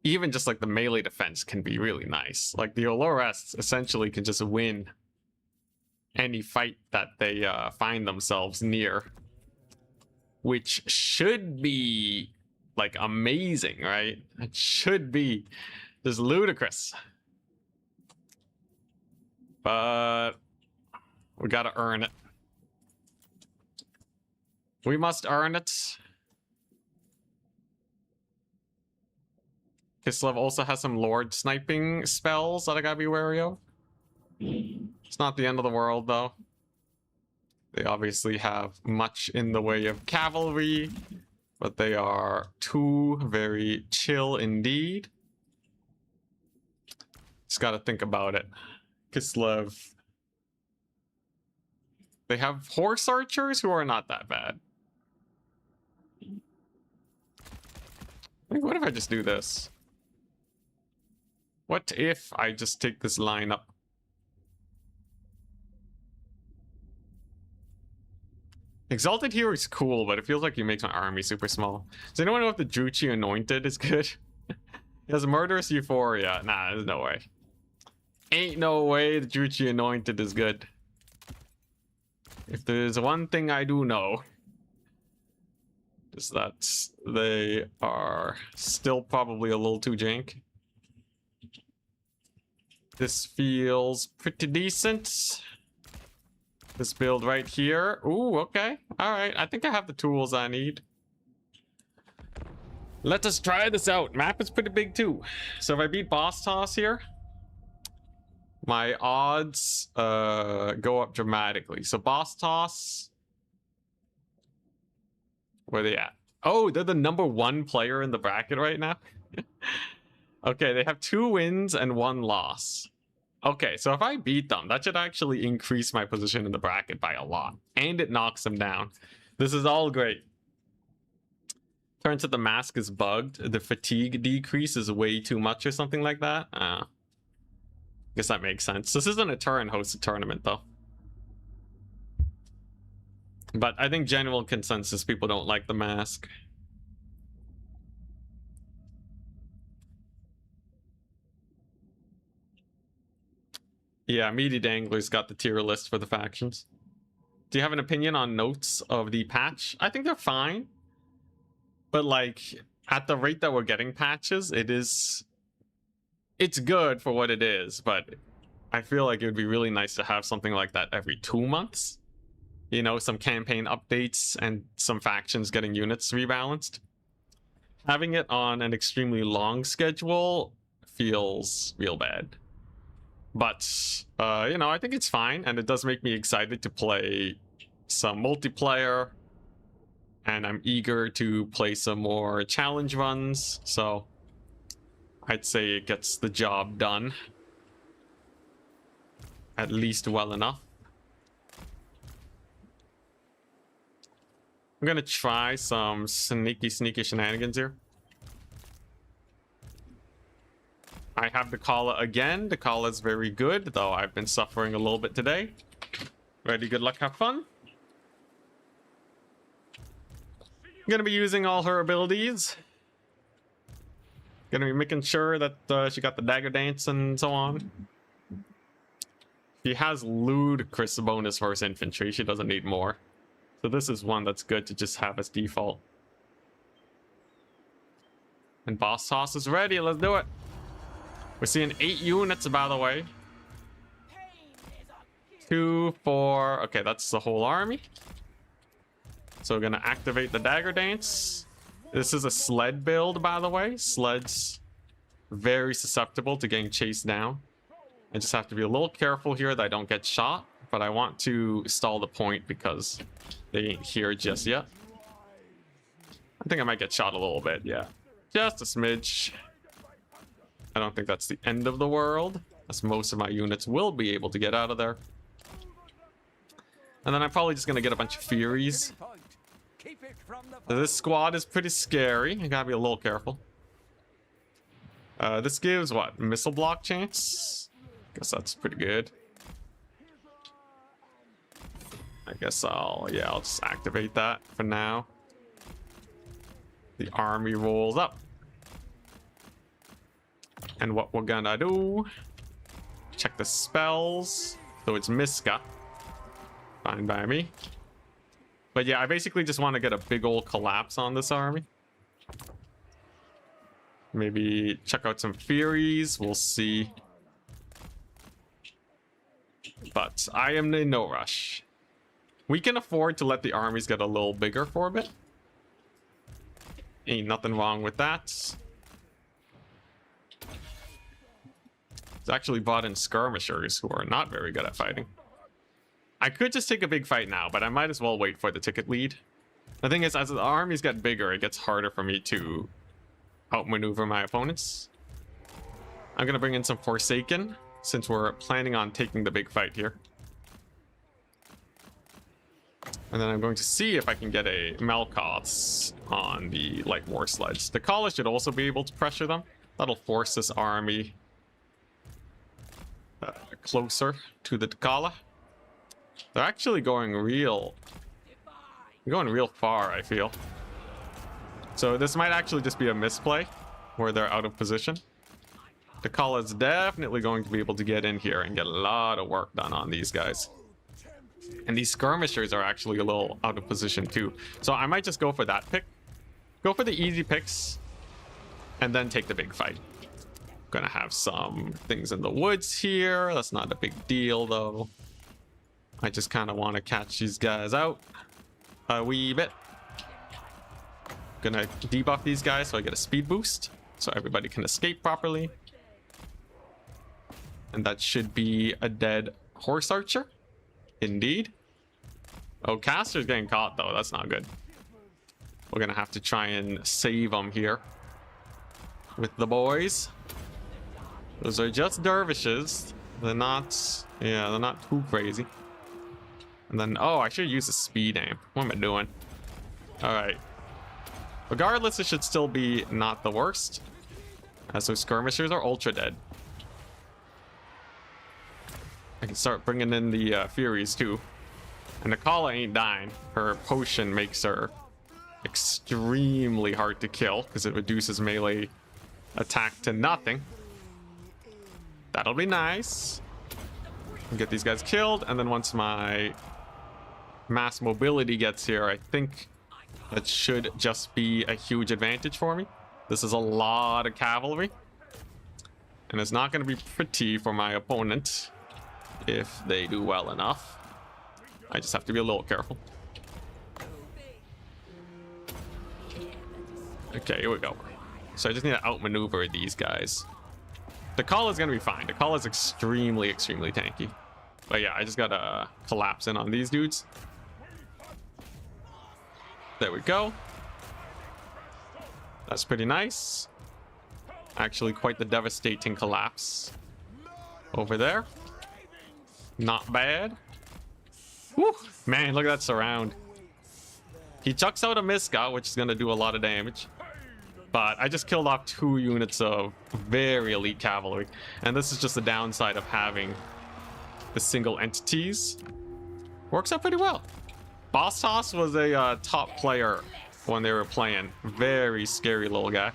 Even just like the melee defense can be really nice. Like the Olores essentially can just win any fight that they find themselves near, which should be like amazing, right? It should be just ludicrous, but we gotta earn it. We must earn it. Kislev also has some Lord sniping spells that I gotta be wary of. It's not the end of the world, though. They obviously have much in the way of cavalry, but they are two very chill indeed. Just gotta think about it. Kislev. They have horse archers who are not that bad. Like, what if I just do this? What if I just take this line up? Exalted Hero is cool, but it feels like he makes my army super small. Does anyone know if the Juchi Anointed is good? He has Murderous Euphoria. Nah, there's no way. Ain't no way the Juchi Anointed is good. If there's one thing I do know, is that they are still probably a little too jank. This feels pretty decent. This build right here. Ooh, okay. All right. I think I have the tools I need. Let us try this out. Map is pretty big too. So if I beat Boss Toss here, my odds go up dramatically. So Boss Toss, where are they at? Oh, they're the #1 player in the bracket right now. Okay, they have 2 wins and 1 loss. Okay, so if I beat them, that should actually increase my position in the bracket by a lot. And it knocks them down. This is all great. Turns out the mask is bugged. The fatigue decrease is way too much or something like that. Guess that makes sense. This isn't a Turin-hosted tournament, though. But I think general consensus, people don't like the mask. Yeah, Meaty Dangler's got the tier list for the factions. Do you have an opinion on notes of the patch? I think they're fine. But like, at the rate that we're getting patches, it's good for what it is, but I feel like it would be really nice to have something like that every 2 months. You know, some campaign updates and some factions getting units rebalanced. Having it on an extremely long schedule feels real bad. But, you know, I think it's fine, and it does make me excited to play some multiplayer, and I'm eager to play some more challenge runs, so I'd say it gets the job done. At least well enough. I'm gonna try some sneaky shenanigans here. I have Dakala again. Dakala is very good, though I've been suffering a little bit today. Ready, good luck, have fun. I'm gonna be using all her abilities. Gonna be making sure that she got the dagger dance and so on. She has ludicrous bonus versus infantry. She doesn't need more. So this is one that's good to just have as default. And Boss Toss is ready. Let's do it. We're seeing 8 units, by the way. 2, 4. Okay, that's the whole army. So we're gonna activate the dagger dance. This is a sled build, by the way. Sled's very susceptible to getting chased down. I just have to be a little careful here that I don't get shot, but I want to stall the point because they ain't here just yet. I think I might get shot a little bit, yeah. Just a smidge. I don't think that's the end of the world, as most of my units will be able to get out of there. And then I'm probably just gonna get a bunch of Furies. So this squad is pretty scary. I gotta be a little careful. This gives what? Missile block chance? Guess that's pretty good. I guess I'll just activate that for now. The army rolls up. And what we're gonna do, check the spells. So it's Miska. Fine by me. But yeah, I basically just want to get a big old collapse on this army. Maybe check out some Furies. We'll see. But I am in no rush. We can afford to let the armies get a little bigger for a bit. Ain't nothing wrong with that. It's actually brought in skirmishers who are not very good at fighting. I could just take a big fight now, but I might as well wait for the ticket lead. The thing is, as the armies get bigger, it gets harder for me to outmaneuver my opponents. I'm gonna bring in some Forsaken, since we're planning on taking the big fight here. And then I'm going to see if I can get a Melkoths on the light war sleds. The Kala should also be able to pressure them. That'll force this army closer to the Kala. They're actually going real far, I feel. So this might actually just be a misplay where they're out of position. The Kala is definitely going to be able to get in here and get a lot of work done on these guys. And these skirmishers are actually a little out of position too. So I might just go for that pick. Go for the easy picks. And then take the big fight. Gonna have some things in the woods here. That's not a big deal though. I just kind of want to catch these guys out a wee bit. Gonna debuff these guys so I get a speed boost. So everybody can escape properly. And that should be a dead horse archer. Indeed. Oh, Caster's getting caught though. That's not good. We're gonna have to try and save them here with the boys. Those are just dervishes. They're not, yeah, they're not too crazy. And then, oh, I should use a speed aim. What am I doing? All right. Regardless, it should still be not the worst. So skirmishers are ultra dead. I can start bringing in the Furies too. And the Kala ain't dying. Her potion makes her extremely hard to kill because it reduces melee attack to nothing. That'll be nice. Get these guys killed, and then once my mass mobility gets here, I think that should just be a huge advantage for me. This is a lot of cavalry, and it's not going to be pretty for my opponent if they do well enough. I just have to be a little careful. Okay, here we go. So I just need to outmaneuver these guys. The Kala is going to be fine. The Kala is extremely tanky. But yeah, I just got to collapse in on these dudes. There we go. That's pretty nice. Actually, quite the devastating collapse over there. Not bad. Woo! Man, look at that surround. He chucks out a Miska, which is going to do a lot of damage. But I just killed off 2 units of very elite cavalry. And this is just the downside of having the single entities. Works out pretty well. Boss Toss was a top player when they were playing. Very scary little guy.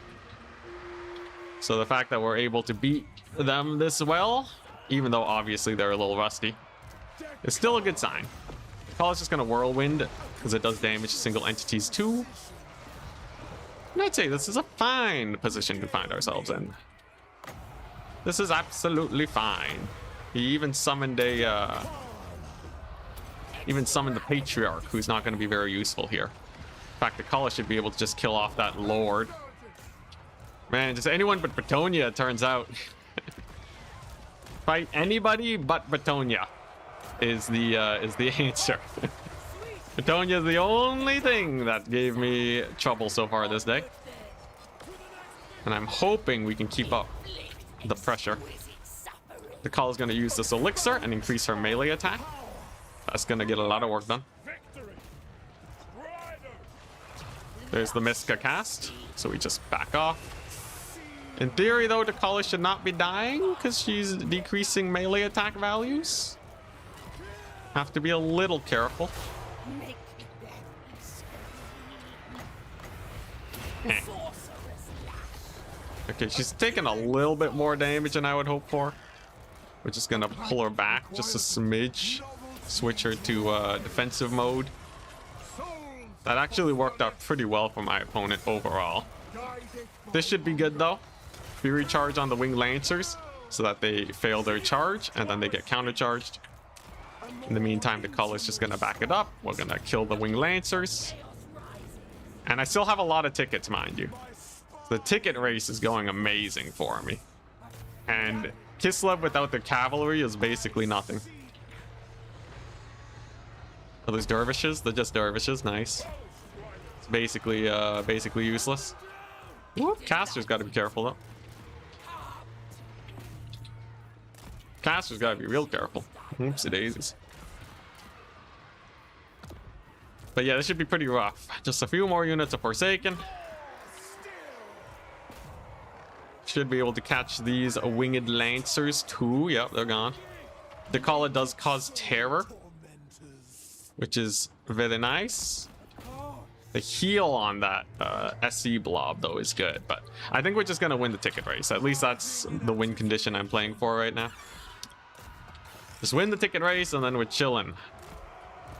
So the fact that we're able to beat them this well, even though obviously they're a little rusty, is still a good sign. Kala's just going to Whirlwind because it does damage to single entities too. And I'd say this is a fine position to find ourselves in. This is absolutely fine. He even summoned a, the Patriarch, who's not going to be very useful here. In fact, the Kala should be able to just kill off that Lord. Man, just anyone but Bretonia, it turns out. Fight anybody but Bretonia is the answer. Bretonia is the only thing that gave me trouble so far this day. And I'm hoping we can keep up the pressure. The Kala is going to use this elixir and increase her melee attack. That's going to get a lot of work done. There's the Miska cast, so we just back off. In theory, though, the Kala should not be dying because she's decreasing melee attack values. Have to be a little careful. Okay, she's taking a little bit more damage than I would hope for. We're just gonna pull her back just a smidge. Switch her to defensive mode. That actually worked out pretty well for my opponent overall. This should be good though. Fury charge on the Winged Lancers so that they fail their charge and then they get countercharged. In the meantime, the Cull is just gonna back it up. We're gonna kill the Winged Lancers. And I still have a lot of tickets, mind you. The ticket race is going amazing for me. And Kislev without their cavalry is basically nothing. Are those dervishes? They're just dervishes. Nice. It's basically useless. Whoop, Caster's got to be careful though. Caster's got to be real careful. Oopsie daisies. But yeah, this should be pretty rough. Just a few more units of Forsaken. Should be able to catch these Winged Lancers too. Yep, they're gone. The Kala does cause terror, which is very nice. The heal on that SC blob though is good, but I think we're just gonna win the ticket race. At least that's the win condition I'm playing for right now. Just win the ticket race and then we're chilling.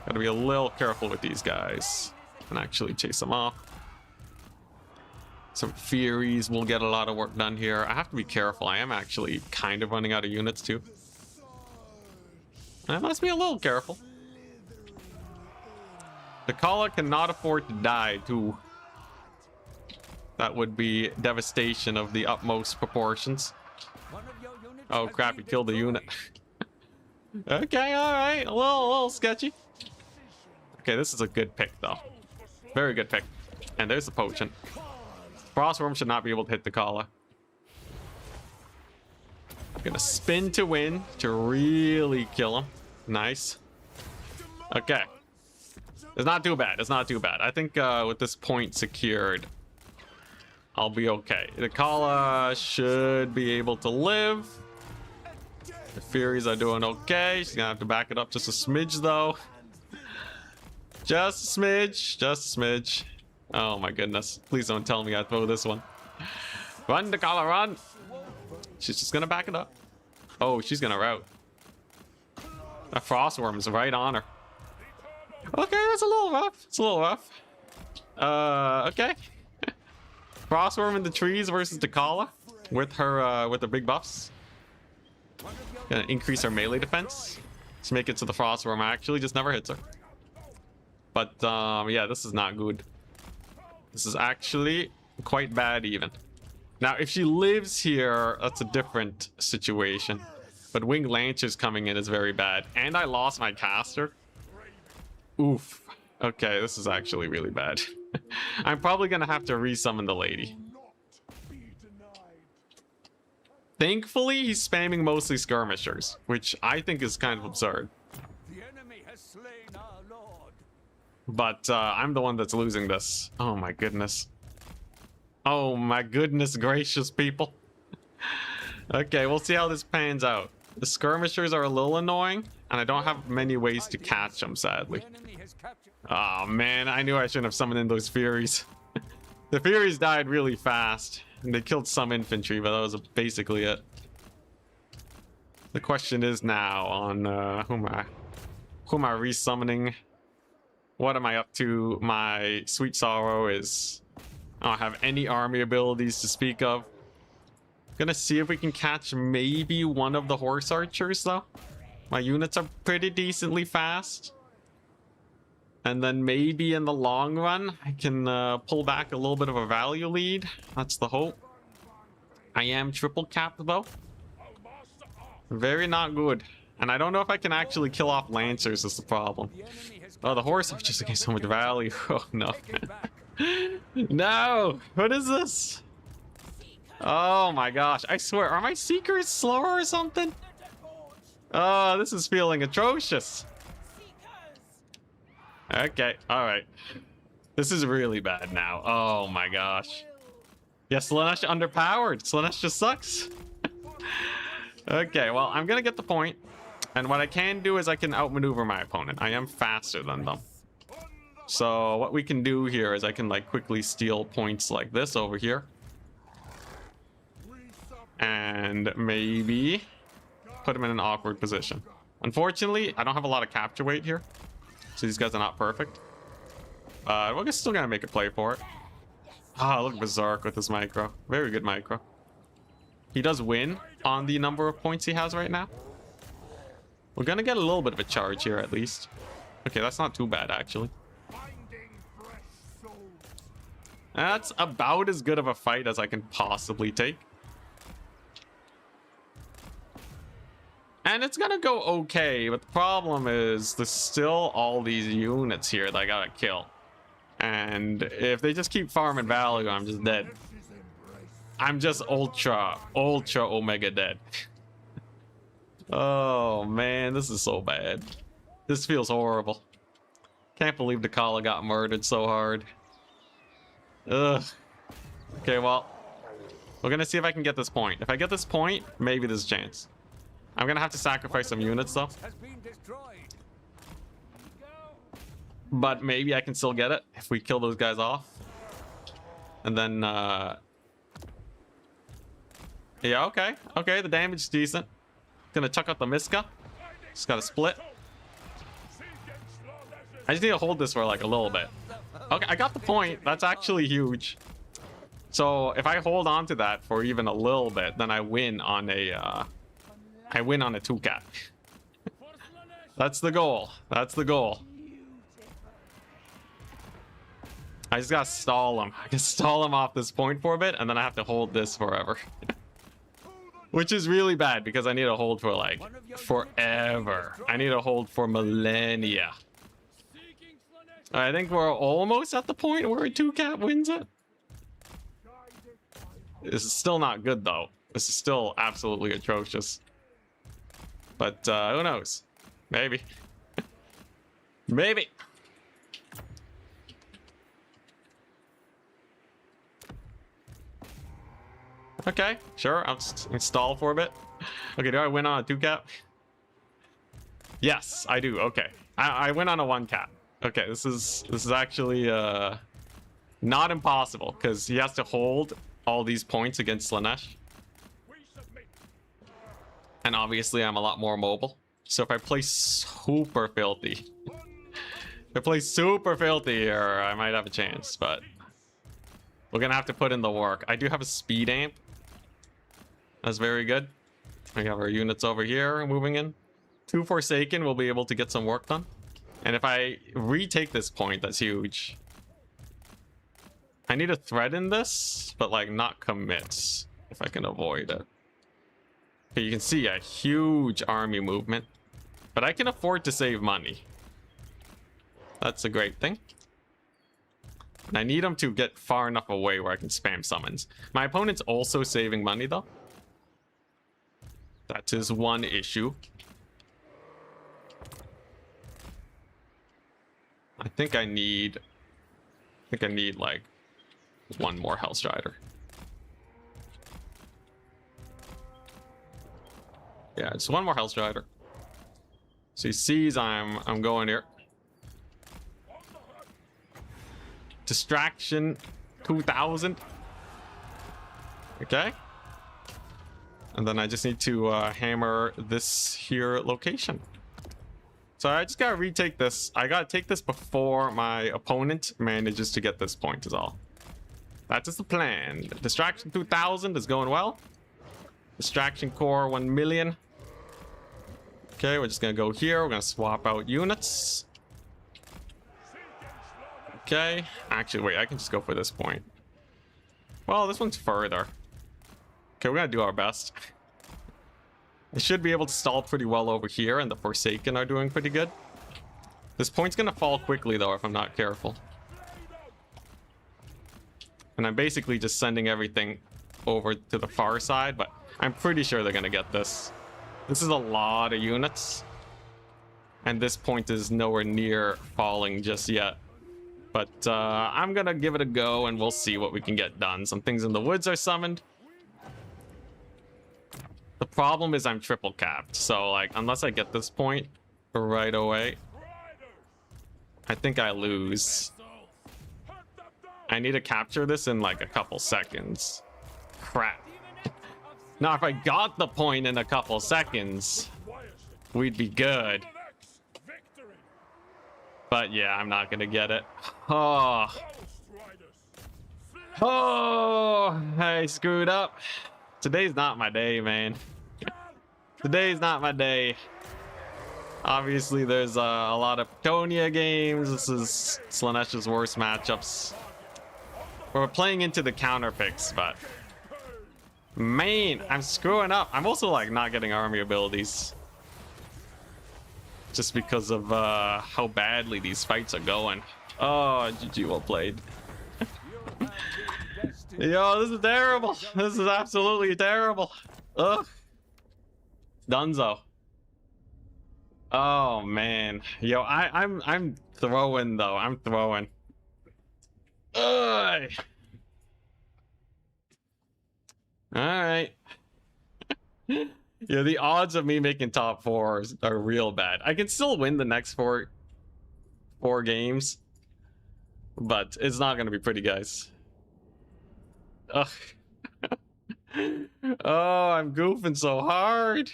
Gotta be a little careful with these guys and actually chase them off. Some Furies will get a lot of work done here. I have to be careful. I am actually kind of running out of units too. I must be a little careful. The Kala cannot afford to die too. That would be devastation of the utmost proportions. Oh crap, he killed the unit. Okay, alright. A little sketchy. Okay, this is a good pick though. Very good pick. And there's the potion. Frostworm should not be able to hit the Kala. Gonna spin to win to really kill him. Nice. Okay. It's not too bad. It's not too bad. I think with this point secured, I'll be okay. The Kala should be able to live. The Furies are doing okay. She's gonna have to back it up just a smidge though. Just a smidge. Just a smidge. Oh my goodness. Please don't tell me I throw this one. Run, the Kala, run. She's just gonna back it up. Oh, she's gonna rout. That Frostworm's right on her. Okay, that's a little rough. It's a little rough. Okay. Frostworm in the trees versus the Kala with her big buffs. Gonna increase her melee defense. Let's make it so the Frostworm actually just never hits her. But yeah, this is not good. This is actually quite bad even. Now, if she lives here, that's a different situation. But Winged Lancers coming in is very bad. And I lost my caster. Oof. Okay, this is actually really bad. I'm probably gonna have to resummon the lady. Thankfully, he's spamming mostly skirmishers, which I think is kind of absurd. The enemy has slain our lord. But I'm the one that's losing this. Oh my goodness. Oh my goodness gracious, people. Okay, we'll see how this pans out. The skirmishers are a little annoying, and I don't have many ways to catch them, sadly. Oh man, I knew I shouldn't have summoned in those Furies. The Furies died really fast, and they killed some infantry, but that was basically it. The question is now on who am I resummoning? What am I up to? My Sweet Sorrow is... I don't have any army abilities to speak of. Gonna see if we can catch maybe one of the horse archers though. My units are pretty decently fast. And then maybe in the long run, I can pull back a little bit of a value lead. That's the hope. I am triple capped though. Very not good. And I don't know if I can actually kill off Lancers is the problem. Oh, the horse archers against so much value. Oh no. No! What is this? Oh my gosh, I swear, are my Seekers slower or something? Oh, this is feeling atrocious. Okay, alright. This is really bad now. Oh my gosh. Yeah, Slaanesh underpowered. Slaanesh just sucks. Okay, well, I'm gonna get the point. And what I can do is I can outmaneuver my opponent. I am faster than them. So what we can do here is I can like quickly steal points like this over here. And maybe put him in an awkward position. Unfortunately, I don't have a lot of capture weight here. So these guys are not perfect. We're still gonna make a play for it. Ah, look Berserk with this micro. Very good micro. He does win on the number of points he has right now. We're gonna get a little bit of a charge here at least. Okay, that's not too bad actually. That's about as good of a fight as I can possibly take. And it's gonna go okay, but the problem is there's still all these units here that I gotta kill. And if they just keep farming value, I'm just dead. I'm just ultra omega dead. Oh man, this is so bad. This feels horrible. Can't believe the Kala got murdered so hard. Ugh. Okay, well, we're gonna see if I can get this point. If I get this point, maybe there's a chance. I'm gonna have to sacrifice some units though. But maybe I can still get it if we kill those guys off. And then, yeah, okay. Okay, the damage is decent. Gonna chuck out the Miska. Just gotta split. I just need to hold this for like a little bit. Okay, I got the point. That's actually huge. So if I hold on to that for even a little bit, then I win on a, I win on a 2-cap. That's the goal. That's the goal. I just gotta stall him. I can stall him off this point for a bit, and then I have to hold this forever. Which is really bad, because I need to hold for, like, forever. I need to hold for millennia. I think we're almost at the point where a 2-cap wins it. This is still not good, though. This is still absolutely atrocious. But, who knows? Maybe. Maybe. Okay, sure. I'll just install for a bit. Okay, do I win on a 2-cap? Yes, I do. Okay, I win on a 1-cap. Okay, this is actually not impossible, because he has to hold all these points against Slaanesh. And obviously I'm a lot more mobile. So if I play super filthy, here, I might have a chance, but we're gonna have to put in the work. I do have a speed amp. That's very good. We have our units over here moving in. 2 Forsaken will be able to get some work done. And if I retake this point, that's huge. I need to threaten this, but like not commit if I can avoid it. Okay, you can see a huge army movement, but I can afford to save money. That's a great thing. And I need them to get far enough away where I can spam summons. My opponent's also saving money though. That is one issue. I think I need like one more Hellstrider. Yeah, just one more Hellstrider. So he sees I'm going here. Distraction 2000. Okay. And then I just need to hammer this here location. So I just gotta retake this. I gotta take this before my opponent manages to get this point is all. That is the plan. Distraction 2000 is going well. Distraction core 1 million. Okay, we're just gonna go here. We're gonna swap out units. Okay. Actually, wait, I can just go for this point. Well, this one's further. Okay, we're gonna do our best. I should be able to stall pretty well over here, and the Forsaken are doing pretty good. This point's gonna fall quickly, though, if I'm not careful. And I'm basically just sending everything over to the far side, but I'm pretty sure they're gonna get this. This is a lot of units. And this point is nowhere near falling just yet. But I'm gonna give it a go, and we'll see what we can get done. Some things in the woods are summoned. The problem is I'm triple capped, so like unless I get this point right away, I think I lose. I need to capture this in like a couple seconds. Crap. Now if I got the point in a couple seconds, we'd be good. But yeah, I'm not gonna get it. Oh, I screwed up. Today's not my day, man. Today's not my day. Obviously, there's a lot of Ptonia games. This is Slaaneash's worst matchups. We're playing into the counter picks, but man, I'm screwing up. I'm also like not getting army abilities just because of how badly these fights are going. Oh, GG, well played. Yo, this is terrible. This is absolutely terrible. Ugh. Dunzo. Oh man. Yo, I'm throwing though. I'm throwing. Ugh. Alright. Yeah, the odds of me making top 4 are real bad. I can still win the next four games, but it's not gonna be pretty, guys. Ugh. Oh, I'm goofing so hard.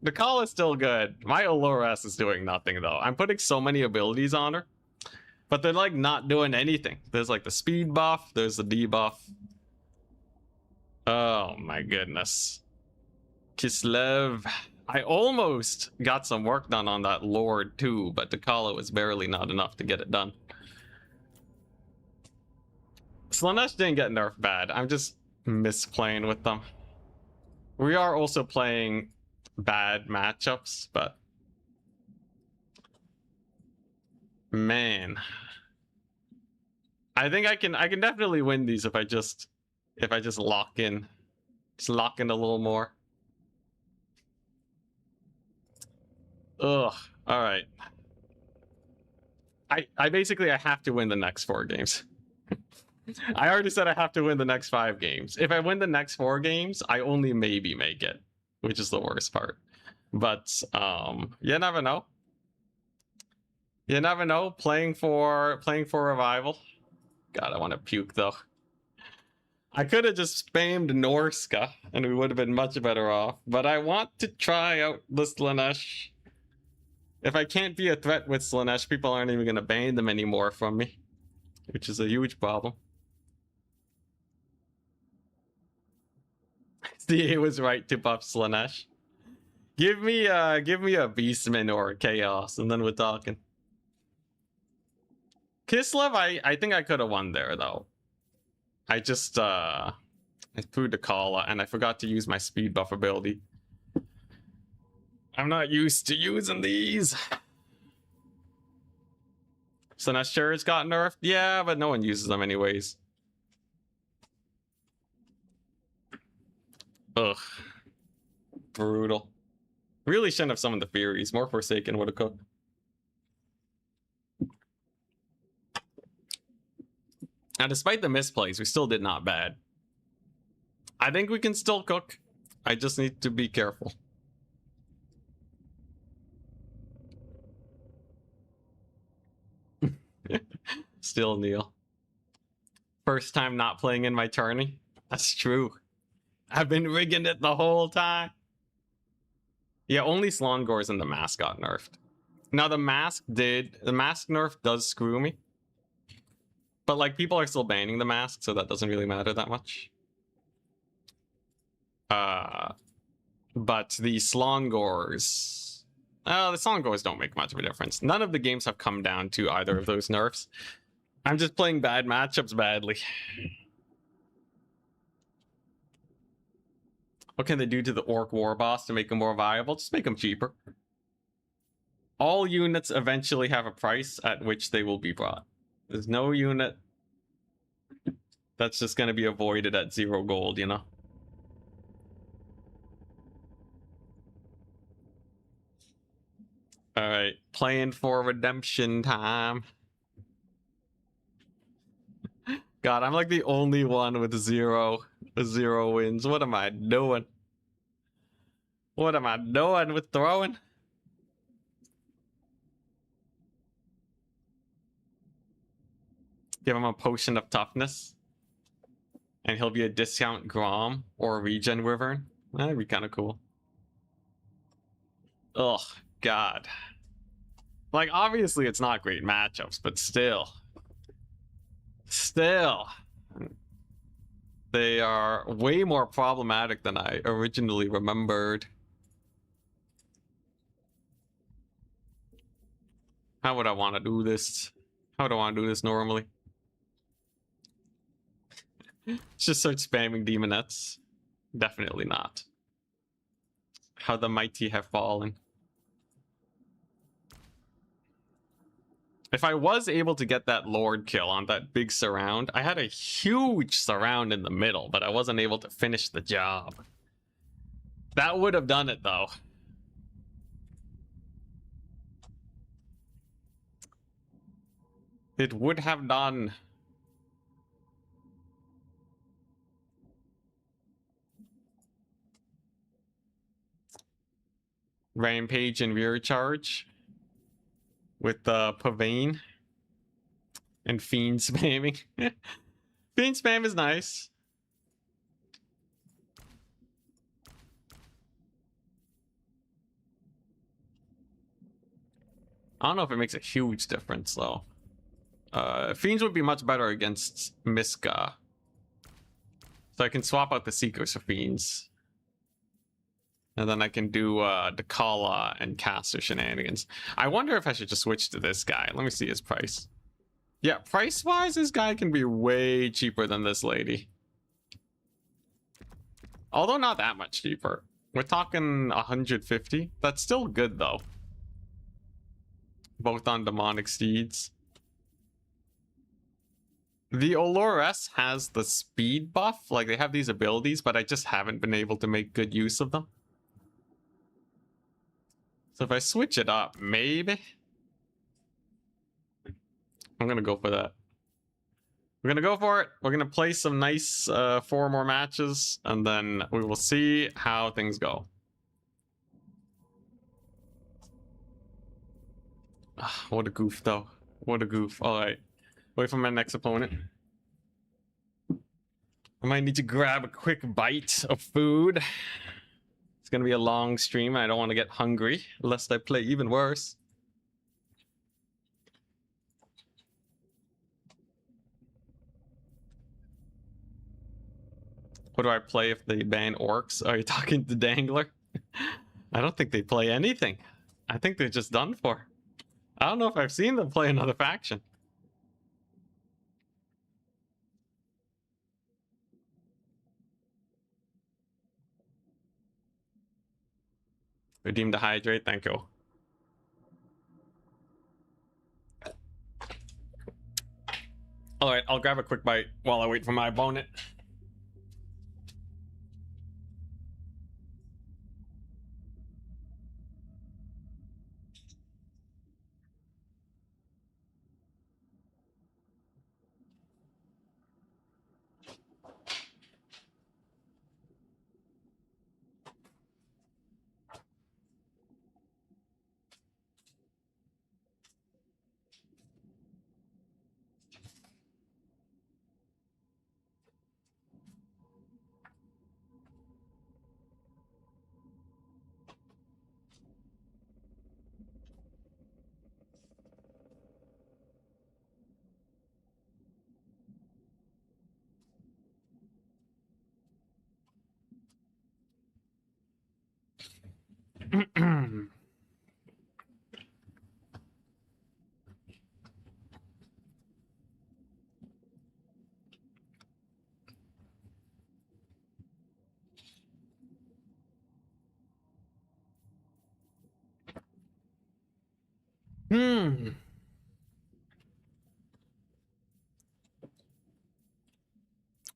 The call is still good. My Oloras is doing nothing though. I'm putting so many abilities on her, but they're like not doing anything. There's like the speed buff, there's the debuff. Oh my goodness. Kislev. I almost got some work done on that Lord too, but the call was barely not enough to get it done. Slaanesh didn't get nerfed bad. I'm just misplaying with them. We are also playing bad matchups, but man, I think I can definitely win these if I just lock in. Just lock in a little more. Ugh. All right. I basically I have to win the next 4 games. I already said I have to win the next 5 games. If I win the next 4 games, I only maybe make it, which is the worst part. But you never know. You never know. Playing for revival. God, I want to puke though. I could have just spammed Norska and we would have been much better off. But I want to try out the Slaanesh. If I can't be a threat with Slaanesh, people aren't even going to ban them anymore from me, which is a huge problem. DA was right to buff Slaanesh. Give me a Beastman or a Chaos, and then we're talking. Kislev, I think I could have won there though. I just I threw the call and I forgot to use my speed buff ability. I'm not used to using these. Slaanesh sure it's got nerfed? Yeah, but no one uses them anyways. Ugh. Brutal. Really shouldn't have summoned the Furies. More Forsaken would have cooked. Now, despite the misplays, we still did not bad. I think we can still cook. I just need to be careful. Still Neil. First time not playing in my tourney. That's true. I've been rigging it the whole time. Yeah, only Slongors and the mask got nerfed. Now the mask nerf does screw me. But like people are still banning the mask, so that doesn't really matter that much. But the Slongors, the Slongors don't make much of a difference. None of the games have come down to either of those nerfs. I'm just playing bad matchups badly. What can they do to the Orc War Boss to make them more viable? Just make them cheaper. All units eventually have a price at which they will be brought. There's no unit that's just going to be avoided at 0 gold, you know? Alright, playing for redemption time. God, I'm like the only one with zero wins. What am I doing? What am I doing with throwing? Give him a potion of toughness. And he'll be a discount Grom or a regen Wyvern. That'd be kind of cool. Ugh, God. Like, obviously it's not great matchups, but still. Still. They are way more problematic than I originally remembered. How would I want to do this? How would I want to do this normally? Just start spamming demonettes. Definitely not. How the mighty have fallen. If I was able to get that Lord kill on that big surround, I had a huge surround in the middle, but I wasn't able to finish the job. That would have done it, though. It would have done. Rampage and rear charge with Pavane and Fiend spamming. Fiend spam is nice. I don't know if it makes a huge difference though. Fiends would be much better against Miska. So I can swap out the Seekers for Fiends. And then I can do Dakala and Caster shenanigans. I wonder if I should just switch to this guy. Let me see his price. Yeah, price-wise, this guy can be way cheaper than this lady. Although not that much cheaper. We're talking 150. That's still good, though. Both on Demonic Steeds. The Olores has the speed buff. Like, they have these abilities, but I just haven't been able to make good use of them. So if I switch it up, maybe? I'm gonna go for that. We're gonna go for it. We're gonna play some nice 4 more matches, and then we will see how things go. What a goof, though. What a goof. Alright. Wait for my next opponent. I might need to grab a quick bite of food. It's gonna be a long stream. I don't want to get hungry, lest I play even worse. What do I play if they ban orcs? Are you talking to Dangler? I don't think they play anything. I think they're just done for. I don't know if I've seen them play another faction. Redeem the hydrate, thank you. Alright, I'll grab a quick bite while I wait for my opponent.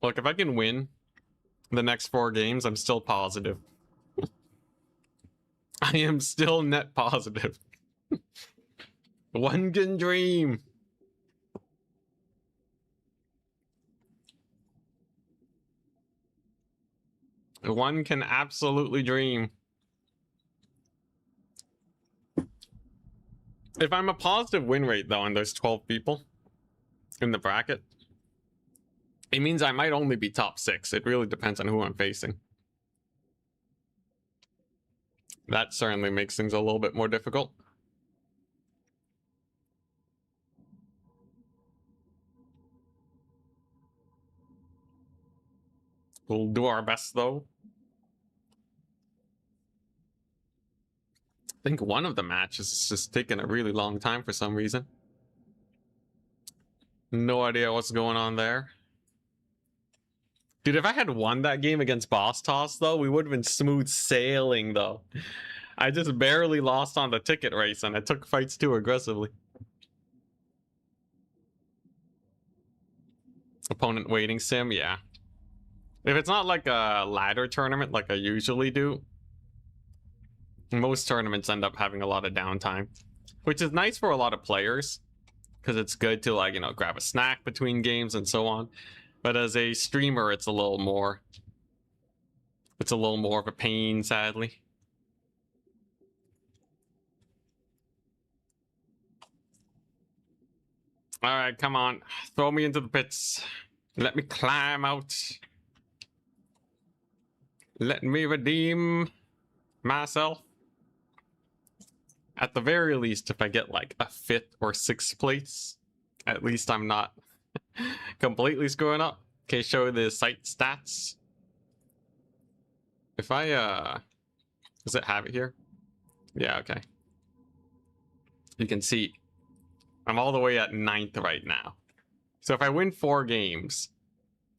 Look, if I can win the next 4 games, I'm still positive. I am still net positive. One can dream. One can absolutely dream. If I'm a positive win rate, though, and there's 12 people in the bracket, it means I might only be top 6. It really depends on who I'm facing. That certainly makes things a little bit more difficult. We'll do our best, though. think one of the matches is just taking a really long time for some reason. No idea what's going on there. Dude, if I had won that game against Boss Toss, though, we would have been smooth sailing, though. I just barely lost on the ticket race, and I took fights too aggressively. Opponent waiting sim, yeah. If it's not like a ladder tournament like I usually do, most tournaments end up having a lot of downtime, which is nice for a lot of players because it's good to, like, you know, grab a snack between games and so on. But as a streamer, it's a little more of a pain, sadly. All right, come on. Throw me into the pits. Let me climb out. Let me redeem myself. At the very least, if I get like a 5th or 6th place, at least I'm not completely screwing up. Okay, show the site stats. If I, does it have it here? Yeah, okay. You can see I'm all the way at 9th right now. So if I win 4 games,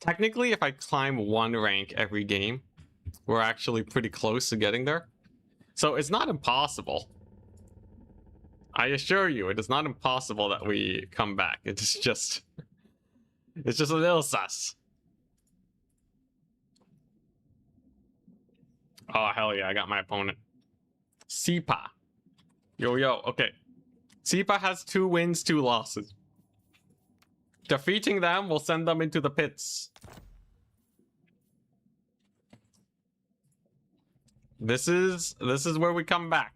technically if I climb 1 rank every game, we're actually pretty close to getting there. So it's not impossible. I assure you, it is not impossible that we come back. It's just a little sus. Oh, hell yeah, I got my opponent. Sipa. Yo, okay. Sipa has 2 wins, 2 losses. Defeating them will send them into the pits. This is where we come back.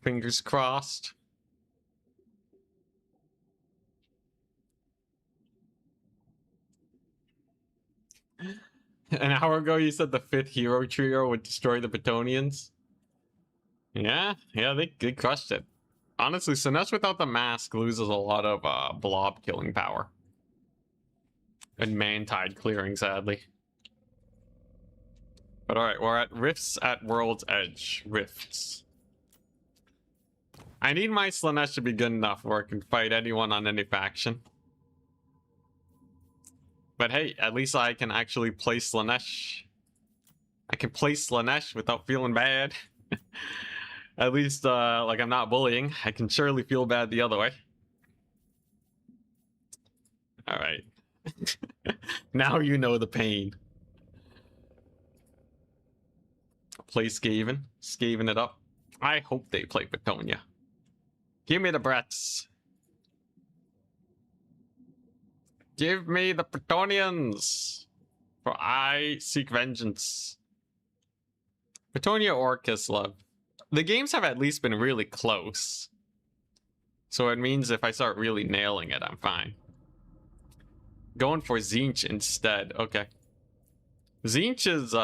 Fingers crossed. An hour ago, you said the 5th hero trio would destroy the Bretonnians. Yeah, they crushed it. Honestly, Slaanesh without the mask loses a lot of blob killing power. And Mantide clearing, sadly. But alright, we're at Rifts at World's Edge. Rifts. I need my Slaanesh to be good enough where I can fight anyone on any faction. But hey, at least I can actually play Slaanesh. I can play Slaanesh without feeling bad. At least, like, I'm not bullying. I can surely feel bad the other way. Alright. Now you know the pain. Play Skaven. Skaven it up. I hope they play Bretonnia. Give me the Bretts. Give me the Bretonnians. For I seek vengeance. Bretonnia or Kislev. The games have at least been really close. So it means if I start really nailing it, I'm fine. Going for Tzeentch instead. Okay. Tzeentch is,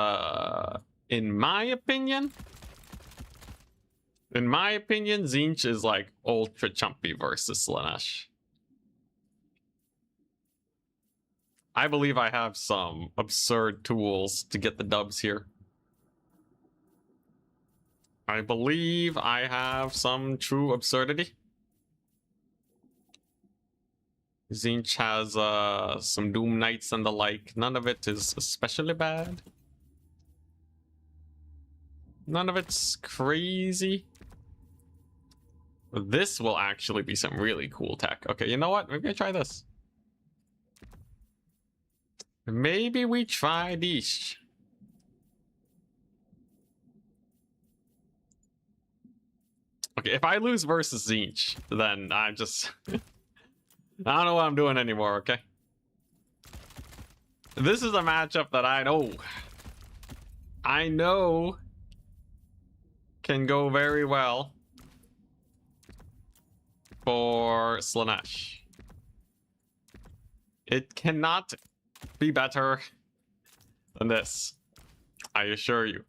in my opinion, Tzeentch is like ultra chumpy versus Slaanesh. I believe I have some absurd tools to get the dubs here. I believe I have some true absurdity. Tzeentch has some Doom Knights and the like. None of it is especially bad. None of it's crazy. This will actually be some really cool tech. Okay, you know what? Maybe I try this. Maybe we try this. Okay, if I lose versus Tzeentch, then I'm just... I don't know what I'm doing anymore, okay? This is a matchup that I know can go very well for Slaanesh. It cannot be better than this. I assure you.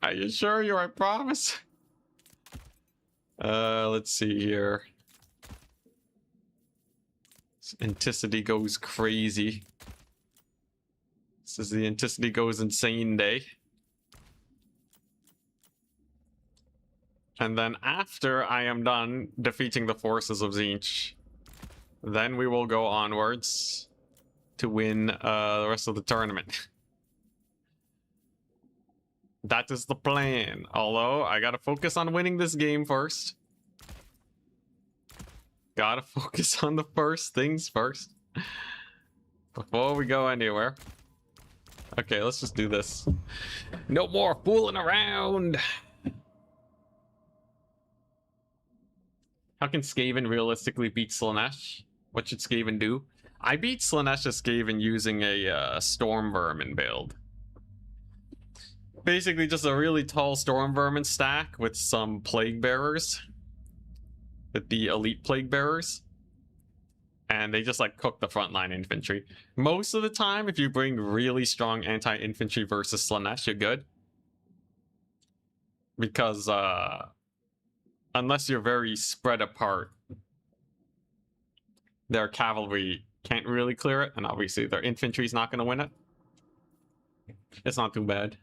I assure you, I promise. Let's see here. Anticity goes crazy. This is the Anticity goes insane day. And then after I am done defeating the forces of Tzeentch, then we will go onwards to win the rest of the tournament. That is the plan. Although, I gotta focus on winning this game first. Gotta focus on the first things first. Before we go anywhere. Okay, let's just do this. No more fooling around! How can Skaven realistically beat Slaanesh? What should Skaven do? I beat Slaanesh's Skaven using a Storm Vermin build. Basically just a really tall Storm Vermin stack with some Plague Bearers. With the elite Plague Bearers. And they just like cook the frontline infantry. Most of the time, if you bring really strong anti-infantry versus Slaanesh, you're good. Because unless you're very spread apart, their cavalry can't really clear it, and obviously their infantry's not going to win it. It's not too bad.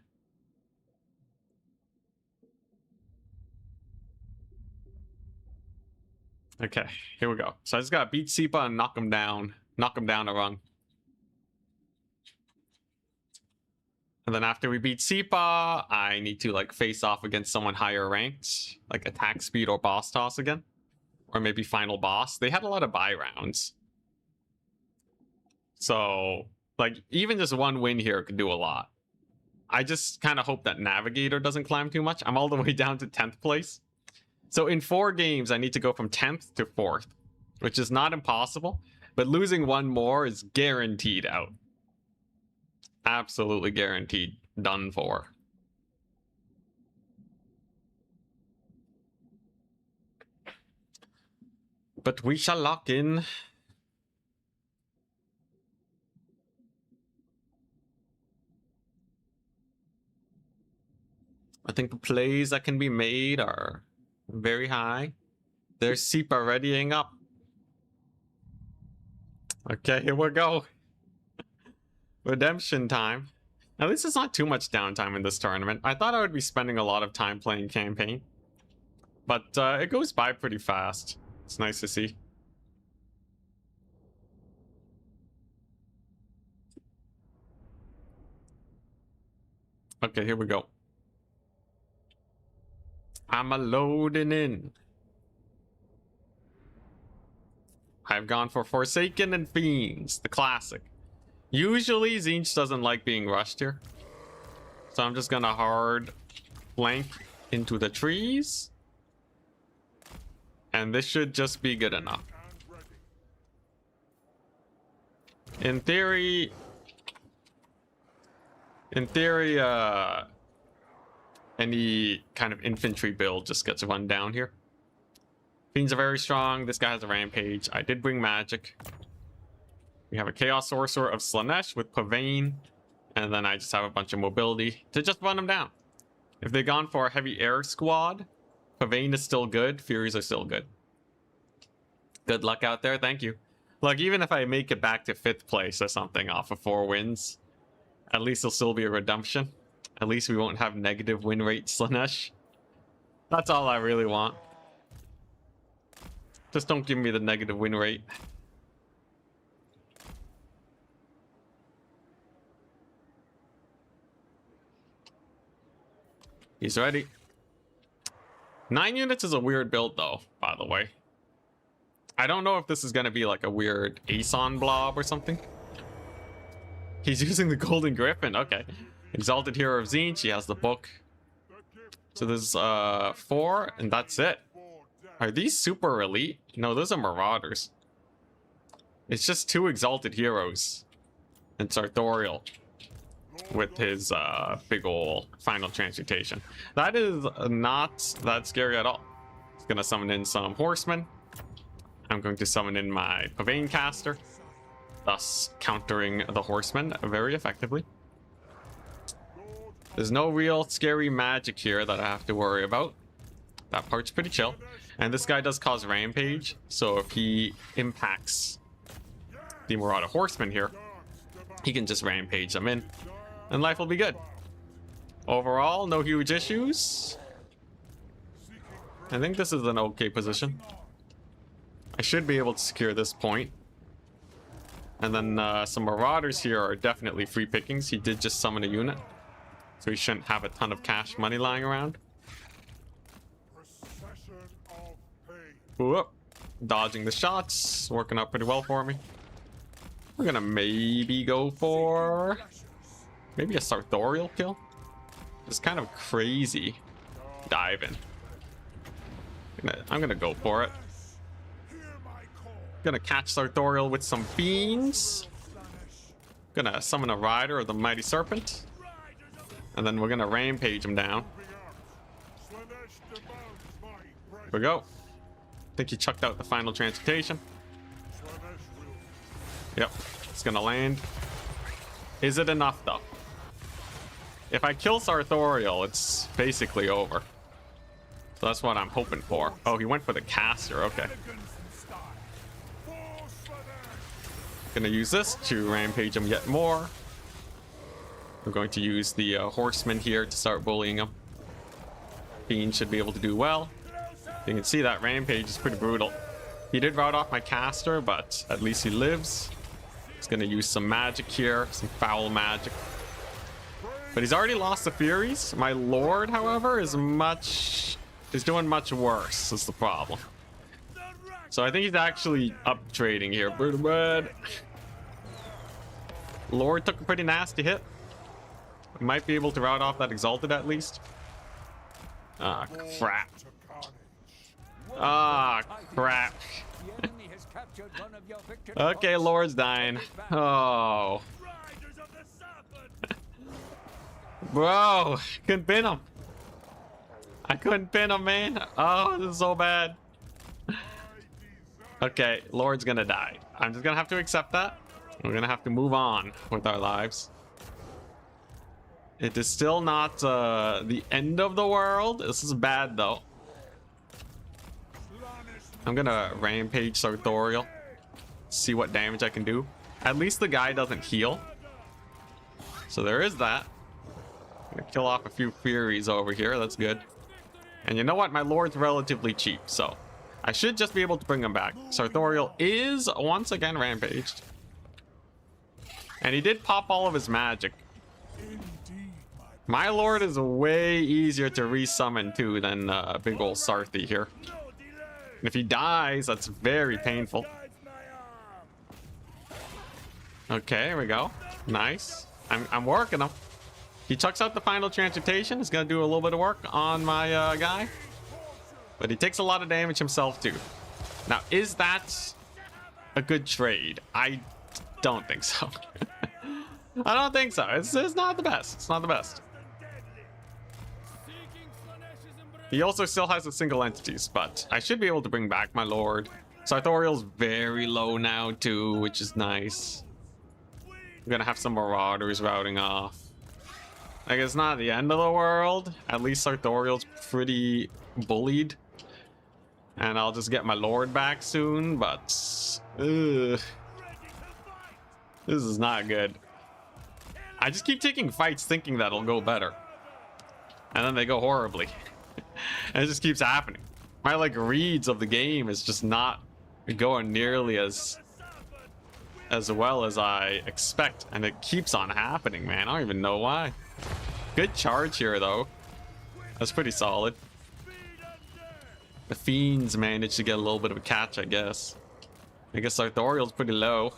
Okay, here we go. So I just gotta beat Seepa and knock him down. Knock him down a rung. And then after we beat Seepa, I need to like face off against someone higher ranked. Like attack speed or boss toss again. Or maybe final boss. They had a lot of buy rounds. So, like, even just one win here could do a lot. I just kind of hope that Navigator doesn't climb too much. I'm all the way down to 10th place. So in 4 games, I need to go from 10th to 4th, which is not impossible, but losing one more is guaranteed out. Absolutely guaranteed. Done for. But we shall lock in. I think the plays that can be made are very high. There's Seepa readying up. Okay, here we go. Redemption time. At least it's not too much downtime in this tournament. I thought I would be spending a lot of time playing campaign. But it goes by pretty fast. It's nice to see. Okay, here we go. I'm a-loading in. I've gone for Forsaken and Fiends, the classic. Usually, Tzeentch doesn't like being rushed here. So I'm just gonna hard flank into the trees. And this should just be good enough. In theory, any kind of infantry build just gets run down here. Fiends are very strong. This guy has a rampage. I did bring magic. We have a Chaos Sorcerer of Slaanesh with Pavane. And then I just have a bunch of mobility to just run them down. If they've gone for a heavy air squad, Pavane is still good. Furies are still good. Good luck out there. Thank you. Look, even if I make it back to 5th place or something off of 4 wins, at least there'll still be a redemption. At least we won't have negative win rate Slaanesh. That's all I really want. Just don't give me the negative win rate. He's ready. 9 units is a weird build though, by the way. I don't know if this is going to be like a weird Aeson blob or something. He's using the Golden Griffin. Okay. Exalted Hero of Tzeentch. He has the book. So there's 4 and that's it. Are these super elite? No, those are Marauders. It's just 2 Exalted Heroes. And Sartorial. With his big ol' final transmutation. That is not that scary at all. He's gonna summon in some horsemen. I'm going to summon in my Pavane caster, thus countering the horsemen very effectively. There's no real scary magic here that I have to worry about. That part's pretty chill. And this guy does cause rampage, so if he impacts the Marauder Horseman here, he can just rampage them in, and life will be good. Overall, no huge issues. I think this is an okay position. I should be able to secure this point. And then some Marauders here are definitely free pickings. He did just summon a unit, so he shouldn't have a ton of cash money lying around. Whoop. Dodging the shots, working out pretty well for me. We're gonna maybe go for maybe a Sartorial kill. It's kind of crazy diving. I'm gonna go for it. Gonna catch Sartorial with some fiends. Gonna summon a rider of the Mighty Serpent. And then we're gonna rampage him down. Here we go. I think he chucked out the final transmutation. Yep, it's gonna land. Is it enough though? If I kill Sartorial, it's basically over. So that's what I'm hoping for. Oh, he went for the caster, okay. Gonna use this to rampage him yet more. We're going to use the horseman here to start bullying him. Fiend should be able to do well. You can see that rampage is pretty brutal. He did rout off my caster, but at least he lives. He's gonna use some magic here, some foul magic. But he's already lost the Furies. My Lord, however, is doing much worse, is the problem. So I think he's actually up trading here. Pretty bad. Lord took a pretty nasty hit. Might be able to rout off that Exalted at least. Ah, crap. Ah, crap. Okay, Lord's dying. Oh. Bro, couldn't pin him. I couldn't pin him, man. Oh, this is so bad. Okay, Lord's gonna die. I'm just gonna have to accept that. We're gonna have to move on with our lives. It is still not the end of the world. This is bad though. I'm gonna rampage Sartorial. See what damage I can do. At least the guy doesn't heal. So there is that. I'm gonna kill off a few Furies over here. That's good. And you know what? My Lord's relatively cheap, so I should just be able to bring him back. Sartorial is once again rampaged. And he did pop all of his magic. My Lord is way easier to resummon too than big old Sarthi here. And if he dies, that's very painful. Okay, here we go. Nice. I'm working him. He chucks out the final transmutation. He's gonna do a little bit of work on my guy. But he takes a lot of damage himself too. Now, is that a good trade? I don't think so. I don't think so. It's not the best. It's not the best. He also still has the single entities, but I should be able to bring back my Lord. Sartorial's very low now too, which is nice. I'm gonna have some Marauders routing off. Like, it's not the end of the world. At least Sartorial's pretty bullied. And I'll just get my Lord back soon, but this is not good. I just keep taking fights thinking that'll go better. And then they go horribly. And it just keeps happening. My like reads of the game is just not going nearly as well as I expect, and it keeps on happening, man. I don't even know why. Good charge here though. That's pretty solid. The Fiends managed to get a little bit of a catch, I guess. I guess Sartorial's pretty low.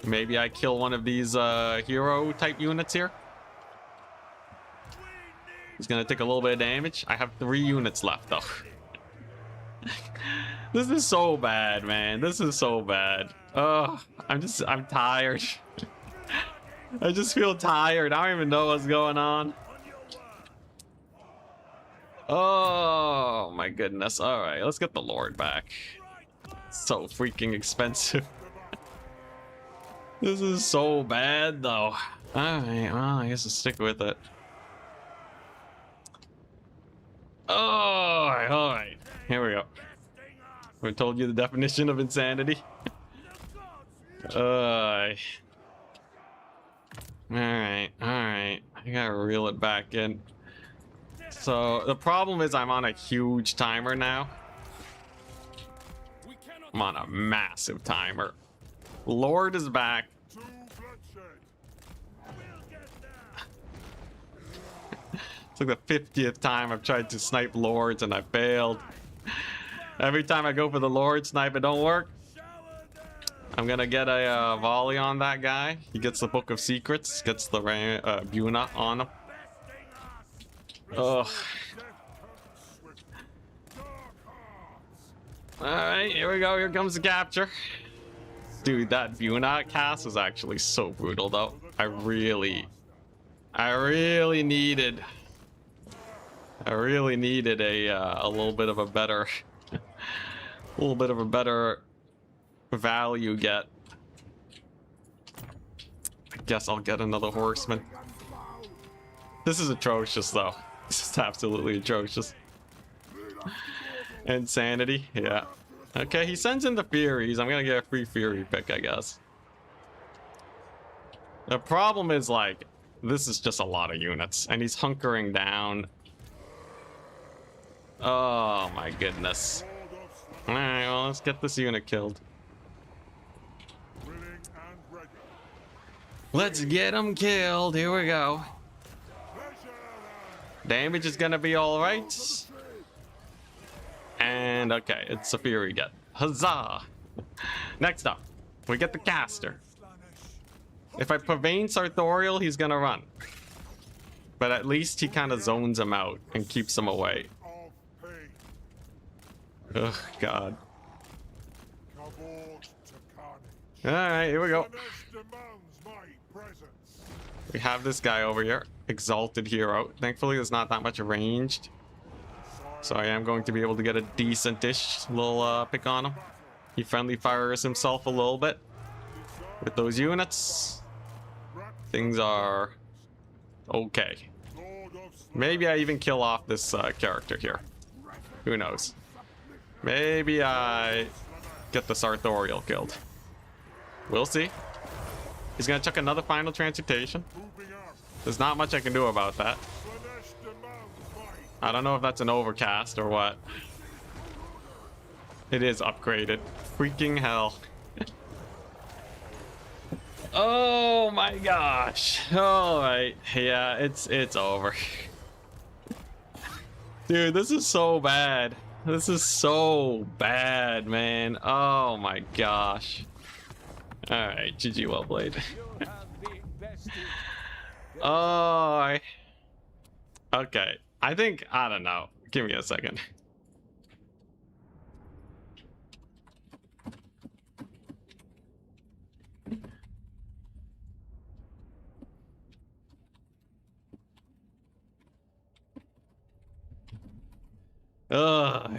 Maybe I kill one of these hero type units here. He's gonna take a little bit of damage. I have 3 units left though. This is so bad, man. This is so bad. Oh, I'm tired. I just feel tired. I don't even know what's going on. Oh my goodness. All right, let's get the Lord back. So freaking expensive. This is so bad though. All right, well, I guess I'll stick with it. All right. Here we go. I told you the definition of insanity. Alright, alright. I gotta reel it back in. So the problem is I'm on a huge timer now. I'm on a massive timer. Lord is back. To bloodshed. It's like the 50th time I've tried to snipe lords and I failed. Every time I go for the lord snipe, it don't work. I'm gonna get a volley on that guy. He gets the Book of Secrets, gets the Buna on him. Ugh. Alright, here we go. Here comes the capture. Dude, that Buna cast was actually so brutal though. I really needed a little bit of a better value get. I guess I'll get another horseman. This is atrocious though. This is absolutely atrocious. Insanity, yeah. Okay, he sends in the Furies. I'm gonna get a free Fury pick, I guess. The problem is, like, this is just a lot of units, and he's hunkering down. Oh my goodness. Alright, well, let's get this unit killed. Willing and ready. Let's get him killed. Here we go. Damage is gonna be alright. And okay, it's a Fury get. Huzzah! Next up, we get the caster. If I Purveyne Sartorial, he's gonna run. But at least he kind of zones him out and keeps him away. Of pain. Ugh, God. Kavod to carnage. Alright, here we go. Slaanesh demands my presence. We have this guy over here. Exalted Hero. Thankfully, there's not that much ranged. So I am going to be able to get a decent-ish little pick on him. He friendly fires himself a little bit. With those units, things are okay. Lord of Slaanesh. Maybe I even kill off this character here. Who knows? Maybe I get the Sartorial killed. We'll see. He's gonna chuck another final transmutation. Moving out. There's not much I can do about that. Slaanesh demands my. I don't know if that's an overcast or what. It is upgraded. Freaking hell. Oh my gosh. Alright. Yeah, it's over. Dude, this is so bad. This is so bad, man. Oh my gosh. Alright, GG, well played. You have been bested. Oh. Okay. I don't know. Give me a second. Ugh.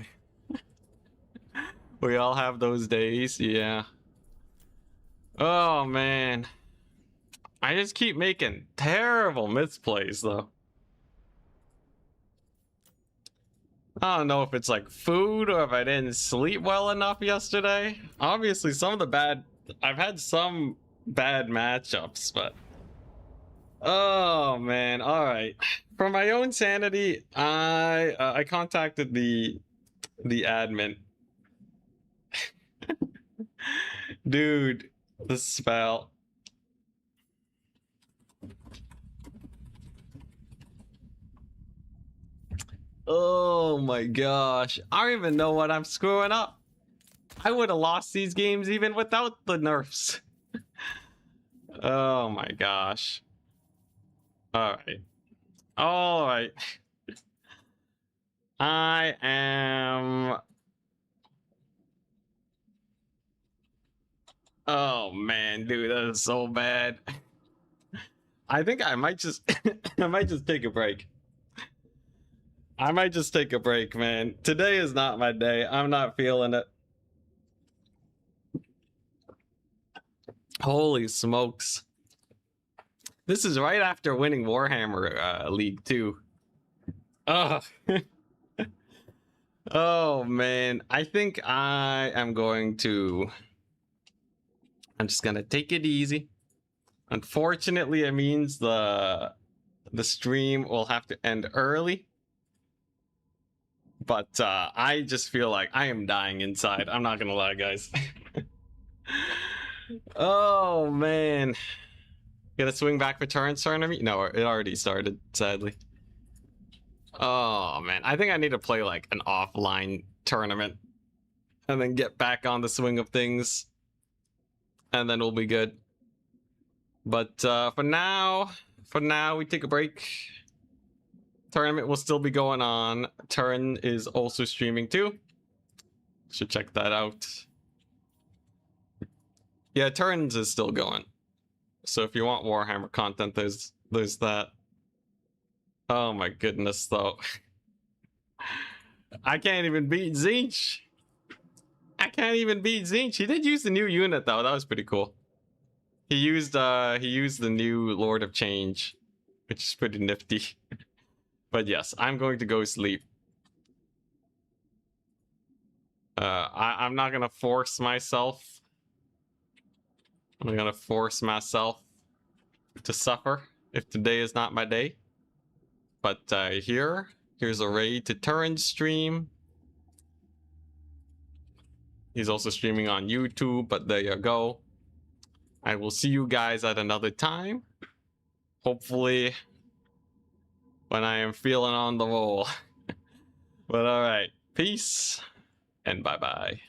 We all have those days, yeah. Oh man. I just keep making terrible misplays though. I don't know if it's like food or if I didn't sleep well enough yesterday. Obviously I've had some bad matchups, but oh man, all right. For my own sanity, I contacted the admin. Dude, the spell. Oh my gosh. I don't even know what I'm screwing up. I would have lost these games even without the nerfs. Oh my gosh. Alright. Alright. I am... Oh man, dude, that is so bad. I think I might just I might just take a break. I might just take a break, man. Today is not my day. I'm not feeling it. Holy smokes. This is right after winning Warhammer League 2. Oh. Oh man, I think I am going to I'm just gonna take it easy. Unfortunately, it means the stream will have to end early. But I just feel like I am dying inside. I'm not gonna lie, guys. Oh man. Gonna swing back for turns tournament? No, it already started, sadly. Oh man, I think I need to play like an offline tournament and then get back on the swing of things, and then we'll be good. But for now we take a break. Tournament will still be going on. Turn is also streaming too. Should check that out. Yeah, Turns is still going. So if you want Warhammer content, there's that. Oh my goodness, though. I can't even beat Zinch. I can't even beat Zinch. He did use the new unit though. That was pretty cool. He used the new Lord of Change, which is pretty nifty. But yes, I'm going to go sleep. I'm not gonna force myself. I'm gonna force myself to suffer if today is not my day. But here's a raid to Turin's stream. He's also streaming on YouTube, but there you go. I will see you guys at another time. Hopefully when I am feeling on the roll. But alright, peace and bye-bye.